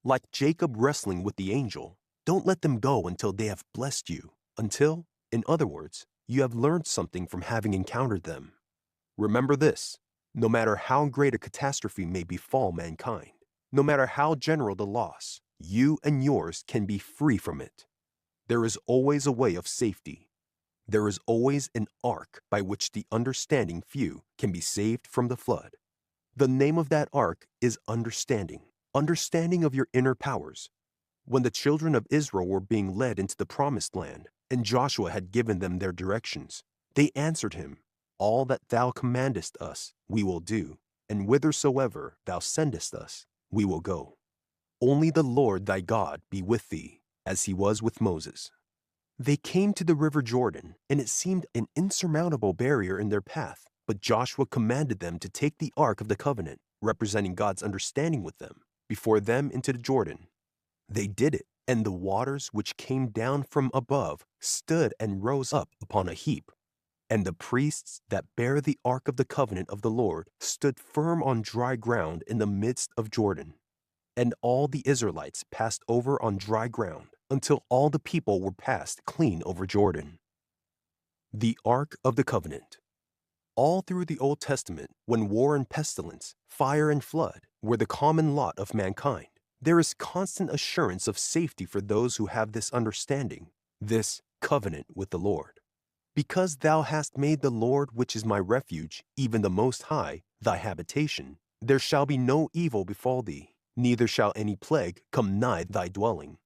Like Jacob wrestling with the angel, don't let them go until they have blessed you, until, in other words, you have learned something from having encountered them. Remember this, no matter how great a catastrophe may befall mankind, no matter how general the loss, you and yours can be free from it. There is always a way of safety. There is always an ark by which the understanding few can be saved from the flood. The name of that ark is understanding, understanding of your inner powers. When the children of Israel were being led into the promised land, and Joshua had given them their directions, they answered him, "All that thou commandest us, we will do, and whithersoever thou sendest us, we will go. Only the Lord thy God be with thee, as he was with Moses." They came to the river Jordan, and it seemed an insurmountable barrier in their path, but Joshua commanded them to take the Ark of the Covenant, representing God's understanding with them, before them into the Jordan. They did it, and the waters which came down from above stood and rose up upon a heap. And the priests that bear the Ark of the Covenant of the Lord stood firm on dry ground in the midst of Jordan. And all the Israelites passed over on dry ground, until all the people were passed clean over Jordan. The Ark of the Covenant. All through the Old Testament, when war and pestilence, fire and flood were the common lot of mankind, there is constant assurance of safety for those who have this understanding, this covenant with the Lord. Because thou hast made the Lord, which is my refuge, even the Most High, thy habitation, there shall be no evil befall thee, neither shall any plague come nigh thy dwelling.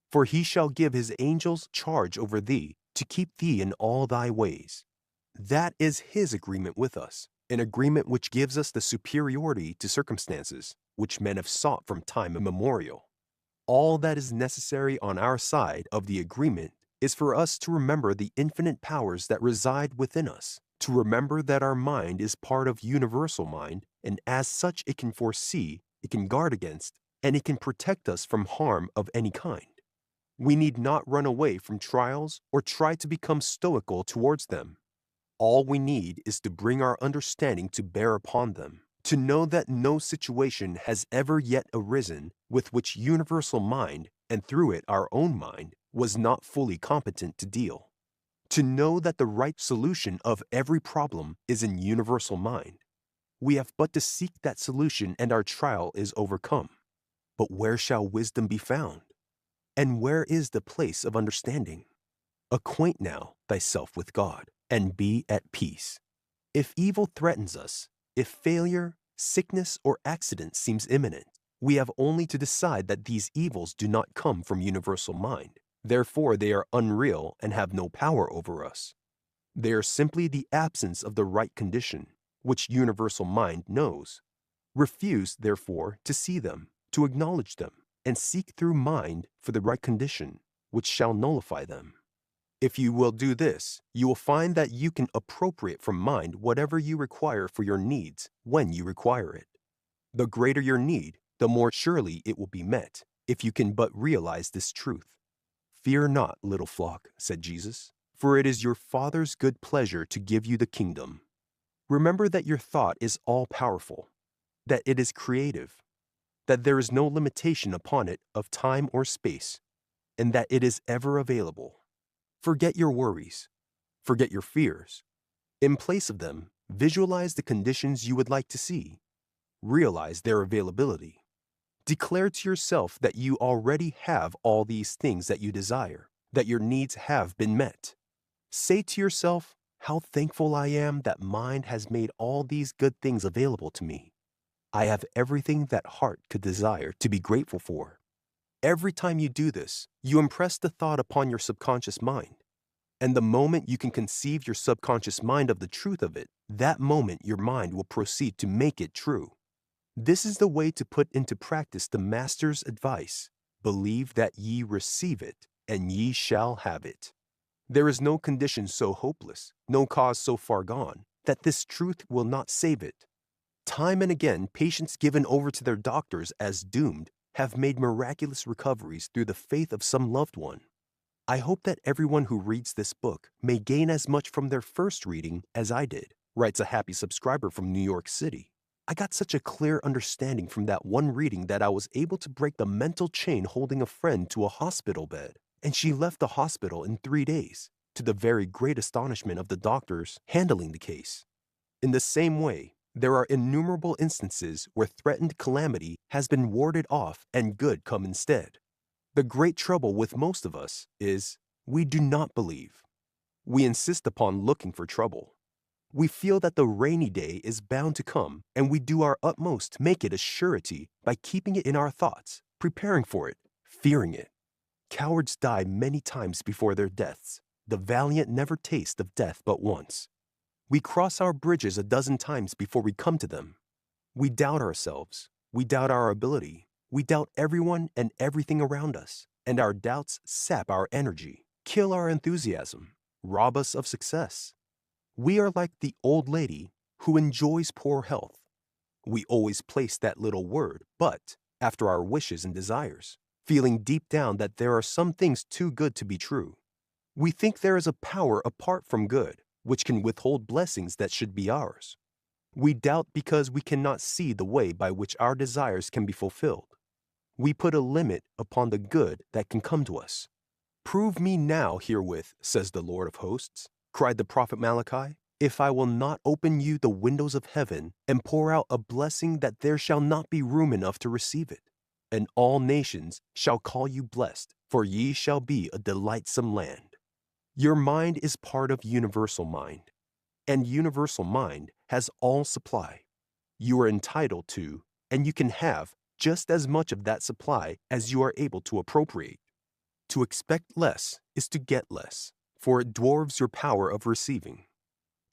For he shall give his angels charge over thee, to keep thee in all thy ways. That is his agreement with us, an agreement which gives us the superiority to circumstances, which men have sought from time immemorial. All that is necessary on our side of the agreement is for us to remember the infinite powers that reside within us, to remember that our mind is part of universal mind, and as such it can foresee, it can guard against, and it can protect us from harm of any kind. We need not run away from trials or try to become stoical towards them. All we need is to bring our understanding to bear upon them, to know that no situation has ever yet arisen with which universal mind, and through it our own mind, was not fully competent to deal. To know that the right solution of every problem is in universal mind. We have but to seek that solution and our trial is overcome. But where shall wisdom be found? And where is the place of understanding? Acquaint now thyself with God, and be at peace. If evil threatens us, if failure, sickness, or accident seems imminent, we have only to decide that these evils do not come from universal mind. Therefore, they are unreal and have no power over us. They are simply the absence of the right condition, which universal mind knows. Refuse, therefore, to see them, to acknowledge them, and seek through mind for the right condition, which shall nullify them. If you will do this, you will find that you can appropriate from mind whatever you require for your needs when you require it. The greater your need, the more surely it will be met, if you can but realize this truth. Fear not, little flock, said Jesus, for it is your Father's good pleasure to give you the kingdom. Remember that your thought is all-powerful, that it is creative, that there is no limitation upon it of time or space, and that it is ever available. Forget your worries. Forget your fears. In place of them, visualize the conditions you would like to see. Realize their availability. Declare to yourself that you already have all these things that you desire, that your needs have been met. Say to yourself, how thankful I am that mind has made all these good things available to me. I have everything that heart could desire to be grateful for. Every time you do this, you impress the thought upon your subconscious mind. And the moment you can conceive your subconscious mind of the truth of it, that moment your mind will proceed to make it true. This is the way to put into practice the Master's advice. Believe that ye receive it, and ye shall have it. There is no condition so hopeless, no cause so far gone, that this truth will not save it. Time and again, patients given over to their doctors as doomed have made miraculous recoveries through the faith of some loved one. I hope that everyone who reads this book may gain as much from their first reading as I did, writes a happy subscriber from New York City. I got such a clear understanding from that one reading that I was able to break the mental chain holding a friend to a hospital bed, and she left the hospital in 3 days, to the very great astonishment of the doctors handling the case. In the same way, there are innumerable instances where threatened calamity has been warded off and good come instead. The great trouble with most of us is we do not believe. We insist upon looking for trouble. We feel that the rainy day is bound to come, and we do our utmost to make it a surety by keeping it in our thoughts, preparing for it, fearing it. Cowards die many times before their deaths. The valiant never taste of death but once. We cross our bridges a dozen times before we come to them. We doubt ourselves. We doubt our ability. We doubt everyone and everything around us, and our doubts sap our energy, kill our enthusiasm, rob us of success. We are like the old lady who enjoys poor health. We always place that little word, but, after our wishes and desires, feeling deep down that there are some things too good to be true. We think there is a power apart from good, which can withhold blessings that should be ours. We doubt because we cannot see the way by which our desires can be fulfilled. We put a limit upon the good that can come to us. Prove me now herewith, says the Lord of hosts, cried the prophet Malachi, if I will not open you the windows of heaven and pour out a blessing that there shall not be room enough to receive it. And all nations shall call you blessed, for ye shall be a delightsome land. Your mind is part of universal mind, and universal mind has all supply. You are entitled to, and you can have, just as much of that supply as you are able to appropriate. To expect less is to get less, for it dwarfs your power of receiving.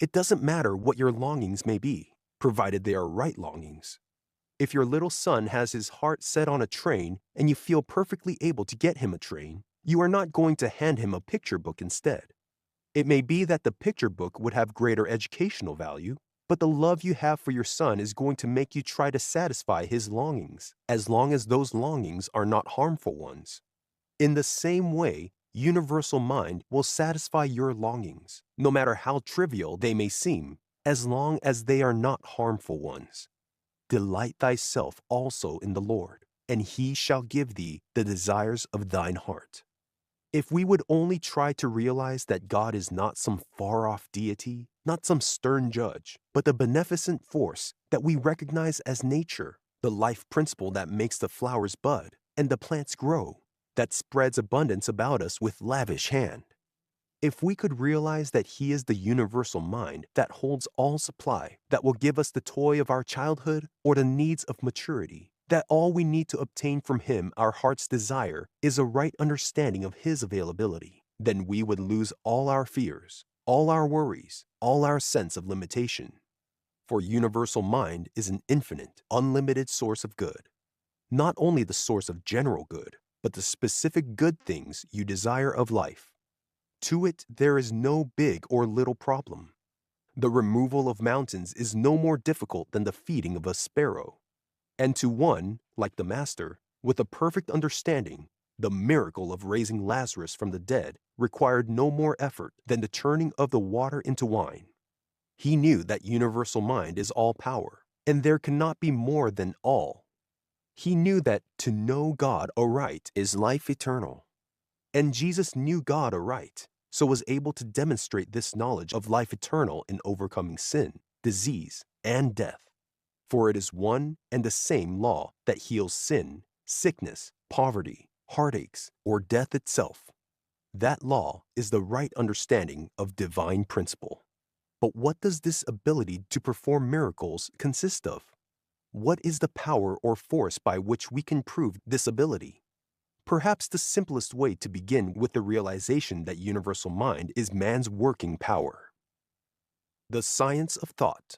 It doesn't matter what your longings may be, provided they are right longings. If your little son has his heart set on a train and you feel perfectly able to get him a train, you are not going to hand him a picture book instead. It may be that the picture book would have greater educational value, but the love you have for your son is going to make you try to satisfy his longings, as long as those longings are not harmful ones. In the same way, universal mind will satisfy your longings, no matter how trivial they may seem, as long as they are not harmful ones. Delight thyself also in the Lord, and he shall give thee the desires of thine heart. If we would only try to realize that God is not some far-off deity, not some stern judge, but the beneficent force that we recognize as nature, the life principle that makes the flowers bud and the plants grow, that spreads abundance about us with lavish hand. If we could realize that he is the universal mind that holds all supply, that will give us the toy of our childhood or the needs of maturity, that all we need to obtain from him our heart's desire is a right understanding of his availability, then we would lose all our fears, all our worries, all our sense of limitation. For universal mind is an infinite, unlimited source of good. Not only the source of general good, but the specific good things you desire of life. To it there is no big or little problem. The removal of mountains is no more difficult than the feeding of a sparrow. And to one, like the Master, with a perfect understanding, the miracle of raising Lazarus from the dead required no more effort than the turning of the water into wine. He knew that universal mind is all power, and there cannot be more than all. He knew that to know God aright is life eternal. And Jesus knew God aright, so was able to demonstrate this knowledge of life eternal in overcoming sin, disease, and death. For it is one and the same law that heals sin, sickness, poverty, heartaches, or death itself. That law is the right understanding of divine principle. But what does this ability to perform miracles consist of? What is the power or force by which we can prove this ability? Perhaps the simplest way to begin with the realization that universal mind is man's working power. The science of thought.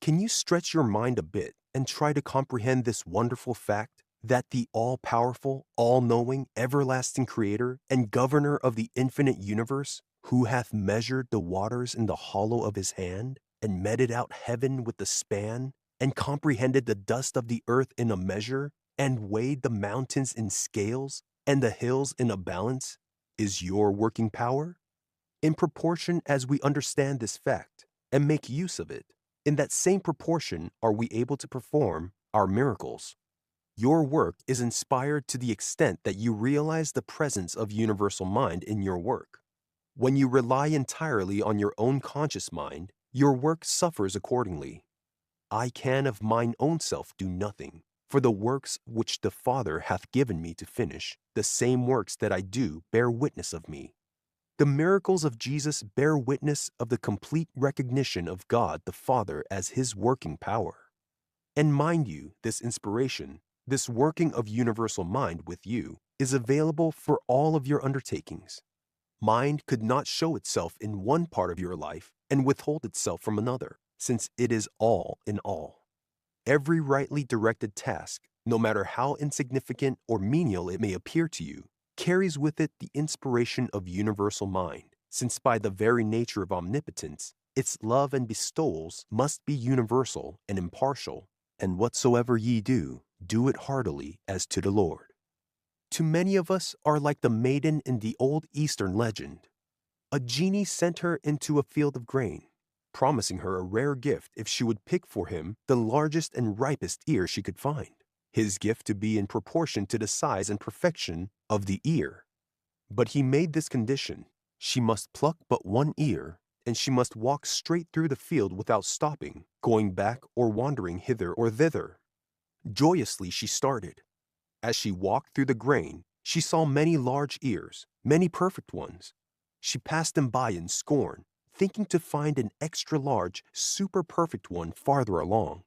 Can you stretch your mind a bit and try to comprehend this wonderful fact that the all-powerful, all-knowing, everlasting Creator and Governor of the infinite universe, who hath measured the waters in the hollow of his hand, and meted out heaven with the span, and comprehended the dust of the earth in a measure, and weighed the mountains in scales, and the hills in a balance, is your working power? In proportion as we understand this fact and make use of it, in that same proportion are we able to perform our miracles. Your work is inspired to the extent that you realize the presence of universal mind in your work. When you rely entirely on your own conscious mind, your work suffers accordingly. I can of mine own self do nothing, for the works which the Father hath given me to finish, the same works that I do bear witness of me. The miracles of Jesus bear witness of the complete recognition of God the Father as his working power. And mind you, this inspiration, this working of universal mind with you, is available for all of your undertakings. Mind could not show itself in one part of your life and withhold itself from another, since it is all in all. Every rightly directed task, no matter how insignificant or menial it may appear to you, carries with it the inspiration of universal mind, since by the very nature of omnipotence, its love and bestowals must be universal and impartial, and whatsoever ye do, do it heartily as to the Lord. To many of us are like the maiden in the old Eastern legend. A genie sent her into a field of grain, promising her a rare gift if she would pick for him the largest and ripest ear she could find, his gift to be in proportion to the size and perfection of the ear. But he made this condition: she must pluck but one ear and she must walk straight through the field without stopping, going back or wandering hither or thither. Joyously she started. As she walked through the grain, she saw many large ears, many perfect ones. She passed them by in scorn, thinking to find an extra-large, super-perfect one farther along.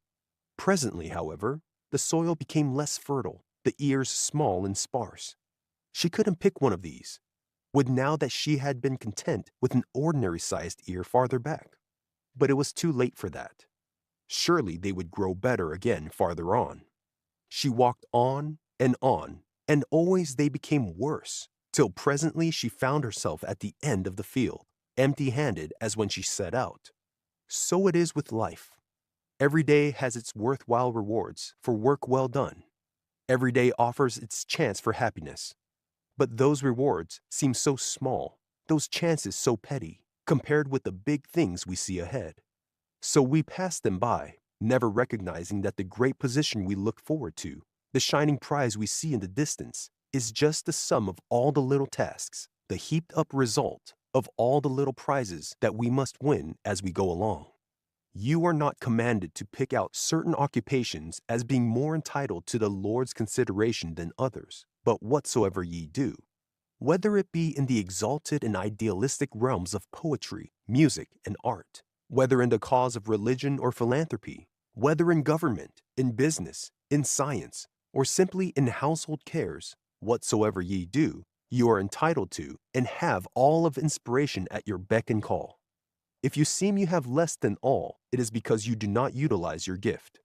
Presently, however, the soil became less fertile, the ears small and sparse. She couldn't pick one of these. Would now that she had been content with an ordinary-sized ear farther back. But it was too late for that. Surely they would grow better again farther on. She walked on, and always they became worse, till presently she found herself at the end of the field, empty-handed as when she set out. So it is with life. Every day has its worthwhile rewards for work well done. Every day offers its chance for happiness. But those rewards seem so small, those chances so petty, compared with the big things we see ahead. So we pass them by, never recognizing that the great position we look forward to, the shining prize we see in the distance, is just the sum of all the little tasks, the heaped-up result of all the little prizes that we must win as we go along. You are not commanded to pick out certain occupations as being more entitled to the Lord's consideration than others, but whatsoever ye do, whether it be in the exalted and idealistic realms of poetry, music, and art, whether in the cause of religion or philanthropy, whether in government, in business, in science, or simply in household cares, whatsoever ye do, you are entitled to and have all of inspiration at your beck and call. If you seem you have less than all, it is because you do not utilize your gift.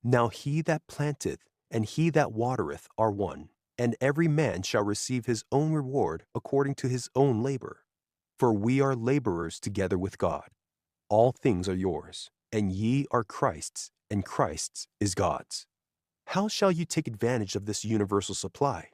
Now he that planteth and he that watereth are one, and every man shall receive his own reward according to his own labor. For we are laborers together with God. All things are yours, and ye are Christ's, and Christ's is God's. How shall you take advantage of this universal supply?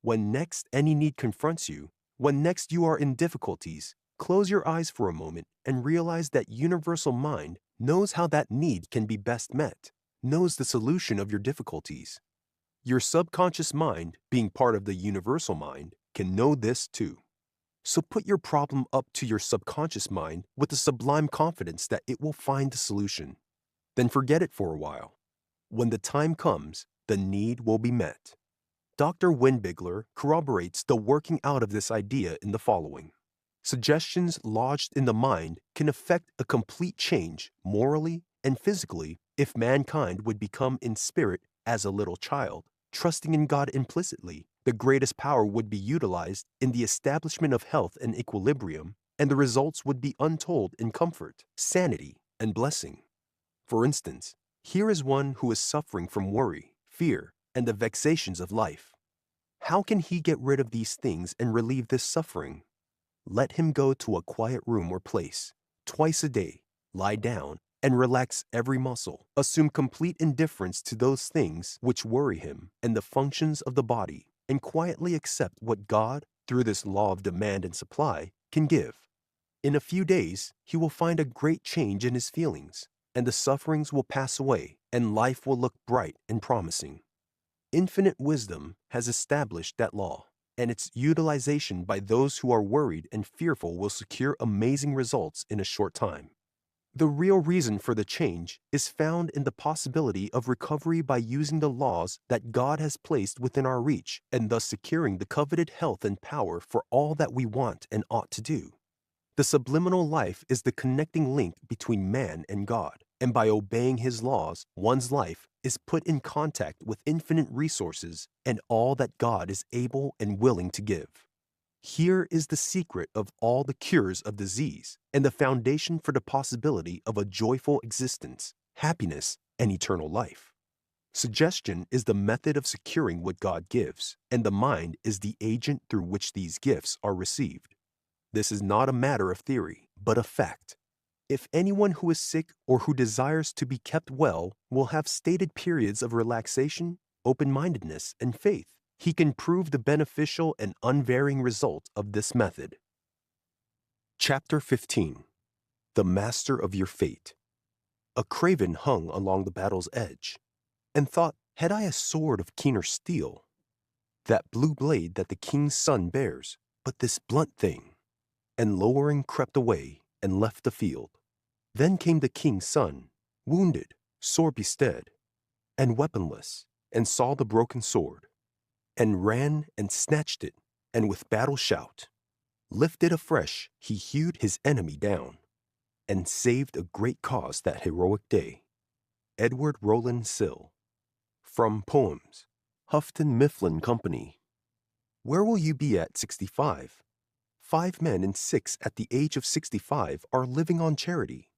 When next any need confronts you, when next you are in difficulties, close your eyes for a moment and realize that universal mind knows how that need can be best met, knows the solution of your difficulties. Your subconscious mind, being part of the universal mind, can know this too. So put your problem up to your subconscious mind with the sublime confidence that it will find the solution. Then forget it for a while. When the time comes, the need will be met. Dr. Windbigler corroborates the working out of this idea in the following. Suggestions lodged in the mind can effect a complete change morally and physically if mankind would become in spirit as a little child, trusting in God implicitly. The greatest power would be utilized in the establishment of health and equilibrium, and the results would be untold in comfort, sanity, and blessing. For instance, here is one who is suffering from worry, fear, and the vexations of life. How can he get rid of these things and relieve this suffering? Let him go to a quiet room or place, twice a day, lie down, and relax every muscle, assume complete indifference to those things which worry him and the functions of the body, and quietly accept what God, through this law of demand and supply, can give. In a few days, he will find a great change in his feelings, and the sufferings will pass away, and life will look bright and promising. Infinite wisdom has established that law, and its utilization by those who are worried and fearful will secure amazing results in a short time. The real reason for the change is found in the possibility of recovery by using the laws that God has placed within our reach, and thus securing the coveted health and power for all that we want and ought to do. The subliminal life is the connecting link between man and God, and by obeying his laws, one's life is put in contact with infinite resources and all that God is able and willing to give. Here is the secret of all the cures of disease and the foundation for the possibility of a joyful existence, happiness, and eternal life. Suggestion is the method of securing what God gives, and the mind is the agent through which these gifts are received. This is not a matter of theory, but of fact. If anyone who is sick or who desires to be kept well will have stated periods of relaxation, open-mindedness, and faith, he can prove the beneficial and unvarying result of this method. Chapter 15. The Master of Your Fate. A craven hung along the battle's edge, and thought, had I a sword of keener steel, that blue blade that the king's son bears, but this blunt thing, and lowering crept away, and left the field. Then came the king's son, wounded, sore bestead, and weaponless, and saw the broken sword, and ran and snatched it, and with battle shout, lifted afresh, he hewed his enemy down, and saved a great cause that heroic day. Edward Rowland Sill. From Poems, Houghton Mifflin Company. Where will you be at 65? 5 men in 6 at the age of 65 are living on charity.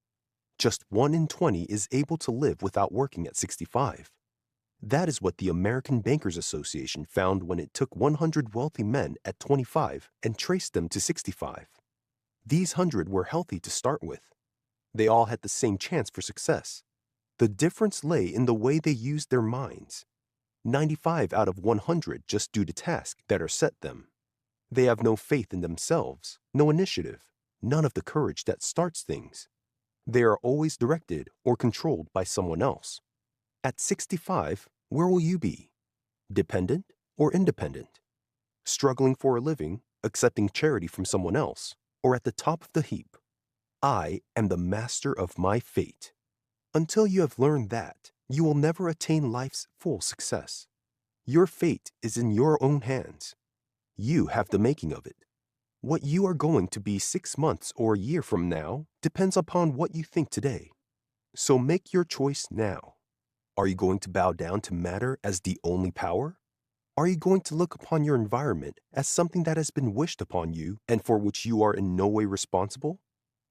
Just 1 in 20 is able to live without working at 65. That is what the American Bankers Association found when it took 100 wealthy men at 25 and traced them to 65. These 100 were healthy to start with. They all had the same chance for success. The difference lay in the way they used their minds. 95 out of 100 just do the tasks that are set them. They have no faith in themselves, no initiative, none of the courage that starts things. They are always directed or controlled by someone else. At 65, where will you be? Dependent or independent? Struggling for a living, accepting charity from someone else, or at the top of the heap? I am the master of my fate. Until you have learned that, you will never attain life's full success. Your fate is in your own hands. You have the making of it. What you are going to be 6 months or a year from now depends upon what you think today. So make your choice now. Are you going to bow down to matter as the only power? Are you going to look upon your environment as something that has been wished upon you and for which you are in no way responsible?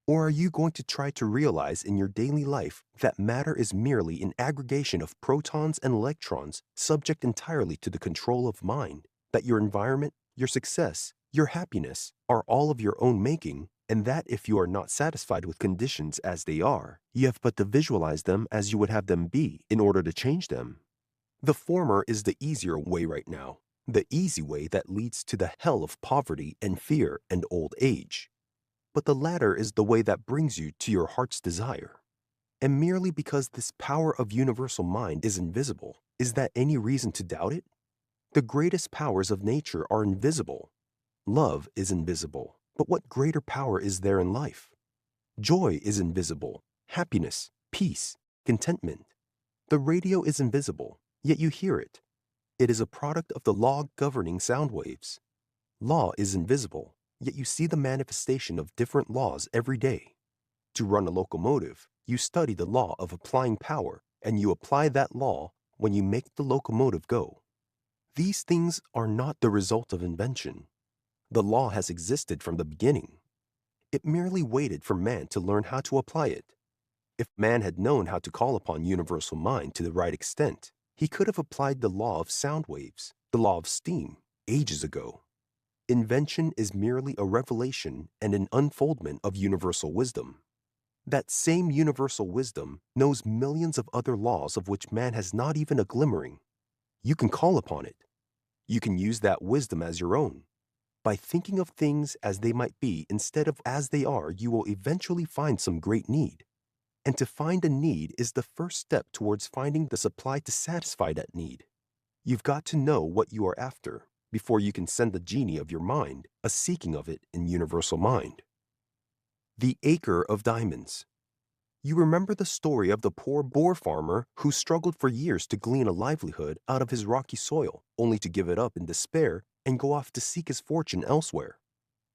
Or are you going to try to realize in your daily life that matter is merely an aggregation of protons and electrons subject entirely to the control of mind, that your environment, your success, your happiness are all of your own making, and that if you are not satisfied with conditions as they are, you have but to visualize them as you would have them be in order to change them? The former is the easier way right now, the easy way that leads to the hell of poverty and fear and old age. But the latter is the way that brings you to your heart's desire. And merely because this power of universal mind is invisible, is that any reason to doubt it? The greatest powers of nature are invisible. Love is invisible, but what greater power is there in life? Joy is invisible, happiness, peace, contentment. The radio is invisible, yet you hear it. It is a product of the law governing sound waves. Law is invisible, yet you see the manifestation of different laws every day. To run a locomotive, you study the law of applying power, and you apply that law when you make the locomotive go. These things are not the result of invention. The law has existed from the beginning. It merely waited for man to learn how to apply it. If man had known how to call upon universal mind to the right extent, he could have applied the law of sound waves, the law of steam, ages ago. Invention is merely a revelation and an unfoldment of universal wisdom. That same universal wisdom knows millions of other laws of which man has not even a glimmering. You can call upon it. You can use that wisdom as your own. By thinking of things as they might be instead of as they are, you will eventually find some great need. And to find a need is the first step towards finding the supply to satisfy that need. You've got to know what you are after before you can send the genie of your mind a seeking of it in universal mind. The Acre of Diamonds. You remember the story of the poor Boer farmer who struggled for years to glean a livelihood out of his rocky soil, only to give it up in despair and go off to seek his fortune elsewhere.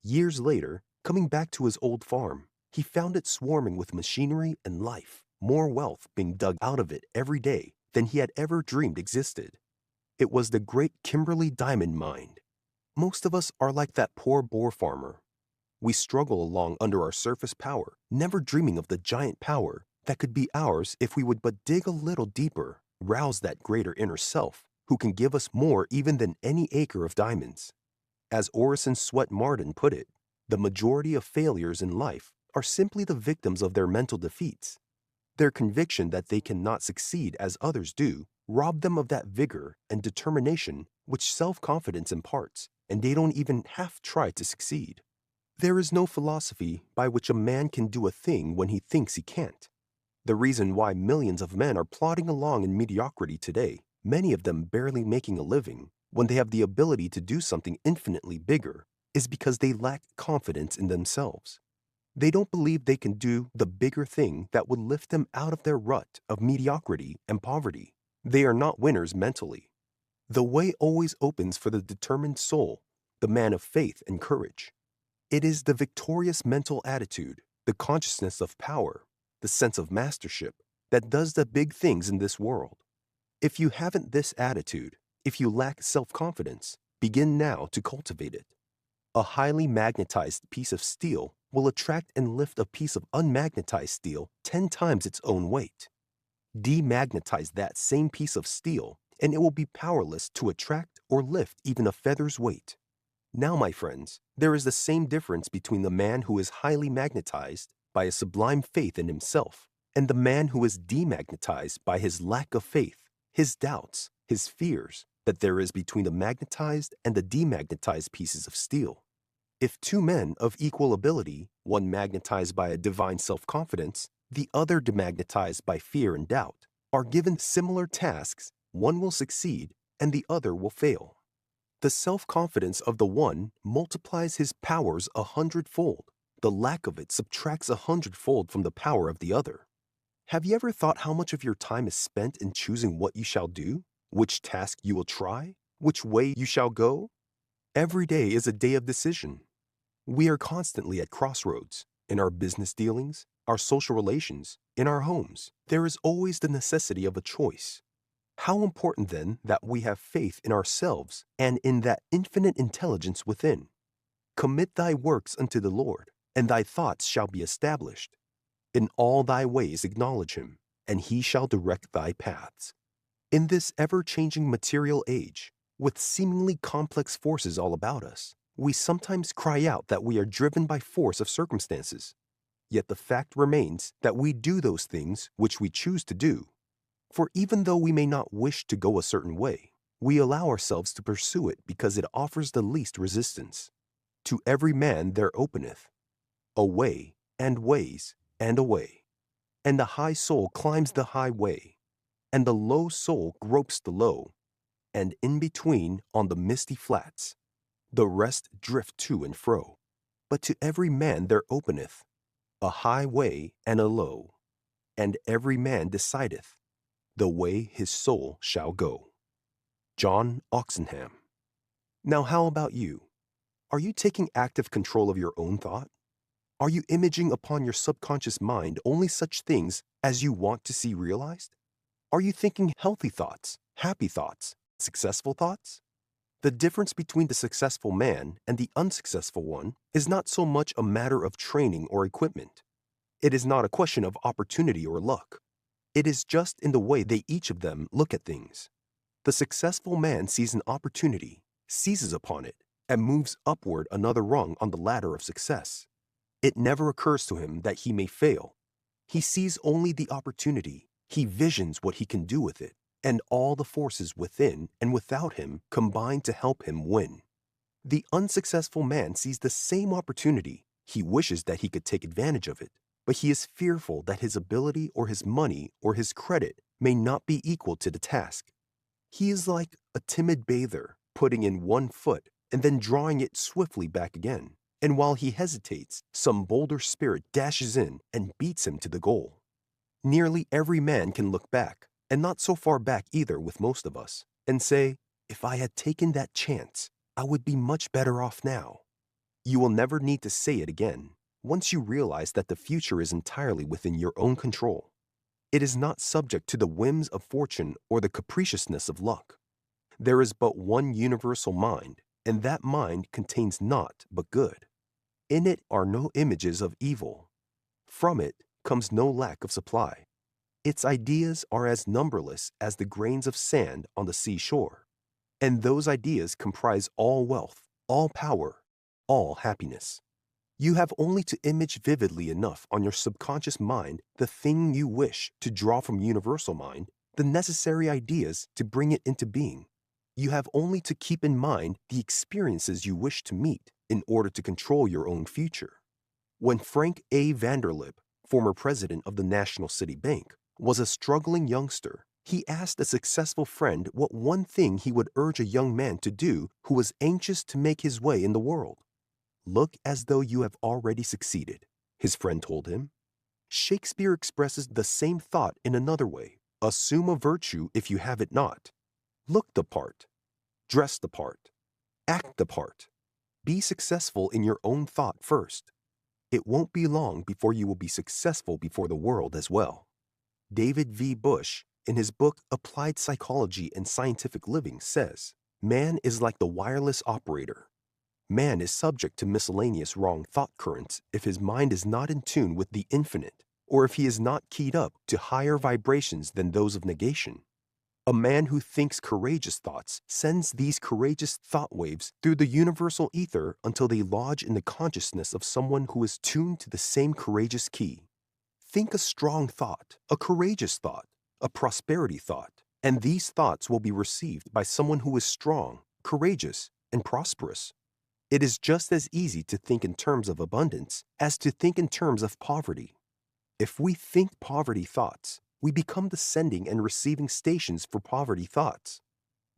Years later, coming back to his old farm, he found it swarming with machinery and life, more wealth being dug out of it every day than he had ever dreamed existed. It was the great Kimberley diamond mine. Most of us are like that poor Boer farmer. We struggle along under our surface power, never dreaming of the giant power that could be ours if we would but dig a little deeper, rouse that greater inner self, who can give us more even than any acre of diamonds. As Orison Swett Marden put it, the majority of failures in life are simply the victims of their mental defeats. Their conviction that they cannot succeed as others do rob them of that vigor and determination which self-confidence imparts, and they don't even half try to succeed. There is no philosophy by which a man can do a thing when he thinks he can't. The reason why millions of men are plodding along in mediocrity today, many of them barely making a living, when they have the ability to do something infinitely bigger, is because they lack confidence in themselves. They don't believe they can do the bigger thing that would lift them out of their rut of mediocrity and poverty. They are not winners mentally. The way always opens for the determined soul, the man of faith and courage. It is the victorious mental attitude, the consciousness of power, the sense of mastership, that does the big things in this world. If you haven't this attitude, if you lack self-confidence, begin now to cultivate it. A highly magnetized piece of steel will attract and lift a piece of unmagnetized steel 10 times its own weight. Demagnetize that same piece of steel, and it will be powerless to attract or lift even a feather's weight. Now, my friends, there is the same difference between the man who is highly magnetized by a sublime faith in himself and the man who is demagnetized by his lack of faith, his doubts, his fears, that there is between the magnetized and the demagnetized pieces of steel. If two men of equal ability, one magnetized by a divine self-confidence, the other demagnetized by fear and doubt, are given similar tasks, one will succeed and the other will fail. The self-confidence of the one multiplies his powers 100-fold. The lack of it subtracts 100-fold from the power of the other. Have you ever thought how much of your time is spent in choosing what you shall do, which task you will try, which way you shall go? Every day is a day of decision. We are constantly at crossroads. In our business dealings, our social relations, in our homes, there is always the necessity of a choice. How important, then, that we have faith in ourselves and in that infinite intelligence within. Commit thy works unto the Lord, and thy thoughts shall be established. In all thy ways acknowledge him, and he shall direct thy paths. In this ever-changing material age, with seemingly complex forces all about us, we sometimes cry out that we are driven by force of circumstances. Yet the fact remains that we do those things which we choose to do. For even though we may not wish to go a certain way, we allow ourselves to pursue it because it offers the least resistance. To every man there openeth a way, and ways, and a way. And the high soul climbs the high way, and the low soul gropes the low, and in between, on the misty flats, the rest drift to and fro. But to every man there openeth a high way and a low, and every man decideth the way his soul shall go. John Oxenham. Now how about you? Are you taking active control of your own thought? Are you imaging upon your subconscious mind only such things as you want to see realized? Are you thinking healthy thoughts, happy thoughts, successful thoughts? The difference between the successful man and the unsuccessful one is not so much a matter of training or equipment. It is not a question of opportunity or luck. It is just in the way they each of them look at things. The successful man sees an opportunity, seizes upon it, and moves upward another rung on the ladder of success. It never occurs to him that he may fail. He sees only the opportunity. He visions what he can do with it, and all the forces within and without him combine to help him win. The unsuccessful man sees the same opportunity. He wishes that he could take advantage of it, but he is fearful that his ability or his money or his credit may not be equal to the task. He is like a timid bather, putting in one foot and then drawing it swiftly back again. And while he hesitates, some bolder spirit dashes in and beats him to the goal. Nearly every man can look back, and not so far back either with most of us, and say, if I had taken that chance, I would be much better off now. You will never need to say it again, once you realize that the future is entirely within your own control. It is not subject to the whims of fortune or the capriciousness of luck. There is but one universal mind, and that mind contains naught but good. In it are no images of evil. From it comes no lack of supply. Its ideas are as numberless as the grains of sand on the seashore. And those ideas comprise all wealth, all power, all happiness. You have only to image vividly enough on your subconscious mind the thing you wish to draw from universal mind, the necessary ideas to bring it into being. You have only to keep in mind the experiences you wish to meet in order to control your own future. When Frank A. Vanderlip, former president of the National City Bank, was a struggling youngster, he asked a successful friend what one thing he would urge a young man to do who was anxious to make his way in the world. Look as though you have already succeeded. his friend told him. Shakespeare expresses the same thought in another way. Assume a virtue if you have it not. Look the part. Dress the part. Act the part. Be successful in your own thought first. It won't be long before you will be successful before the world as well. David V. Bush, in his book Applied Psychology and Scientific Living, says, man is like the wireless operator. Man is subject to miscellaneous wrong thought currents if his mind is not in tune with the infinite, or if he is not keyed up to higher vibrations than those of negation. A man who thinks courageous thoughts sends these courageous thought waves through the universal ether until they lodge in the consciousness of someone who is tuned to the same courageous key. Think a strong thought, a courageous thought, a prosperity thought, and these thoughts will be received by someone who is strong, courageous, and prosperous. It is just as easy to think in terms of abundance as to think in terms of poverty. If we think poverty thoughts, we become the sending and receiving stations for poverty thoughts.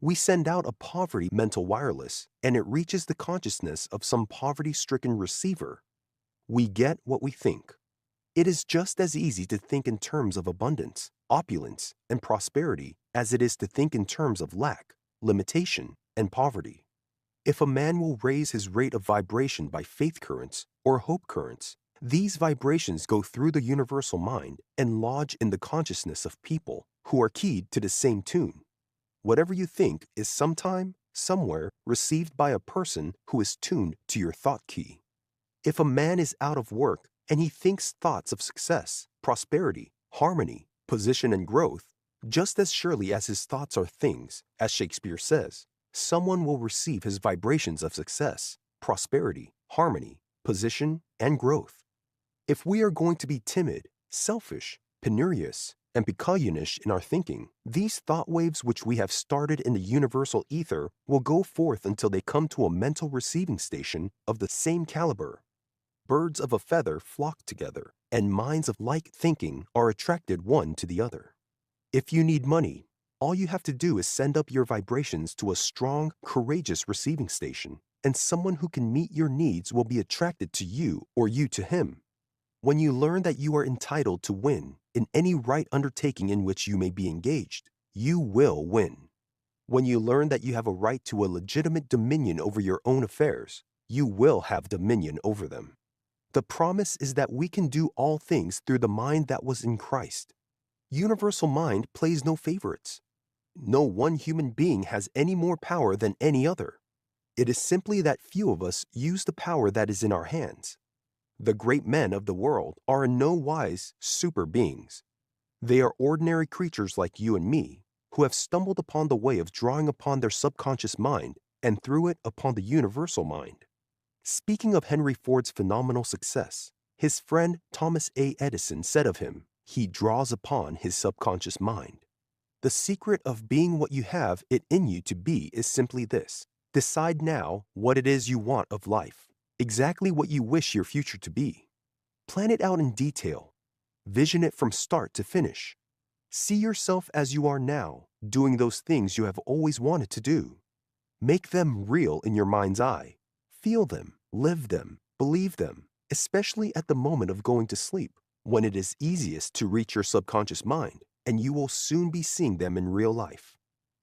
We send out a poverty mental wireless, and it reaches the consciousness of some poverty-stricken receiver. We get what we think. It is just as easy to think in terms of abundance, opulence, and prosperity as it is to think in terms of lack, limitation, and poverty. If a man will raise his rate of vibration by faith currents or hope currents, these vibrations go through the universal mind and lodge in the consciousness of people who are keyed to the same tune. Whatever you think is sometime, somewhere, received by a person who is tuned to your thought key. If a man is out of work and he thinks thoughts of success, prosperity, harmony, position, and growth, just as surely as his thoughts are things, as Shakespeare says, someone will receive his vibrations of success, prosperity, harmony, position, and growth. If we are going to be timid, selfish, penurious, and pecunious in our thinking, these thought waves which we have started in the universal ether will go forth until they come to a mental receiving station of the same caliber. Birds of a feather flock together, and minds of like thinking are attracted one to the other. If you need money, all you have to do is send up your vibrations to a strong, courageous receiving station, and someone who can meet your needs will be attracted to you or you to him. When you learn that you are entitled to win in any right undertaking in which you may be engaged, you will win. When you learn that you have a right to a legitimate dominion over your own affairs, you will have dominion over them. The promise is that we can do all things through the mind that was in Christ. Universal mind plays no favorites. No one human being has any more power than any other. It is simply that few of us use the power that is in our hands. The great men of the world are in no wise super beings. They are ordinary creatures like you and me, who have stumbled upon the way of drawing upon their subconscious mind and through it upon the universal mind. Speaking of Henry Ford's phenomenal success, his friend Thomas A. Edison said of him, he draws upon his subconscious mind. The secret of being what you have it in you to be is simply this. Decide now what it is you want of life, exactly what you wish your future to be. Plan it out in detail. Vision it from start to finish. See yourself as you are now, doing those things you have always wanted to do. Make them real in your mind's eye. Feel them, live them, believe them, especially at the moment of going to sleep, when it is easiest to reach your subconscious mind, and you will soon be seeing them in real life.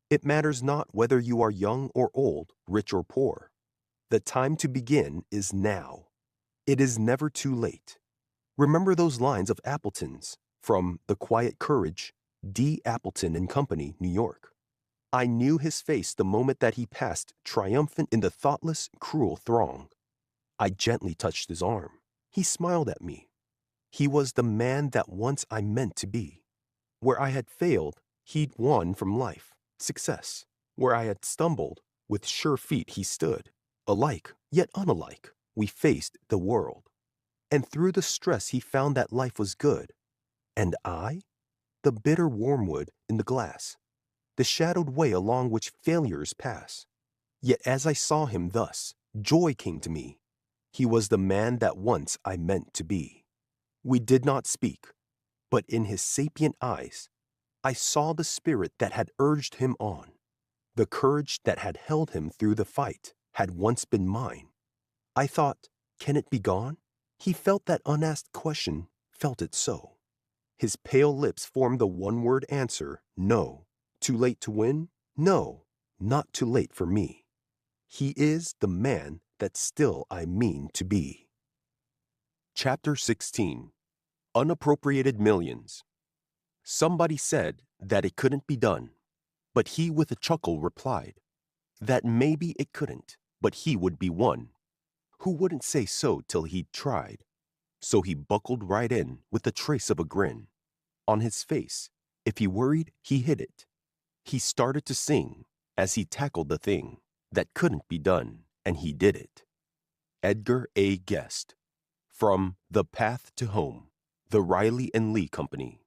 It matters not whether you are young or old, rich or poor. The time to begin is now. It is never too late. Remember those lines of Appleton's from The Quiet Courage, D. Appleton and Company, New York. I knew his face the moment that he passed triumphant in the thoughtless, cruel throng. I gently touched his arm. He smiled at me. He was the man that once I meant to be. Where I had failed, he'd won from life, success. Where I had stumbled, with sure feet he stood. Alike, yet unalike, we faced the world. And through the stress he found that life was good. And I? The bitter wormwood in the glass. The shadowed way along which failures pass. Yet as I saw him thus, joy came to me. He was the man that once I meant to be. We did not speak, but in his sapient eyes, I saw the spirit that had urged him on. The courage that had held him through the fight had once been mine. I thought, can it be gone? He felt that unasked question, felt it so. His pale lips formed the one-word answer, no. Too late to win? No, not too late for me. He is the man that still I mean to be. Chapter 16. Unappropriated Millions. Somebody said that it couldn't be done, but he with a chuckle replied that maybe it couldn't, but he would be one who wouldn't say so till he'd tried. So he buckled right in with a trace of a grin on his face. If he worried, he hid it. He started to sing as he tackled the thing that couldn't be done, and he did it. Edgar A. Guest. From The Path to Home, the Riley and Lee Company.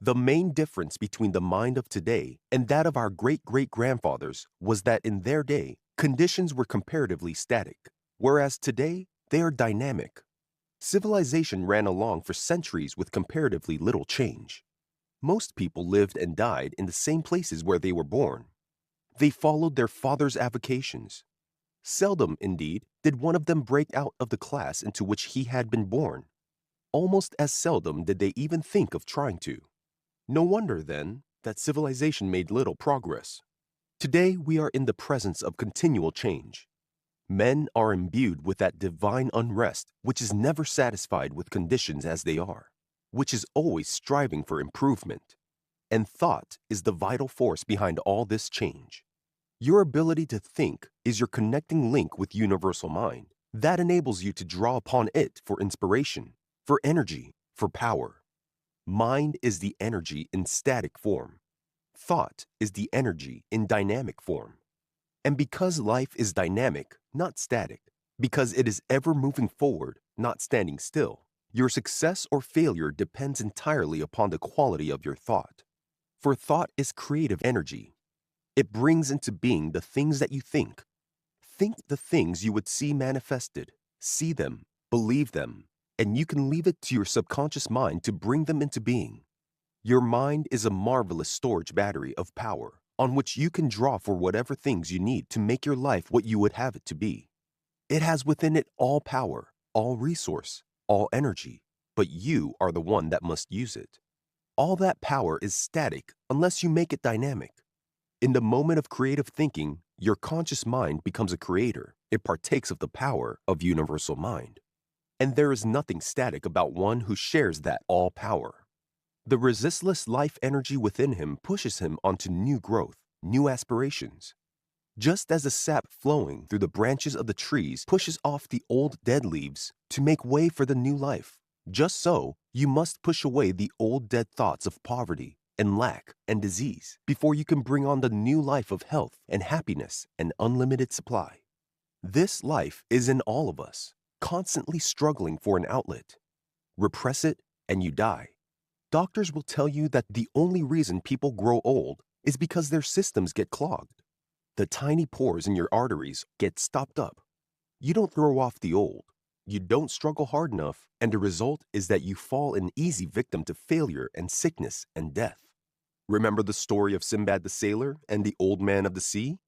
The main difference between the mind of today and that of our great-great-grandfathers was that in their day, conditions were comparatively static, whereas today, they are dynamic. Civilization ran along for centuries with comparatively little change. Most people lived and died in the same places where they were born. They followed their father's avocations. Seldom, indeed, did one of them break out of the class into which he had been born. Almost as seldom did they even think of trying to. No wonder, then, that civilization made little progress. Today, we are in the presence of continual change. Men are imbued with that divine unrest which is never satisfied with conditions as they are, which is always striving for improvement. And thought is the vital force behind all this change. Your ability to think is your connecting link with universal mind that enables you to draw upon it for inspiration, for energy, for power. Mind is the energy in static form. Thought is the energy in dynamic form. And because life is dynamic, not static, because it is ever moving forward, not standing still, your success or failure depends entirely upon the quality of your thought. For thought is creative energy. It brings into being the things that you think. Think the things you would see manifested, see them, believe them, and you can leave it to your subconscious mind to bring them into being. Your mind is a marvelous storage battery of power on which you can draw for whatever things you need to make your life what you would have it to be. It has within it all power, all resource, all energy, but you are the one that must use it. All that power is static unless you make it dynamic. In the moment of creative thinking, your conscious mind becomes a creator. It partakes of the power of universal mind. And there is nothing static about one who shares that all power. The resistless life energy within him pushes him onto new growth, new aspirations. Just as the sap flowing through the branches of the trees pushes off the old dead leaves to make way for the new life, just so you must push away the old dead thoughts of poverty and lack and disease before you can bring on the new life of health and happiness and unlimited supply. This life is in all of us, constantly struggling for an outlet. Repress it and you die. Doctors will tell you that the only reason people grow old is because their systems get clogged. The tiny pores in your arteries get stopped up. You don't throw off the old. You don't struggle hard enough, and the result is that you fall an easy victim to failure and sickness and death. Remember the story of Sinbad the Sailor and the Old Man of the Sea?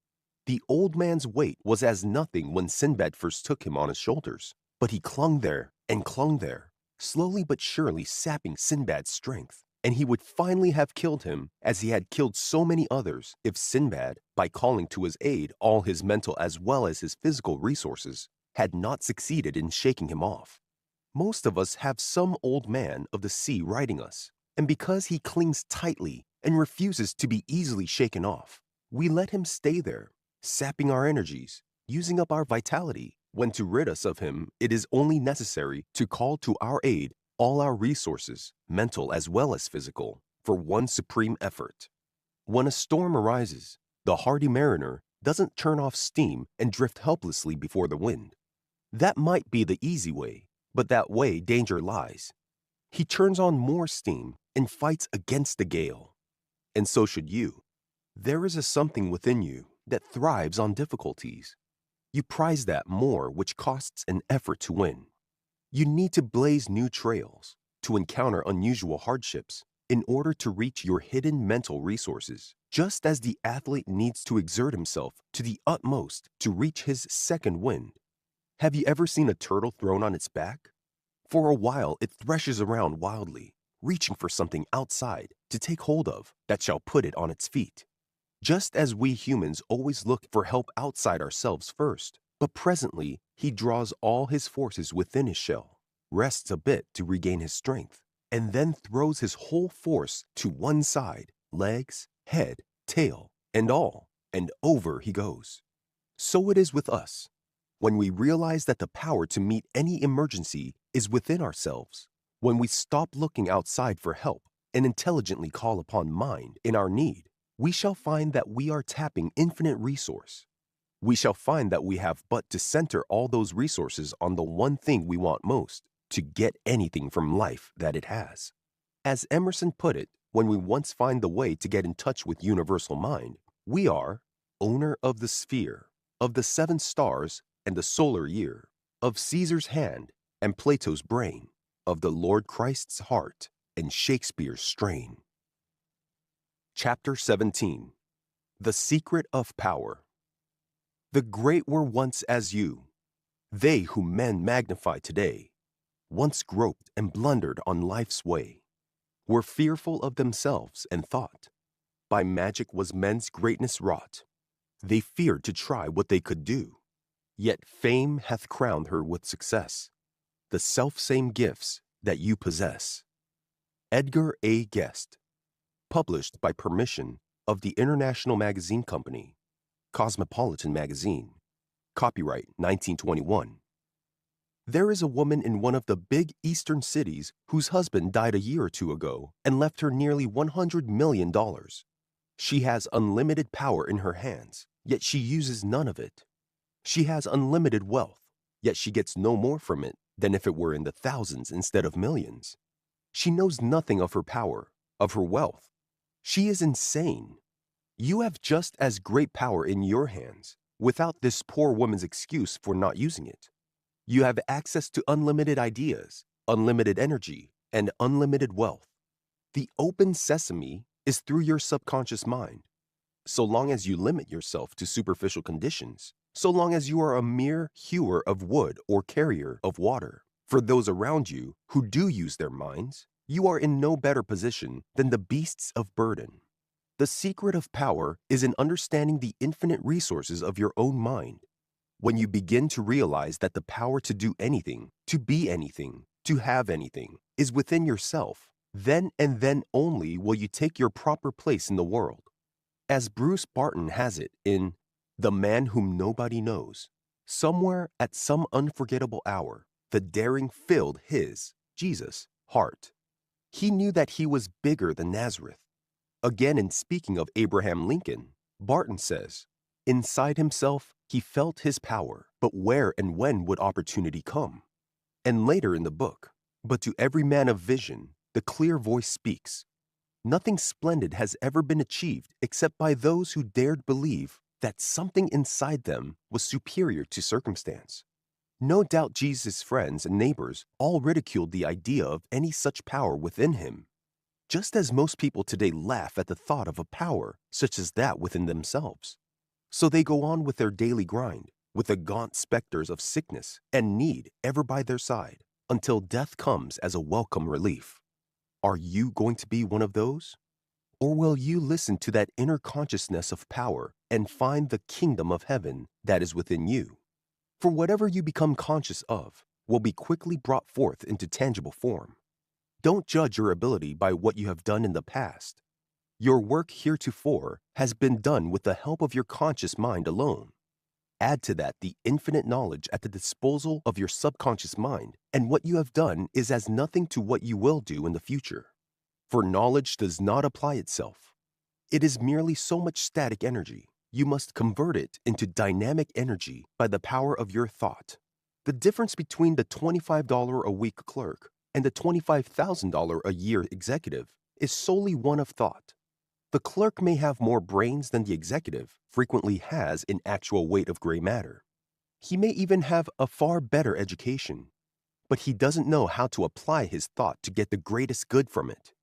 The old man's weight was as nothing when Sinbad first took him on his shoulders, but he clung there and clung there, slowly but surely sapping Sinbad's strength, and he would finally have killed him as he had killed so many others if Sinbad, by calling to his aid all his mental as well as his physical resources, had not succeeded in shaking him off. Most of us have some old man of the sea riding us, and because he clings tightly and refuses to be easily shaken off, we let him stay there, sapping our energies, using up our vitality, when to rid us of him it is only necessary to call to our aid all our resources, mental as well as physical, for one supreme effort. When a storm arises, the hardy mariner doesn't turn off steam and drift helplessly before the wind. That might be the easy way, but that way danger lies. He turns on more steam and fights against the gale. And so should you. There is a something within you that thrives on difficulties. You prize that more which costs an effort to win. You need to blaze new trails, to encounter unusual hardships, in order to reach your hidden mental resources, just as the athlete needs to exert himself to the utmost to reach his second wind. Have you ever seen a turtle thrown on its back? For a while it threshes around wildly, reaching for something outside to take hold of that shall put it on its feet. Just as we humans always look for help outside ourselves first, but presently he draws all his forces within his shell, rests a bit to regain his strength, and then throws his whole force to one side, legs, head, tail, and all, and over he goes. So it is with us. When we realize that the power to meet any emergency is within ourselves, when we stop looking outside for help and intelligently call upon mind in our need, we shall find that we are tapping infinite resource. We shall find that we have but to center all those resources on the one thing we want most to get anything from life that it has. As Emerson put it, when we once find the way to get in touch with universal mind, we are owner of the sphere, of the 7 stars and the solar year, of Caesar's hand and Plato's brain, of the Lord Christ's heart and Shakespeare's strain. Chapter 17. The Secret of Power. The great were once as you, they whom men magnify today, once groped and blundered on life's way, were fearful of themselves and thought, by magic was men's greatness wrought. They feared to try what they could do, yet fame hath crowned her with success, the self-same gifts that you possess. Edgar A. Guest. Published by permission of the International Magazine Company, Cosmopolitan Magazine. Copyright 1921. There is a woman in one of the big eastern cities whose husband died a year or two ago and left her nearly $100 million. She has unlimited power in her hands, yet she uses none of it. She has unlimited wealth, yet she gets no more from it than if it were in the thousands instead of millions. She knows nothing of her power, of her wealth. She is insane. You have just as great power in your hands, without this poor woman's excuse for not using it. You have access to unlimited ideas, unlimited energy, and unlimited wealth. The open sesame is through your subconscious mind. So long as you limit yourself to superficial conditions, so long as you are a mere hewer of wood or carrier of water, for those around you who do use their minds, you are in no better position than the beasts of burden. The secret of power is in understanding the infinite resources of your own mind. When you begin to realize that the power to do anything, to be anything, to have anything, is within yourself, then and then only will you take your proper place in the world. As Bruce Barton has it in The Man Whom Nobody Knows, somewhere at some unforgettable hour, the daring filled his, Jesus, heart. He knew that he was bigger than Nazareth. Again, in speaking of Abraham Lincoln, Barton says, inside himself, he felt his power, but where and when would opportunity come? And later in the book, but to every man of vision, the clear voice speaks. Nothing splendid has ever been achieved except by those who dared believe that something inside them was superior to circumstance. No doubt Jesus' friends and neighbors all ridiculed the idea of any such power within him, just as most people today laugh at the thought of a power such as that within themselves. So they go on with their daily grind, with the gaunt specters of sickness and need ever by their side, until death comes as a welcome relief. Are you going to be one of those? Or will you listen to that inner consciousness of power and find the kingdom of heaven that is within you? For whatever you become conscious of will be quickly brought forth into tangible form. Don't judge your ability by what you have done in the past. Your work heretofore has been done with the help of your conscious mind alone. Add to that the infinite knowledge at the disposal of your subconscious mind, and what you have done is as nothing to what you will do in the future. For knowledge does not apply itself. It is merely so much static energy. You must convert it into dynamic energy by the power of your thought. The difference between the $25 a week clerk and the $25,000 a year executive is solely one of thought. The clerk may have more brains than the executive frequently has in actual weight of gray matter. He may even have a far better education, but he doesn't know how to apply his thought to get the greatest good from it.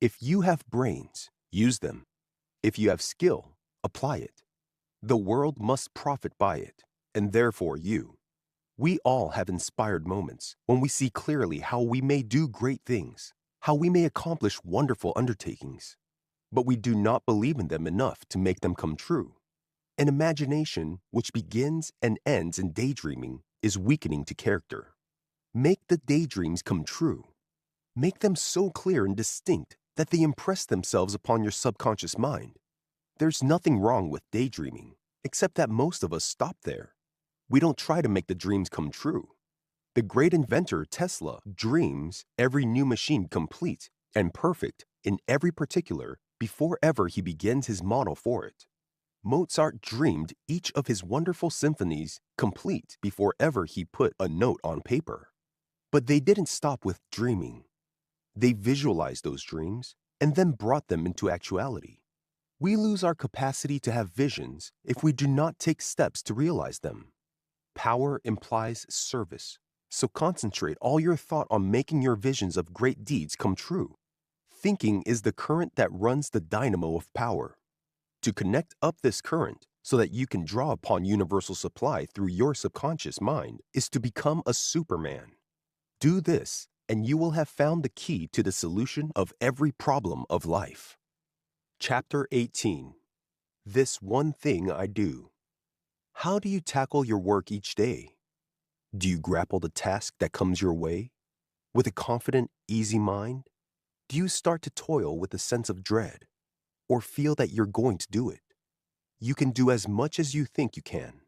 If you have brains, use them. If you have skill, apply it. The world must profit by it, and therefore you. We all have inspired moments when we see clearly how we may do great things, how we may accomplish wonderful undertakings, but we do not believe in them enough to make them come true. An imagination which begins and ends in daydreaming is weakening to character. Make the daydreams come true. Make them so clear and distinct that they impress themselves upon your subconscious mind. There's nothing wrong with daydreaming, except that most of us stop there. We don't try to make the dreams come true. The great inventor Tesla dreams every new machine complete and perfect in every particular before ever he begins his model for it. Mozart dreamed each of his wonderful symphonies complete before ever he put a note on paper. But they didn't stop with dreaming. They visualized those dreams and then brought them into actuality. We lose our capacity to have visions if we do not take steps to realize them. Power implies service, so concentrate all your thought on making your visions of great deeds come true. Thinking is the current that runs the dynamo of power. To connect up this current so that you can draw upon universal supply through your subconscious mind is to become a Superman. Do this, and you will have found the key to the solution of every problem of life. Chapter 18. This one thing I do. How do you tackle your work each day? Do you grapple the task that comes your way? With a confident, easy mind? Do you start to toil with a sense of dread? Or feel that you're going to do it? You can do as much as you think you can,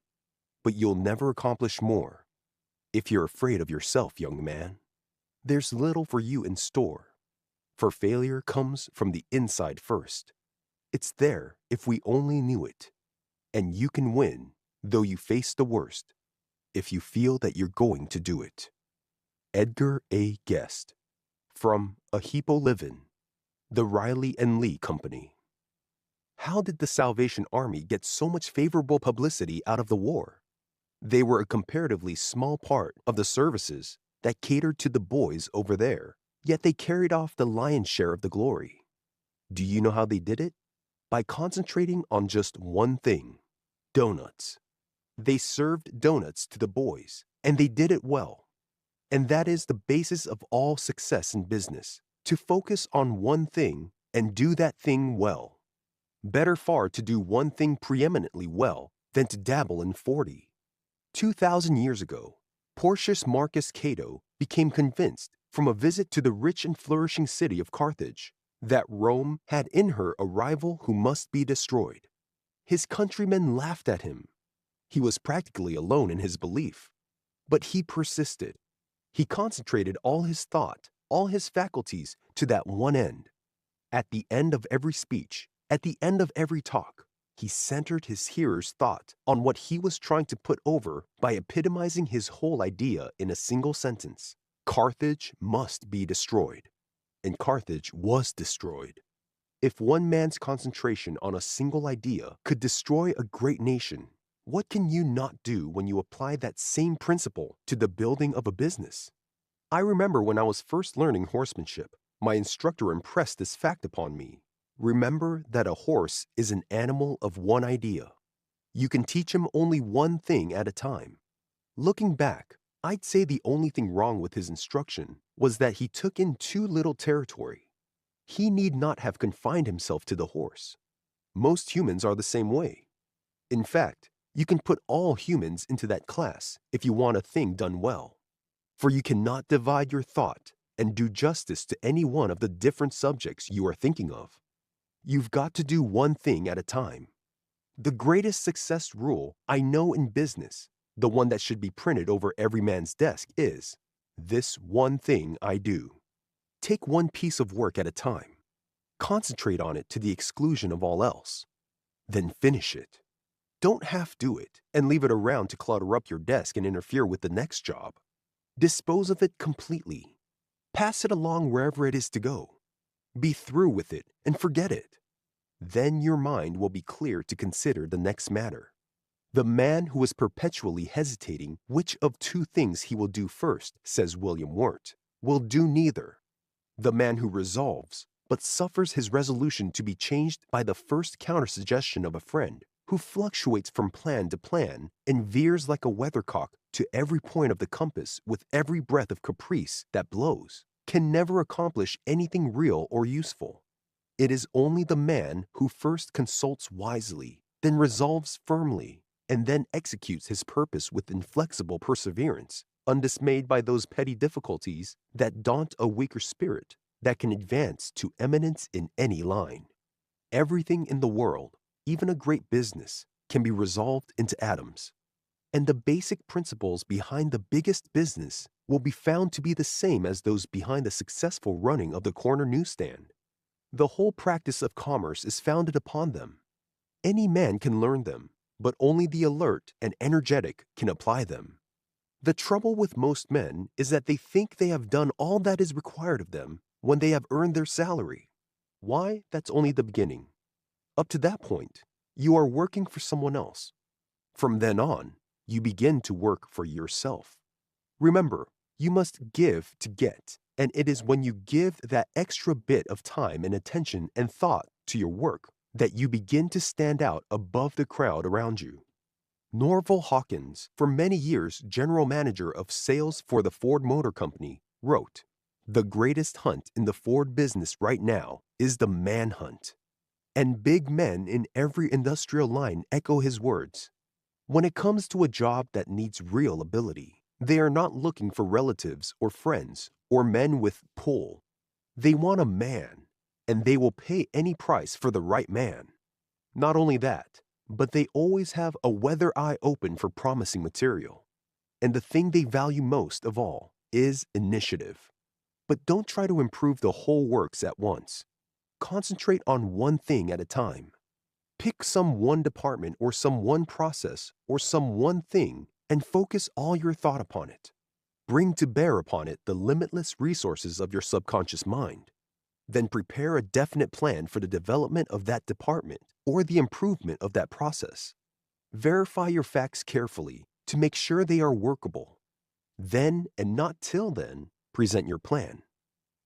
but you'll never accomplish more. If you're afraid of yourself, young man, there's little for you in store. For failure comes from the inside first. It's there if we only knew it. And you can win, though you face the worst, if you feel that you're going to do it. Edgar A. Guest. From A Hippo Livin', the Riley and Lee Company. How did the Salvation Army get so much favorable publicity out of the war? They were a comparatively small part of the services that catered to the boys over there, yet they carried off the lion's share of the glory. Do you know how they did it? By concentrating on just one thing: donuts. They served donuts to the boys, and they did it well. And that is the basis of all success in business, to focus on one thing and do that thing well. Better far to do one thing preeminently well than to dabble in 40. 2,000 years ago, Porcius Marcus Cato became convinced from a visit to the rich and flourishing city of Carthage that Rome had in her a rival who must be destroyed. His countrymen laughed at him. He was practically alone in his belief, but he persisted. He concentrated all his thought, all his faculties to that one end. At the end of every speech, at the end of every talk, he centered his hearers' thought on what he was trying to put over by epitomizing his whole idea in a single sentence. Carthage must be destroyed. And Carthage was destroyed. If one man's concentration on a single idea could destroy a great nation, what can you not do when you apply that same principle to the building of a business? I remember when I was first learning horsemanship, my instructor impressed this fact upon me. Remember that a horse is an animal of one idea. You can teach him only one thing at a time. Looking back, I'd say the only thing wrong with his instruction was that he took in too little territory. He need not have confined himself to the horse. Most humans are the same way. In fact, you can put all humans into that class if you want a thing done well. For you cannot divide your thought and do justice to any one of the different subjects you are thinking of. You've got to do one thing at a time. The greatest success rule I know in business, the one that should be printed over every man's desk, is, this one thing I do. Take one piece of work at a time. Concentrate on it to the exclusion of all else. Then finish it. Don't half do it and leave it around to clutter up your desk and interfere with the next job. Dispose of it completely. Pass it along wherever it is to go. Be through with it and forget it. Then your mind will be clear to consider the next matter. The man who is perpetually hesitating which of two things he will do first, says William Wirt, will do neither. The man who resolves, but suffers his resolution to be changed by the first counter-suggestion of a friend, who fluctuates from plan to plan and veers like a weathercock to every point of the compass with every breath of caprice that blows, can never accomplish anything real or useful. It is only the man who first consults wisely, then resolves firmly, and then executes his purpose with inflexible perseverance, undismayed by those petty difficulties that daunt a weaker spirit, that can advance to eminence in any line. Everything in the world, even a great business, can be resolved into atoms. And the basic principles behind the biggest business will be found to be the same as those behind the successful running of the corner newsstand. The whole practice of commerce is founded upon them. Any man can learn them, but only the alert and energetic can apply them. The trouble with most men is that they think they have done all that is required of them when they have earned their salary. Why, that's only the beginning. Up to that point, you are working for someone else. From then on, you begin to work for yourself. Remember, you must give to get, and it is when you give that extra bit of time and attention and thought to your work that you begin to stand out above the crowd around you. Norval Hawkins, for many years general manager of sales for the Ford Motor Company, wrote, "The greatest hunt in the Ford business right now is the manhunt." And big men in every industrial line echo his words. When it comes to a job that needs real ability, they are not looking for relatives or friends or men with pull. They want a man, and they will pay any price for the right man. Not only that, but they always have a weather eye open for promising material. And the thing they value most of all is initiative. But don't try to improve the whole works at once. Concentrate on one thing at a time. Pick some one department or some one process or some one thing and focus all your thought upon it. Bring to bear upon it the limitless resources of your subconscious mind. Then prepare a definite plan for the development of that department or the improvement of that process. Verify your facts carefully to make sure they are workable. Then, and not till then, present your plan.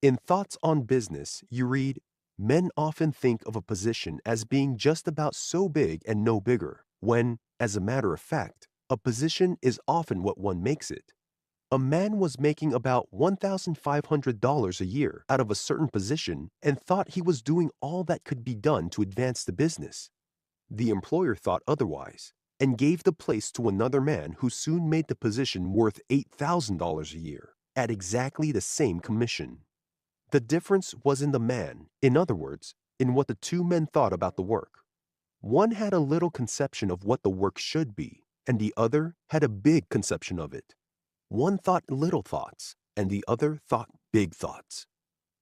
In Thoughts on Business, you read, "Men often think of a position as being just about so big and no bigger, when, as a matter of fact, a position is often what one makes it." A man was making about $1,500 a year out of a certain position and thought he was doing all that could be done to advance the business. The employer thought otherwise and gave the place to another man who soon made the position worth $8,000 a year at exactly the same commission. The difference was in the man, in other words, in what the two men thought about the work. One had a little conception of what the work should be, and the other had a big conception of it. One thought little thoughts, and the other thought big thoughts.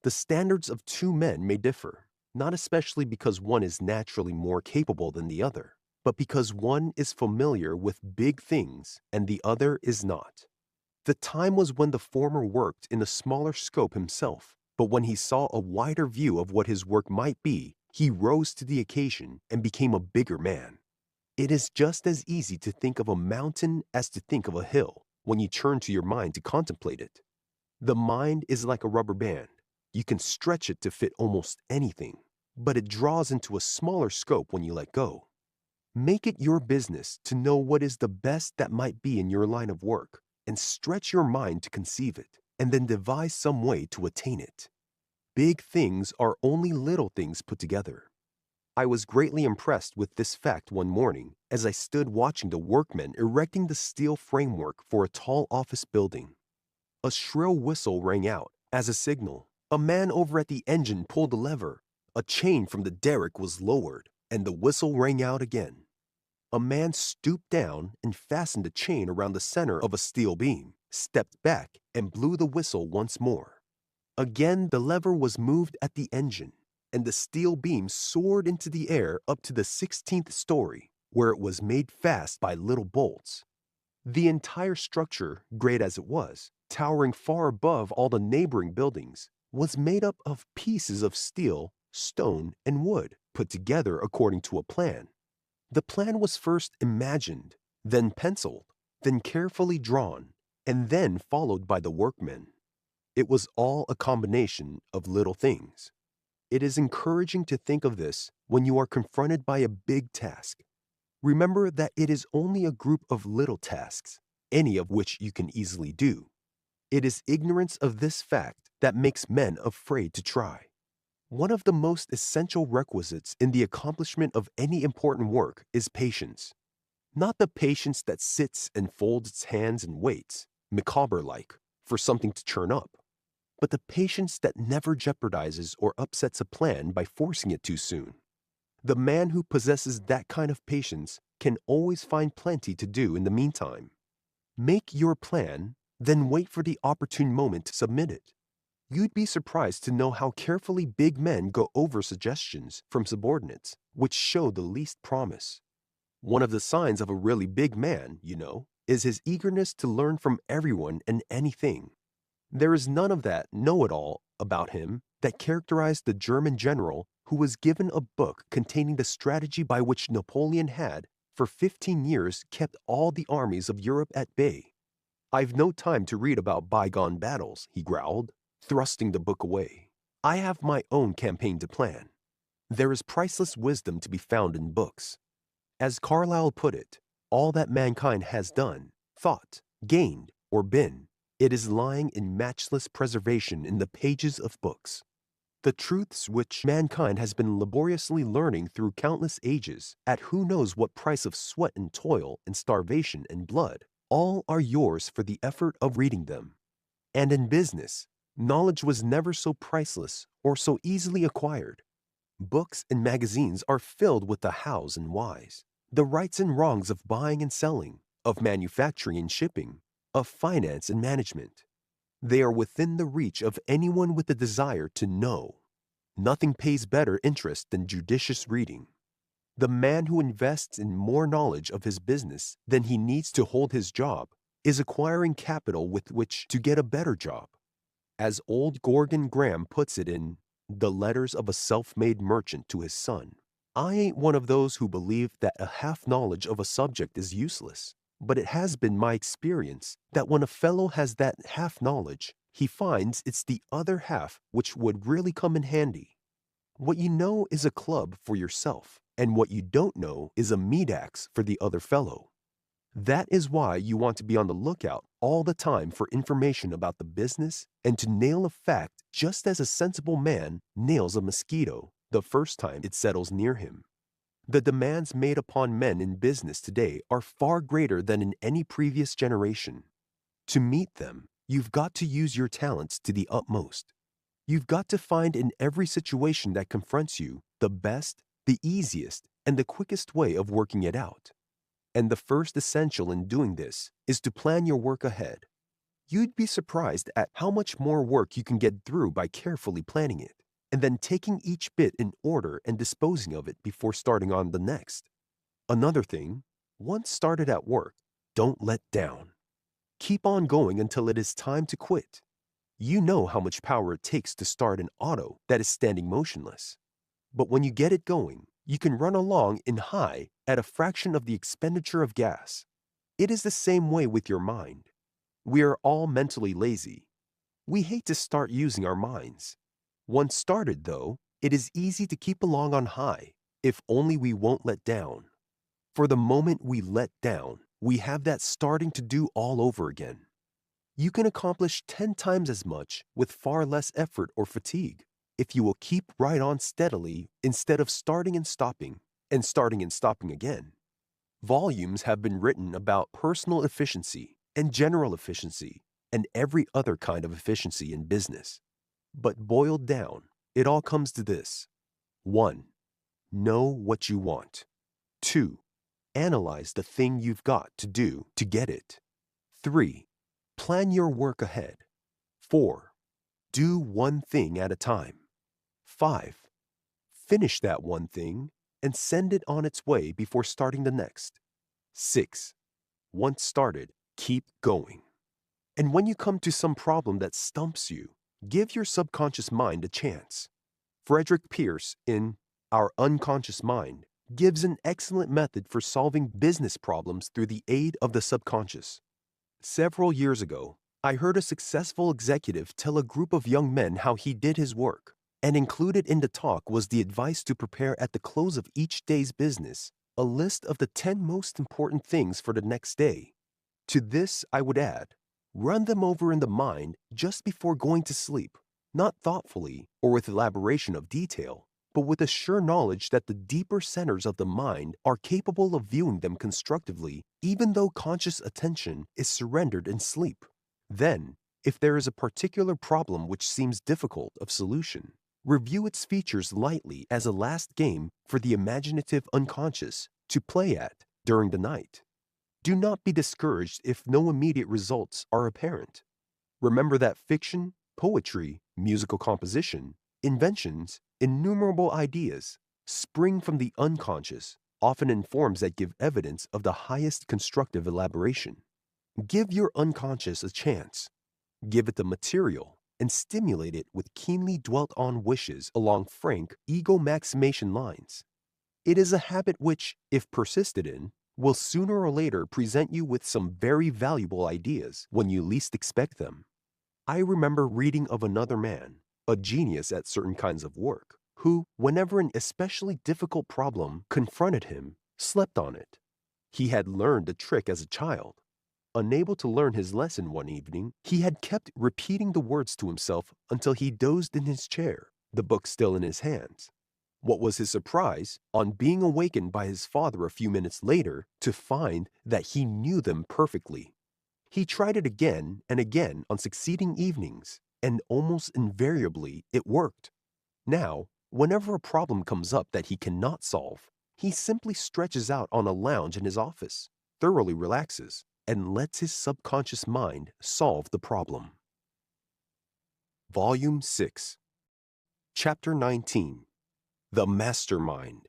The standards of two men may differ, not especially because one is naturally more capable than the other, but because one is familiar with big things and the other is not. The time was when the former worked in a smaller scope himself, but when he saw a wider view of what his work might be, he rose to the occasion and became a bigger man. It is just as easy to think of a mountain as to think of a hill when you turn to your mind to contemplate it. The mind is like a rubber band. You can stretch it to fit almost anything, but it draws into a smaller scope when you let go. Make it your business to know what is the best that might be in your line of work, and stretch your mind to conceive it, and then devise some way to attain it. Big things are only little things put together. I was greatly impressed with this fact one morning as I stood watching the workmen erecting the steel framework for a tall office building. A shrill whistle rang out as a signal. A man over at the engine pulled a lever. A chain from the derrick was lowered, and the whistle rang out again. A man stooped down and fastened a chain around the center of a steel beam, stepped back, and blew the whistle once more. Again, the lever was moved at the engine, and the steel beam soared into the air up to the 16th story, where it was made fast by little bolts. The entire structure, great as it was, towering far above all the neighboring buildings, was made up of pieces of steel, stone, and wood, put together according to a plan. The plan was first imagined, then penciled, then carefully drawn, and then followed by the workmen. It was all a combination of little things. It is encouraging to think of this when you are confronted by a big task. Remember that it is only a group of little tasks, any of which you can easily do. It is ignorance of this fact that makes men afraid to try. One of the most essential requisites in the accomplishment of any important work is patience. Not the patience that sits and folds its hands and waits, Micawber-like, for something to churn up, but the patience that never jeopardizes or upsets a plan by forcing it too soon. The man who possesses that kind of patience can always find plenty to do in the meantime. Make your plan, then wait for the opportune moment to submit it. You'd be surprised to know how carefully big men go over suggestions from subordinates, which show the least promise. One of the signs of a really big man, is his eagerness to learn from everyone and anything. There is none of that know-it-all about him that characterized the German general who was given a book containing the strategy by which Napoleon had, for 15 years, kept all the armies of Europe at bay. "I've no time to read about bygone battles," he growled, thrusting the book away. "I have my own campaign to plan." There is priceless wisdom to be found in books. As Carlyle put it, all that mankind has done, thought, gained, or been, it is lying in matchless preservation in the pages of books. The truths which mankind has been laboriously learning through countless ages, at who knows what price of sweat and toil and starvation and blood, all are yours for the effort of reading them. And in business, knowledge was never so priceless or so easily acquired. Books and magazines are filled with the hows and whys, the rights and wrongs of buying and selling, of manufacturing and shipping, of finance and management. They are within the reach of anyone with the desire to know. Nothing pays better interest than judicious reading. The man who invests in more knowledge of his business than he needs to hold his job is acquiring capital with which to get a better job. As old Gorgon Graham puts it in The Letters of a Self-Made Merchant to His Son, I ain't one of those who believe that a half knowledge of a subject is useless, but it has been my experience that when a fellow has that half knowledge, he finds it's the other half which would really come in handy. What you know is a club for yourself, and what you don't know is a meat axe for the other fellow. That is why you want to be on the lookout all the time for information about the business and to nail a fact just as a sensible man nails a mosquito the first time it settles near him. The demands made upon men in business today are far greater than in any previous generation. To meet them, you've got to use your talents to the utmost. You've got to find in every situation that confronts you the best, the easiest, and the quickest way of working it out. And the first essential in doing this is to plan your work ahead. You'd be surprised at how much more work you can get through by carefully planning it, and then taking each bit in order and disposing of it before starting on the next. Another thing, once started at work, don't let down. Keep on going until it is time to quit. You know how much power it takes to start an auto that is standing motionless. But when you get it going, you can run along in high at a fraction of the expenditure of gas. It is the same way with your mind. We are all mentally lazy. We hate to start using our minds. Once started, though, it is easy to keep along on high, if only we won't let down. For the moment we let down, we have that starting to do all over again. You can accomplish 10 times as much with far less effort or fatigue if you will keep right on steadily instead of starting and stopping again. Volumes have been written about personal efficiency and general efficiency and every other kind of efficiency in business. But boiled down, it all comes to this. 1. Know what you want. 2. Analyze the thing you've got to do to get it. 3. Plan your work ahead. 4. Do one thing at a time. 5. Finish that one thing and send it on its way before starting the next. 6. Once started, keep going. And when you come to some problem that stumps you, give your subconscious mind a chance. Frederick Pierce, in Our Unconscious Mind, gives an excellent method for solving business problems through the aid of the subconscious. Several years ago, I heard a successful executive tell a group of young men how he did his work, and included in the talk was the advice to prepare at the close of each day's business a list of the 10 most important things for the next day. To this, I would add, run them over in the mind just before going to sleep, not thoughtfully or with elaboration of detail, but with a sure knowledge that the deeper centers of the mind are capable of viewing them constructively even though conscious attention is surrendered in sleep. Then, if there is a particular problem which seems difficult of solution, review its features lightly as a last game for the imaginative unconscious to play at during the night. Do not be discouraged if no immediate results are apparent. Remember that fiction, poetry, musical composition, inventions, innumerable ideas spring from the unconscious, often in forms that give evidence of the highest constructive elaboration. Give your unconscious a chance. Give it the material and stimulate it with keenly dwelt on wishes along frank ego maximation lines. It is a habit which, if persisted in, will sooner or later present you with some very valuable ideas when you least expect them. I remember reading of another man, a genius at certain kinds of work, who, whenever an especially difficult problem confronted him, slept on it. He had learned the trick as a child. Unable to learn his lesson one evening, he had kept repeating the words to himself until he dozed in his chair, the book still in his hands. What was his surprise, on being awakened by his father a few minutes later, to find that he knew them perfectly. He tried it again and again on succeeding evenings, and almost invariably it worked. Now, whenever a problem comes up that he cannot solve, he simply stretches out on a lounge in his office, thoroughly relaxes, and lets his subconscious mind solve the problem. Volume 6, Chapter 19. The Mastermind.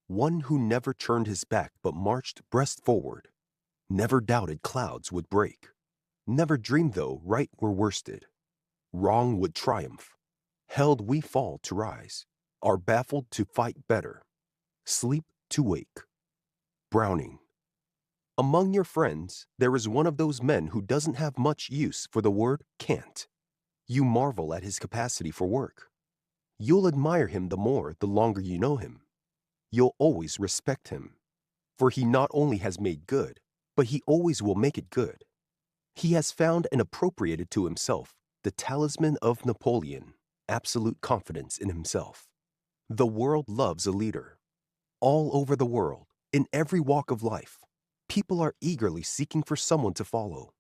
One who never turned his back but marched breast forward. Never doubted clouds would break. Never dreamed though right were worsted. Wrong would triumph. Held we fall to rise. Are baffled to fight better. Sleep to wake. Browning. Among your friends, there is one of those men who doesn't have much use for the word can't. You marvel at his capacity for work. You'll admire him the more the longer you know him. You'll always respect him, for he not only has made good, but he always will make it good. He has found and appropriated to himself the talisman of Napoleon, absolute confidence in himself. The world loves a leader. All over the world, in every walk of life, people are eagerly seeking for someone to follow.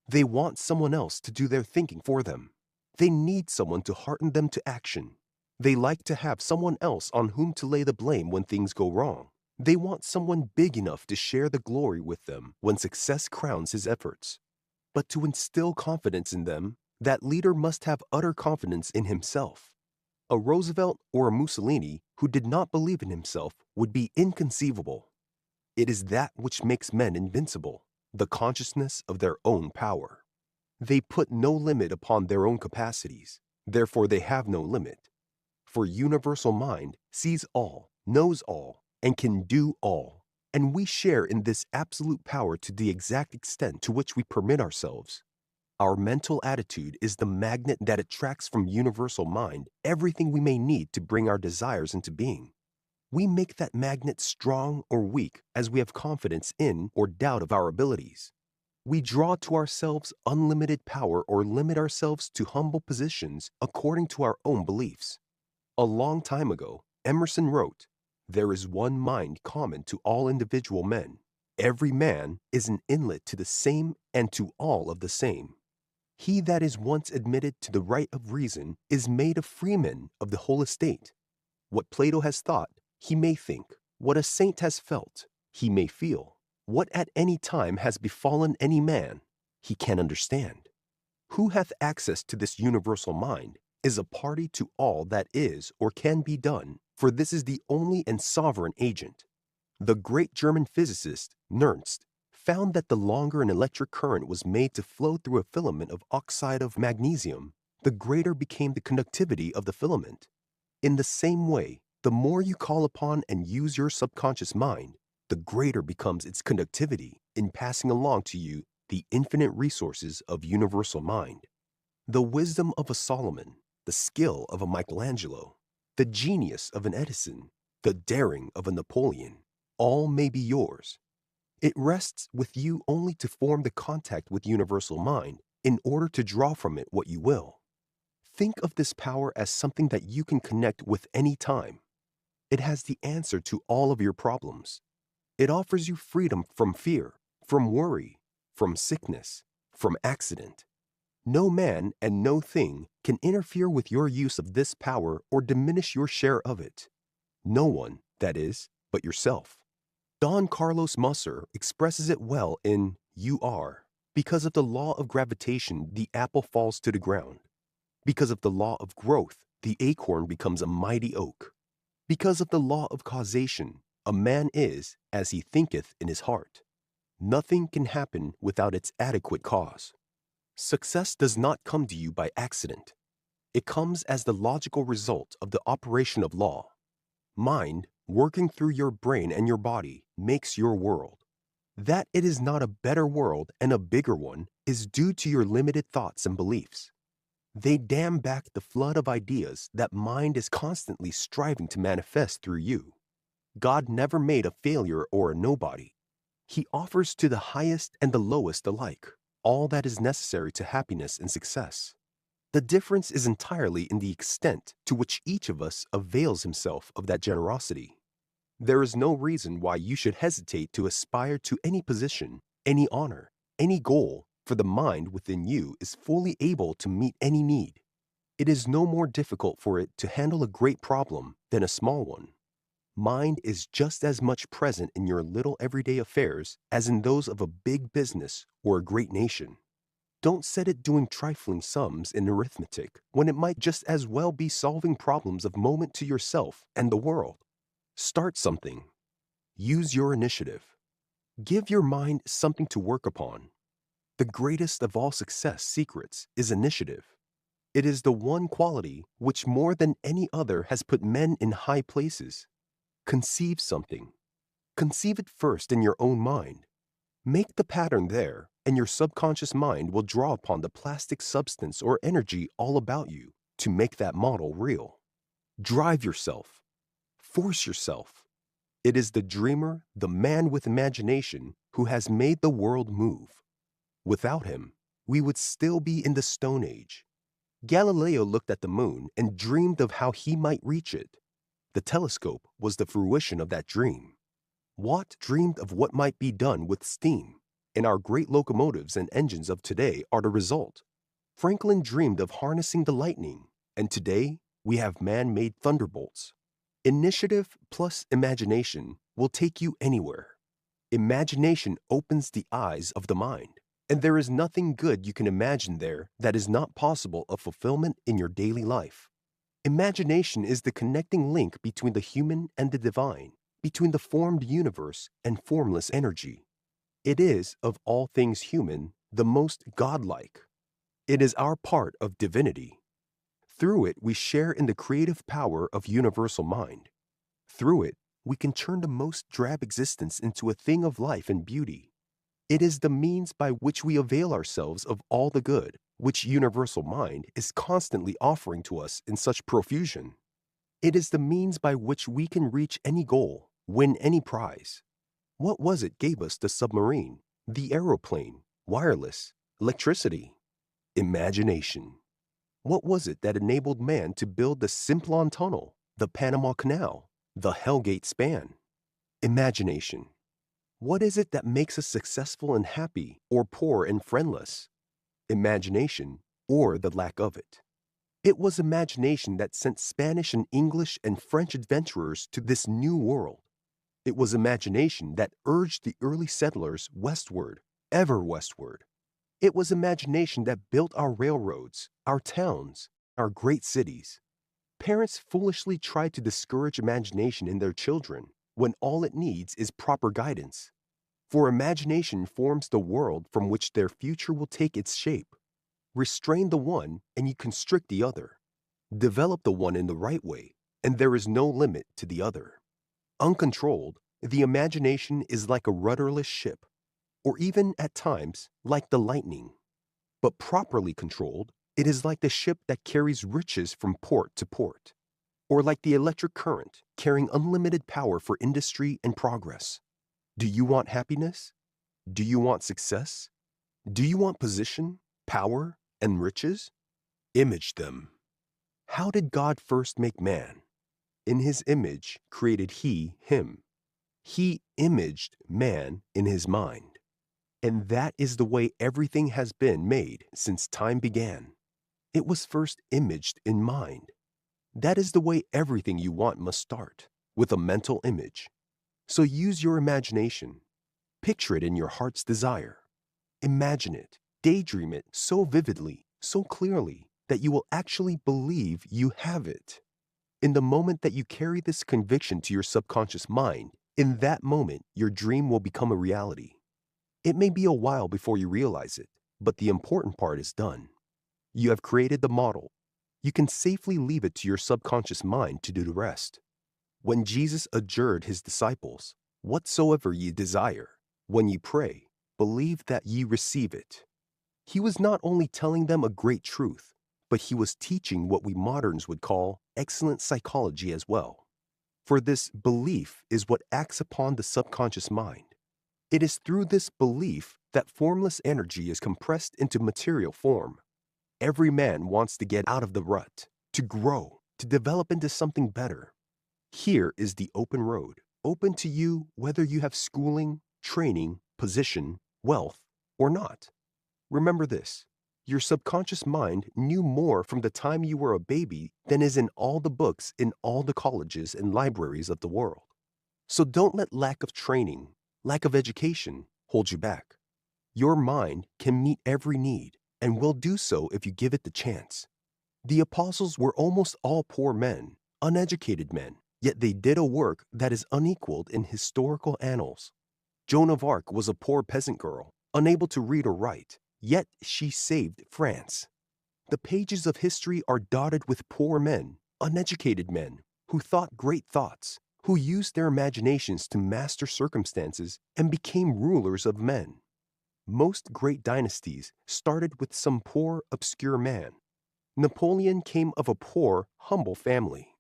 They want someone else to do their thinking for them. They need someone to hearten them to action. They like to have someone else on whom to lay the blame when things go wrong. They want someone big enough to share the glory with them when success crowns his efforts. But to instill confidence in them, that leader must have utter confidence in himself. A Roosevelt or a Mussolini who did not believe in himself would be inconceivable. It is that which makes men invincible, the consciousness of their own power. They put no limit upon their own capacities, therefore they have no limit. For universal mind sees all, knows all, and can do all, and we share in this absolute power to the exact extent to which we permit ourselves. Our mental attitude is the magnet that attracts from universal mind everything we may need to bring our desires into being. We make that magnet strong or weak as we have confidence in or doubt of our abilities. We draw to ourselves unlimited power or limit ourselves to humble positions according to our own beliefs. A long time ago, Emerson wrote, "There is one mind common to all individual men. Every man is an inlet to the same and to all of the same. He that is once admitted to the right of reason is made a freeman of the whole estate. What Plato has thought, he may think. What a saint has felt, he may feel. What at any time has befallen any man, he can understand. Who hath access to this universal mind is a party to all that is or can be done, for this is the only and sovereign agent. The great German physicist, Nernst, found that the longer an electric current was made to flow through a filament of oxide of magnesium, the greater became the conductivity of the filament. In the same way, the more you call upon and use your subconscious mind, the greater becomes its conductivity in passing along to you the infinite resources of universal mind. The wisdom of a Solomon, the skill of a Michelangelo, the genius of an Edison, the daring of a Napoleon, all may be yours. It rests with you only to form the contact with universal mind in order to draw from it what you will. Think of this power as something that you can connect with any time. It has the answer to all of your problems. It offers you freedom from fear, from worry, from sickness, from accident. No man and no thing can interfere with your use of this power or diminish your share of it. No one, that is, but yourself. Don Carlos Musser expresses it well in You Are. Because of the law of gravitation, the apple falls to the ground. Because of the law of growth, the acorn becomes a mighty oak. Because of the law of causation, a man is as he thinketh in his heart. Nothing can happen without its adequate cause. Success does not come to you by accident. It comes as the logical result of the operation of law. Mind, working through your brain and your body, makes your world. That it is not a better world and a bigger one is due to your limited thoughts and beliefs. They dam back the flood of ideas that mind is constantly striving to manifest through you. God never made a failure or a nobody. He offers to the highest and the lowest alike all that is necessary to happiness and success. The difference is entirely in the extent to which each of us avails himself of that generosity. There is no reason why you should hesitate to aspire to any position, any honor, any goal, for the mind within you is fully able to meet any need. It is no more difficult for it to handle a great problem than a small one. Mind is just as much present in your little everyday affairs as in those of a big business or a great nation. Don't set it doing trifling sums in arithmetic when it might just as well be solving problems of moment to yourself and the world. Start something. Use your initiative. Give your mind something to work upon. The greatest of all success secrets is initiative. It is the one quality which more than any other has put men in high places. Conceive something. Conceive it first in your own mind. Make the pattern there, and your subconscious mind will draw upon the plastic substance or energy all about you to make that model real. Drive yourself. Force yourself. It is the dreamer, the man with imagination, who has made the world move. Without him, we would still be in the Stone Age. Galileo looked at the moon and dreamed of how he might reach it. The telescope was the fruition of that dream. Watt dreamed of what might be done with steam, and our great locomotives and engines of today are the result. Franklin dreamed of harnessing the lightning, and today we have man-made thunderbolts. Initiative plus imagination will take you anywhere. Imagination opens the eyes of the mind, and there is nothing good you can imagine there that is not possible of fulfillment in your daily life. Imagination is the connecting link between the human and the divine, between the formed universe and formless energy. It is, of all things human, the most godlike. It is our part of divinity. Through it, we share in the creative power of universal mind. Through it, we can turn the most drab existence into a thing of life and beauty. It is the means by which we avail ourselves of all the good, which universal mind is constantly offering to us in such profusion. It is the means by which we can reach any goal, win any prize. What was it gave us the submarine, the aeroplane, wireless, electricity? Imagination. What was it that enabled man to build the Simplon Tunnel, the Panama Canal, the Hellgate Span? Imagination. What is it that makes us successful and happy, or poor and friendless? Imagination, or the lack of it. It was imagination that sent Spanish and English and French adventurers to this new world. It was imagination that urged the early settlers westward, ever westward. It was imagination that built our railroads, our towns, our great cities. Parents foolishly try to discourage imagination in their children when all it needs is proper guidance. For imagination forms the world from which their future will take its shape. Restrain the one and you constrict the other. Develop the one in the right way, and there is no limit to the other. Uncontrolled, the imagination is like a rudderless ship, or even, at times, like the lightning. But properly controlled, it is like the ship that carries riches from port to port. or like the electric current, carrying unlimited power for industry and progress? Do you want happiness? Do you want success? Do you want position, power, and riches? Image them. How did God first make man? In his image created he him. He imaged man in his mind. And that is the way everything has been made since time began. It was first imaged in mind. That is the way everything you want must start, with a mental image. So use your imagination. Picture it in your heart's desire. Imagine it, daydream it so vividly, so clearly, that you will actually believe you have it. In the moment that you carry this conviction to your subconscious mind, in that moment, your dream will become a reality. It may be a while before you realize it, but the important part is done. You have created the model. You can safely leave it to your subconscious mind to do the rest. When Jesus adjured his disciples, "Whatsoever ye desire, when ye pray, believe that ye receive it," he was not only telling them a great truth, but he was teaching what we moderns would call excellent psychology as well. For this belief is what acts upon the subconscious mind. It is through this belief that formless energy is compressed into material form. Every man wants to get out of the rut, to grow, to develop into something better. Here is the open road, open to you whether you have schooling, training, position, wealth, or not. Remember this, your subconscious mind knew more from the time you were a baby than is in all the books in all the colleges and libraries of the world. So don't let lack of training, lack of education, hold you back. Your mind can meet every need and will do so if you give it the chance. The apostles were almost all poor men, uneducated men, yet they did a work that is unequaled in historical annals. Joan of Arc was a poor peasant girl, unable to read or write, yet she saved France. The pages of history are dotted with poor men, uneducated men, who thought great thoughts, who used their imaginations to master circumstances and became rulers of men. Most great dynasties started with some poor, obscure man. Napoleon came of a poor, humble family.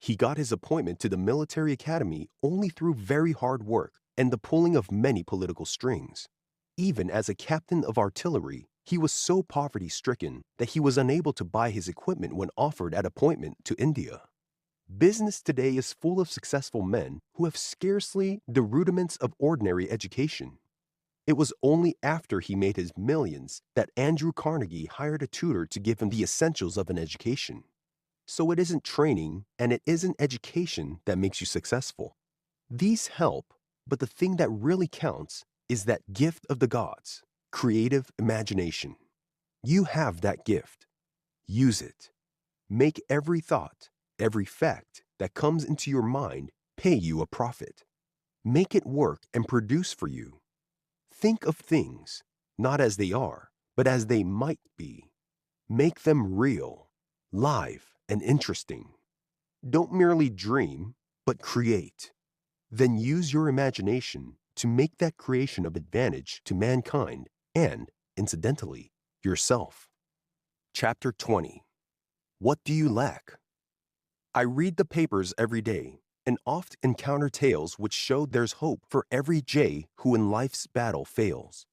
He got his appointment to the military academy only through very hard work and the pulling of many political strings. Even as a captain of artillery, he was so poverty-stricken that he was unable to buy his equipment when offered an appointment to India. Business today is full of successful men who have scarcely the rudiments of ordinary education. It was only after he made his millions that Andrew Carnegie hired a tutor to give him the essentials of an education. So it isn't training and it isn't education that makes you successful. These help, but the thing that really counts is that gift of the gods, creative imagination. You have that gift. Use it. Make every thought, every fact that comes into your mind pay you a profit. Make it work and produce for you. Think of things, not as they are, but as they might be. Make them real, live, and interesting. Don't merely dream, but create. Then use your imagination to make that creation of advantage to mankind and, incidentally, yourself. Chapter 20. What do you lack? I read the papers every day and oft encounter tales which show there's hope for every jay who in life's battle fails.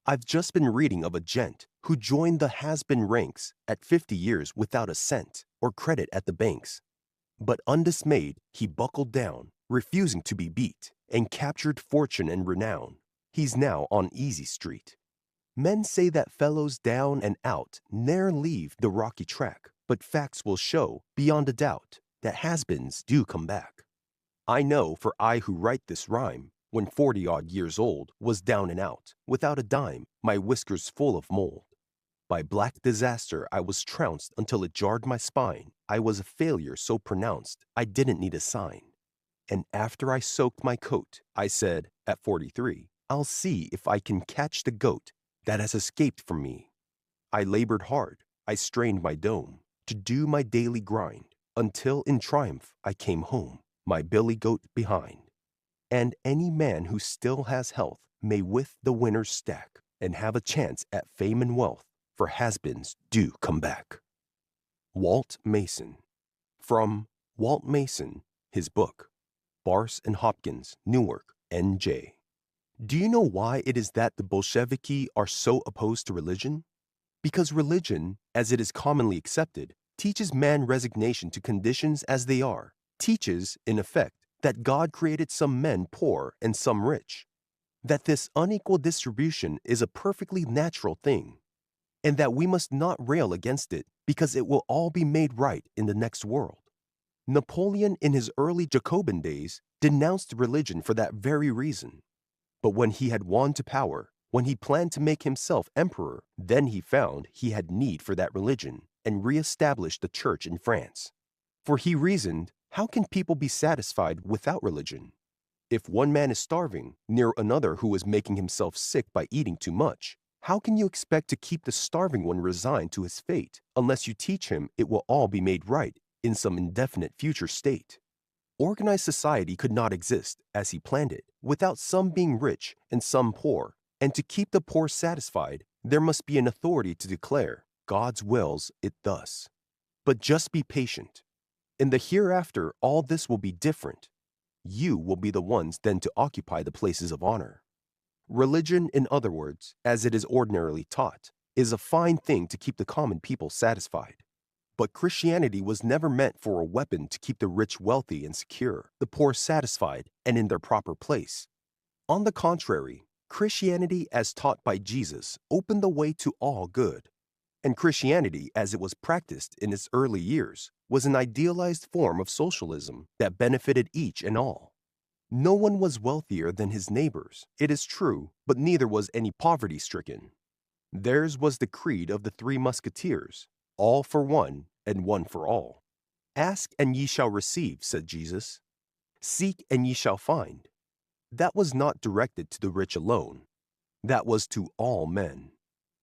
I've just been reading of a gent who joined the has-been ranks at 50 years without a cent or credit at the banks. But undismayed, he buckled down, refusing to be beat, and captured fortune and renown. He's now on Easy Street. Men say that fellows down and out ne'er leave the rocky track, but facts will show, beyond a doubt, that has-beens do come back. I know, for I who write this rhyme, when 40-odd years old, was down and out, without a dime, my whiskers full of mold. By black disaster I was trounced until it jarred my spine. I was a failure so pronounced I didn't need a sign. And after I soaked my coat, I said, at 43, I'll see if I can catch the goat that has escaped from me. I labored hard, I strained my dome, to do my daily grind, until in triumph I came home, my billy goat behind. And any man who still has health may with the winners stack, and have a chance at fame and wealth, for has-beens do come back. Walt Mason. From Walt Mason, his book, Barnes and Hopkins, Newark, NJ. Do you know why it is that the Bolsheviki are so opposed to religion? Because religion, as it is commonly accepted, teaches man resignation to conditions as they are, teaches, in effect, that God created some men poor and some rich, that this unequal distribution is a perfectly natural thing, and that we must not rail against it because it will all be made right in the next world. Napoleon, in his early Jacobin days, denounced religion for that very reason. But when he had won to power, when he planned to make himself emperor, then he found he had need for that religion and re-established the church in France. For he reasoned, how can people be satisfied without religion? If one man is starving near another who is making himself sick by eating too much, how can you expect to keep the starving one resigned to his fate unless you teach him it will all be made right in some indefinite future state? Organized society could not exist, as he planned it, without some being rich and some poor, and to keep the poor satisfied, there must be an authority to declare, God's wills it thus. But just be patient. In the hereafter, all this will be different. You will be the ones then to occupy the places of honor. Religion, in other words, as it is ordinarily taught, is a fine thing to keep the common people satisfied. But Christianity was never meant for a weapon to keep the rich wealthy and secure, the poor satisfied and in their proper place. On the contrary, Christianity as taught by Jesus opened the way to all good. And Christianity, as it was practiced in its early years, was an idealized form of socialism that benefited each and all. No one was wealthier than his neighbors, it is true, but neither was any poverty-stricken. Theirs was the creed of the Three Musketeers, all for one and one for all. Ask and ye shall receive, said Jesus. Seek and ye shall find. That was not directed to the rich alone. That was to all men.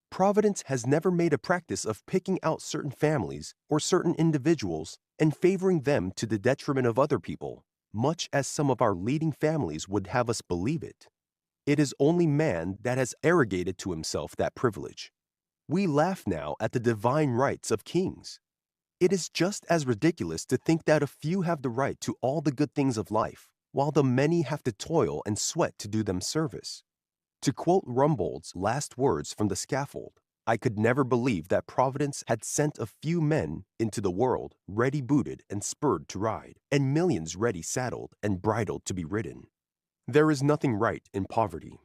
Providence has never made a practice of picking out certain families or certain individuals and favoring them to the detriment of other people, much as some of our leading families would have us believe it. It is only man that has arrogated to himself that privilege. We laugh now at the divine rights of kings. It is just as ridiculous to think that a few have the right to all the good things of life, while the many have to toil and sweat to do them service. To quote Rumbold's last words from the scaffold, I could never believe that Providence had sent a few men into the world ready booted and spurred to ride, and millions ready saddled and bridled to be ridden. There is nothing right in poverty.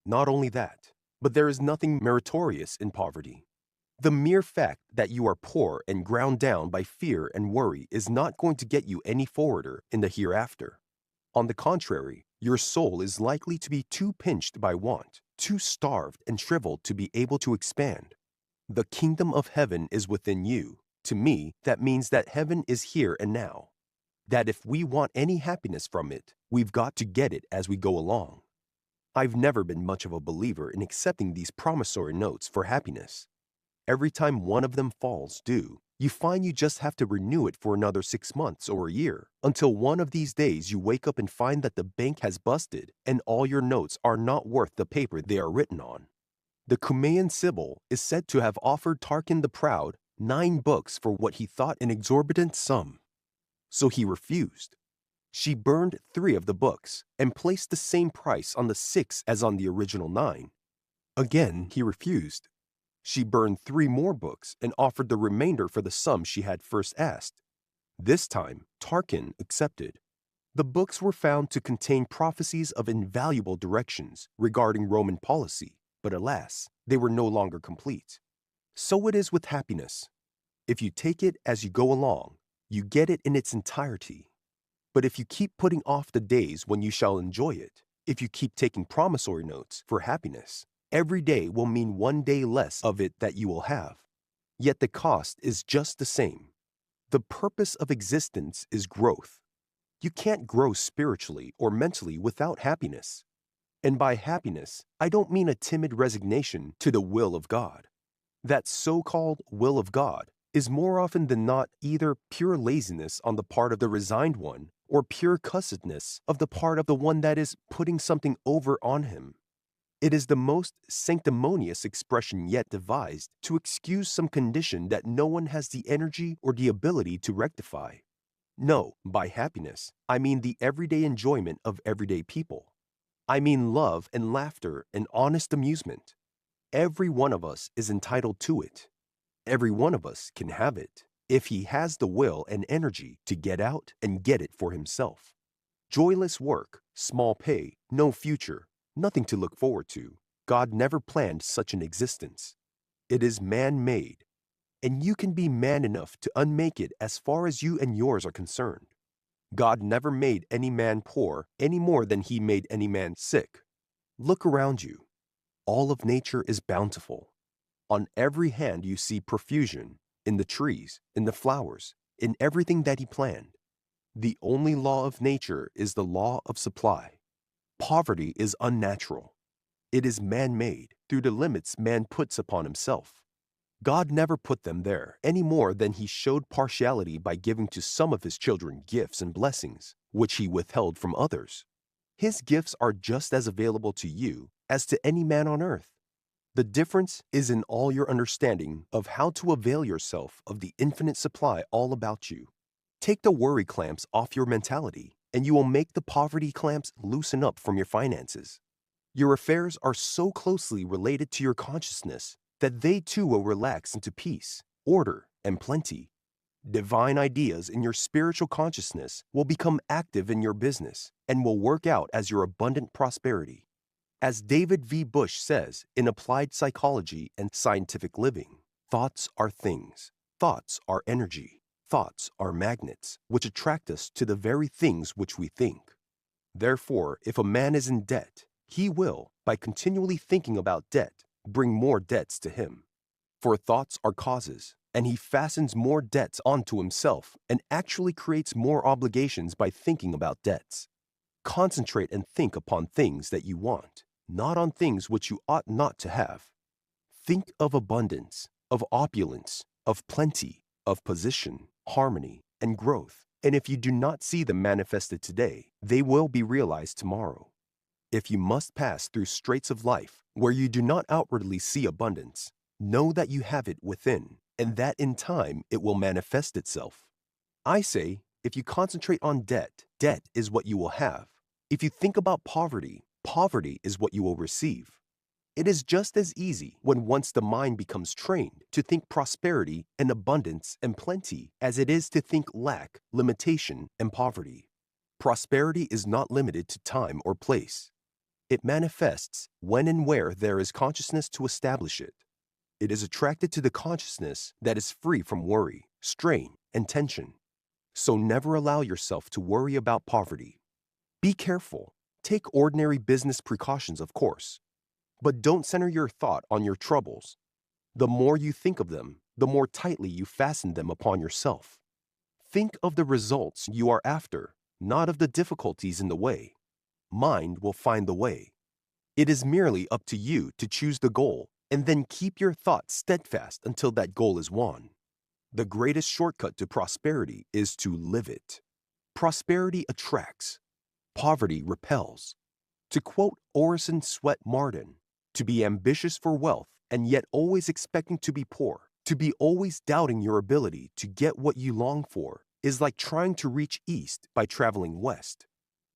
Not only that, but there is nothing meritorious in poverty. The mere fact that you are poor and ground down by fear and worry is not going to get you any forwarder in the hereafter. On the contrary, your soul is likely to be too pinched by want, too starved and shriveled to be able to expand. The kingdom of heaven is within you. To me, that means that heaven is here and now. That if we want any happiness from it, we've got to get it as we go along. I've never been much of a believer in accepting these promissory notes for happiness. Every time one of them falls due, you find you just have to renew it for another 6 months or a year, until one of these days you wake up and find that the bank has busted and all your notes are not worth the paper they are written on. The Cumaean Sibyl is said to have offered Tarquin the Proud 9 books for what he thought an exorbitant sum. So he refused. She burned 3 of the books and placed the same price on the 6 as on the original 9. Again, he refused. She burned 3 more books and offered the remainder for the sum she had first asked. This time, Tarquin accepted. The books were found to contain prophecies of invaluable directions regarding Roman policy, but alas, they were no longer complete. So it is with happiness. If you take it as you go along, you get it in its entirety. But if you keep putting off the days when you shall enjoy it, if you keep taking promissory notes for happiness, every day will mean 1 day less of it that you will have. Yet the cost is just the same. The purpose of existence is growth. You can't grow spiritually or mentally without happiness. And by happiness, I don't mean a timid resignation to the will of God. That so-called will of God is more often than not either pure laziness on the part of the resigned one or pure cussedness of the part of the one that is putting something over on him. It is the most sanctimonious expression yet devised to excuse some condition that no one has the energy or the ability to rectify. No, by happiness, I mean the everyday enjoyment of everyday people. I mean love and laughter and honest amusement. Every one of us is entitled to it. Every one of us can have it if he has the will and energy to get out and get it for himself. Joyless work, small pay, no future, nothing to look forward to. God never planned such an existence. It is man-made, and you can be man enough to unmake it as far as you and yours are concerned. God never made any man poor any more than he made any man sick. Look around you. All of nature is bountiful. On every hand you see profusion, in the trees, in the flowers, in everything that he planned. The only law of nature is the law of supply. Poverty is unnatural. It is man-made through the limits man puts upon himself. God never put them there any more than he showed partiality by giving to some of his children gifts and blessings, which he withheld from others. His gifts are just as available to you as to any man on earth. The difference is in all your understanding of how to avail yourself of the infinite supply all about you. Take the worry clamps off your mentality, and you will make the poverty clamps loosen up from your finances. Your affairs are so closely related to your consciousness that they too will relax into peace, order, and plenty. Divine ideas in your spiritual consciousness will become active in your business and will work out as your abundant prosperity. As David V. Bush says in Applied Psychology and Scientific Living, thoughts are things. Thoughts are energy. Thoughts are magnets, which attract us to the very things which we think. Therefore, if a man is in debt, he will, by continually thinking about debt, bring more debts to him. For thoughts are causes, and he fastens more debts onto himself and actually creates more obligations by thinking about debts. Concentrate and think upon things that you want, not on things which you ought not to have. Think of abundance, of opulence, of plenty, of position, harmony, and growth. And if you do not see them manifested today, they will be realized tomorrow. If you must pass through straits of life where you do not outwardly see abundance, know that you have it within, and that in time it will manifest itself. I say, if you concentrate on debt, debt is what you will have. If you think about poverty, poverty is what you will receive. It is just as easy when once the mind becomes trained to think prosperity and abundance and plenty as it is to think lack, limitation, and poverty. Prosperity is not limited to time or place. It manifests when and where there is consciousness to establish it. It is attracted to the consciousness that is free from worry, strain, and tension. So never allow yourself to worry about poverty. Be careful. Take ordinary business precautions, of course. But don't center your thought on your troubles. The more you think of them, the more tightly you fasten them upon yourself. Think of the results you are after, not of the difficulties in the way. Mind will find the way. It is merely up to you to choose the goal and then keep your thoughts steadfast until that goal is won. The greatest shortcut to prosperity is to live it. Prosperity attracts. Poverty repels. To quote Orison Swett Marden, to be ambitious for wealth and yet always expecting to be poor, to be always doubting your ability to get what you long for, is like trying to reach east by traveling west.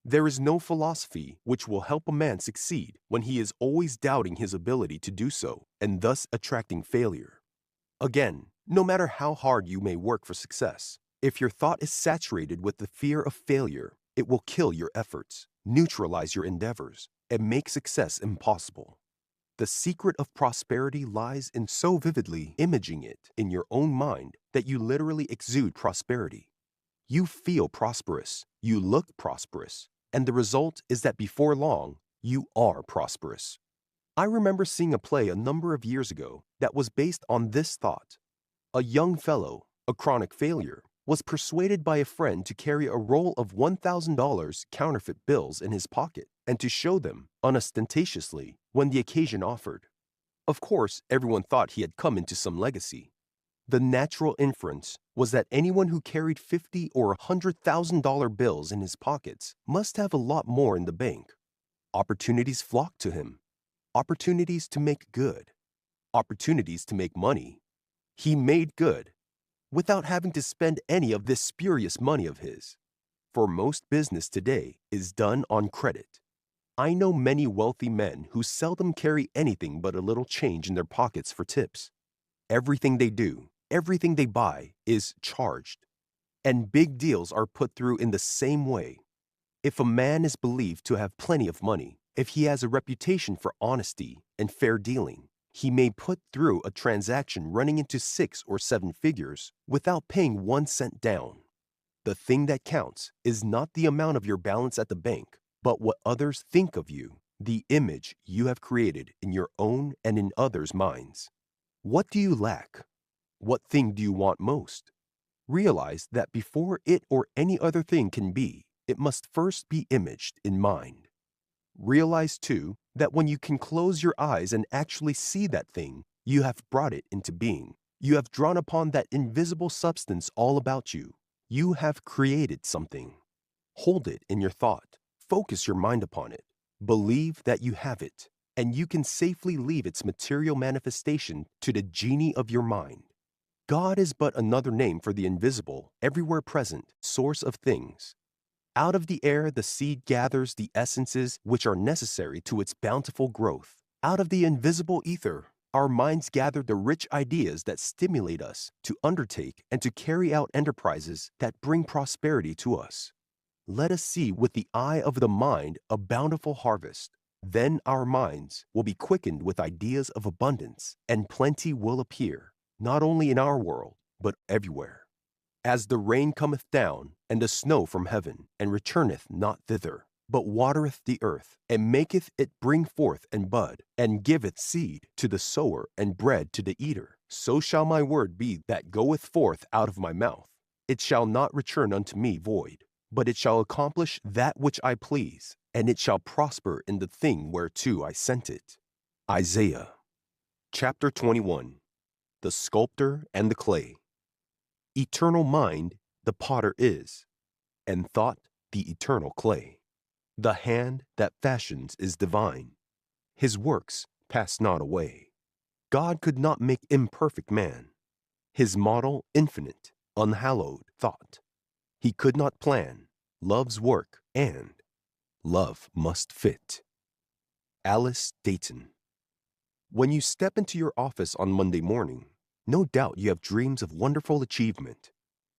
There is no philosophy which will help a man succeed when he is always doubting his ability to do so and thus attracting failure. Again, no matter how hard you may work for success, if your thought is saturated with the fear of failure, it will kill your efforts, neutralize your endeavors, and make success impossible. The secret of prosperity lies in so vividly imaging it in your own mind that you literally exude prosperity. You feel prosperous, you look prosperous, and the result is that before long, you are prosperous. I remember seeing a play a number of years ago that was based on this thought. A young fellow, a chronic failure, was persuaded by a friend to carry a roll of $1,000 counterfeit bills in his pocket and to show them, unostentatiously, when the occasion offered. Of course, everyone thought he had come into some legacy. The natural inference was that anyone who carried $50,000 or $100,000 bills in his pockets must have a lot more in the bank. Opportunities flocked to him. Opportunities to make good. Opportunities to make money. He made good. without having to spend any of this spurious money of his. For most business today is done on credit. I know many wealthy men who seldom carry anything but a little change in their pockets for tips. Everything they do, everything they buy is charged. And big deals are put through in the same way. If a man is believed to have plenty of money, if he has a reputation for honesty and fair dealing, he may put through a transaction running into 6 or 7 figures without paying 1 cent down. The thing that counts is not the amount of your balance at the bank, but what others think of you, the image you have created in your own and in others' minds. What do you lack? What thing do you want most? Realize that before it or any other thing can be, it must first be imaged in mind. Realize, too, that when you can close your eyes and actually see that thing, you have brought it into being. You have drawn upon that invisible substance all about you. You have created something. Hold it in your thought. Focus your mind upon it. Believe that you have it, and you can safely leave its material manifestation to the genie of your mind. God is but another name for the invisible, everywhere present source of things. Out of the air the seed gathers the essences which are necessary to its bountiful growth. Out of the invisible ether, our minds gather the rich ideas that stimulate us to undertake and to carry out enterprises that bring prosperity to us. Let us see with the eye of the mind a bountiful harvest. Then our minds will be quickened with ideas of abundance, and plenty will appear, not only in our world, but everywhere. As the rain cometh down, and the snow from heaven, and returneth not thither, but watereth the earth, and maketh it bring forth and bud, and giveth seed to the sower and bread to the eater, so shall my word be that goeth forth out of my mouth. It shall not return unto me void, but it shall accomplish that which I please, and it shall prosper in the thing whereto I sent it. Isaiah chapter 21. The Sculptor and the Clay. Eternal mind the potter is, and thought the eternal clay. The hand that fashions is divine. His works pass not away. God could not make imperfect man. His model infinite, unhallowed thought. He could not plan love's work, and love must fit. Alice Dayton. When you step into your office on Monday morning, no doubt you have dreams of wonderful achievement.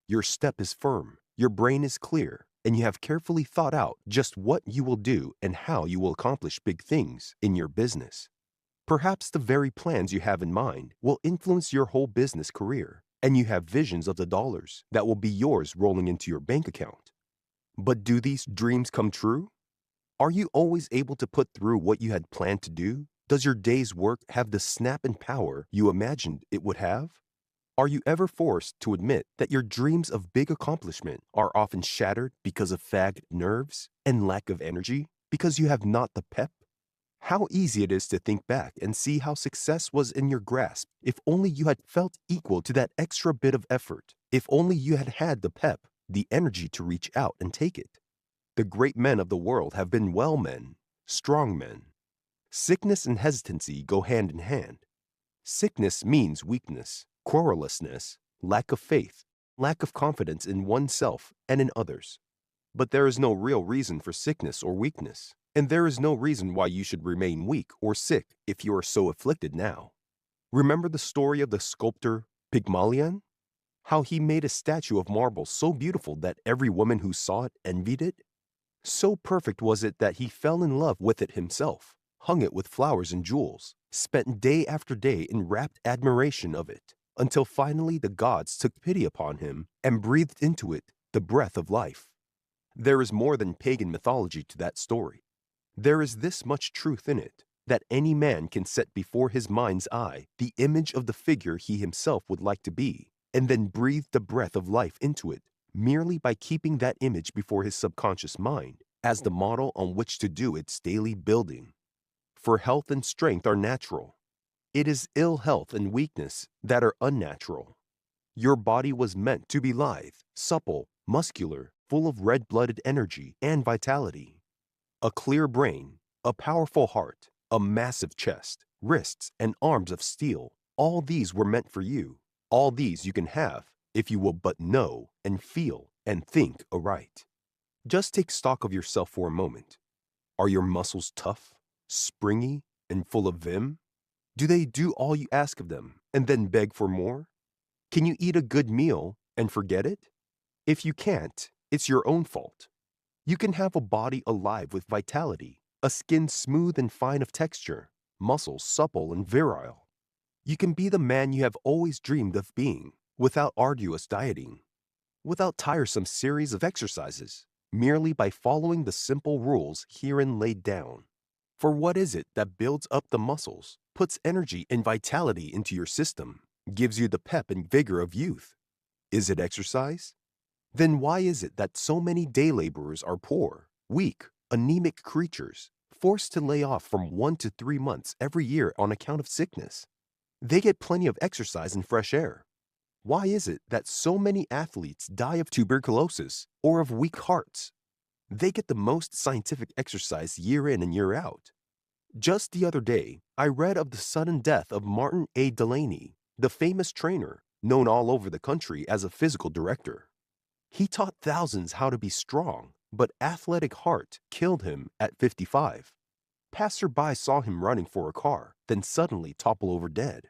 Your step is firm, your brain is clear, and you have carefully thought out just what you will do and how you will accomplish big things in your business. Perhaps the very plans you have in mind will influence your whole business career, and you have visions of the dollars that will be yours rolling into your bank account. But do these dreams come true? Are you always able to put through what you had planned to do? Does your day's work have the snap and power you imagined it would have? Are you ever forced to admit that your dreams of big accomplishment are often shattered because of fagged nerves and lack of energy, because you have not the pep? How easy it is to think back and see how success was in your grasp if only you had felt equal to that extra bit of effort, if only you had had the pep, the energy to reach out and take it. The great men of the world have been well men, strong men. Sickness and hesitancy go hand in hand. Sickness means weakness, querulousness, lack of faith, lack of confidence in oneself and in others. But there is no real reason for sickness or weakness, and there is no reason why you should remain weak or sick if you are so afflicted now. Remember the story of the sculptor Pygmalion? How he made a statue of marble so beautiful that every woman who saw it envied it? So perfect was it that he fell in love with it himself, hung it with flowers and jewels, spent day after day in rapt admiration of it, until finally the gods took pity upon him and breathed into it the breath of life. There is more than pagan mythology to that story. There is this much truth in it, that any man can set before his mind's eye the image of the figure he himself would like to be, and then breathe the breath of life into it, merely by keeping that image before his subconscious mind as the model on which to do its daily building. For health and strength are natural. It is ill health and weakness that are unnatural. Your body was meant to be lithe, supple, muscular, full of red-blooded energy and vitality. A clear brain, a powerful heart, a massive chest, wrists and arms of steel, all these were meant for you. All these you can have if you will but know and feel and think aright. Just take stock of yourself for a moment. Are your muscles tough, springy, and full of vim? Do they do all you ask of them and then beg for more? Can you eat a good meal and forget it? If you can't, it's your own fault. You can have a body alive with vitality, a skin smooth and fine of texture, muscles supple and virile. You can be the man you have always dreamed of being without arduous dieting, without tiresome series of exercises, merely by following the simple rules herein laid down. For what is it that builds up the muscles, puts energy and vitality into your system, gives you the pep and vigor of youth? Is it exercise? Then why is it that so many day laborers are poor, weak, anemic creatures, forced to lay off from 1 to 3 months every year on account of sickness? They get plenty of exercise and fresh air. Why is it that so many athletes die of tuberculosis or of weak hearts? They get the most scientific exercise year in and year out. Just the other day, I read of the sudden death of Martin A. Delaney, the famous trainer, known all over the country as a physical director. He taught thousands how to be strong, but athletic heart killed him at 55. Passerby saw him running for a car, then suddenly topple over dead.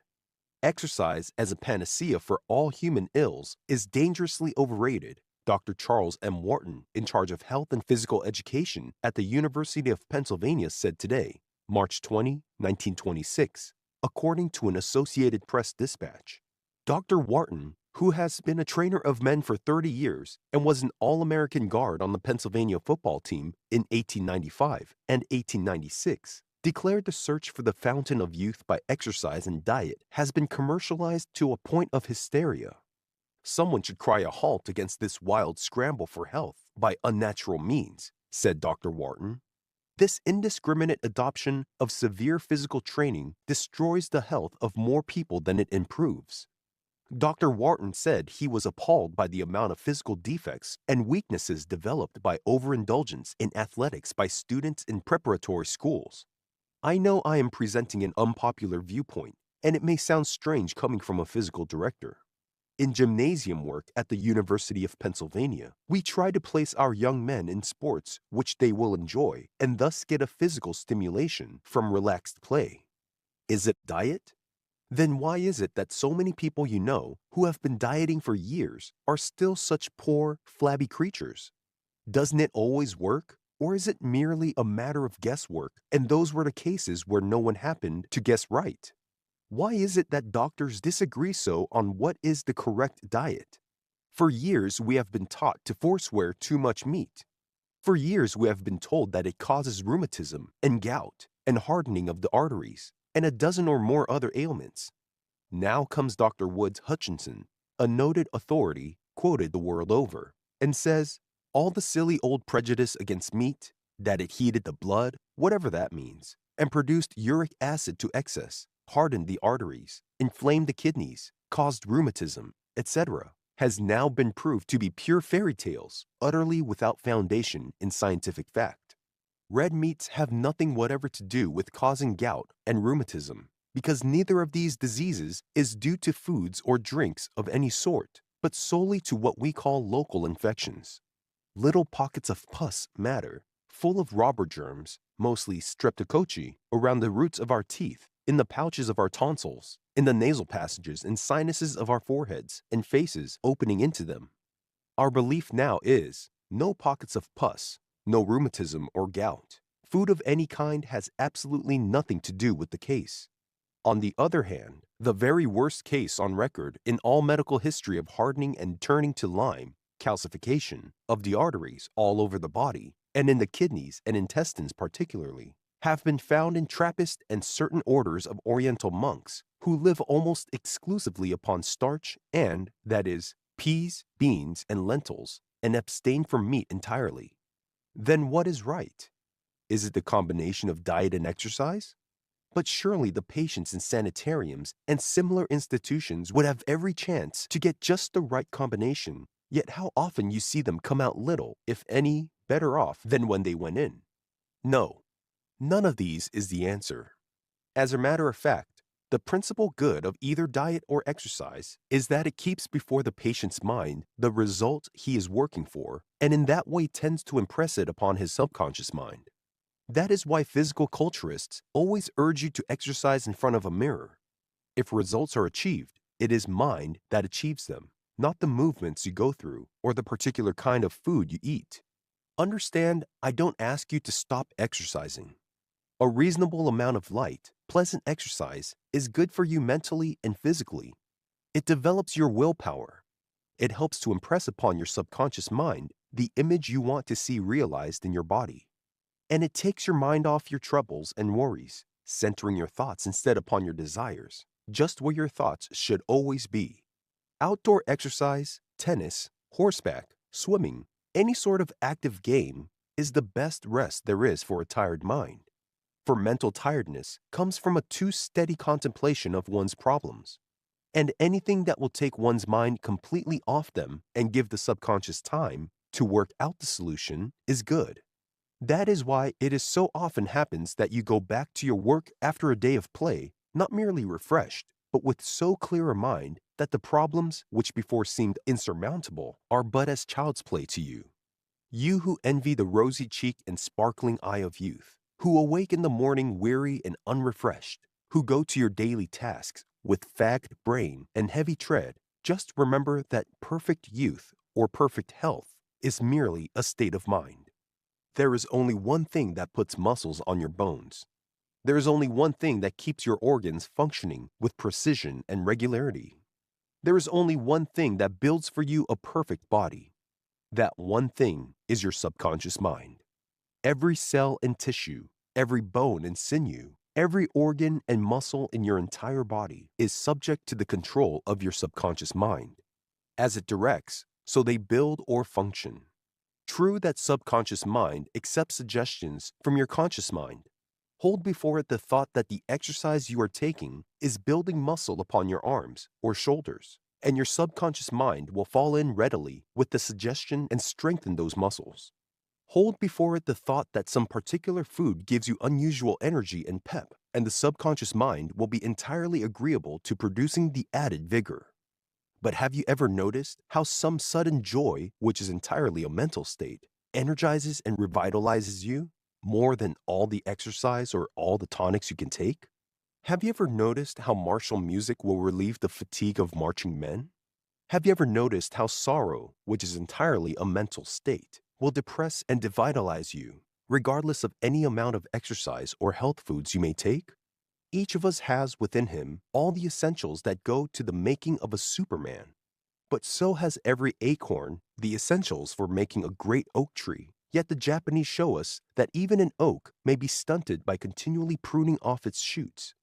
Exercise as a panacea for all human ills is dangerously overrated. Dr. Charles M. Wharton, in charge of health and physical education at the University of Pennsylvania, said today, March 20, 1926, according to an Associated Press dispatch. Dr. Wharton, who has been a trainer of men for 30 years and was an All-American guard on the Pennsylvania football team in 1895 and 1896, declared the search for the fountain of youth by exercise and diet has been commercialized to a point of hysteria. Someone should cry a halt against this wild scramble for health by unnatural means, said Dr. Wharton. This indiscriminate adoption of severe physical training destroys the health of more people than it improves. Dr. Wharton said he was appalled by the amount of physical defects and weaknesses developed by overindulgence in athletics by students in preparatory schools. I know I am presenting an unpopular viewpoint, and it may sound strange coming from a physical director. In gymnasium work at the University of Pennsylvania, we try to place our young men in sports which they will enjoy and thus get a physical stimulation from relaxed play. Is it diet? Then why is it that so many people you know who have been dieting for years are still such poor, flabby creatures? Doesn't it always work? Or is it merely a matter of guesswork, and those were the cases where no one happened to guess right? Why is it that doctors disagree so on what is the correct diet? For years, we have been taught to forswear too much meat. For years, we have been told that it causes rheumatism and gout and hardening of the arteries and a dozen or more other ailments. Now comes Dr. Woods Hutchinson, a noted authority quoted the world over, and says, all the silly old prejudice against meat, that it heated the blood, whatever that means, and produced uric acid to excess, hardened the arteries, inflamed the kidneys, caused rheumatism, etc., has now been proved to be pure fairy tales, utterly without foundation in scientific fact. Red meats have nothing whatever to do with causing gout and rheumatism, because neither of these diseases is due to foods or drinks of any sort, but solely to what we call local infections. Little pockets of pus matter, full of robber germs, mostly streptococci, around the roots of our teeth, in the pouches of our tonsils, in the nasal passages and sinuses of our foreheads and faces opening into them. Our belief now is, no pockets of pus, no rheumatism or gout. Food of any kind has absolutely nothing to do with the case. On the other hand, the very worst case on record in all medical history of hardening and turning to lime, calcification, of the arteries all over the body, and in the kidneys and intestines particularly, have been found in Trappist and certain orders of Oriental monks who live almost exclusively upon starch and, that is, peas, beans, and lentils, and abstain from meat entirely. Then what is right? Is it the combination of diet and exercise? But surely the patients in sanitariums and similar institutions would have every chance to get just the right combination, yet how often you see them come out little, if any, better off than when they went in. No, none of these is the answer. As a matter of fact, The principal good of either diet or exercise is that it keeps before the patient's mind the result he is working for, and in that way tends to impress it upon his subconscious mind. That is why physical culturists always urge you to exercise in front of a mirror. If results are achieved, it is mind that achieves them, not the movements you go through or the particular kind of food you eat. Understand, I don't ask you to stop exercising. A reasonable amount of light, pleasant exercise is good for you mentally and physically. It develops your willpower. It helps to impress upon your subconscious mind the image you want to see realized in your body. And it takes your mind off your troubles and worries, centering your thoughts instead upon your desires, just where your thoughts should always be. Outdoor exercise, tennis, horseback, swimming, any sort of active game is the best rest there is for a tired mind. For mental tiredness comes from a too steady contemplation of one's problems. And anything that will take one's mind completely off them and give the subconscious time to work out the solution is good. That is why it is so often happens that you go back to your work after a day of play, not merely refreshed, but with so clear a mind that the problems which before seemed insurmountable are but as child's play to you. You who envy the rosy cheek and sparkling eye of youth, who awake in the morning weary and unrefreshed, who go to your daily tasks with fagged brain and heavy tread, just remember that perfect youth or perfect health is merely a state of mind. There is only one thing that puts muscles on your bones. There is only one thing that keeps your organs functioning with precision and regularity. There is only one thing that builds for you a perfect body. That one thing is your subconscious mind. Every cell and tissue, every bone and sinew, every organ and muscle in your entire body is subject to the control of your subconscious mind. As it directs, so they build or function. True that subconscious mind accepts suggestions from your conscious mind. Hold before it the thought that the exercise you are taking is building muscle upon your arms or shoulders, and your subconscious mind will fall in readily with the suggestion and strengthen those muscles. Hold before it the thought that some particular food gives you unusual energy and pep, and the subconscious mind will be entirely agreeable to producing the added vigor. But have you ever noticed how some sudden joy, which is entirely a mental state, energizes and revitalizes you more than all the exercise or all the tonics you can take? Have you ever noticed how martial music will relieve the fatigue of marching men? Have you ever noticed how sorrow, which is entirely a mental state, will depress and devitalize you, regardless of any amount of exercise or health foods you may take? Each of us has within him all the essentials that go to the making of a Superman. But so has every acorn the essentials for making a great oak tree. Yet the Japanese show us that even an oak may be stunted by continually pruning off its shoots.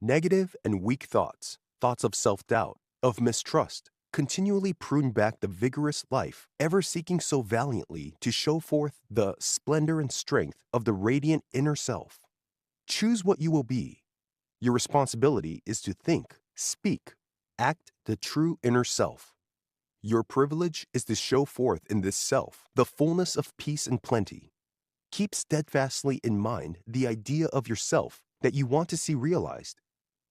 Negative and weak thoughts, thoughts of self-doubt, of mistrust, continually prune back the vigorous life, ever seeking so valiantly to show forth the splendor and strength of the radiant inner self. Choose what you will be. Your responsibility is to think, speak, act the true inner self. Your privilege is to show forth in this self the fullness of peace and plenty. Keep steadfastly in mind the idea of yourself that you want to see realized.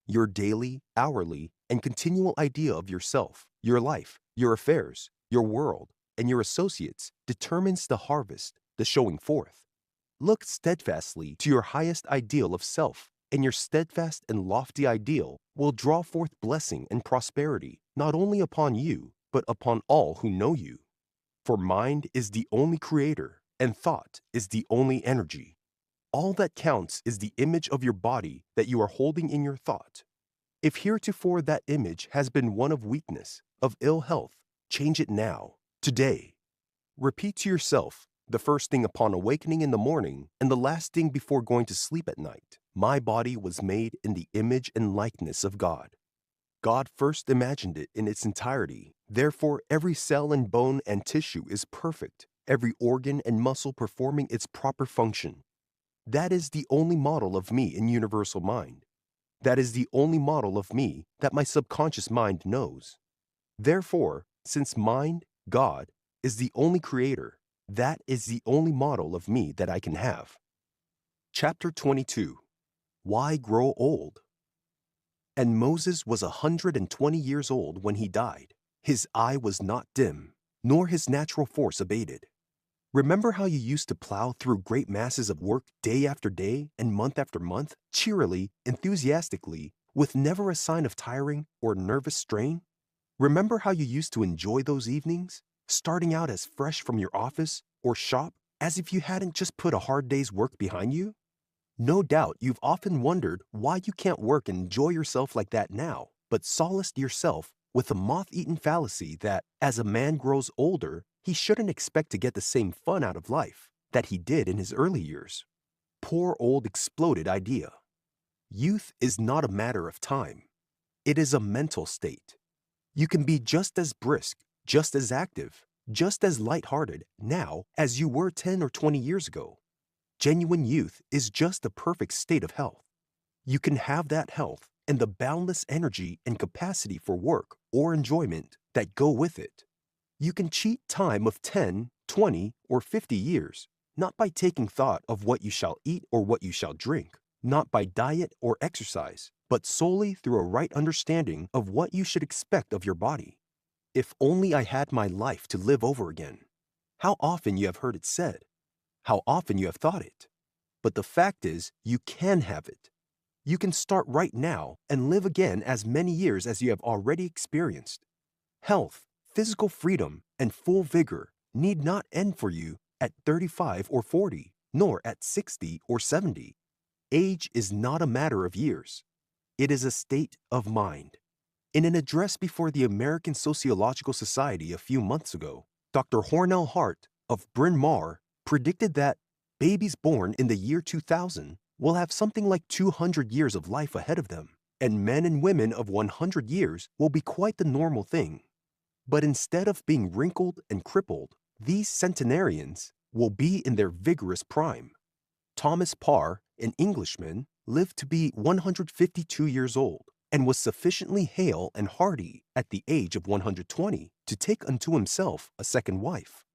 Your daily, hourly, and continual idea of yourself, your life, your affairs, your world, and your associates determines the harvest, the showing forth. Look steadfastly to your highest ideal of self, and your steadfast and lofty ideal will draw forth blessing and prosperity not only upon you, but upon all who know you. For mind is the only creator, and thought is the only energy. All that counts is the image of your body that you are holding in your thought. If heretofore that image has been one of weakness, of ill health, change it now, today. Repeat to yourself, the first thing upon awakening in the morning and the last thing before going to sleep at night, my body was made in the image and likeness of God. God first imagined it in its entirety. Therefore, every cell and bone and tissue is perfect, every organ and muscle performing its proper function. That is the only model of me in universal mind. That is the only model of me that my subconscious mind knows. Therefore, since mind, God, is the only creator, that is the only model of me that I can have. Chapter 22. Why Grow Old? And Moses was 120 years old when he died. His eye was not dim, nor his natural force abated. Remember how you used to plow through great masses of work day after day and month after month, cheerily, enthusiastically, with never a sign of tiring or nervous strain? Remember how you used to enjoy those evenings, starting out as fresh from your office or shop as if you hadn't just put a hard day's work behind you? No doubt you've often wondered why you can't work and enjoy yourself like that now, but solaced yourself with the moth-eaten fallacy that, as a man grows older, he shouldn't expect to get the same fun out of life that he did in his early years. Poor old exploded idea. Youth is not a matter of time. It is a mental state. You can be just as brisk, just as active, just as lighthearted now as you were 10 or 20 years ago. Genuine youth is just a perfect state of health. You can have that health and the boundless energy and capacity for work or enjoyment that go with it. You can cheat time of 10, 20, or 50 years, not by taking thought of what you shall eat or what you shall drink, not by diet or exercise, but solely through a right understanding of what you should expect of your body. If only I had my life to live over again. How often you have heard it said. How often you have thought it. But the fact is, you can have it. You can start right now and live again as many years as you have already experienced. Health, physical freedom, and full vigor need not end for you at 35 or 40, nor at 60 or 70. Age is not a matter of years. It is a state of mind. In an address before the American Sociological Society a few months ago, Dr. Hornell Hart of Bryn Mawr predicted that babies born in the year 2000 will have something like 200 years of life ahead of them, and men and women of 100 years will be quite the normal thing. But instead of being wrinkled and crippled, these centenarians will be in their vigorous prime. Thomas Parr, an Englishman, lived to be 152 years old and was sufficiently hale and hearty at the age of 120 to take unto himself a second wife.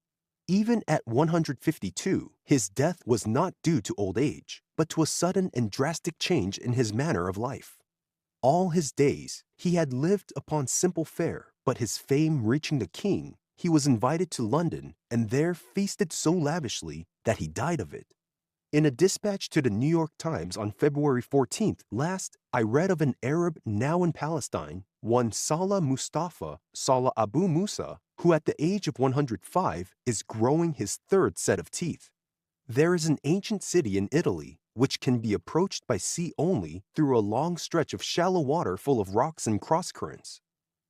Even at 152, his death was not due to old age, but to a sudden and drastic change in his manner of life. All his days, he had lived upon simple fare, but his fame reaching the king, he was invited to London and there feasted so lavishly that he died of it. In a dispatch to the New York Times on February 14th last, I read of an Arab now in Palestine, one Salah Mustafa Salah Abu Musa, who at the age of 105 is growing his third set of teeth. There is an ancient city in Italy which can be approached by sea only through a long stretch of shallow water full of rocks and cross-currents.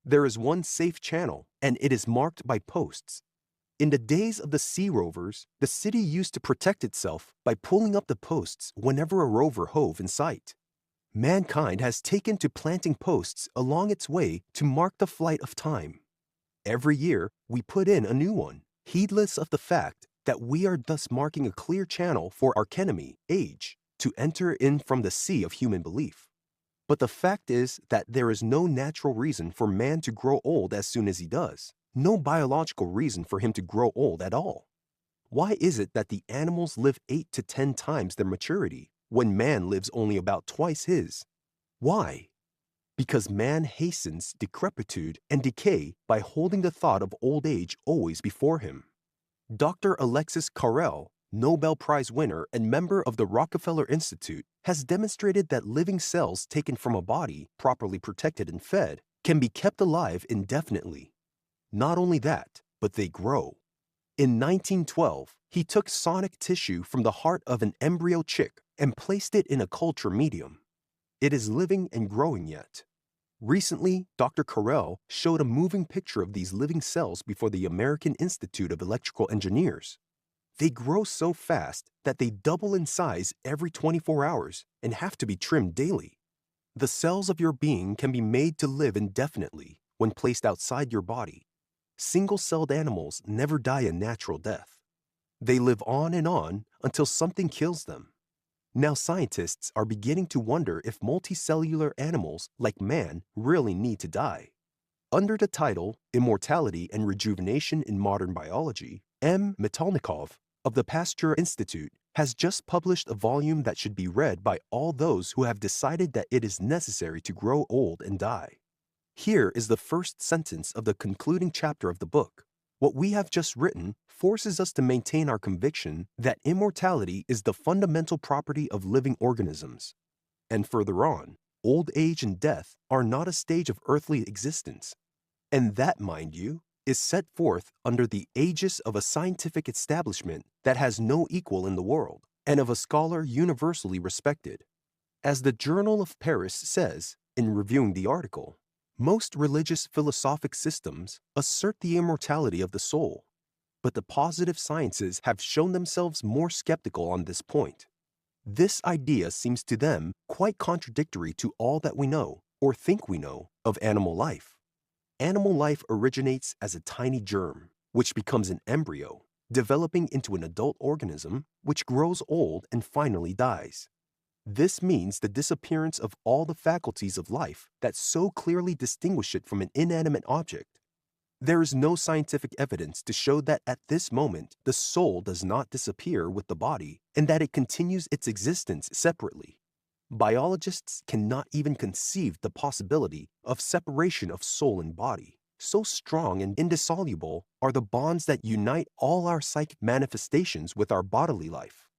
There is one safe channel, and it is marked by posts. In the days of the sea rovers, the city used to protect itself by pulling up the posts whenever a rover hove in sight. Mankind has taken to planting posts along its way to mark the flight of time. Every year, we put in a new one, heedless of the fact that we are thus marking a clear channel for our enemy, age, to enter in from the sea of human belief. But the fact is that there is no natural reason for man to grow old as soon as he does, no biological reason for him to grow old at all. Why is it that the animals live 8 to 10 times their maturity, when man lives only about twice his? Why? Because man hastens decrepitude and decay by holding the thought of old age always before him. Dr. Alexis Carrel, Nobel Prize winner and member of the Rockefeller Institute, has demonstrated that living cells taken from a body, properly protected and fed, can be kept alive indefinitely. Not only that, but they grow. In 1912, he took sonic tissue from the heart of an embryo chick and placed it in a culture medium. It is living and growing yet. Recently, Dr. Carrel showed a moving picture of these living cells before the American Institute of Electrical Engineers. They grow so fast that they double in size every 24 hours and have to be trimmed daily. The cells of your being can be made to live indefinitely when placed outside your body. Single-celled animals never die a natural death. They live on until something kills them. Now scientists are beginning to wonder if multicellular animals like man really need to die. Under the title Immortality and Rejuvenation in Modern Biology, M. Metalnikov of the Pasteur Institute has just published a volume that should be read by all those who have decided that it is necessary to grow old and die. Here is the first sentence of the concluding chapter of the book. What we have just written forces us to maintain our conviction that immortality is the fundamental property of living organisms. And further on, old age and death are not a stage of earthly existence. And that, mind you, is set forth under the aegis of a scientific establishment that has no equal in the world, and of a scholar universally respected. As the Journal of Paris says, in reviewing the article, most religious philosophic systems assert the immortality of the soul, but the positive sciences have shown themselves more skeptical on this point. This idea seems to them quite contradictory to all that we know, or think we know, of animal life. Animal life originates as a tiny germ, which becomes an embryo, developing into an adult organism, which grows old and finally dies. This means the disappearance of all the faculties of life that so clearly distinguish it from an inanimate object. There is no scientific evidence to show that at this moment the soul does not disappear with the body and that it continues its existence separately. Biologists cannot even conceive the possibility of separation of soul and body. So strong and indissoluble are the bonds that unite all our psychic manifestations with our bodily life.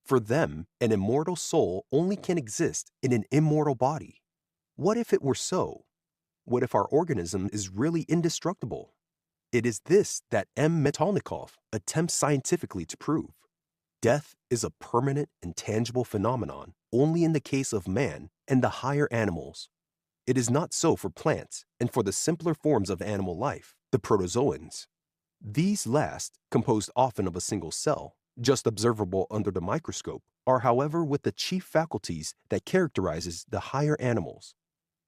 For them, an immortal soul only can exist in an immortal body. What if it were so? What if our organism is really indestructible? It is this that M. Metcalnikoff attempts scientifically to prove. Death is a permanent and tangible phenomenon only in the case of man and the higher animals. It is not so for plants and for the simpler forms of animal life, the protozoans. These last, composed often of a single cell, just observable under the microscope, are however with the chief faculties that characterizes the higher animals.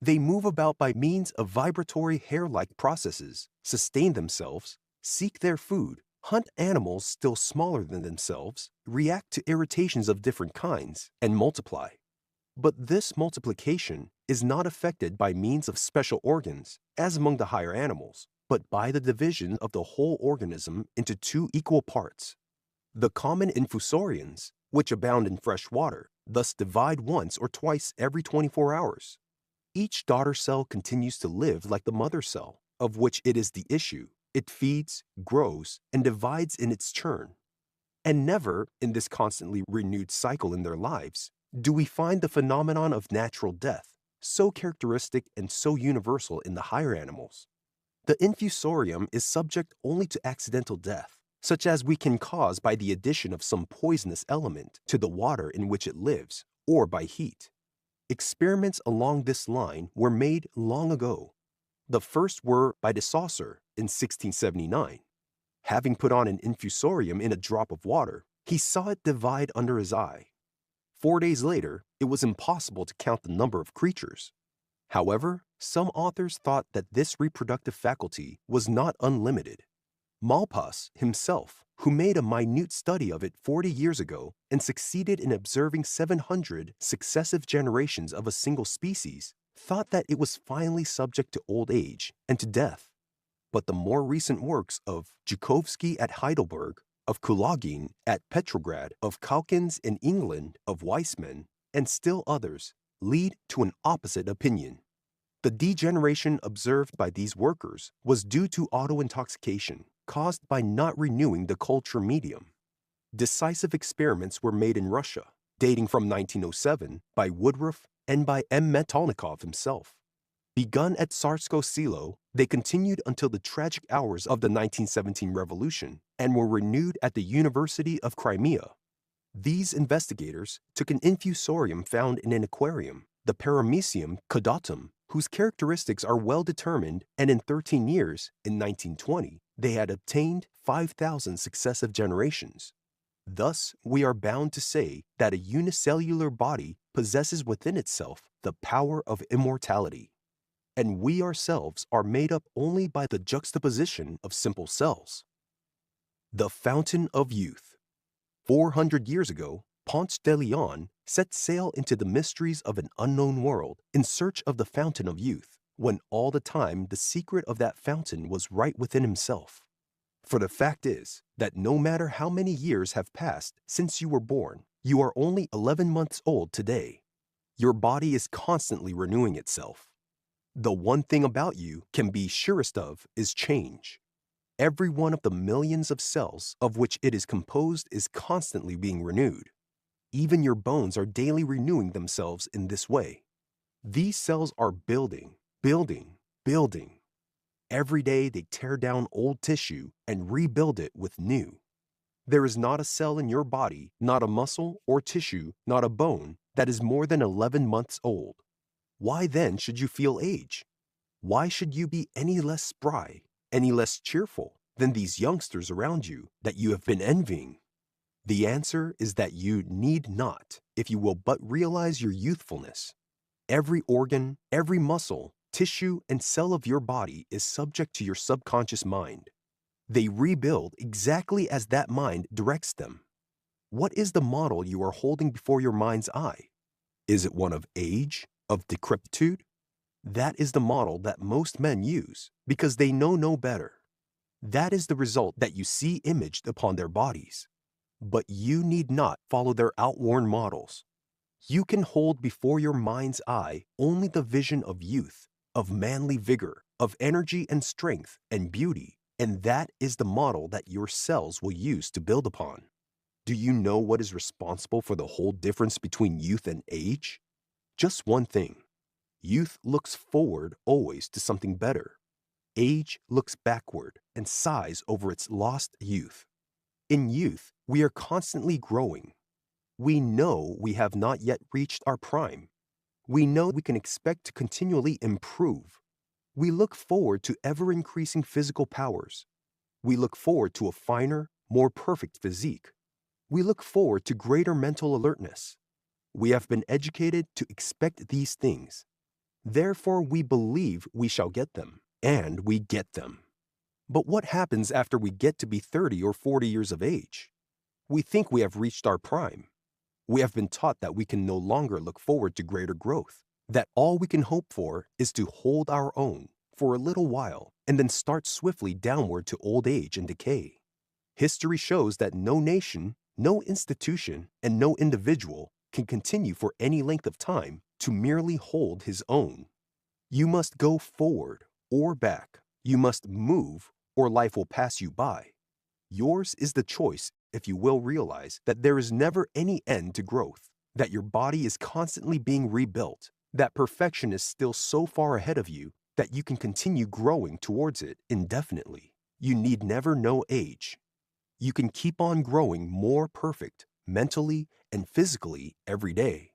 They move about by means of vibratory hair-like processes, sustain themselves, seek their food, hunt animals still smaller than themselves, react to irritations of different kinds, and multiply. But this multiplication is not effected by means of special organs, as among the higher animals, but by the division of the whole organism into two equal parts. The common infusorians, which abound in fresh water, thus divide once or twice every 24 hours. Each daughter cell continues to live like the mother cell, of which it is the issue. It feeds, grows, and divides in its turn. And never, in this constantly renewed cycle in their lives, do we find the phenomenon of natural death, so characteristic and so universal in the higher animals. The infusorium is subject only to accidental death, such as we can cause by the addition of some poisonous element to the water in which it lives, or by heat. Experiments along this line were made long ago. The first were by de Saussure in 1679. Having put on an infusorium in a drop of water, he saw it divide under his eye. 4 days later, it was impossible to count the number of creatures. However, some authors thought that this reproductive faculty was not unlimited. Malpas himself, who made a minute study of it 40 years ago and succeeded in observing 700 successive generations of a single species, thought that it was finally subject to old age and to death. But the more recent works of Zhukovsky at Heidelberg, of Kulagin at Petrograd, of Calkins in England, of Weissman, and still others, lead to an opposite opinion. The degeneration observed by these workers was due to autointoxication caused by not renewing the culture medium. Decisive experiments were made in Russia, dating from 1907, by Woodruff and by M. Metcalnikoff himself. Begun at Tsarskoye Selo, they continued until the tragic hours of the 1917 revolution and were renewed at the University of Crimea. These investigators took an infusorium found in an aquarium, the Paramecium caudatum, whose characteristics are well determined, and in 13 years, in 1920, they had obtained 5,000 successive generations. Thus, we are bound to say that a unicellular body possesses within itself the power of immortality. And we ourselves are made up only by the juxtaposition of simple cells. The Fountain of Youth. 400 years ago, Ponce de Leon set sail into the mysteries of an unknown world in search of the Fountain of Youth, when all the time the secret of that fountain was right within himself. For the fact is that no matter how many years have passed since you were born, you are only 11 months old today. Your body is constantly renewing itself. The one thing about you can be surest of is change. Every one of the millions of cells of which it is composed is constantly being renewed. Even your bones are daily renewing themselves in this way. These cells are building, building, building. Every day they tear down old tissue and rebuild it with new. There is not a cell in your body, not a muscle or tissue, not a bone, that is more than 11 months old. Why then should you feel age? Why should you be any less spry, any less cheerful than these youngsters around you that you have been envying? The answer is that you need not, if you will but realize your youthfulness. Every organ, every muscle, tissue, and cell of your body is subject to your subconscious mind. They rebuild exactly as that mind directs them. What is the model you are holding before your mind's eye? Is it one of age, of decrepitude? That is the model that most men use because they know no better. That is the result that you see imaged upon their bodies. But you need not follow their outworn models. You can hold before your mind's eye only the vision of youth, of manly vigor, of energy and strength and beauty, and that is the model that your cells will use to build upon. Do you know what is responsible for the whole difference between youth and age? Just one thing. Youth looks forward always to something better. Age looks backward and sighs over its lost youth. In youth, we are constantly growing. We know we have not yet reached our prime. We know we can expect to continually improve. We look forward to ever-increasing physical powers. We look forward to a finer, more perfect physique. We look forward to greater mental alertness. We have been educated to expect these things. Therefore, we believe we shall get them, and we get them. But what happens after we get to be 30 or 40 years of age? We think we have reached our prime. We have been taught that we can no longer look forward to greater growth, that all we can hope for is to hold our own for a little while and then start swiftly downward to old age and decay. History shows that no nation, no institution, and no individual can continue for any length of time to merely hold his own. You must go forward or back. You must move or life will pass you by. Yours is the choice if you will realize that there is never any end to growth, that your body is constantly being rebuilt, that perfection is still so far ahead of you that you can continue growing towards it indefinitely. You need never know age. You can keep on growing more perfect mentally and physically every day.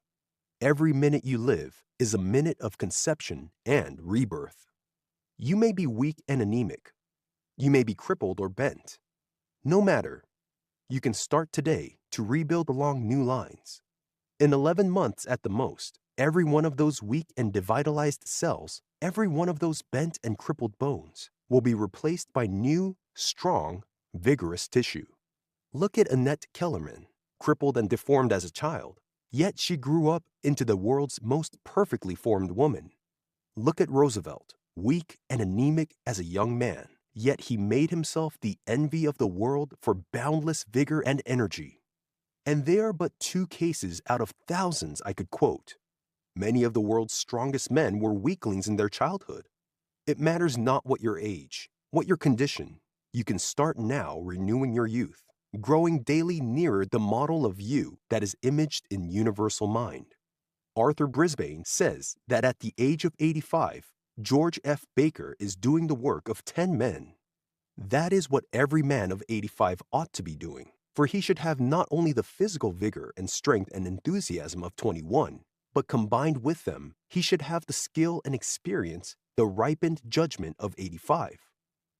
Every minute you live is a minute of conception and rebirth. You may be weak and anemic. You may be crippled or bent. No matter. You can start today to rebuild along new lines. In 11 months at the most, every one of those weak and devitalized cells, every one of those bent and crippled bones, will be replaced by new, strong, vigorous tissue. Look at Annette Kellerman, crippled and deformed as a child, yet she grew up into the world's most perfectly formed woman. Look at Roosevelt, weak and anemic as a young man, yet he made himself the envy of the world for boundless vigor and energy. And they are but two cases out of thousands I could quote. Many of the world's strongest men were weaklings in their childhood. It matters not what your age, what your condition. You can start now renewing your youth, growing daily nearer the model of you that is imaged in universal mind. Arthur Brisbane says that at the age of 85, George F. Baker is doing the work of 10 men. That is what every man of 85 ought to be doing, for he should have not only the physical vigor and strength and enthusiasm of 21, but combined with them, he should have the skill and experience, the ripened judgment of 85.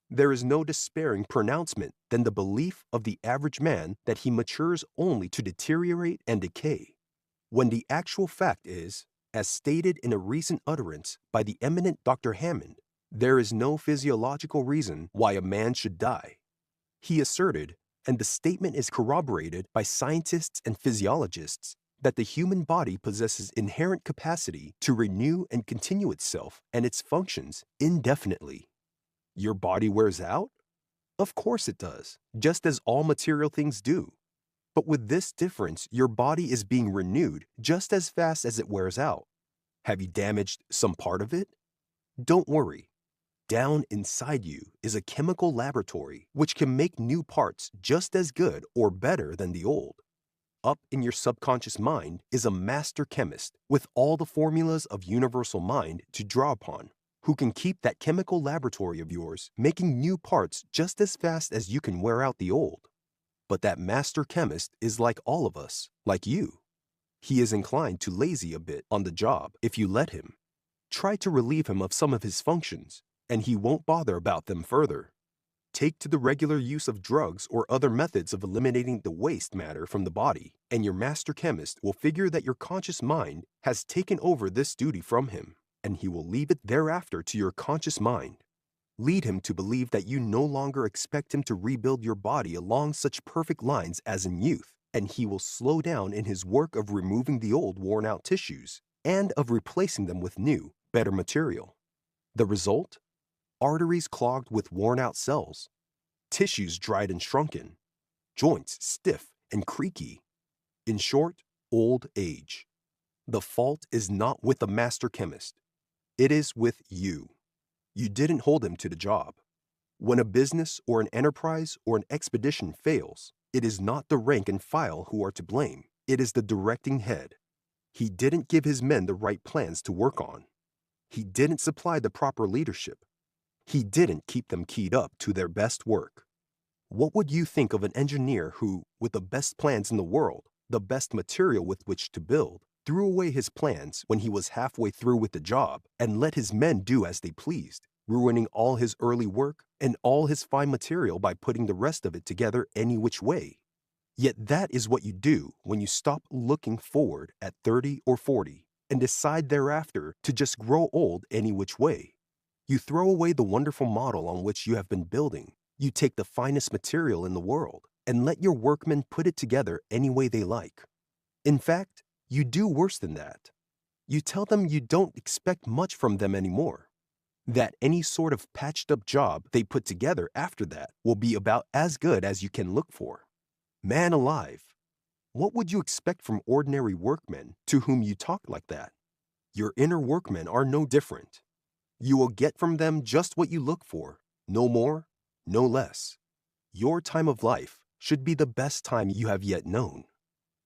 There is no despairing pronouncement than the belief of the average man that he matures only to deteriorate and decay, when the actual fact is, as stated in a recent utterance by the eminent Dr. Hammond, there is no physiological reason why a man should die. He asserted, and the statement is corroborated by scientists and physiologists, that the human body possesses inherent capacity to renew and continue itself and its functions indefinitely. Your body wears out? Of course it does, just as all material things do. But with this difference, your body is being renewed just as fast as it wears out. Have you damaged some part of it? Don't worry. Down inside you is a chemical laboratory which can make new parts just as good or better than the old. Up in your subconscious mind is a master chemist with all the formulas of universal mind to draw upon, who can keep that chemical laboratory of yours making new parts just as fast as you can wear out the old. But that master chemist is like all of us, like you. He is inclined to lazy a bit on the job if you let him. Try to relieve him of some of his functions, and he won't bother about them further. Take to the regular use of drugs or other methods of eliminating the waste matter from the body, and your master chemist will figure that your conscious mind has taken over this duty from him, and he will leave it thereafter to your conscious mind. Lead him to believe that you no longer expect him to rebuild your body along such perfect lines as in youth, and he will slow down in his work of removing the old worn-out tissues and of replacing them with new, better material. The result? Arteries clogged with worn-out cells, tissues dried and shrunken, joints stiff and creaky. In short, old age. The fault is not with the master chemist. It is with you. You didn't hold him to the job. When a business or an enterprise or an expedition fails, it is not the rank and file who are to blame. It is the directing head. He didn't give his men the right plans to work on. He didn't supply the proper leadership. He didn't keep them keyed up to their best work. What would you think of an engineer who, with the best plans in the world, the best material with which to build, threw away his plans when he was halfway through with the job and let his men do as they pleased, ruining all his early work and all his fine material by putting the rest of it together any which way? Yet that is what you do when you stop looking forward at 30 or 40 and decide thereafter to just grow old any which way. You throw away the wonderful model on which you have been building. You take the finest material in the world and let your workmen put it together any way they like. In fact, you do worse than that. You tell them you don't expect much from them anymore, that any sort of patched-up job they put together after that will be about as good as you can look for. Man alive, what would you expect from ordinary workmen to whom you talk like that? Your inner workmen are no different. You will get from them just what you look for, no more, no less. Your time of life should be the best time you have yet known.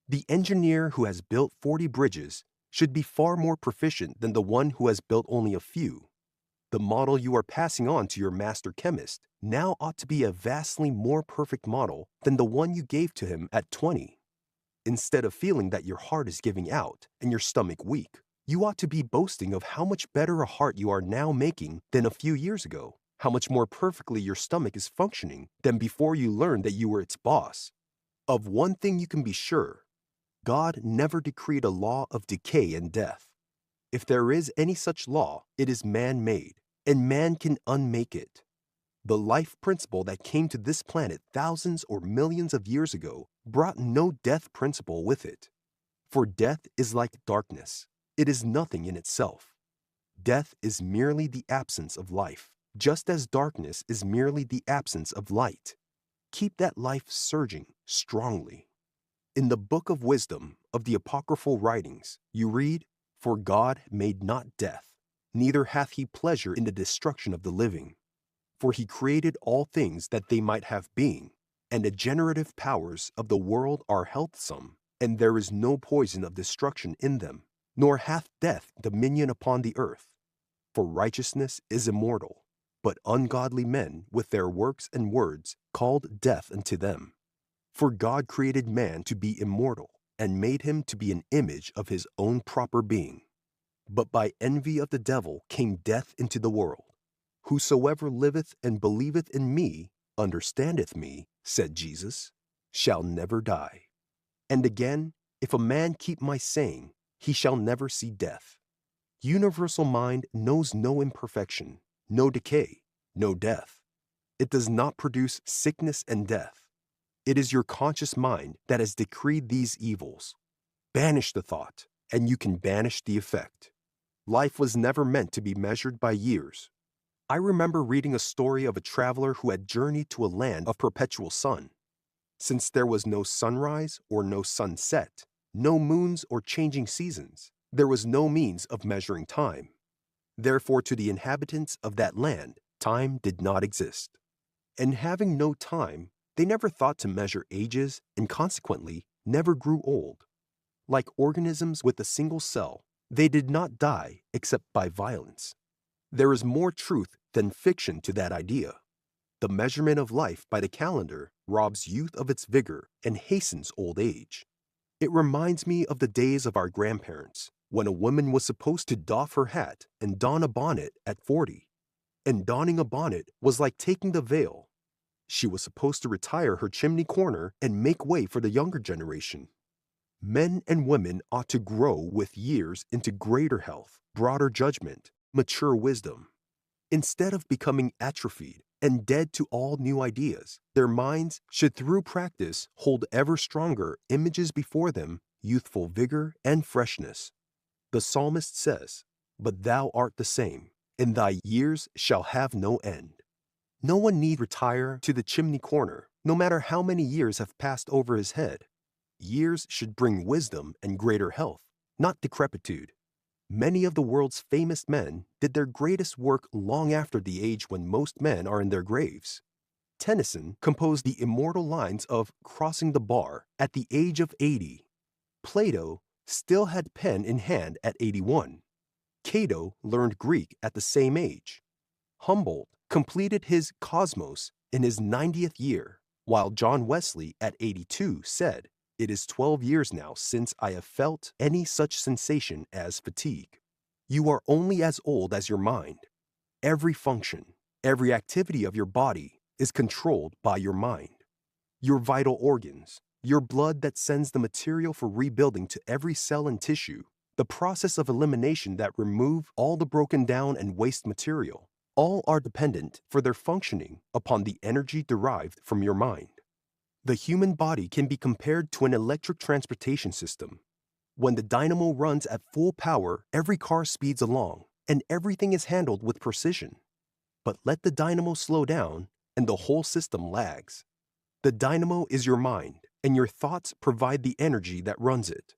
The engineer who has built 40 bridges should be far more proficient than the one who has built only a few. The model you are passing on to your master chemist now ought to be a vastly more perfect model than the one you gave to him at 20. Instead of feeling that your heart is giving out and your stomach weak, you ought to be boasting of how much better a heart you are now making than a few years ago, how much more perfectly your stomach is functioning than before you learned that you were its boss. Of one thing you can be sure, God never decreed a law of decay and death. If there is any such law, it is man-made, and man can unmake it. The life principle that came to this planet thousands or millions of years ago brought no death principle with it. For death is like darkness. It is nothing in itself. Death is merely the absence of life, just as darkness is merely the absence of light. Keep that life surging strongly. In the Book of Wisdom of the Apocryphal Writings, you read, "For God made not death, neither hath he pleasure in the destruction of the living. For he created all things that they might have being, and the generative powers of the world are healthsome, and there is no poison of destruction in them, nor hath death dominion upon the earth. For righteousness is immortal, but ungodly men with their works and words called death unto them. For God created man to be immortal, and made him to be an image of his own proper being. But by envy of the devil came death into the world. Whosoever liveth and believeth in me, understandeth me, said Jesus, shall never die. And again, if a man keep my saying, he shall never see death." Universal mind knows no imperfection, no decay, no death. It does not produce sickness and death. It is your conscious mind that has decreed these evils. Banish the thought, and you can banish the effect. Life was never meant to be measured by years. I remember reading a story of a traveler who had journeyed to a land of perpetual sun. Since there was no sunrise or no sunset, no moons or changing seasons, there was no means of measuring time. Therefore, to the inhabitants of that land, time did not exist. And having no time, they never thought to measure ages and consequently never grew old. Like organisms with a single cell, they did not die except by violence. There is more truth than fiction to that idea. The measurement of life by the calendar robs youth of its vigor and hastens old age. It reminds me of the days of our grandparents, when a woman was supposed to doff her hat and don a bonnet at 40. And donning a bonnet was like taking the veil. She was supposed to retire her chimney corner and make way for the younger generation. Men and women ought to grow with years into greater health, broader judgment, mature wisdom. Instead of becoming atrophied and dead to all new ideas, their minds should through practice hold ever stronger images before them, youthful vigor and freshness. The psalmist says, "But thou art the same, and thy years shall have no end." No one need retire to the chimney corner, no matter how many years have passed over his head. Years should bring wisdom and greater health, not decrepitude. Many of the world's famous men did their greatest work long after the age when most men are in their graves. Tennyson composed the immortal lines of Crossing the Bar at the age of 80. Plato still had pen in hand at 81. Cato learned Greek at the same age. Humboldt completed his Cosmos in his 90th year, while John Wesley at 82 said, "It is 12 years now since I have felt any such sensation as fatigue." You are only as old as your mind. Every function, every activity of your body is controlled by your mind. Your vital organs, your blood that sends the material for rebuilding to every cell and tissue, the process of elimination that remove all the broken down and waste material, all are dependent for their functioning upon the energy derived from your mind. The human body can be compared to an electric transportation system. When the dynamo runs at full power, every car speeds along, and everything is handled with precision. But let the dynamo slow down, and the whole system lags. The dynamo is your mind, and your thoughts provide the energy that runs it.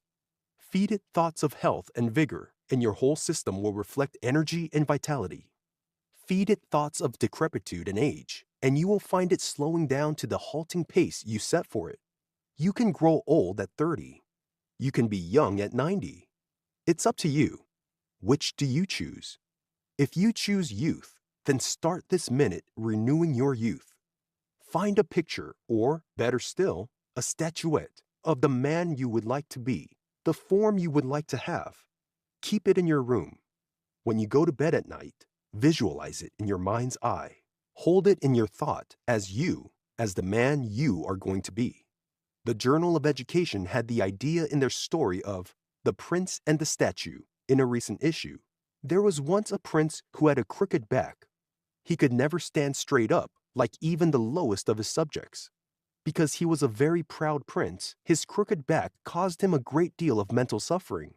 Feed it thoughts of health and vigor, and your whole system will reflect energy and vitality. Feed it thoughts of decrepitude and age, and you will find it slowing down to the halting pace you set for it. You can grow old at 30. You can be young at 90. It's up to you. Which do you choose? If you choose youth, then start this minute renewing your youth. Find a picture, or, better still, a statuette of the man you would like to be, the form you would like to have. Keep it in your room. When you go to bed at night, visualize it in your mind's eye. Hold it in your thought as the man you are going to be. The Journal of Education had the idea in their story of The Prince and the Statue in a recent issue. There was once a prince who had a crooked back. He could never stand straight up like even the lowest of his subjects. Because he was a very proud prince, his crooked back caused him a great deal of mental suffering.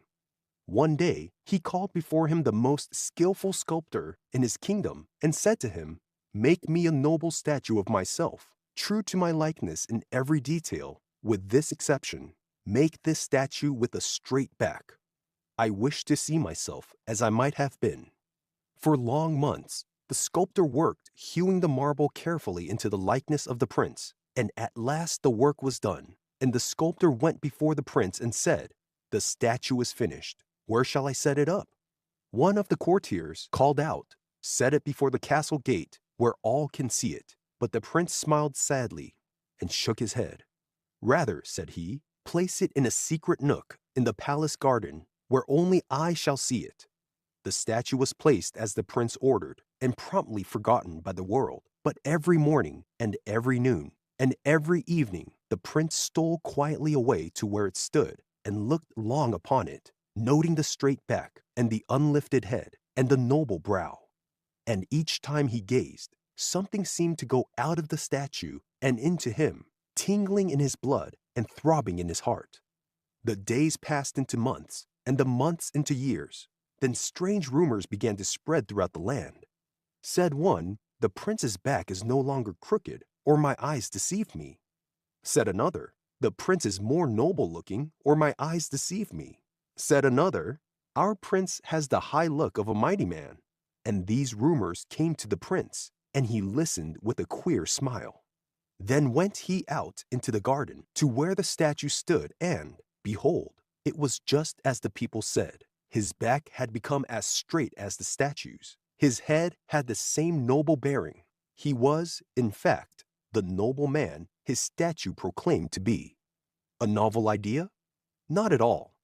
One day, he called before him the most skillful sculptor in his kingdom and said to him, "Make me a noble statue of myself, true to my likeness in every detail, with this exception. Make this statue with a straight back. I wish to see myself as I might have been." For long months, the sculptor worked, hewing the marble carefully into the likeness of the prince, and at last the work was done, and the sculptor went before the prince and said, "The statue is finished. Where shall I set it up?" One of the courtiers called out, "Set it before the castle gate, where all can see it." But the prince smiled sadly and shook his head. "Rather," said he, "place it in a secret nook in the palace garden, where only I shall see it." The statue was placed as the prince ordered, and promptly forgotten by the world. But every morning, and every noon, and every evening, the prince stole quietly away to where it stood, and looked long upon it, noting the straight back, and the unlifted head, and the noble brow. And each time he gazed, something seemed to go out of the statue and into him, tingling in his blood and throbbing in his heart. The days passed into months, and the months into years. Then strange rumors began to spread throughout the land. Said one, "The prince's back is no longer crooked, or my eyes deceive me." Said another, "The prince is more noble looking, or my eyes deceive me." Said another, "Our prince has the high look of a mighty man." And these rumors came to the prince, and he listened with a queer smile. Then went he out into the garden to where the statue stood, and, behold, it was just as the people said. His back had become as straight as the statue's. His head had the same noble bearing. He was, in fact, the noble man his statue proclaimed to be. A novel idea? Not at all.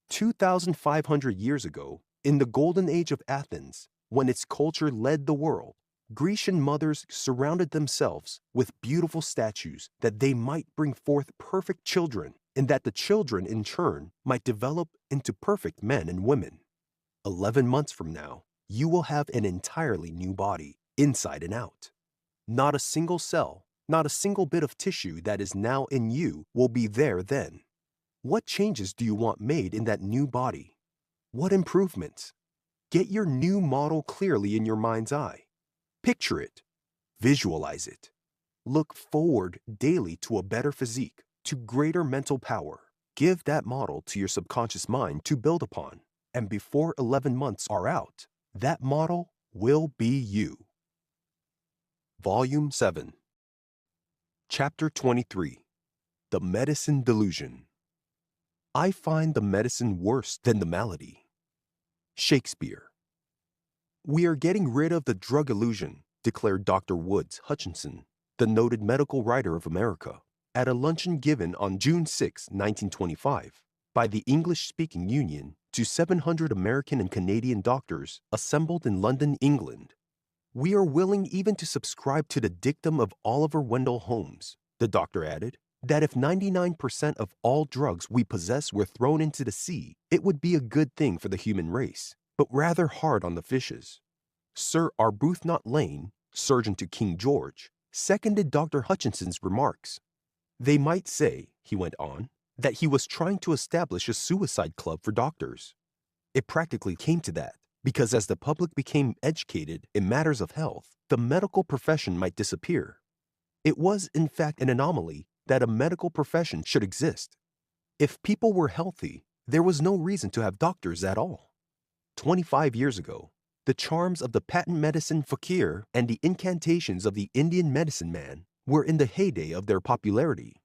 2,500 years ago, in the golden age of Athens, when its culture led the world, Grecian mothers surrounded themselves with beautiful statues that they might bring forth perfect children, and that the children in turn might develop into perfect men and women. 11 months from now, you will have an entirely new body, inside and out. Not a single cell, not a single bit of tissue that is now in you will be there then. What changes do you want made in that new body? What improvements? Get your new model clearly in your mind's eye. Picture it. Visualize it. Look forward daily to a better physique, to greater mental power. Give that model to your subconscious mind to build upon. And before 11 months are out, that model will be you. Volume 7. Chapter 23. The Medicine Delusion. I find the medicine worse than the malady. Shakespeare. We are getting rid of the drug illusion, declared Dr. Woods Hutchinson, the noted medical writer of America, at a luncheon given on June 6, 1925, by the English-speaking Union to 700 American and Canadian doctors assembled in London, England. We are willing even to subscribe to the dictum of Oliver Wendell Holmes, the doctor added, that if 99% of all drugs we possess were thrown into the sea, it would be a good thing for the human race, but rather hard on the fishes. Sir Arbuthnot Lane, surgeon to King George, seconded Dr. Hutchinson's remarks. They might say, he went on, that he was trying to establish a suicide club for doctors. It practically came to that, because as the public became educated in matters of health, the medical profession might disappear. It was, in fact, an anomaly that a medical profession should exist. If people were healthy, there was no reason to have doctors at all. 25 years ago, the charms of the patent medicine fakir and the incantations of the Indian medicine man were in the heyday of their popularity.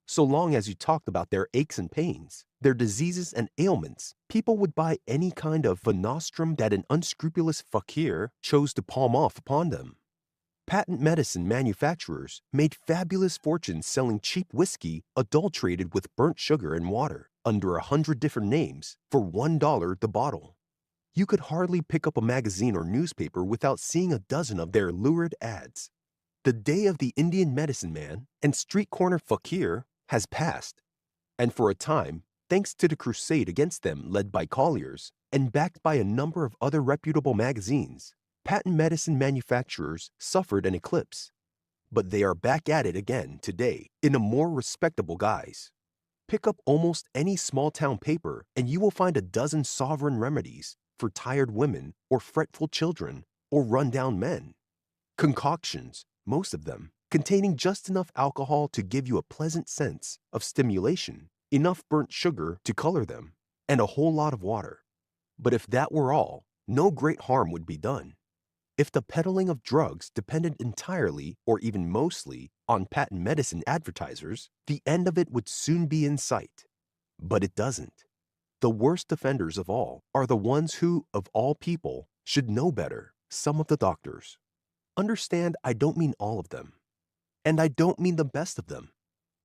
So long as you talked about their aches and pains, their diseases and ailments, people would buy any kind of venostrum that an unscrupulous fakir chose to palm off upon them. Patent medicine manufacturers made fabulous fortunes selling cheap whiskey adulterated with burnt sugar and water under 100 different names for $1 the bottle. You could hardly pick up a magazine or newspaper without seeing a dozen of their lurid ads. The day of the Indian medicine man and street corner fakir has passed, and for a time, thanks to the crusade against them led by Colliers and backed by a number of other reputable magazines, patent medicine manufacturers suffered an eclipse. But they are back at it again today in a more respectable guise. Pick up almost any small-town paper and you will find a dozen sovereign remedies for tired women or fretful children or run-down men. Concoctions, most of them, containing just enough alcohol to give you a pleasant sense of stimulation, enough burnt sugar to color them, and a whole lot of water. But if that were all, no great harm would be done. If the peddling of drugs depended entirely or even mostly on patent medicine advertisers, the end of it would soon be in sight. But it doesn't. The worst offenders of all are the ones who, of all people, should know better, some of the doctors. Understand, I don't mean all of them. And I don't mean the best of them.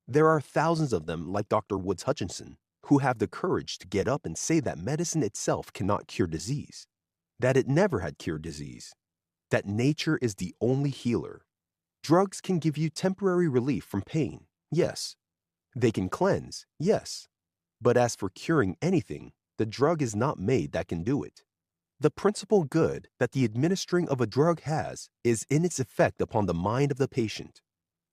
There are thousands of them like Dr. Woods Hutchinson, who have the courage to get up and say that medicine itself cannot cure disease, that it never had cured disease, that nature is the only healer. Drugs can give you temporary relief from pain, yes. They can cleanse, yes. But as for curing anything, the drug is not made that can do it. The principal good that the administering of a drug has is in its effect upon the mind of the patient.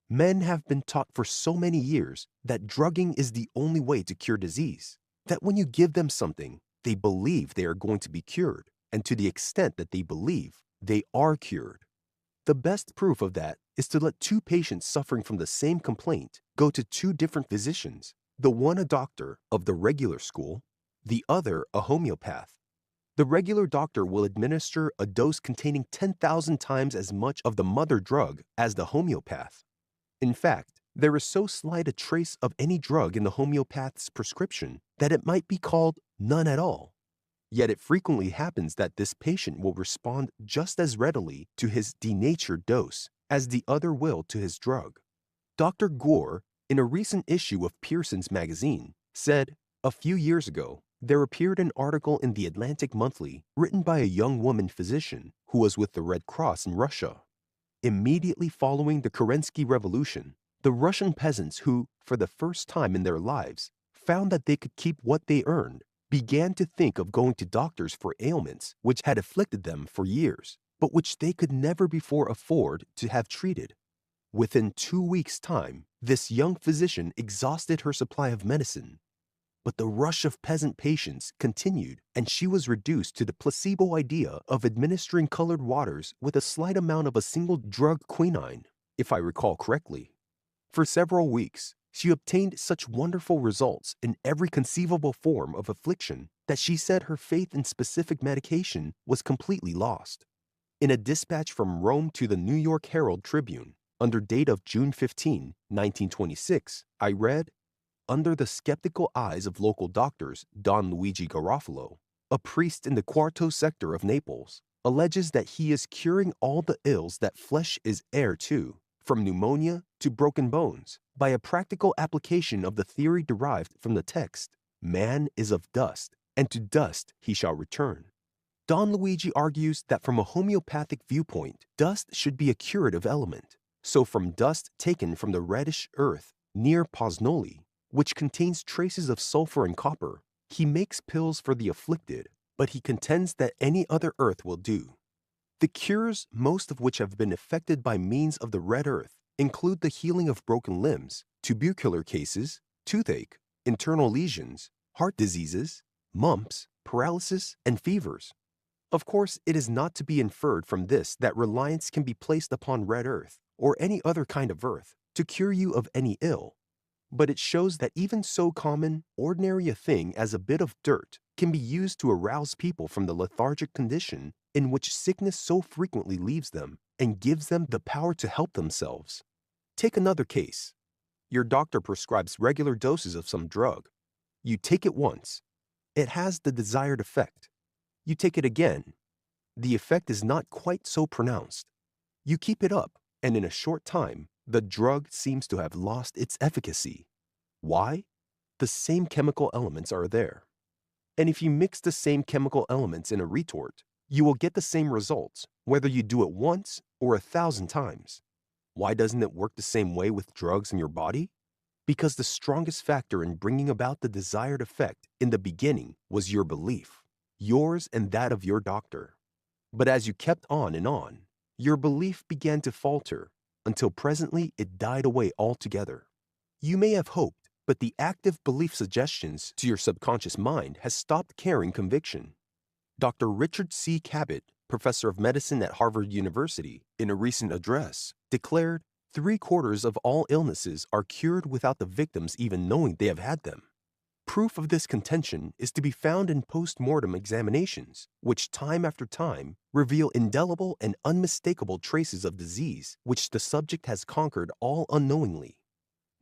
Men have been taught for so many years that drugging is the only way to cure disease, that when you give them something, they believe they are going to be cured, and to the extent that they believe, they are cured. The best proof of that is to let two patients suffering from the same complaint go to two different physicians, the one a doctor of the regular school, the other a homeopath. The regular doctor will administer a dose containing 10,000 times as much of the mother drug as the homeopath. In fact, there is so slight a trace of any drug in the homeopath's prescription that it might be called none at all. Yet it frequently happens that this patient will respond just as readily to his denatured dose as the other will to his drug. Dr. Gore, in a recent issue of Pearson's magazine, said, "A few years ago, there appeared an article in the Atlantic Monthly written by a young woman physician who was with the Red Cross in Russia. Immediately following the Kerensky Revolution, the Russian peasants who, for the first time in their lives, found that they could keep what they earned, began to think of going to doctors for ailments which had afflicted them for years, but which they could never before afford to have treated. Within 2 weeks' time, this young physician exhausted her supply of medicine. But the rush of peasant patients continued, and she was reduced to the placebo idea of administering colored waters with a slight amount of a single drug quinine, if I recall correctly. For several weeks, she obtained such wonderful results in every conceivable form of affliction that she said her faith in specific medication was completely lost. In a dispatch from Rome to the New York Herald Tribune, under date of June 15, 1926, I read, "Under the skeptical eyes of local doctors, Don Luigi Garofalo, a priest in the Quarto sector of Naples, alleges that he is curing all the ills that flesh is heir to, from pneumonia to broken bones, by a practical application of the theory derived from the text, 'Man is of dust, and to dust he shall return.' Don Luigi argues that from a homeopathic viewpoint, dust should be a curative element. So from dust taken from the reddish earth near Poznoli, which contains traces of sulfur and copper, he makes pills for the afflicted, but he contends that any other earth will do. The cures, most of which have been effected by means of the red earth, include the healing of broken limbs, tubercular cases, toothache, internal lesions, heart diseases, mumps, paralysis, and fevers. Of course, it is not to be inferred from this that reliance can be placed upon red earth, or any other kind of earth, to cure you of any ill. But it shows that even so common, ordinary a thing as a bit of dirt can be used to arouse people from the lethargic condition in which sickness so frequently leaves them and gives them the power to help themselves. Take another case. Your doctor prescribes regular doses of some drug. You take it once. It has the desired effect. You take it again. The effect is not quite so pronounced. You keep it up, and in a short time, the drug seems to have lost its efficacy. Why? The same chemical elements are there. And if you mix the same chemical elements in a retort, you will get the same results, whether you do it once or 1,000 times. Why doesn't it work the same way with drugs in your body? Because the strongest factor in bringing about the desired effect in the beginning was your belief, yours and that of your doctor. But as you kept on, your belief began to falter, until presently it died away altogether. You may have hoped, but the active belief suggestions to your subconscious mind has stopped carrying conviction. Dr. Richard C. Cabot, professor of medicine at Harvard University, in a recent address, declared 3/4 of all illnesses are cured without the victims even knowing they have had them. Proof of this contention is to be found in post-mortem examinations, which time after time reveal indelible and unmistakable traces of disease which the subject has conquered all unknowingly.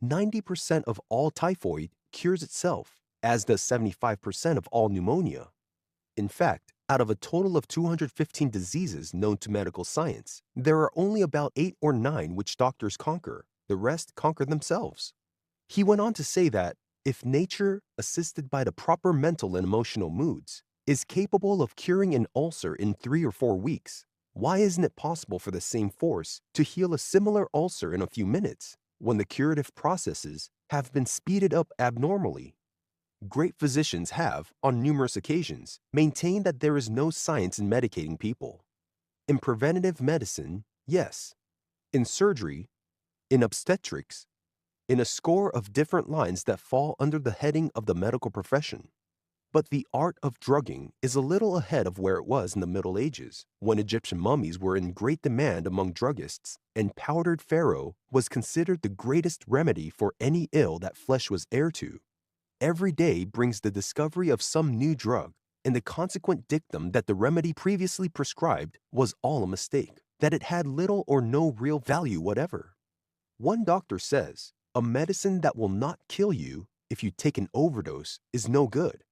90% of all typhoid cures itself, as does 75% of all pneumonia. In fact, out of a total of 215 diseases known to medical science, there are only about 8 or 9 which doctors conquer. The rest conquer themselves. He went on to say that if nature, assisted by the proper mental and emotional moods, is capable of curing an ulcer in 3 or 4 weeks, why isn't it possible for the same force to heal a similar ulcer in a few minutes, when the curative processes have been speeded up abnormally? Great physicians have, on numerous occasions, maintained that there is no science in medicating people. In preventative medicine, yes. In surgery, in obstetrics, in a score of different lines that fall under the heading of the medical profession. But the art of drugging is a little ahead of where it was in the Middle Ages, when Egyptian mummies were in great demand among druggists, and powdered pharaoh was considered the greatest remedy for any ill that flesh was heir to. Every day brings the discovery of some new drug, and the consequent dictum that the remedy previously prescribed was all a mistake, that it had little or no real value whatever. One doctor says, a medicine that will not kill you if you take an overdose is no good.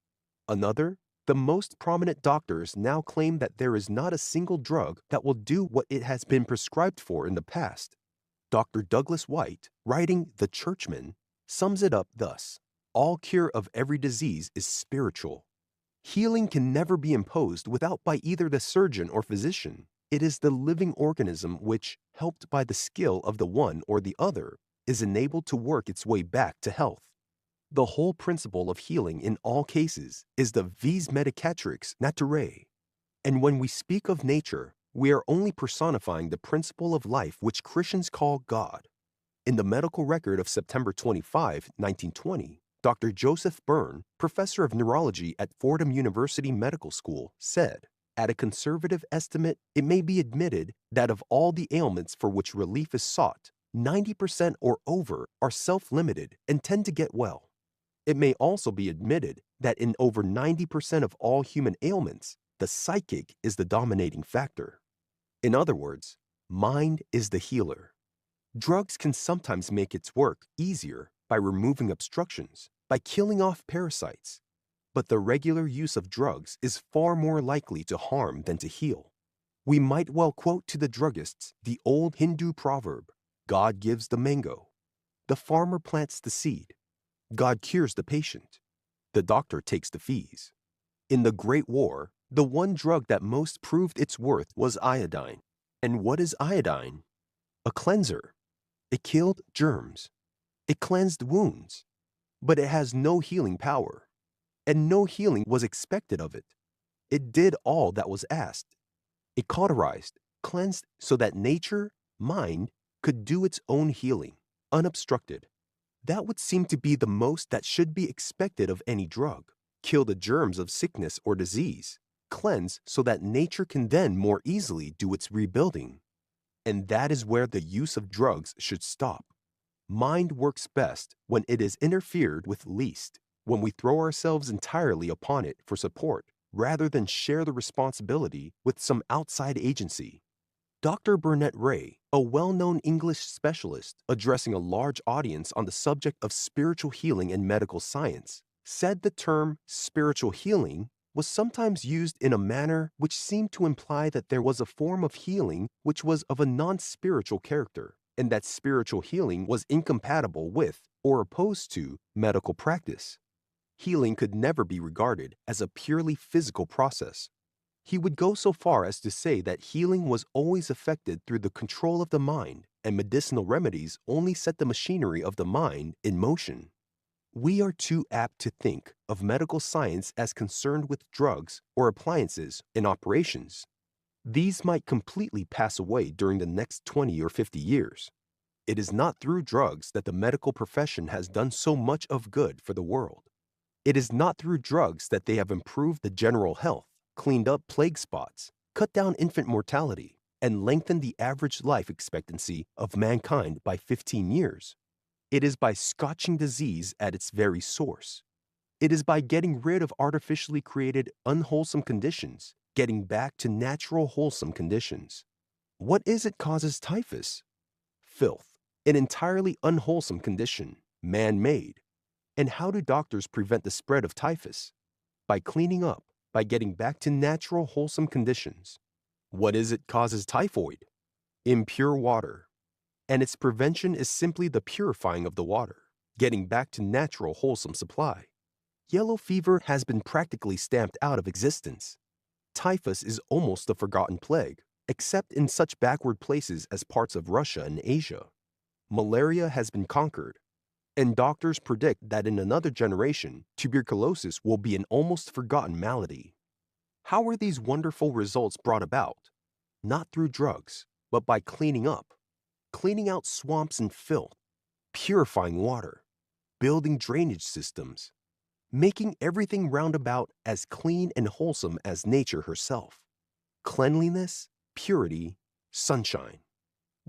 Another, the most prominent doctors now claim that there is not a single drug that will do what it has been prescribed for in the past. Dr. Douglas White, writing The Churchman, sums it up thus: all cure of every disease is spiritual. Healing can never be imposed without by either the surgeon or physician. It is the living organism which, helped by the skill of the one or the other, is enabled to work its way back to health. The whole principle of healing in all cases is the vis medicatrix naturae. And when we speak of nature, we are only personifying the principle of life which Christians call God. In the medical record of September 25, 1920, Dr. Joseph Byrne, professor of neurology at Fordham University Medical School, said, at a conservative estimate, it may be admitted that of all the ailments for which relief is sought, 90% or over are self-limited and tend to get well. It may also be admitted that in over 90% of all human ailments, the psychic is the dominating factor. In other words, mind is the healer. Drugs can sometimes make its work easier by removing obstructions, by killing off parasites. But the regular use of drugs is far more likely to harm than to heal. We might well quote to the druggists the old Hindu proverb, God gives the mango. The farmer plants the seed. God cures the patient. The doctor takes the fees. In the Great War, the one drug that most proved its worth was iodine. And what is iodine? A cleanser. It killed germs. It cleansed wounds. But it has no healing power. And no healing was expected of it. It did all that was asked. It cauterized, cleansed so that nature, mind, could do its own healing, unobstructed. That would seem to be the most that should be expected of any drug. Kill the germs of sickness or disease, cleanse so that nature can then more easily do its rebuilding. And that is where the use of drugs should stop. Mind works best when it is interfered with least, when we throw ourselves entirely upon it for support, rather than share the responsibility with some outside agency. Dr. Burnett Ray, a well-known English specialist addressing a large audience on the subject of spiritual healing and medical science, said the term spiritual healing was sometimes used in a manner which seemed to imply that there was a form of healing which was of a non-spiritual character, and that spiritual healing was incompatible with or opposed to medical practice. Healing could never be regarded as a purely physical process. He would go so far as to say that healing was always effected through the control of the mind, and medicinal remedies only set the machinery of the mind in motion. We are too apt to think of medical science as concerned with drugs or appliances and operations. These might completely pass away during the next 20 or 50 years. It is not through drugs that the medical profession has done so much of good for the world. It is not through drugs that they have improved the general health, cleaned up plague spots, cut down infant mortality, and lengthened the average life expectancy of mankind by 15 years. It is by scotching disease at its very source. It is by getting rid of artificially created unwholesome conditions, getting back to natural wholesome conditions. What is it causes typhus? Filth, an entirely unwholesome condition, man-made. And how do doctors prevent the spread of typhus? By cleaning up, by getting back to natural wholesome conditions. What is it causes typhoid? Impure water. And its prevention is simply the purifying of the water, getting back to natural wholesome supply. Yellow fever has been practically stamped out of existence. Typhus is almost a forgotten plague, except in such backward places as parts of Russia and Asia. Malaria has been conquered, and doctors predict that in another generation, tuberculosis will be an almost forgotten malady. How are these wonderful results brought about? Not through drugs, but by cleaning up, cleaning out swamps and filth, purifying water, building drainage systems, making everything roundabout as clean and wholesome as nature herself. Cleanliness, purity, sunshine.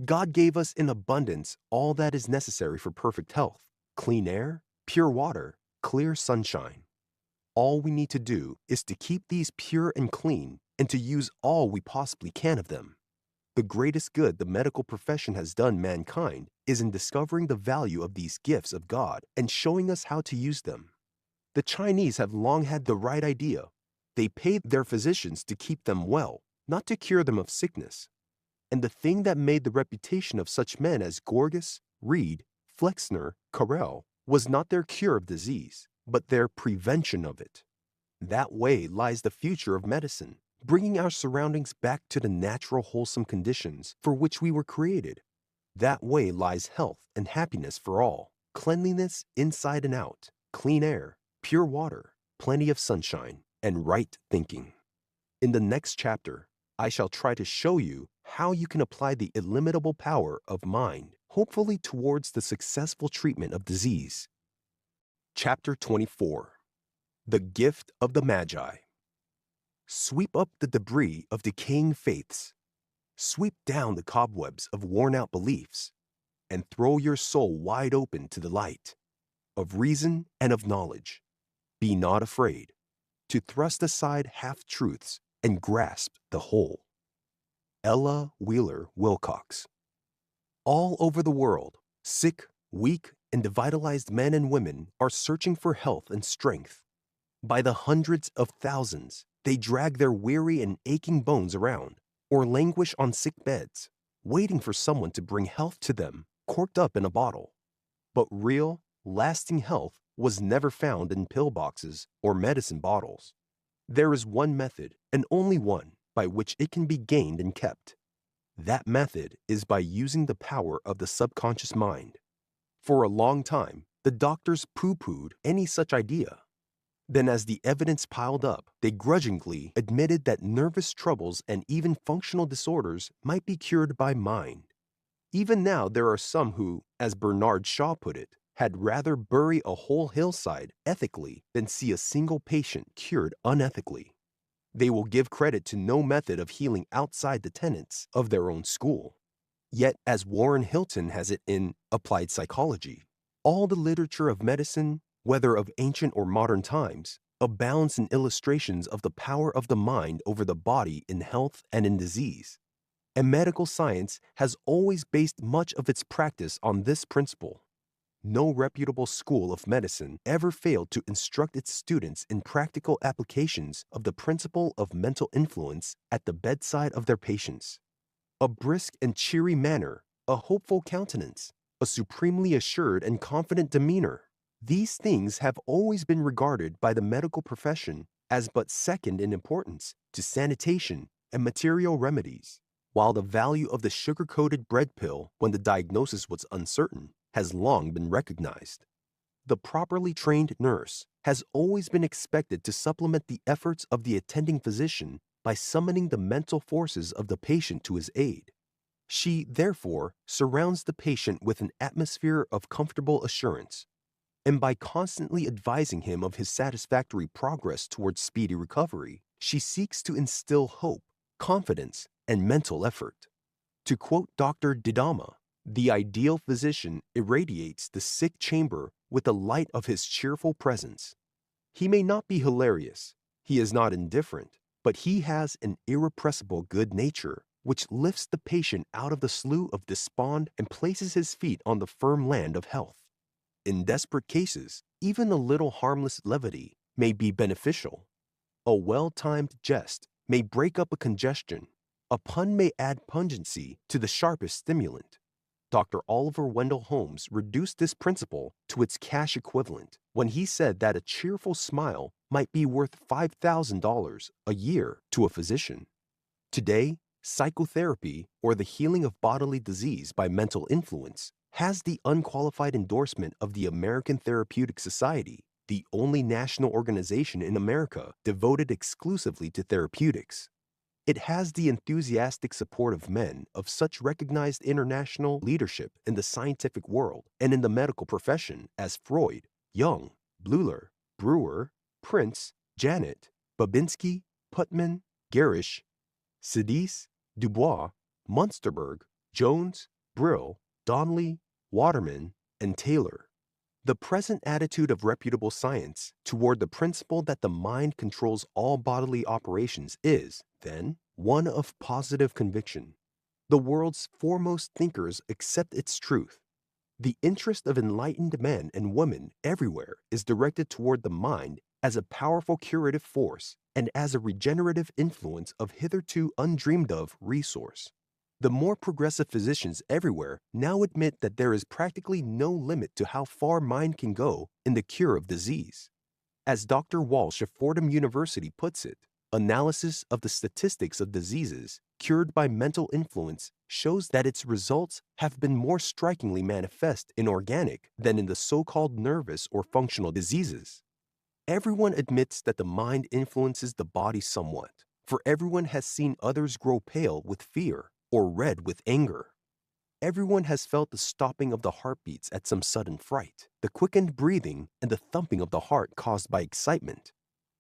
God gave us in abundance all that is necessary for perfect health: clean air, pure water, clear sunshine. All we need to do is to keep these pure and clean and to use all we possibly can of them. The greatest good the medical profession has done mankind is in discovering the value of these gifts of God and showing us how to use them. The Chinese have long had the right idea. They paid their physicians to keep them well, not to cure them of sickness. And the thing that made the reputation of such men as Gorgas, Reed, Flexner, Carrel was not their cure of disease, but their prevention of it. That way lies the future of medicine, bringing our surroundings back to the natural wholesome conditions for which we were created. That way lies health and happiness for all, cleanliness inside and out, clean air, pure water, plenty of sunshine, and right thinking. In the next chapter, I shall try to show you how you can apply the illimitable power of mind, hopefully towards the successful treatment of disease. Chapter 24. The Gift of the Magi. Sweep up the debris of decaying faiths. Sweep down the cobwebs of worn-out beliefs, and throw your soul wide open to the light of reason and of knowledge. Be not afraid to thrust aside half-truths and grasp the whole. Ella Wheeler Wilcox. All over the world, sick, weak, and devitalized men and women are searching for health and strength. By the hundreds of thousands, they drag their weary and aching bones around, or languish on sick beds, waiting for someone to bring health to them, corked up in a bottle. But real, lasting health was never found in pill boxes or medicine bottles. There is one method, and only one, by which it can be gained and kept. That method is by using the power of the subconscious mind. For a long time, the doctors pooh-poohed any such idea. Then as the evidence piled up, they grudgingly admitted that nervous troubles and even functional disorders might be cured by mind. Even now there are some who, as Bernard Shaw put it, had rather bury a whole hillside ethically than see a single patient cured unethically. They will give credit to no method of healing outside the tenets of their own school. Yet, as Warren Hilton has it in Applied Psychology, all the literature of medicine, whether of ancient or modern times, abounds in illustrations of the power of the mind over the body in health and in disease. And medical science has always based much of its practice on this principle. No reputable school of medicine ever failed to instruct its students in practical applications of the principle of mental influence at the bedside of their patients. A brisk and cheery manner, a hopeful countenance, a supremely assured and confident demeanor. These things have always been regarded by the medical profession as but second in importance to sanitation and material remedies, while the value of the sugar-coated bread pill when the diagnosis was uncertain has long been recognized. The properly trained nurse has always been expected to supplement the efforts of the attending physician by summoning the mental forces of the patient to his aid. She, therefore, surrounds the patient with an atmosphere of comfortable assurance, and by constantly advising him of his satisfactory progress towards speedy recovery, she seeks to instill hope, confidence, and mental effort. To quote Dr. Didama, the ideal physician irradiates the sick chamber with the light of his cheerful presence. He may not be hilarious, he is not indifferent, but he has an irrepressible good nature which lifts the patient out of the slough of despond and places his feet on the firm land of health. In desperate cases, even a little harmless levity may be beneficial. A well-timed jest may break up a congestion. A pun may add pungency to the sharpest stimulant. Dr. Oliver Wendell Holmes reduced this principle to its cash equivalent when he said that a cheerful smile might be worth $5,000 a year to a physician. Today, psychotherapy, or the healing of bodily disease by mental influence, has the unqualified endorsement of the American Therapeutic Society, the only national organization in America devoted exclusively to therapeutics. It has the enthusiastic support of men of such recognized international leadership in the scientific world and in the medical profession as Freud, Jung, Bleuler, Brewer, Prince, Janet, Babinski, Putman, Garish, Sidis, Dubois, Munsterberg, Jones, Brill, Donnelly, Waterman, and Taylor. The present attitude of reputable science toward the principle that the mind controls all bodily operations is, then, one of positive conviction. The world's foremost thinkers accept its truth. The interest of enlightened men and women everywhere is directed toward the mind as a powerful curative force and as a regenerative influence of hitherto undreamed of resource. The more progressive physicians everywhere now admit that there is practically no limit to how far mind can go in the cure of disease. As Dr. Walsh of Fordham University puts it, analysis of the statistics of diseases cured by mental influence shows that its results have been more strikingly manifest in organic than in the so-called nervous or functional diseases. Everyone admits that the mind influences the body somewhat, for everyone has seen others grow pale with fear or red with anger. Everyone has felt the stopping of the heartbeats at some sudden fright, the quickened breathing, and the thumping of the heart caused by excitement.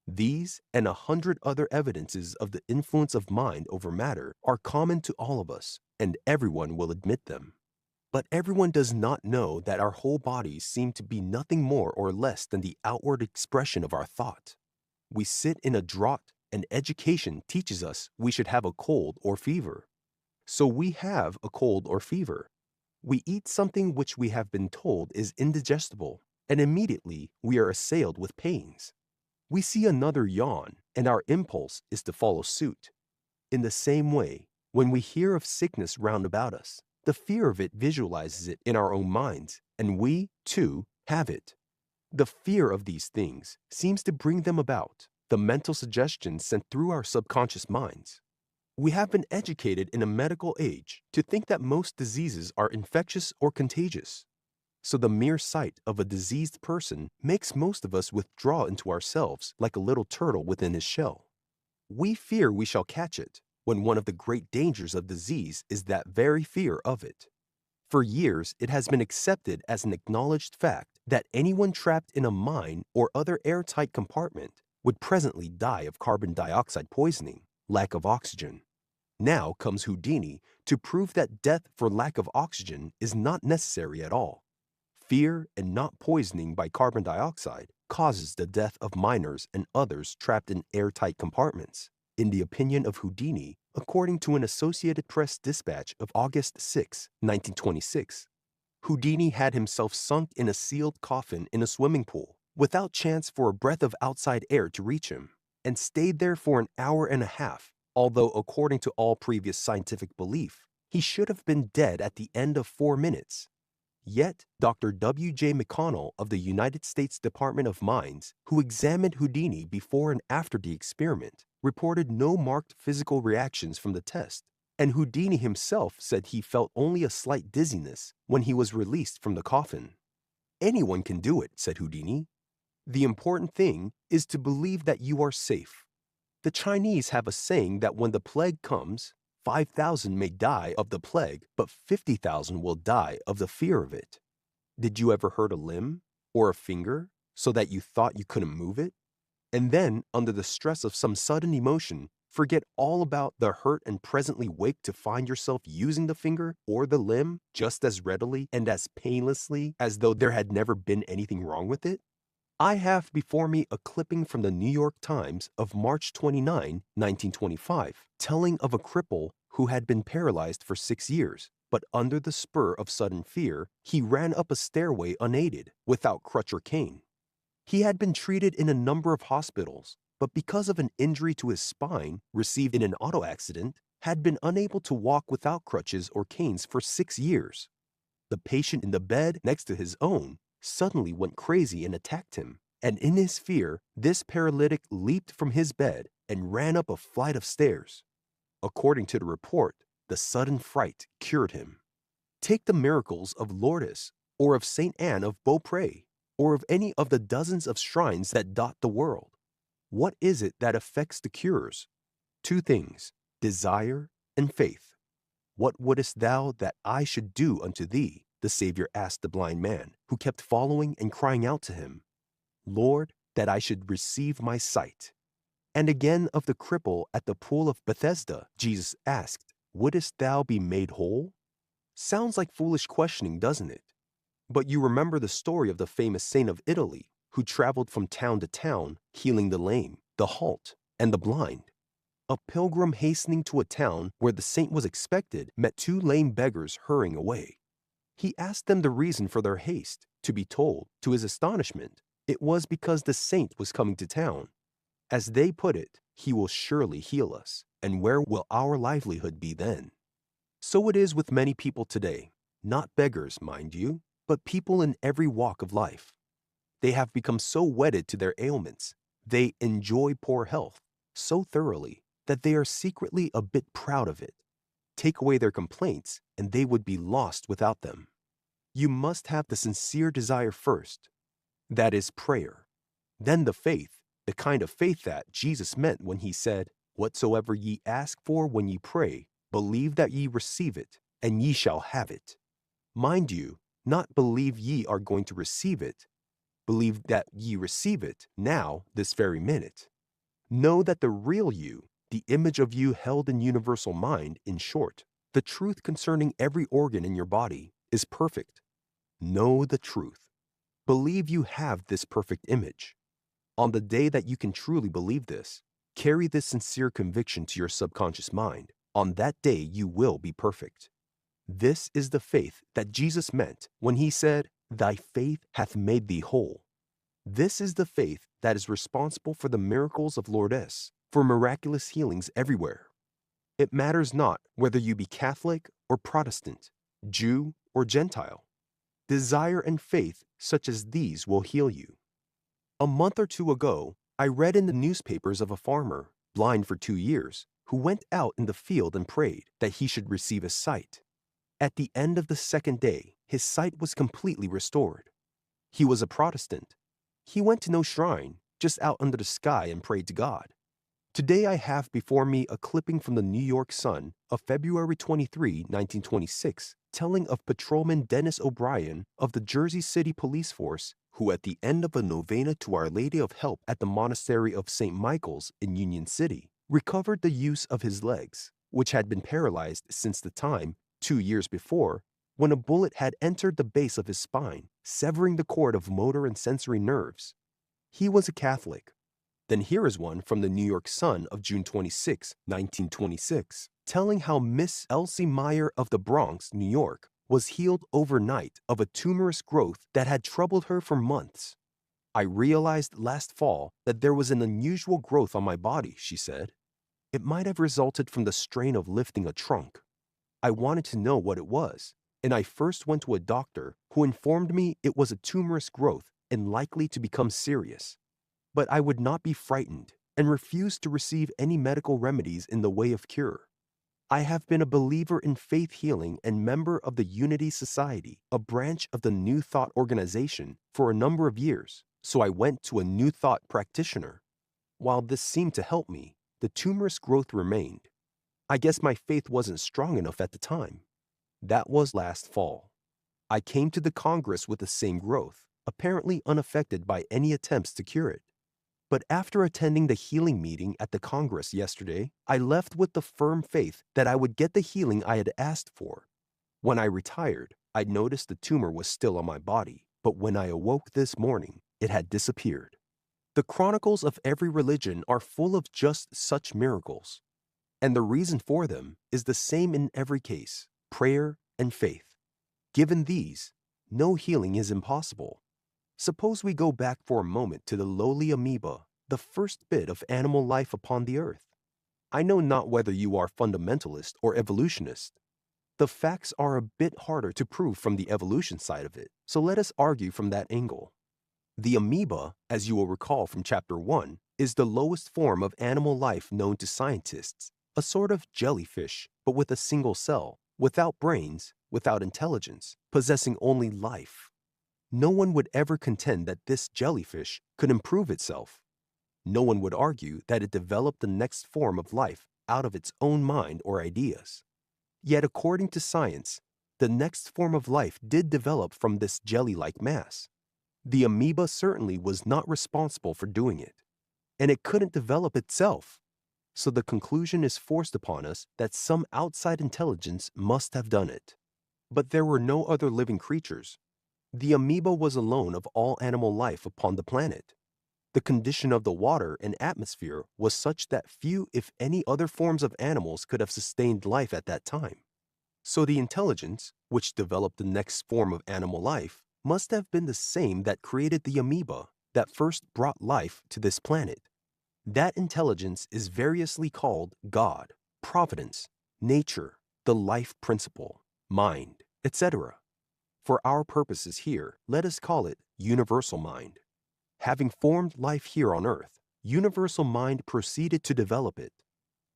These and 100 other evidences of the influence of mind over matter are common to all of us, and everyone will admit them. But everyone does not know that our whole bodies seem to be nothing more or less than the outward expression of our thought. We sit in a draught, and education teaches us we should have a cold or fever. So we have a cold or fever. We eat something which we have been told is indigestible, and immediately we are assailed with pains. We see another yawn, and our impulse is to follow suit. In the same way, when we hear of sickness round about us, the fear of it visualizes it in our own minds, and we, too, have it. The fear of these things seems to bring them about, the mental suggestions sent through our subconscious minds. We have been educated in a medical age to think that most diseases are infectious or contagious. So the mere sight of a diseased person makes most of us withdraw into ourselves like a little turtle within his shell. We fear we shall catch it, when one of the great dangers of disease is that very fear of it. For years, it has been accepted as an acknowledged fact that anyone trapped in a mine or other airtight compartment would presently die of carbon dioxide poisoning, lack of oxygen. Now comes Houdini to prove that death for lack of oxygen is not necessary at all. Fear and not poisoning by carbon dioxide causes the death of miners and others trapped in airtight compartments, in the opinion of Houdini, according to an Associated Press dispatch of August 6, 1926. Houdini had himself sunk in a sealed coffin in a swimming pool, without chance for a breath of outside air to reach him, and stayed there for an hour and a half, although according to all previous scientific belief, he should have been dead at the end of 4 minutes. Yet, Dr. W.J. McConnell of the United States Department of Mines, who examined Houdini before and after the experiment, reported no marked physical reactions from the test, and Houdini himself said he felt only a slight dizziness when he was released from the coffin. "Anyone can do it," said Houdini. "The important thing is to believe that you are safe. The Chinese have a saying that when the plague comes, 5,000 may die of the plague, but 50,000 will die of the fear of it. Did you ever hurt a limb or a finger so that you thought you couldn't move it? And then, under the stress of some sudden emotion, forget all about the hurt and presently wake to find yourself using the finger or the limb just as readily and as painlessly as though there had never been anything wrong with it? I have before me a clipping from the New York Times of March 29, 1925, telling of a cripple who had been paralyzed for 6 years, but under the spur of sudden fear, he ran up a stairway unaided, without crutch or cane. He had been treated in a number of hospitals, but because of an injury to his spine received in an auto accident, had been unable to walk without crutches or canes for 6 years. The patient in the bed next to his own suddenly went crazy and attacked him, and in his fear, this paralytic leaped from his bed and ran up a flight of stairs. According to the report, the sudden fright cured him. Take the miracles of Lourdes, or of Saint Anne of Beaupré, or of any of the dozens of shrines that dot the world. What is it that effects the cures? 2 things, desire and faith. What wouldest thou that I should do unto thee? The Savior asked the blind man, who kept following and crying out to him. Lord, that I should receive my sight. And again of the cripple at the pool of Bethesda, Jesus asked, Wouldest thou be made whole? Sounds like foolish questioning, doesn't it? But you remember the story of the famous saint of Italy who traveled from town to town, healing the lame, the halt, and the blind. A pilgrim hastening to a town where the saint was expected met two lame beggars hurrying away. He asked them the reason for their haste. To be told, to his astonishment, it was because the saint was coming to town. As they put it, he will surely heal us, and where will our livelihood be then? So it is with many people today, not beggars, mind you, but people in every walk of life. They have become so wedded to their ailments, they enjoy poor health so thoroughly that they are secretly a bit proud of it. Take away their complaints, and they would be lost without them. You must have the sincere desire first. That is prayer. Then the faith, the kind of faith that Jesus meant when he said, Whatsoever ye ask for when ye pray, believe that ye receive it, and ye shall have it. Mind you, not believe ye are going to receive it. Believe that ye receive it now, this very minute. Know that the real you, the image of you held in universal mind, in short, the truth concerning every organ in your body, is perfect. Know the truth. Believe you have this perfect image. On the day that you can truly believe this, carry this sincere conviction to your subconscious mind. On that day you will be perfect. This is the faith that Jesus meant when he said, Thy faith hath made thee whole. This is the faith that is responsible for the miracles of Lourdes, for miraculous healings everywhere. It matters not whether you be Catholic or Protestant, Jew or Gentile. Desire and faith such as these will heal you. A month or two ago, I read in the newspapers of a farmer, blind for 2 years, who went out in the field and prayed that he should receive his sight. At the end of the second day, his sight was completely restored. He was a Protestant. He went to no shrine, just out under the sky and prayed to God. Today I have before me a clipping from the New York Sun of February 23, 1926, telling of Patrolman Dennis O'Brien of the Jersey City Police Force, who at the end of a novena to Our Lady of Help at the Monastery of St. Michael's in Union City, recovered the use of his legs, which had been paralyzed since the time, 2 years before, when a bullet had entered the base of his spine, severing the cord of motor and sensory nerves. He was a Catholic. Then here is one from the New York Sun of June 26, 1926, telling how Miss Elsie Meyer of the Bronx, New York, was healed overnight of a tumorous growth that had troubled her for months. I realized last fall that there was an unusual growth on my body, she said. It might have resulted from the strain of lifting a trunk. I wanted to know what it was, and I first went to a doctor who informed me it was a tumorous growth and likely to become serious. But I would not be frightened and refused to receive any medical remedies in the way of cure. I have been a believer in faith healing and member of the Unity Society, a branch of the New Thought organization, for a number of years, so I went to a New Thought practitioner. While this seemed to help me, the tumorous growth remained. I guess my faith wasn't strong enough at the time. That was last fall. I came to the Congress with the same growth, apparently unaffected by any attempts to cure it. But after attending the healing meeting at the Congress yesterday, I left with the firm faith that I would get the healing I had asked for. When I retired, I noticed the tumor was still on my body, but when I awoke this morning, it had disappeared. The chronicles of every religion are full of just such miracles. And the reason for them is the same in every case: prayer and faith. Given these, no healing is impossible. Suppose we go back for a moment to the lowly amoeba, the first bit of animal life upon the earth. I know not whether you are fundamentalist or evolutionist. The facts are a bit harder to prove from the evolution side of it, so let us argue from that angle. The amoeba, as you will recall from Chapter 1, is the lowest form of animal life known to scientists, a sort of jellyfish, but with a single cell, without brains, without intelligence, possessing only life. No one would ever contend that this jellyfish could improve itself. No one would argue that it developed the next form of life out of its own mind or ideas. Yet according to science, the next form of life did develop from this jelly-like mass. The amoeba certainly was not responsible for doing it, and it couldn't develop itself. So the conclusion is forced upon us that some outside intelligence must have done it. But there were no other living creatures. The amoeba was alone of all animal life upon the planet. The condition of the water and atmosphere was such that few, if any, other forms of animals could have sustained life at that time. So the intelligence, which developed the next form of animal life, must have been the same that created the amoeba that first brought life to this planet. That intelligence is variously called God, providence, nature, the life principle, mind, etc. For our purposes here, let us call it universal mind. Having formed life here on Earth, universal mind proceeded to develop it.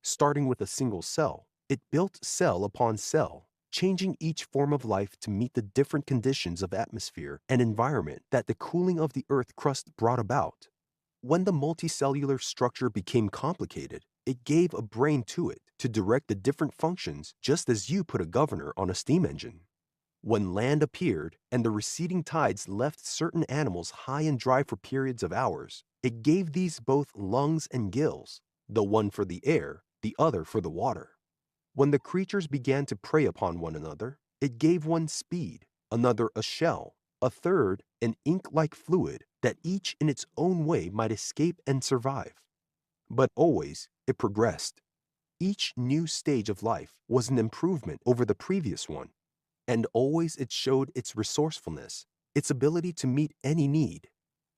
Starting with a single cell, it built cell upon cell, changing each form of life to meet the different conditions of atmosphere and environment that the cooling of the Earth crust brought about. When the multicellular structure became complicated, it gave a brain to it to direct the different functions, just as you put a governor on a steam engine. When land appeared and the receding tides left certain animals high and dry for periods of hours, it gave these both lungs and gills, the one for the air, the other for the water. When the creatures began to prey upon one another, it gave one speed, another a shell, a third an ink-like fluid that each in its own way might escape and survive. But always it progressed. Each new stage of life was an improvement over the previous one, and always it showed its resourcefulness, its ability to meet any need.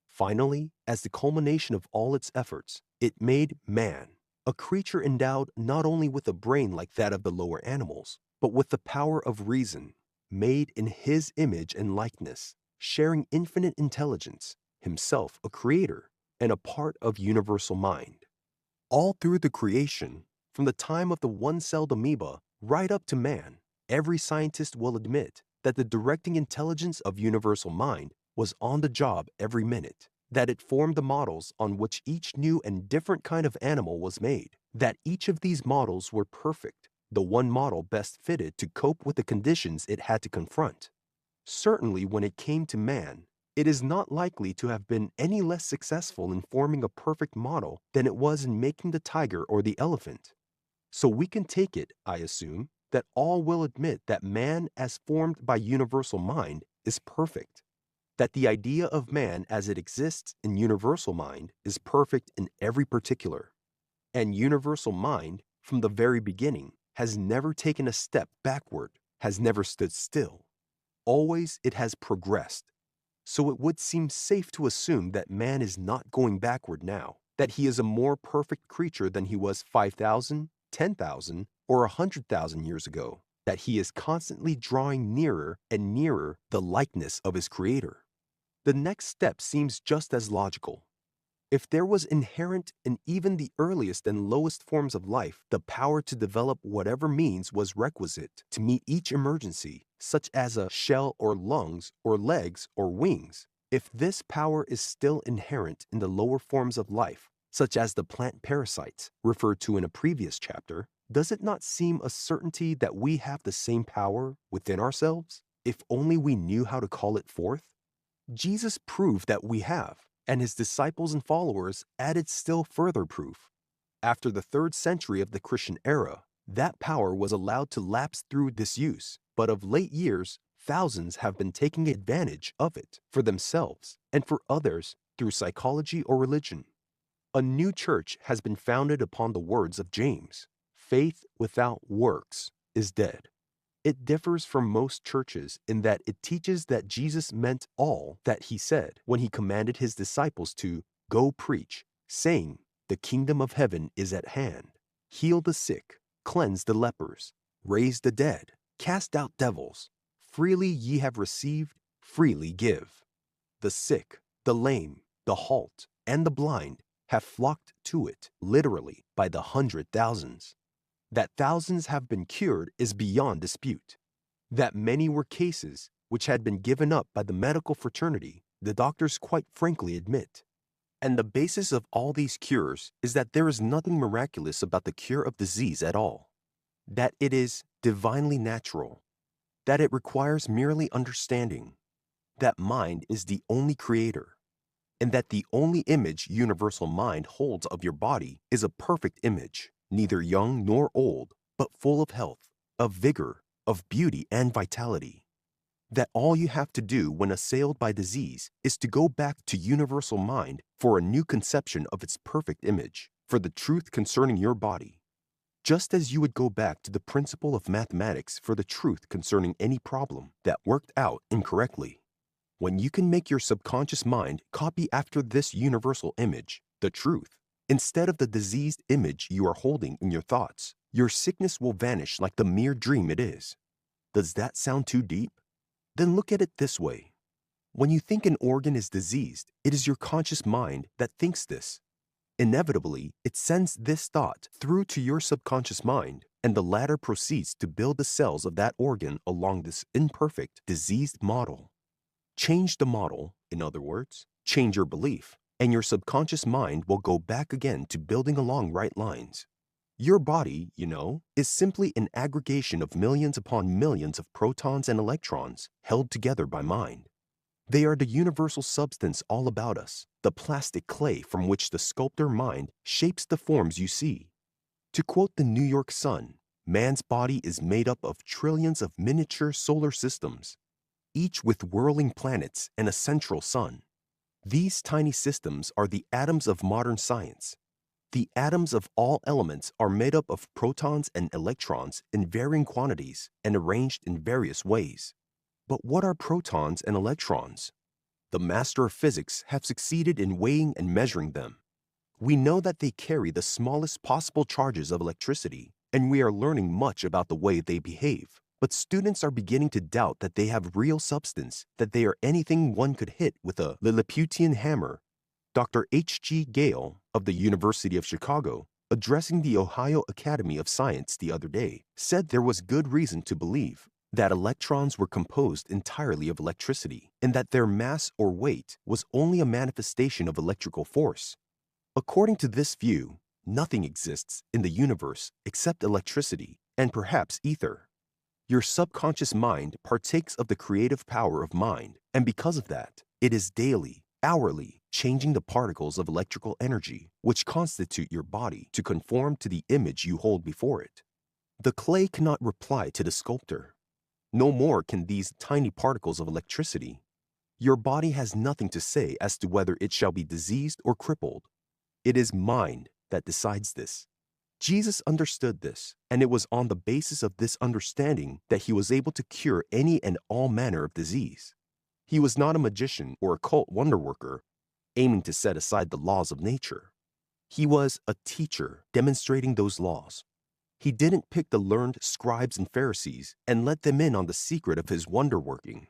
Finally, as the culmination of all its efforts, it made man, a creature endowed not only with a brain like that of the lower animals, but with the power of reason, made in his image and likeness, sharing infinite intelligence, himself a creator, and a part of universal mind. All through the creation, from the time of the one-celled amoeba right up to man, every scientist will admit that the directing intelligence of universal mind was on the job every minute, that it formed the models on which each new and different kind of animal was made, that each of these models were perfect, the one model best fitted to cope with the conditions it had to confront. Certainly when it came to man, it is not likely to have been any less successful in forming a perfect model than it was in making the tiger or the elephant. So we can take it, I assume, that all will admit that man as formed by universal mind is perfect, that the idea of man as it exists in universal mind is perfect in every particular, and universal mind, from the very beginning, has never taken a step backward, has never stood still. Always it has progressed. So it would seem safe to assume that man is not going backward now, that he is a more perfect creature than he was 5,000, 10,000, or 100,000 years ago, that he is constantly drawing nearer and nearer the likeness of his creator. The next step seems just as logical. If there was inherent in even the earliest and lowest forms of life the power to develop whatever means was requisite to meet each emergency, such as a shell or lungs or legs or wings, if this power is still inherent in the lower forms of life, such as the plant parasites referred to in a previous chapter, does it not seem a certainty that we have the same power within ourselves, if only we knew how to call it forth? Jesus proved that we have, and his disciples and followers added still further proof. After the 3rd century of the Christian era, that power was allowed to lapse through disuse, but of late years, thousands have been taking advantage of it for themselves and for others through psychology or religion. A new church has been founded upon the words of James: faith without works is dead. It differs from most churches in that it teaches that Jesus meant all that he said when he commanded his disciples to go preach, saying, "The kingdom of heaven is at hand. Heal the sick, cleanse the lepers, raise the dead, cast out devils. Freely ye have received, freely give." The sick, the lame, the halt, and the blind have flocked to it, literally by the 100,000s. That thousands have been cured is beyond dispute. That many were cases which had been given up by the medical fraternity, the doctors quite frankly admit. And the basis of all these cures is that there is nothing miraculous about the cure of disease at all. That it is divinely natural. That it requires merely understanding. that mind is the only creator, and that the only image universal mind holds of your body is a perfect image, neither young nor old, but full of health, of vigor, of beauty and vitality. That all you have to do when assailed by disease is to go back to universal mind for a new conception of its perfect image, for the truth concerning your body. Just as you would go back to the principle of mathematics for the truth concerning any problem that worked out incorrectly. When you can make your subconscious mind copy after this universal image, the truth, instead of the diseased image you are holding in your thoughts, your sickness will vanish like the mere dream it is. Does that sound too deep? Then look at it this way. When you think an organ is diseased, it is your conscious mind that thinks this. Inevitably, it sends this thought through to your subconscious mind, and the latter proceeds to build the cells of that organ along this imperfect, diseased model. Change the model, in other words, change your belief, and your subconscious mind will go back again to building along right lines. Your body, is simply an aggregation of millions upon millions of protons and electrons held together by mind. They are the universal substance all about us, the plastic clay from which the sculptor mind shapes the forms you see. To quote the New York Sun, man's body is made up of trillions of miniature solar systems, each with whirling planets and a central sun. These tiny systems are the atoms of modern science. The atoms of all elements are made up of protons and electrons in varying quantities and arranged in various ways. But what are protons and electrons? The master of physics have succeeded in weighing and measuring them. We know that they carry the smallest possible charges of electricity, and we are learning much about the way they behave. But students are beginning to doubt that they have real substance, that they are anything one could hit with a Lilliputian hammer. Dr. H.G. Gale of the University of Chicago, addressing the Ohio Academy of Science the other day, said there was good reason to believe that electrons were composed entirely of electricity, and that their mass or weight was only a manifestation of electrical force. According to this view, nothing exists in the universe except electricity and perhaps ether. Your subconscious mind partakes of the creative power of mind, and because of that, it is daily, hourly, changing the particles of electrical energy which constitute your body to conform to the image you hold before it. The clay cannot reply to the sculptor. No more can these tiny particles of electricity. Your body has nothing to say as to whether it shall be diseased or crippled. It is mind that decides this. Jesus understood this, and it was on the basis of this understanding that he was able to cure any and all manner of disease. He was not a magician or occult wonder worker, aiming to set aside the laws of nature. He was a teacher demonstrating those laws. He didn't pick the learned scribes and Pharisees and let them in on the secret of his wonder working.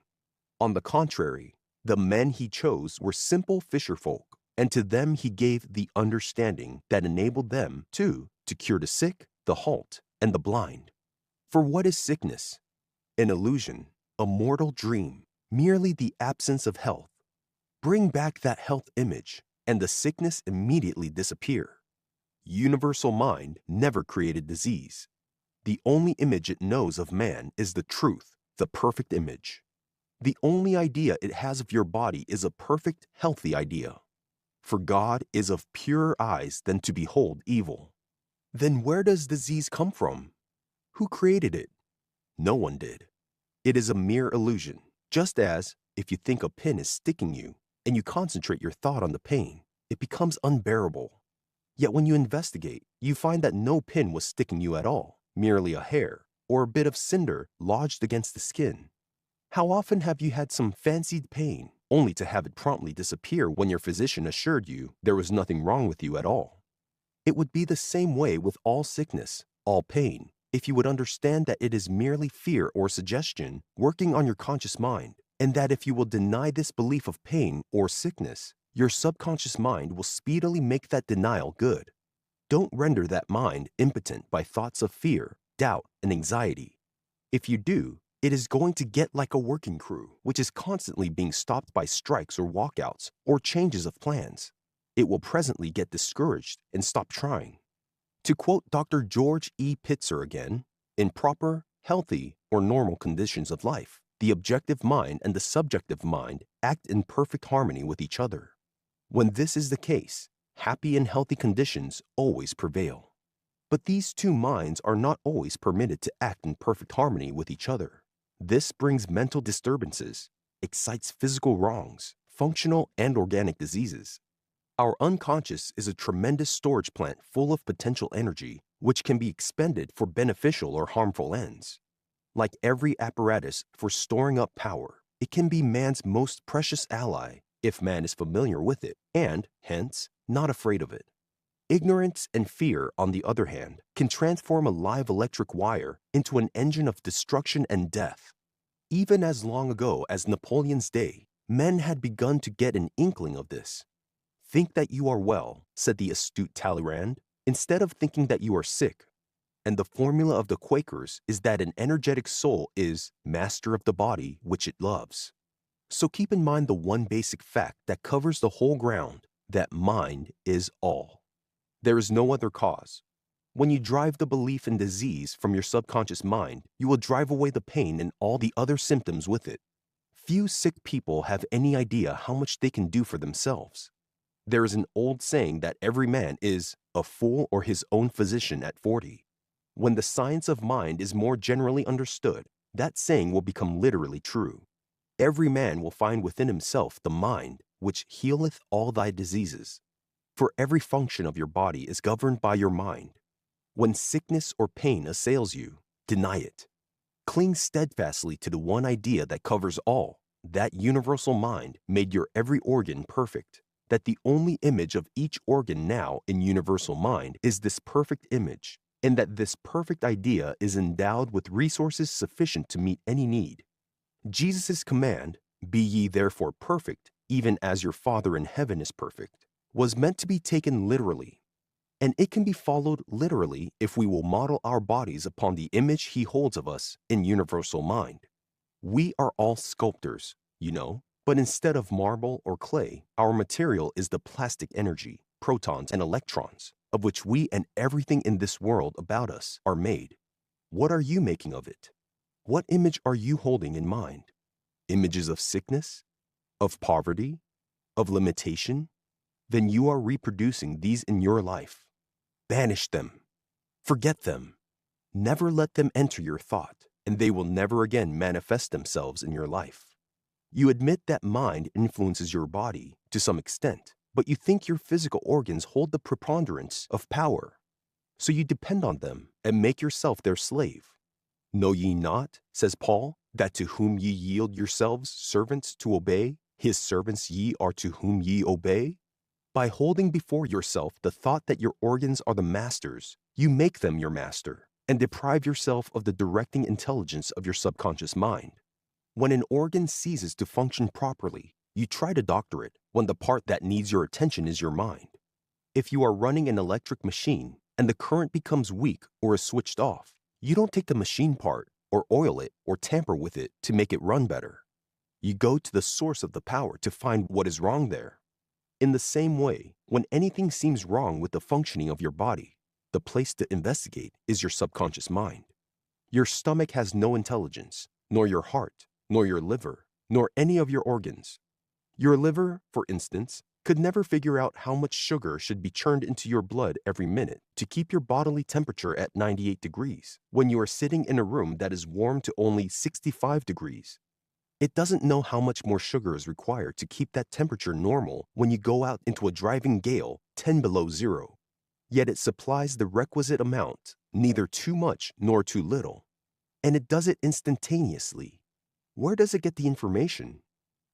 On the contrary, the men he chose were simple fisher folk, and to them he gave the understanding that enabled them, too, to cure the sick, the halt, and the blind. For what is sickness? An illusion, a mortal dream, merely the absence of health. Bring back that health image, and the sickness immediately disappear. Universal mind never created disease. The only image it knows of man is the truth, the perfect image. The only idea it has of your body is a perfect, healthy idea. For God is of purer eyes than to behold evil. Then where does disease come from? Who created it? No one did. It is a mere illusion, just as, if you think a pin is sticking you, and you concentrate your thought on the pain, it becomes unbearable. Yet when you investigate, you find that no pin was sticking you at all, merely a hair, or a bit of cinder lodged against the skin. How often have you had some fancied pain, only to have it promptly disappear when your physician assured you there was nothing wrong with you at all? It would be the same way with all sickness, all pain, if you would understand that it is merely fear or suggestion working on your conscious mind, and that if you will deny this belief of pain or sickness, your subconscious mind will speedily make that denial good. Don't render that mind impotent by thoughts of fear, doubt, and anxiety. If you do, it is going to get like a working crew, which is constantly being stopped by strikes or walkouts or changes of plans. It will presently get discouraged and stop trying. To quote Dr. George E. Pitzer again, in proper, healthy, or normal conditions of life, The objective mind and the subjective mind act in perfect harmony with each other. When this is the case, happy and healthy conditions always prevail. But these two minds are not always permitted to act in perfect harmony with each other. This brings mental disturbances, excites physical wrongs, functional and organic diseases. Our unconscious is a tremendous storage plant full of potential energy which can be expended for beneficial or harmful ends. Like every apparatus for storing up power, it can be man's most precious ally if man is familiar with it and, hence, not afraid of it. Ignorance and fear, on the other hand, can transform a live electric wire into an engine of destruction and death. Even as long ago as Napoleon's day, men had begun to get an inkling of this. Think that you are well, said the astute Talleyrand, instead of thinking that you are sick. And the formula of the Quakers is that an energetic soul is master of the body which it loves. So keep in mind the one basic fact that covers the whole ground, that mind is all. There is no other cause. When you drive the belief in disease from your subconscious mind, you will drive away the pain and all the other symptoms with it. Few sick people have any idea how much they can do for themselves. There is an old saying that every man is a fool or his own physician at 40. When the science of mind is more generally understood, that saying will become literally true. Every man will find within himself the mind which healeth all thy diseases. For every function of your body is governed by your mind. When sickness or pain assails you, deny it. Cling steadfastly to the one idea that covers all, that universal mind made your every organ perfect, that the only image of each organ now in universal mind is this perfect image, and that this perfect idea is endowed with resources sufficient to meet any need. Jesus' command, "Be ye therefore perfect, even as your Father in heaven is perfect," was meant to be taken literally. And it can be followed literally if we will model our bodies upon the image he holds of us in universal mind. We are all sculptors, you know, but instead of marble or clay, our material is the plastic energy, protons and electrons, of which we and everything in this world about us are made. What are you making of it? What image are you holding in mind? Images of sickness? Of poverty? Of limitation? Then you are reproducing these in your life. Banish them. Forget them. Never let them enter your thought, and they will never again manifest themselves in your life. You admit that mind influences your body to some extent, but you think your physical organs hold the preponderance of power. So you depend on them and make yourself their slave. Know ye not, says Paul, that to whom ye yield yourselves servants to obey, his servants ye are to whom ye obey? By holding before yourself the thought that your organs are the masters, you make them your master and deprive yourself of the directing intelligence of your subconscious mind. When an organ ceases to function properly, you try to doctor it when the part that needs your attention is your mind. If you are running an electric machine and the current becomes weak or is switched off, you don't take the machine part or oil it or tamper with it to make it run better. You go to the source of the power to find what is wrong there. In the same way, when anything seems wrong with the functioning of your body, the place to investigate is your subconscious mind. Your stomach has no intelligence, nor your heart, nor your liver, nor any of your organs. Your liver, for instance, could never figure out how much sugar should be churned into your blood every minute to keep your bodily temperature at 98 degrees when you are sitting in a room that is warm to only 65 degrees. It doesn't know how much more sugar is required to keep that temperature normal when you go out into a driving gale 10 below zero. Yet it supplies the requisite amount, neither too much nor too little. And it does it instantaneously. Where does it get the information?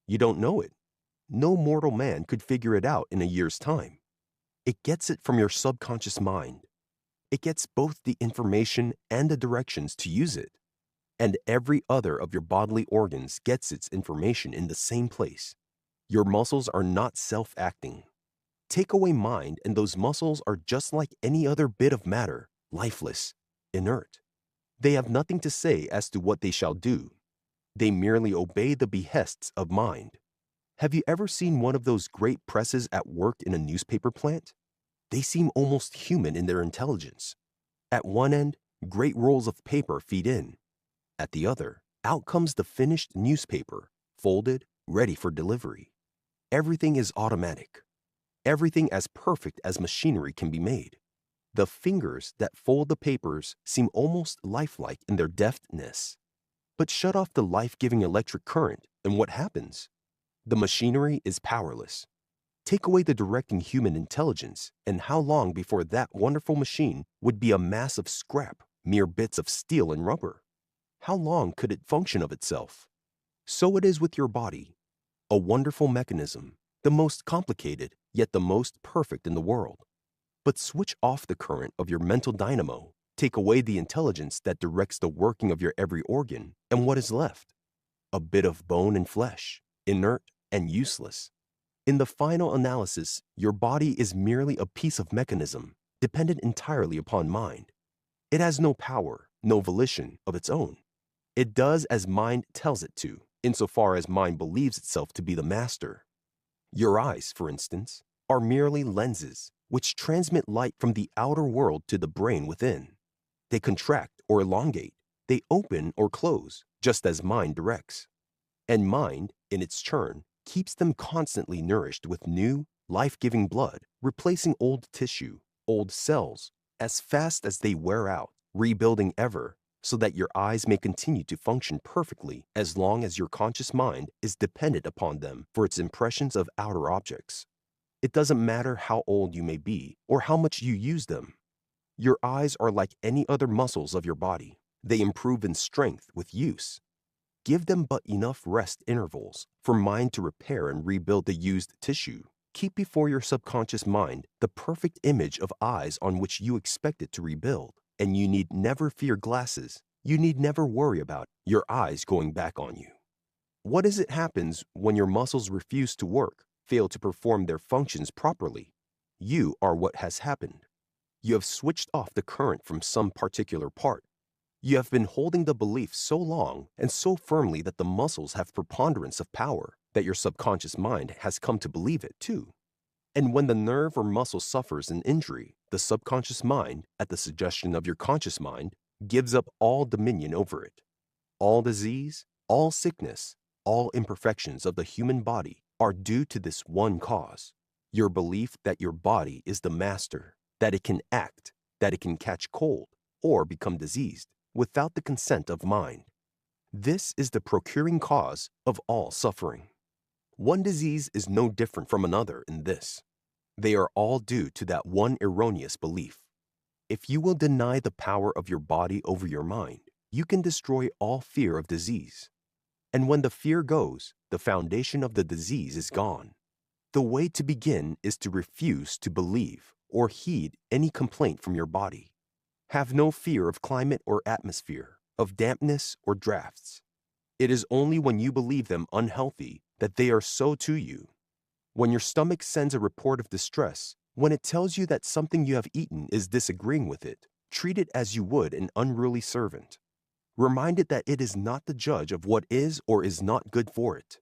You don't know it. No mortal man could figure it out in a year's time. It gets it from your subconscious mind. It gets both the information and the directions to use it. And every other of your bodily organs gets its information in the same place. Your muscles are not self-acting. Take away mind and those muscles are just like any other bit of matter, lifeless, inert. They have nothing to say as to what they shall do. They merely obey the behests of mind. Have you ever seen one of those great presses at work in a newspaper plant? They seem almost human in their intelligence. At one end, great rolls of paper feed in. At the other, Out comes the finished newspaper, folded, ready for delivery. Everything is automatic. Everything as perfect as machinery can be made. The fingers that fold the papers seem almost lifelike in their deftness. But shut off the life-giving electric current, and what happens? The machinery is powerless. Take away the directing human intelligence, and how long before that wonderful machine would be a mass of scrap, mere bits of steel and rubber? How long could it function of itself? So it is with your body. A wonderful mechanism, the most complicated, yet the most perfect in the world. But switch off the current of your mental dynamo, take away the intelligence that directs the working of your every organ, and what is left? A bit of bone and flesh, inert and useless. In the final analysis, your body is merely a piece of mechanism, dependent entirely upon mind. It has no power, no volition of its own. It does as mind tells it to, insofar as mind believes itself to be the master. Your eyes, for instance, are merely lenses which transmit light from the outer world to the brain within. They contract or elongate, they open or close, just as mind directs. And mind, in its turn, keeps them constantly nourished with new, life-giving blood, replacing old tissue, old cells, as fast as they wear out, rebuilding ever, so that your eyes may continue to function perfectly as long as your conscious mind is dependent upon them for its impressions of outer objects. It doesn't matter how old you may be or how much you use them. Your eyes are like any other muscles of your body. They improve in strength with use. Give them but enough rest intervals for mind to repair and rebuild the used tissue. Keep before your subconscious mind the perfect image of eyes on which you expect it to rebuild, and you need never fear glasses. You need never worry about your eyes going back on you. What is it happens when your muscles refuse to work, fail to perform their functions properly? You are what has happened. You have switched off the current from some particular part. You have been holding the belief so long and so firmly that the muscles have preponderance of power that your subconscious mind has come to believe it too. And when the nerve or muscle suffers an injury, the subconscious mind, at the suggestion of your conscious mind, gives up all dominion over it. All disease, all sickness, all imperfections of the human body are due to this one cause: your belief that your body is the master, that it can act, that it can catch cold or become diseased without the consent of mind. This is the procuring cause of all suffering. One disease is no different from another in this. They are all due to that one erroneous belief. If you will deny the power of your body over your mind, you can destroy all fear of disease. And when the fear goes, the foundation of the disease is gone. The way to begin is to refuse to believe or heed any complaint from your body. Have no fear of climate or atmosphere, of dampness or drafts. It is only when you believe them unhealthy that they are so to you. When your stomach sends a report of distress, when it tells you that something you have eaten is disagreeing with it, treat it as you would an unruly servant. Remind it that it is not the judge of what is or is not good for it,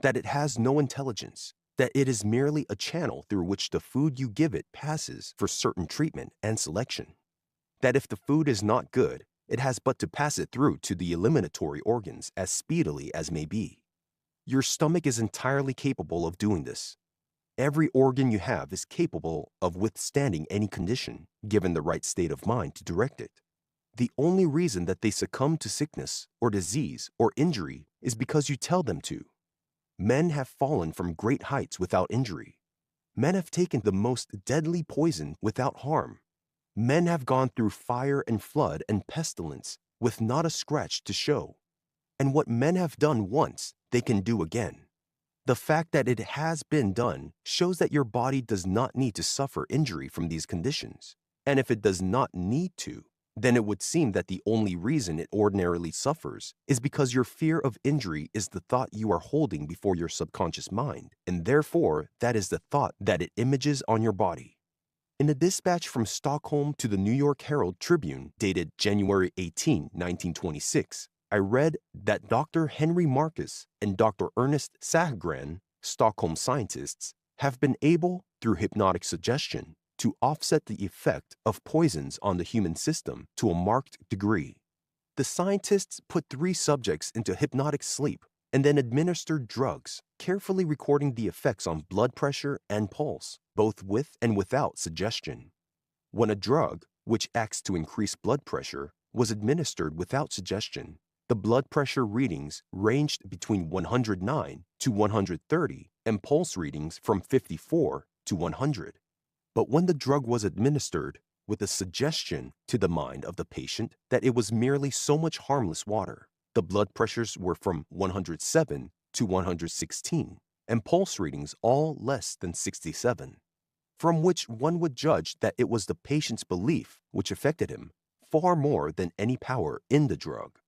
that it has no intelligence, that it is merely a channel through which the food you give it passes for certain treatment and selection, that if the food is not good, it has but to pass it through to the eliminatory organs as speedily as may be. Your stomach is entirely capable of doing this. Every organ you have is capable of withstanding any condition, given the right state of mind to direct it. The only reason that they succumb to sickness or disease or injury is because you tell them to. Men have fallen from great heights without injury. Men have taken the most deadly poison without harm. Men have gone through fire and flood and pestilence with not a scratch to show. And what men have done once, they can do again. The fact that it has been done shows that your body does not need to suffer injury from these conditions. And if it does not need to, then it would seem that the only reason it ordinarily suffers is because your fear of injury is the thought you are holding before your subconscious mind, and therefore that is the thought that it images on your body. In a dispatch from Stockholm to the New York Herald Tribune dated January 18, 1926, I read that Dr. Henry Marcus and Dr. Ernest Sahgren, Stockholm scientists, have been able, through hypnotic suggestion, to offset the effect of poisons on the human system to a marked degree. The scientists put 3 subjects into hypnotic sleep and then administered drugs, carefully recording the effects on blood pressure and pulse, both with and without suggestion. When a drug, which acts to increase blood pressure, was administered without suggestion, the blood pressure readings ranged between 109 to 130 and pulse readings from 54 to 100. But when the drug was administered with a suggestion to the mind of the patient that it was merely so much harmless water, the blood pressures were from 107 to 116 and pulse readings all less than 67, from which one would judge that it was the patient's belief which affected him far more than any power in the drug.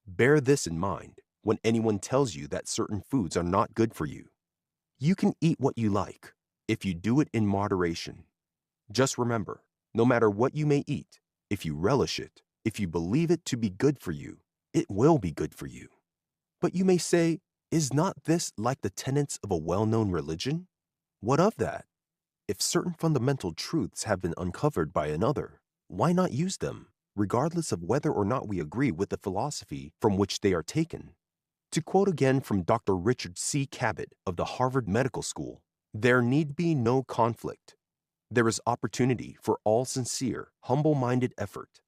Bear this in mind when anyone tells you that certain foods are not good for you. You can eat what you like if you do it in moderation. Just remember, no matter what you may eat, if you relish it, if you believe it to be good for you, it will be good for you. But you may say, is not this like the tenets of a well-known religion? What of that? If certain fundamental truths have been uncovered by another, why not use them, regardless of whether or not we agree with the philosophy from which they are taken? To quote again from Dr. Richard C. Cabot of the Harvard Medical School, there need be no conflict. There is opportunity for all sincere, humble-minded effort.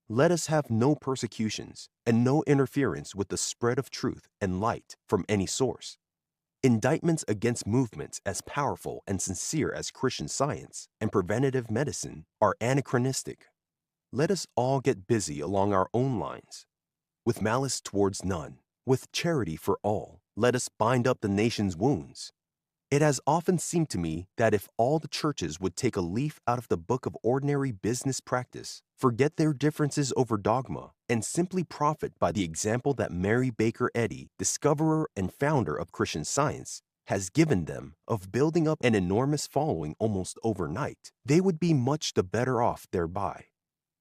Let us have no persecutions and no interference with the spread of truth and light from any source. Indictments against movements as powerful and sincere as Christian Science and preventative medicine are anachronistic. Let us all get busy along our own lines. With malice towards none, with charity for all, let us bind up the nation's wounds. It has often seemed to me that if all the churches would take a leaf out of the book of ordinary business practice, forget their differences over dogma, and simply profit by the example that Mary Baker Eddy, discoverer and founder of Christian Science, has given them of building up an enormous following almost overnight, they would be much the better off thereby.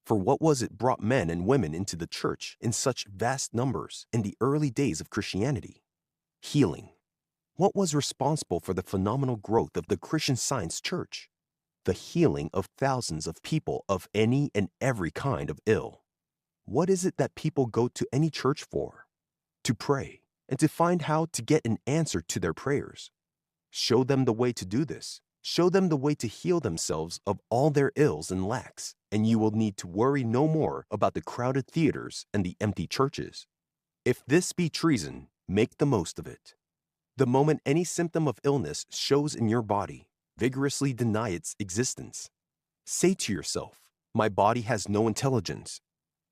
For what was it brought men and women into the church in such vast numbers in the early days of Christianity? Healing. What was responsible for the phenomenal growth of the Christian Science Church? The healing of thousands of people of any and every kind of ill. What is it that people go to any church for? To pray, and to find how to get an answer to their prayers. Show them the way to do this. Show them the way to heal themselves of all their ills and lacks, and you will need to worry no more about the crowded theaters and the empty churches. If this be treason, make the most of it. The moment any symptom of illness shows in your body, vigorously deny its existence. Say to yourself, my body has no intelligence,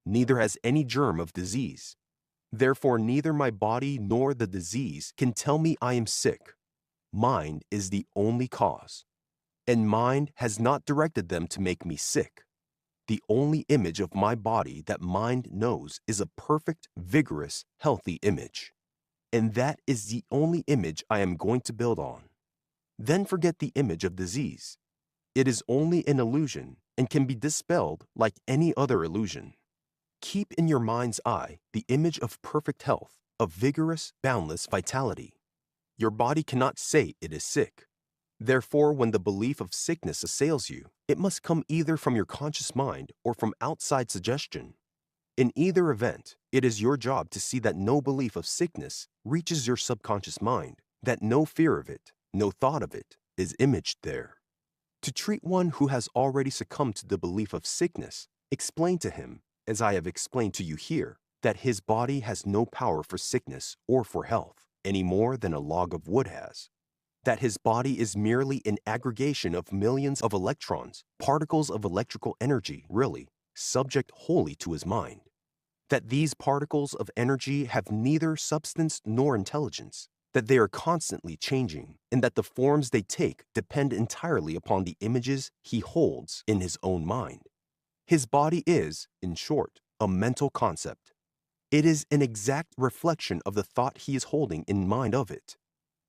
neither has any germ of disease. Therefore, neither my body nor the disease can tell me I am sick. Mind is the only cause, and mind has not directed them to make me sick. The only image of my body that mind knows is a perfect, vigorous, healthy image. And that is the only image I am going to build on. Then forget the image of disease. It is only an illusion and can be dispelled like any other illusion. Keep in your mind's eye the image of perfect health, of vigorous, boundless vitality. Your body cannot say it is sick. Therefore, when the belief of sickness assails you, it must come either from your conscious mind or from outside suggestion. In either event, it is your job to see that no belief of sickness reaches your subconscious mind, that no fear of it, no thought of it, is imaged there. To treat one who has already succumbed to the belief of sickness, explain to him, as I have explained to you here, that his body has no power for sickness or for health, any more than a log of wood has. That his body is merely an aggregation of millions of electrons, particles of electrical energy, really, subject wholly to his mind. That these particles of energy have neither substance nor intelligence, that they are constantly changing, and that the forms they take depend entirely upon the images he holds in his own mind. His body is, in short, a mental concept. It is an exact reflection of the thought he is holding in mind of it.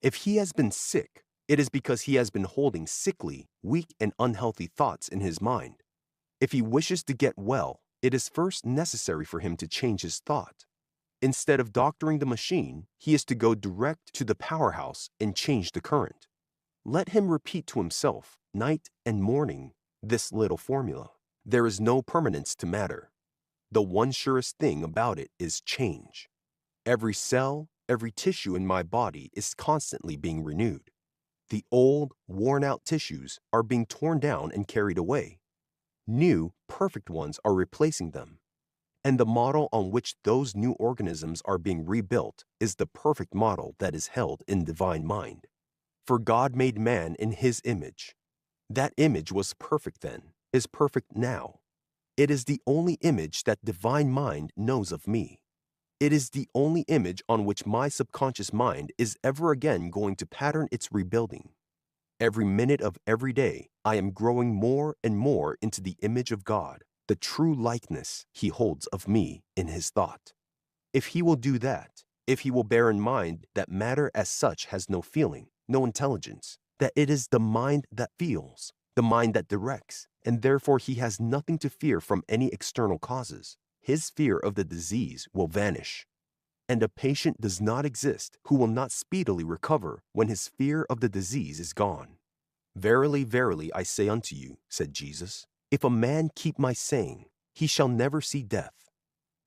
If he has been sick, it is because he has been holding sickly, weak, and unhealthy thoughts in his mind. If he wishes to get well, it is first necessary for him to change his thought. Instead of doctoring the machine, he is to go direct to the powerhouse and change the current. Let him repeat to himself, night and morning, this little formula. There is no permanence to matter. The one surest thing about it is change. Every cell, every tissue in my body is constantly being renewed. The old, worn-out tissues are being torn down and carried away. New, perfect ones are replacing them. And the model on which those new organisms are being rebuilt is the perfect model that is held in divine mind. For God made man in his image. That image was perfect then, is perfect now. It is the only image that divine mind knows of me. It is the only image on which my subconscious mind is ever again going to pattern its rebuilding. Every minute of every day, I am growing more and more into the image of God, the true likeness he holds of me in his thought. If he will do that, if he will bear in mind that matter as such has no feeling, no intelligence, that it is the mind that feels, the mind that directs, and therefore he has nothing to fear from any external causes, his fear of the disease will vanish. And a patient does not exist who will not speedily recover when his fear of the disease is gone. Verily, verily, I say unto you, said Jesus, if a man keep my saying, he shall never see death.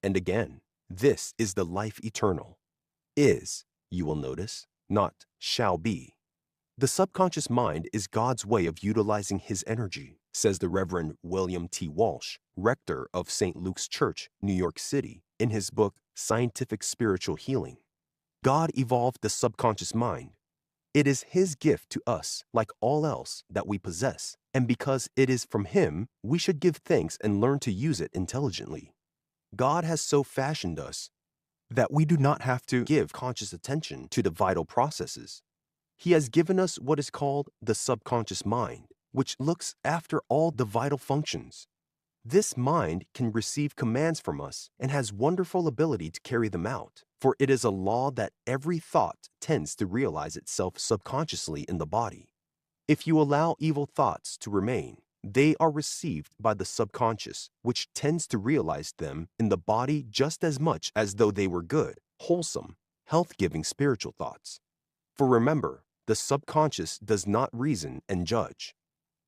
And again, this is the life eternal. Is, you will notice, not shall be. The subconscious mind is God's way of utilizing his energy, says the Reverend William T. Walsh, rector of St. Luke's Church, New York City, in his book, Scientific Spiritual Healing. God evolved the subconscious mind. It is his gift to us, like all else that we possess, and because it is from him, we should give thanks and learn to use it intelligently. God has so fashioned us that we do not have to give conscious attention to the vital processes. He has given us what is called the subconscious mind, which looks after all the vital functions. This mind can receive commands from us and has wonderful ability to carry them out, for it is a law that every thought tends to realize itself subconsciously in the body. If you allow evil thoughts to remain, they are received by the subconscious, which tends to realize them in the body just as much as though they were good, wholesome, health-giving spiritual thoughts. For remember, the subconscious does not reason and judge.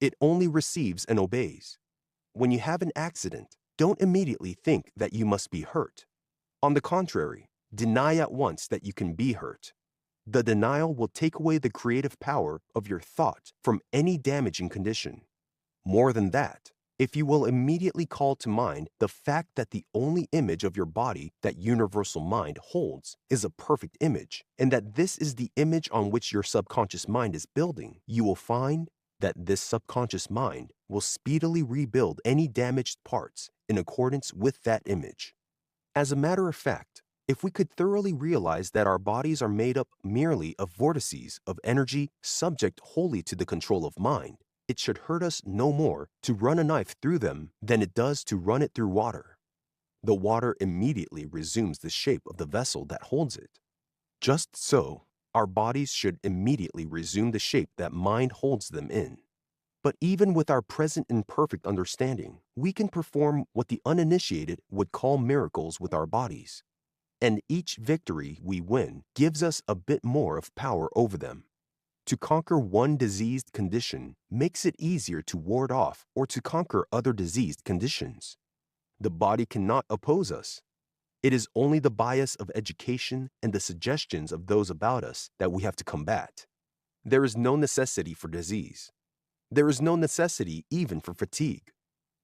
It only receives and obeys. When you have an accident, don't immediately think that you must be hurt. On the contrary, deny at once that you can be hurt. The denial will take away the creative power of your thought from any damaging condition. More than that, if you will immediately call to mind the fact that the only image of your body that universal mind holds is a perfect image, and that this is the image on which your subconscious mind is building, you will find that this subconscious mind will speedily rebuild any damaged parts in accordance with that image. As a matter of fact, if we could thoroughly realize that our bodies are made up merely of vortices of energy subject wholly to the control of mind, it should hurt us no more to run a knife through them than it does to run it through water. The water immediately resumes the shape of the vessel that holds it. Just so, our bodies should immediately resume the shape that mind holds them in. But even with our present imperfect understanding, we can perform what the uninitiated would call miracles with our bodies. And each victory we win gives us a bit more of power over them. To conquer one diseased condition makes it easier to ward off or to conquer other diseased conditions. The body cannot oppose us. It is only the bias of education and the suggestions of those about us that we have to combat. There is no necessity for disease. There is no necessity even for fatigue.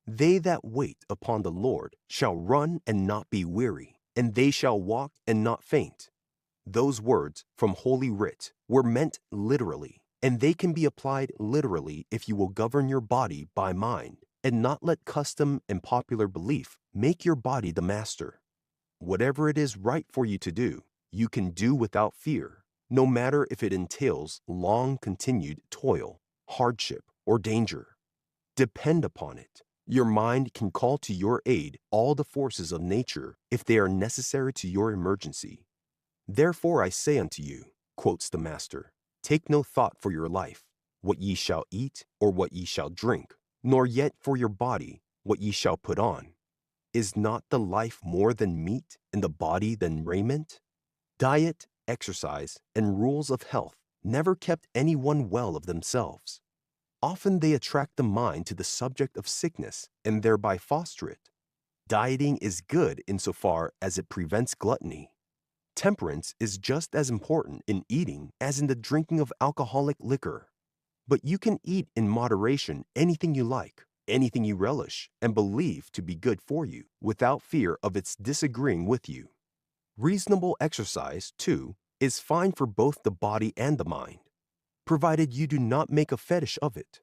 They that wait upon the Lord shall run and not be weary, and they shall walk and not faint. Those words from Holy Writ were meant literally, and they can be applied literally if you will govern your body by mind and not let custom and popular belief make your body the master. Whatever it is right for you to do, you can do without fear, no matter if it entails long continued toil, hardship, or danger. Depend upon it. Your mind can call to your aid all the forces of nature if they are necessary to your emergency. Therefore I say unto you, quotes the Master, take no thought for your life, what ye shall eat or what ye shall drink, nor yet for your body, what ye shall put on. Is not the life more than meat, and the body than raiment? Diet, exercise, and rules of health never kept anyone well of themselves. Often they attract the mind to the subject of sickness and thereby foster it. Dieting is good insofar as it prevents gluttony. Temperance is just as important in eating as in the drinking of alcoholic liquor. But you can eat in moderation anything you like, anything you relish and believe to be good for you, without fear of its disagreeing with you. Reasonable exercise, too, is fine for both the body and the mind, provided you do not make a fetish of it.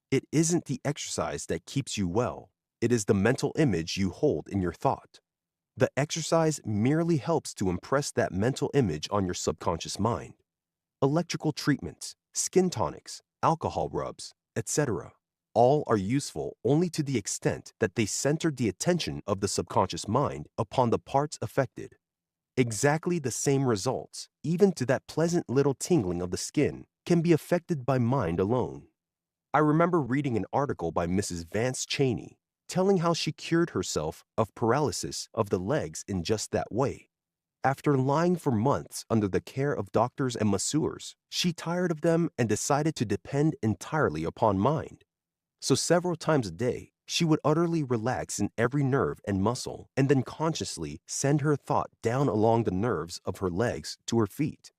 It isn't the exercise that keeps you well. It is the mental image you hold in your thought. The exercise merely helps to impress that mental image on your subconscious mind. Electrical treatments, skin tonics, alcohol rubs, etc. all are useful only to the extent that they center the attention of the subconscious mind upon the parts affected. Exactly the same results, even to that pleasant little tingling of the skin, can be affected by mind alone. I remember reading an article by Mrs. Vance Cheney telling how she cured herself of paralysis of the legs in just that way. After lying for months under the care of doctors and masseurs, she tired of them and decided to depend entirely upon mind. So several times a day, she would utterly relax in every nerve and muscle and then consciously send her thought down along the nerves of her legs to her feet.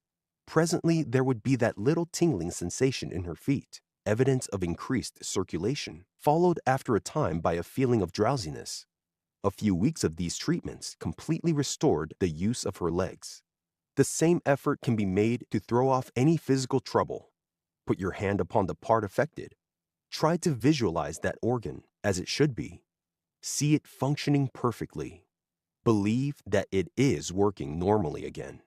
Presently, there would be that little tingling sensation in her feet, evidence of increased circulation, followed after a time by a feeling of drowsiness. A few weeks of these treatments completely restored the use of her legs. The same effort can be made to throw off any physical trouble. Put your hand upon the part affected. Try to visualize that organ as it should be. See it functioning perfectly. Believe that it is working normally again.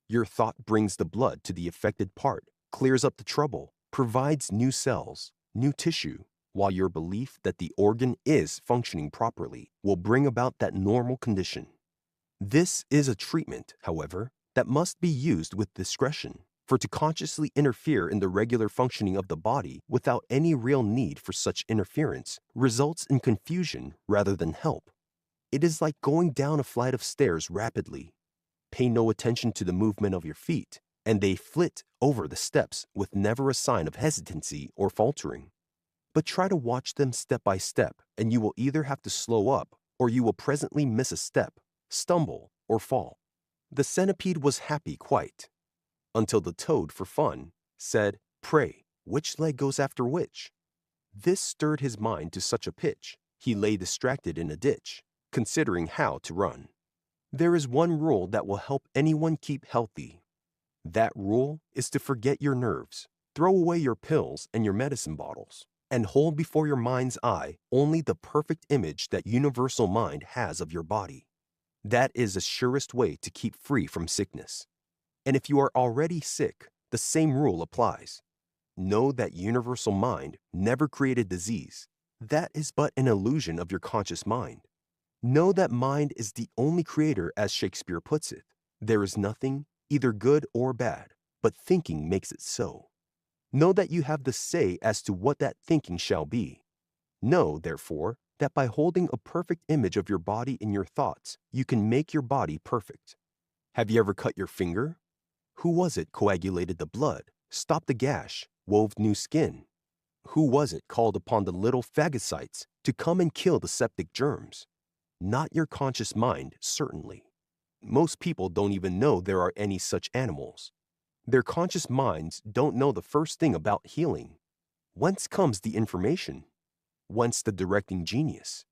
Your thought brings the blood to the affected part, clears up the trouble, provides new cells, new tissue, while your belief that the organ is functioning properly will bring about that normal condition. This is a treatment, however, that must be used with discretion, for to consciously interfere in the regular functioning of the body without any real need for such interference results in confusion rather than help. It is like going down a flight of stairs rapidly. Pay no attention to the movement of your feet, and they flit over the steps with never a sign of hesitancy or faltering. But try to watch them step by step, and you will either have to slow up or you will presently miss a step, stumble, or fall. The centipede was happy quite, until the toad, for fun, said, "Pray, which leg goes after which?" This stirred his mind to such a pitch, he lay distracted in a ditch, considering how to run. There is one rule that will help anyone keep healthy. That rule is to forget your nerves, throw away your pills and your medicine bottles, and hold before your mind's eye only the perfect image that universal mind has of your body. That is the surest way to keep free from sickness. And if you are already sick, the same rule applies. Know that universal mind never created disease. That is but an illusion of your conscious mind. Know that mind is the only creator, as Shakespeare puts it. There is nothing, either good or bad, but thinking makes it so. Know that you have the say as to what that thinking shall be. Know, therefore, that by holding a perfect image of your body in your thoughts, you can make your body perfect. Have you ever cut your finger? Who was it coagulated the blood, stopped the gash, wove new skin? Who was it called upon the little phagocytes to come and kill the septic germs? Not your conscious mind, certainly. Most people don't even know there are any such animals. Their conscious minds don't know the first thing about healing. Whence comes the information? Whence the directing genius?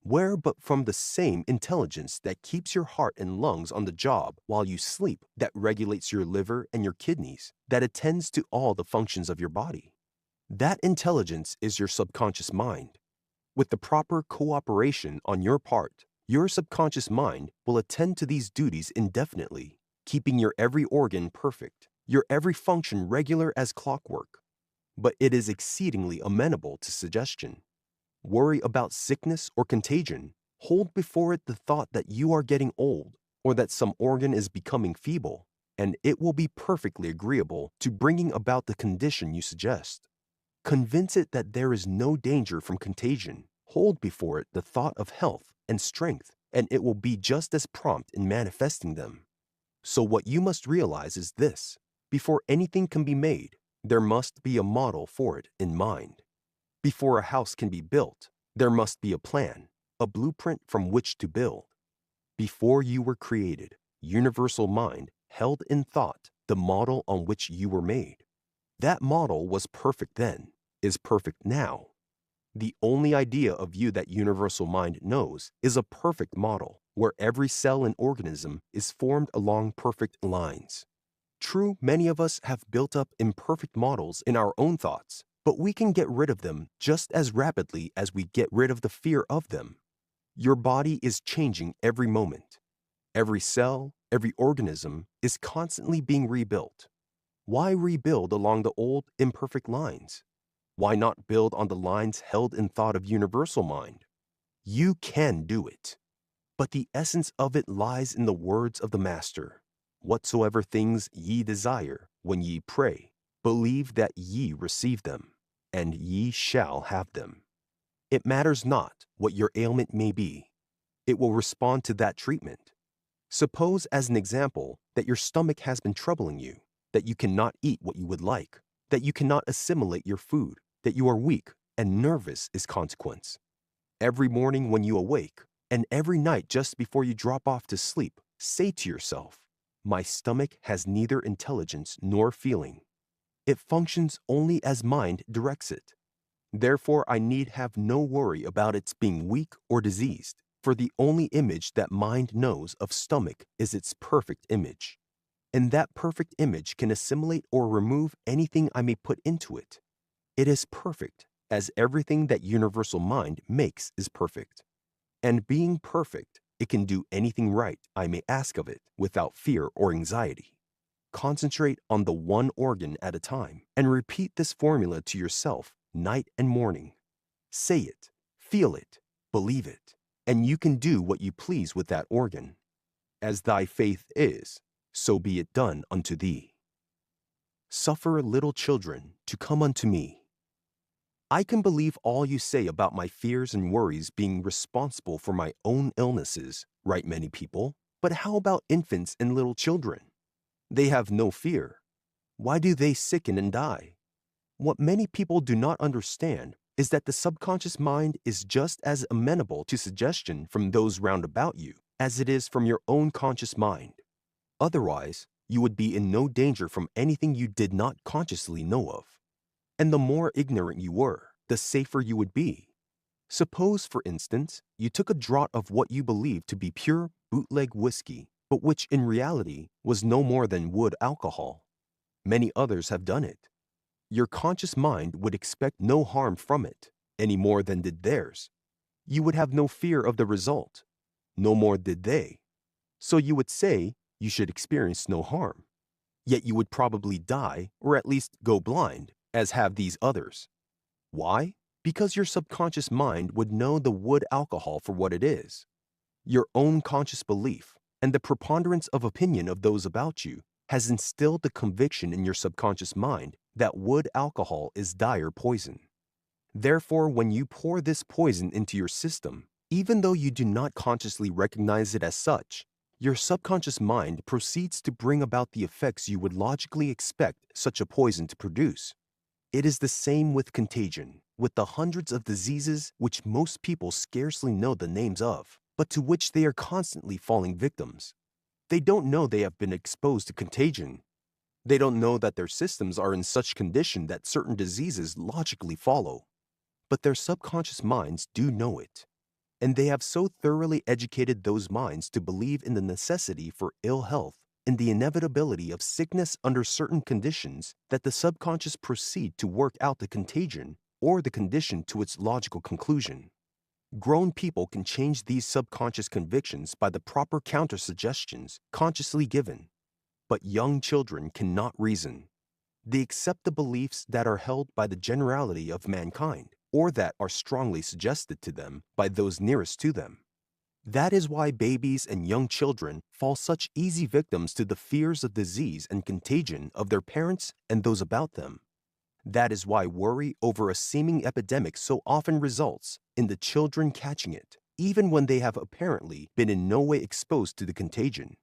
Where but from the same intelligence that keeps your heart and lungs on the job while you sleep, that regulates your liver and your kidneys, that attends to all the functions of your body? That intelligence is your subconscious mind. With the proper cooperation on your part, your subconscious mind will attend to these duties indefinitely, keeping your every organ perfect, your every function regular as clockwork. But it is exceedingly amenable to suggestion. Worry about sickness or contagion, hold before it the thought that you are getting old or that some organ is becoming feeble, and it will be perfectly agreeable to bringing about the condition you suggest. Convince it that there is no danger from contagion, hold before it the thought of health and strength, and it will be just as prompt in manifesting them. So what you must realize is this: before anything can be made, there must be a model for it in mind. Before a house can be built, there must be a plan. a blueprint from which to build. Before you were created, universal mind held in thought the model on which you were made. That model was perfect then, is perfect now. The only idea of you that universal mind knows is a perfect model, where every cell and organism is formed along perfect lines. True, many of us have built up imperfect models in our own thoughts, but we can get rid of them just as rapidly as we get rid of the fear of them. Your body is changing every moment. Every cell, every organism is constantly being rebuilt. Why rebuild along the old, imperfect lines? Why not build on the lines held in thought of universal mind? You can do it. But the essence of it lies in the words of the Master. Whatsoever things ye desire, when ye pray, believe that ye receive them, and ye shall have them. It matters not what your ailment may be. It will respond to that treatment. Suppose, as an example, that your stomach has been troubling you, that you cannot eat what you would like, that you cannot assimilate your food, that you are weak and nervous is consequence. Every morning when you awake, and every night just before you drop off to sleep, say to yourself, my stomach has neither intelligence nor feeling. It functions only as mind directs it. Therefore, I need have no worry about its being weak or diseased, for the only image that mind knows of stomach is its perfect image. And that perfect image can assimilate or remove anything I may put into it. It is perfect, as everything that universal mind makes is perfect. And being perfect, it can do anything right I may ask of it without fear or anxiety. Concentrate on the one organ at a time and repeat this formula to yourself night and morning. Say it, feel it, believe it, and you can do what you please with that organ. As thy faith is, so be it done unto thee. Suffer little children to come unto me. I can believe all you say about my fears and worries being responsible for my own illnesses, write many people, but how about infants and little children? They have no fear. Why do they sicken and die? What many people do not understand is that the subconscious mind is just as amenable to suggestion from those round about you as it is from your own conscious mind. Otherwise, you would be in no danger from anything you did not consciously know of. And the more ignorant you were, the safer you would be. Suppose, for instance, you took a draught of what you believed to be pure bootleg whiskey, but which in reality was no more than wood alcohol. Many others have done it. Your conscious mind would expect no harm from it, any more than did theirs. You would have no fear of the result. No more did they. So you would say you should experience no harm. Yet you would probably die, or at least go blind, as have these others. Why? Because your subconscious mind would know the wood alcohol for what it is. Your own conscious belief and the preponderance of opinion of those about you has instilled the conviction in your subconscious mind that wood alcohol is dire poison. Therefore, when you pour this poison into your system, even though you do not consciously recognize it as such, your subconscious mind proceeds to bring about the effects you would logically expect such a poison to produce. It is the same with contagion, with the hundreds of diseases which most people scarcely know the names of, but to which they are constantly falling victims. They don't know they have been exposed to contagion. They don't know that their systems are in such condition that certain diseases logically follow. But their subconscious minds do know it. And they have so thoroughly educated those minds to believe in the necessity for ill health and the inevitability of sickness under certain conditions that the subconscious proceed to work out the contagion or the condition to its logical conclusion. Grown people can change these subconscious convictions by the proper counter-suggestions consciously given. But young children cannot reason. They accept the beliefs that are held by the generality of mankind, or that are strongly suggested to them by those nearest to them. That is why babies and young children fall such easy victims to the fears of disease and contagion of their parents and those about them. That is why worry over a seeming epidemic so often results in the children catching it, even when they have apparently been in no way exposed to the contagion.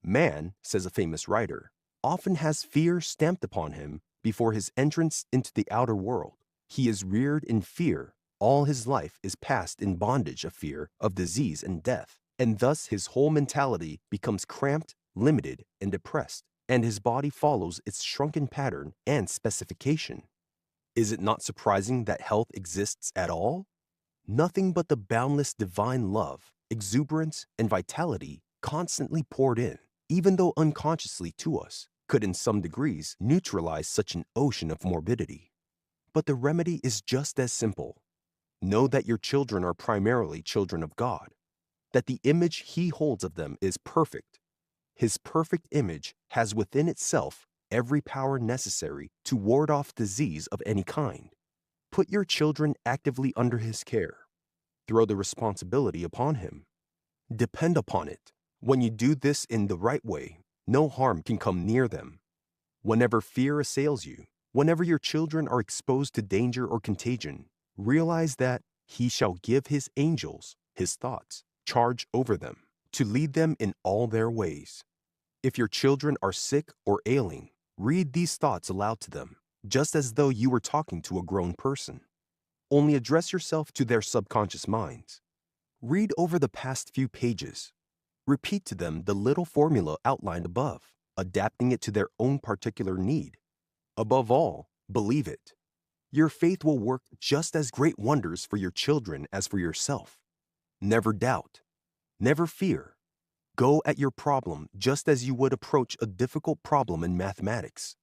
Man, says a famous writer, often has fear stamped upon him before his entrance into the outer world. He is reared in fear All his life is passed in bondage of fear of disease and death, and thus his whole mentality becomes cramped, limited, and depressed, and his body follows its shrunken pattern and specification. Is it not surprising that health exists at all? Nothing but the boundless divine love, exuberance, and vitality constantly poured in, even though unconsciously to us, could in some degrees neutralize such an ocean of morbidity. But the remedy is just as simple. Know that your children are primarily children of God, that the image He holds of them is perfect. His perfect image has within itself every power necessary to ward off disease of any kind. Put your children actively under His care. Throw the responsibility upon Him. Depend upon it. When you do this in the right way, no harm can come near them. Whenever fear assails you, whenever your children are exposed to danger or contagion, realize that He shall give His angels, His thoughts, charge over them, to lead them in all their ways. If your children are sick or ailing, read these thoughts aloud to them, just as though you were talking to a grown person. Only address yourself to their subconscious minds. Read over the past few pages. Repeat to them the little formula outlined above, adapting it to their own particular need. Above all, believe it. Your faith will work just as great wonders for your children as for yourself. Never doubt. Never fear. Go at your problem just as you would approach a difficult problem in mathematics.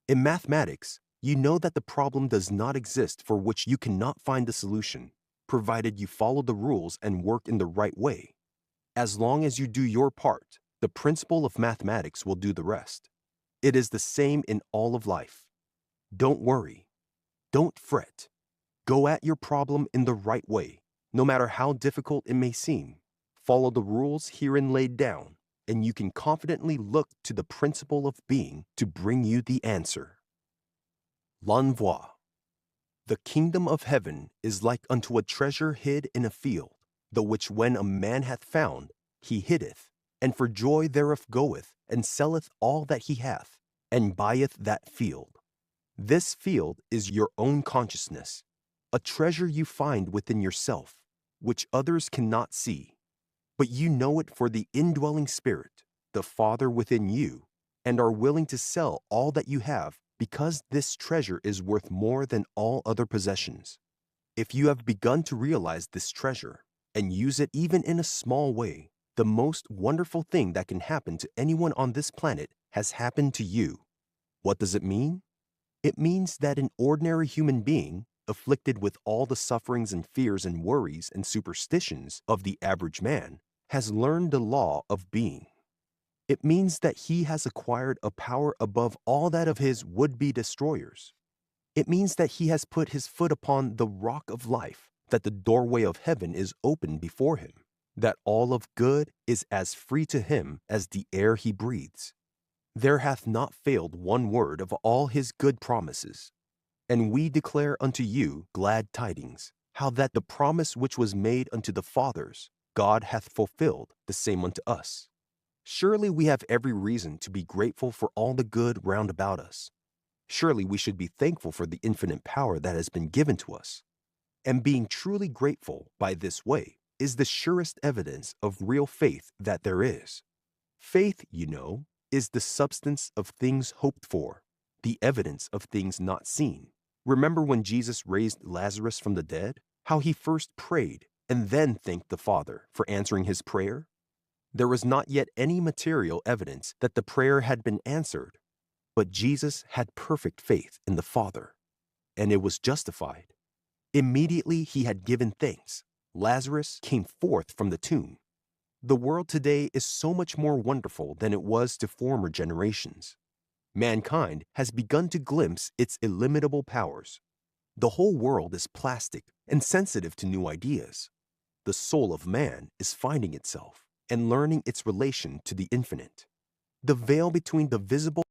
In mathematics, you know that the problem does not exist for which you cannot find a solution, provided you follow the rules and work in the right way. As long as you do your part, the principle of mathematics will do the rest. It is the same in all of life. Don't worry. Don't fret. Go at your problem in the right way, no matter how difficult it may seem. Follow the rules herein laid down, and you can confidently look to the principle of being to bring you the answer. L'envoi. The kingdom of heaven is like unto a treasure hid in a field, the which when a man hath found, he hiddeth, and for joy thereof goeth, and selleth all that he hath, and buyeth that field. This field is your own consciousness, a treasure you find within yourself, which others cannot see. But you know it for the indwelling Spirit, the Father within you, and are willing to sell all that you have because this treasure is worth more than all other possessions. If you have begun to realize this treasure and use it even in a small way, the most wonderful thing that can happen to anyone on this planet has happened to you. What does it mean? It means that an ordinary human being, afflicted with all the sufferings and fears and worries and superstitions of the average man, has learned the law of being. It means that he has acquired a power above all that of his would-be destroyers. It means that he has put his foot upon the rock of life, that the doorway of heaven is open before him, that all of good is as free to him as the air he breathes. There hath not failed one word of all his good promises. And we declare unto you glad tidings, how that the promise which was made unto the fathers, God hath fulfilled the same unto us. Surely we have every reason to be grateful for all the good round about us. Surely we should be thankful for the infinite power that has been given to us. And being truly grateful by this way is the surest evidence of real faith that there is. Faith, you know, is the substance of things hoped for, the evidence of things not seen. Remember when Jesus raised Lazarus from the dead, how he first prayed and then thanked the Father for answering his prayer? There was not yet any material evidence that the prayer had been answered, but Jesus had perfect faith in the Father, and it was justified. Immediately he had given thanks. Lazarus came forth from the tomb. The world today is so much more wonderful than it was to former generations. Mankind has begun to glimpse its illimitable powers. The whole world is plastic and sensitive to new ideas. The soul of man is finding itself and learning its relation to the infinite. The veil between the visible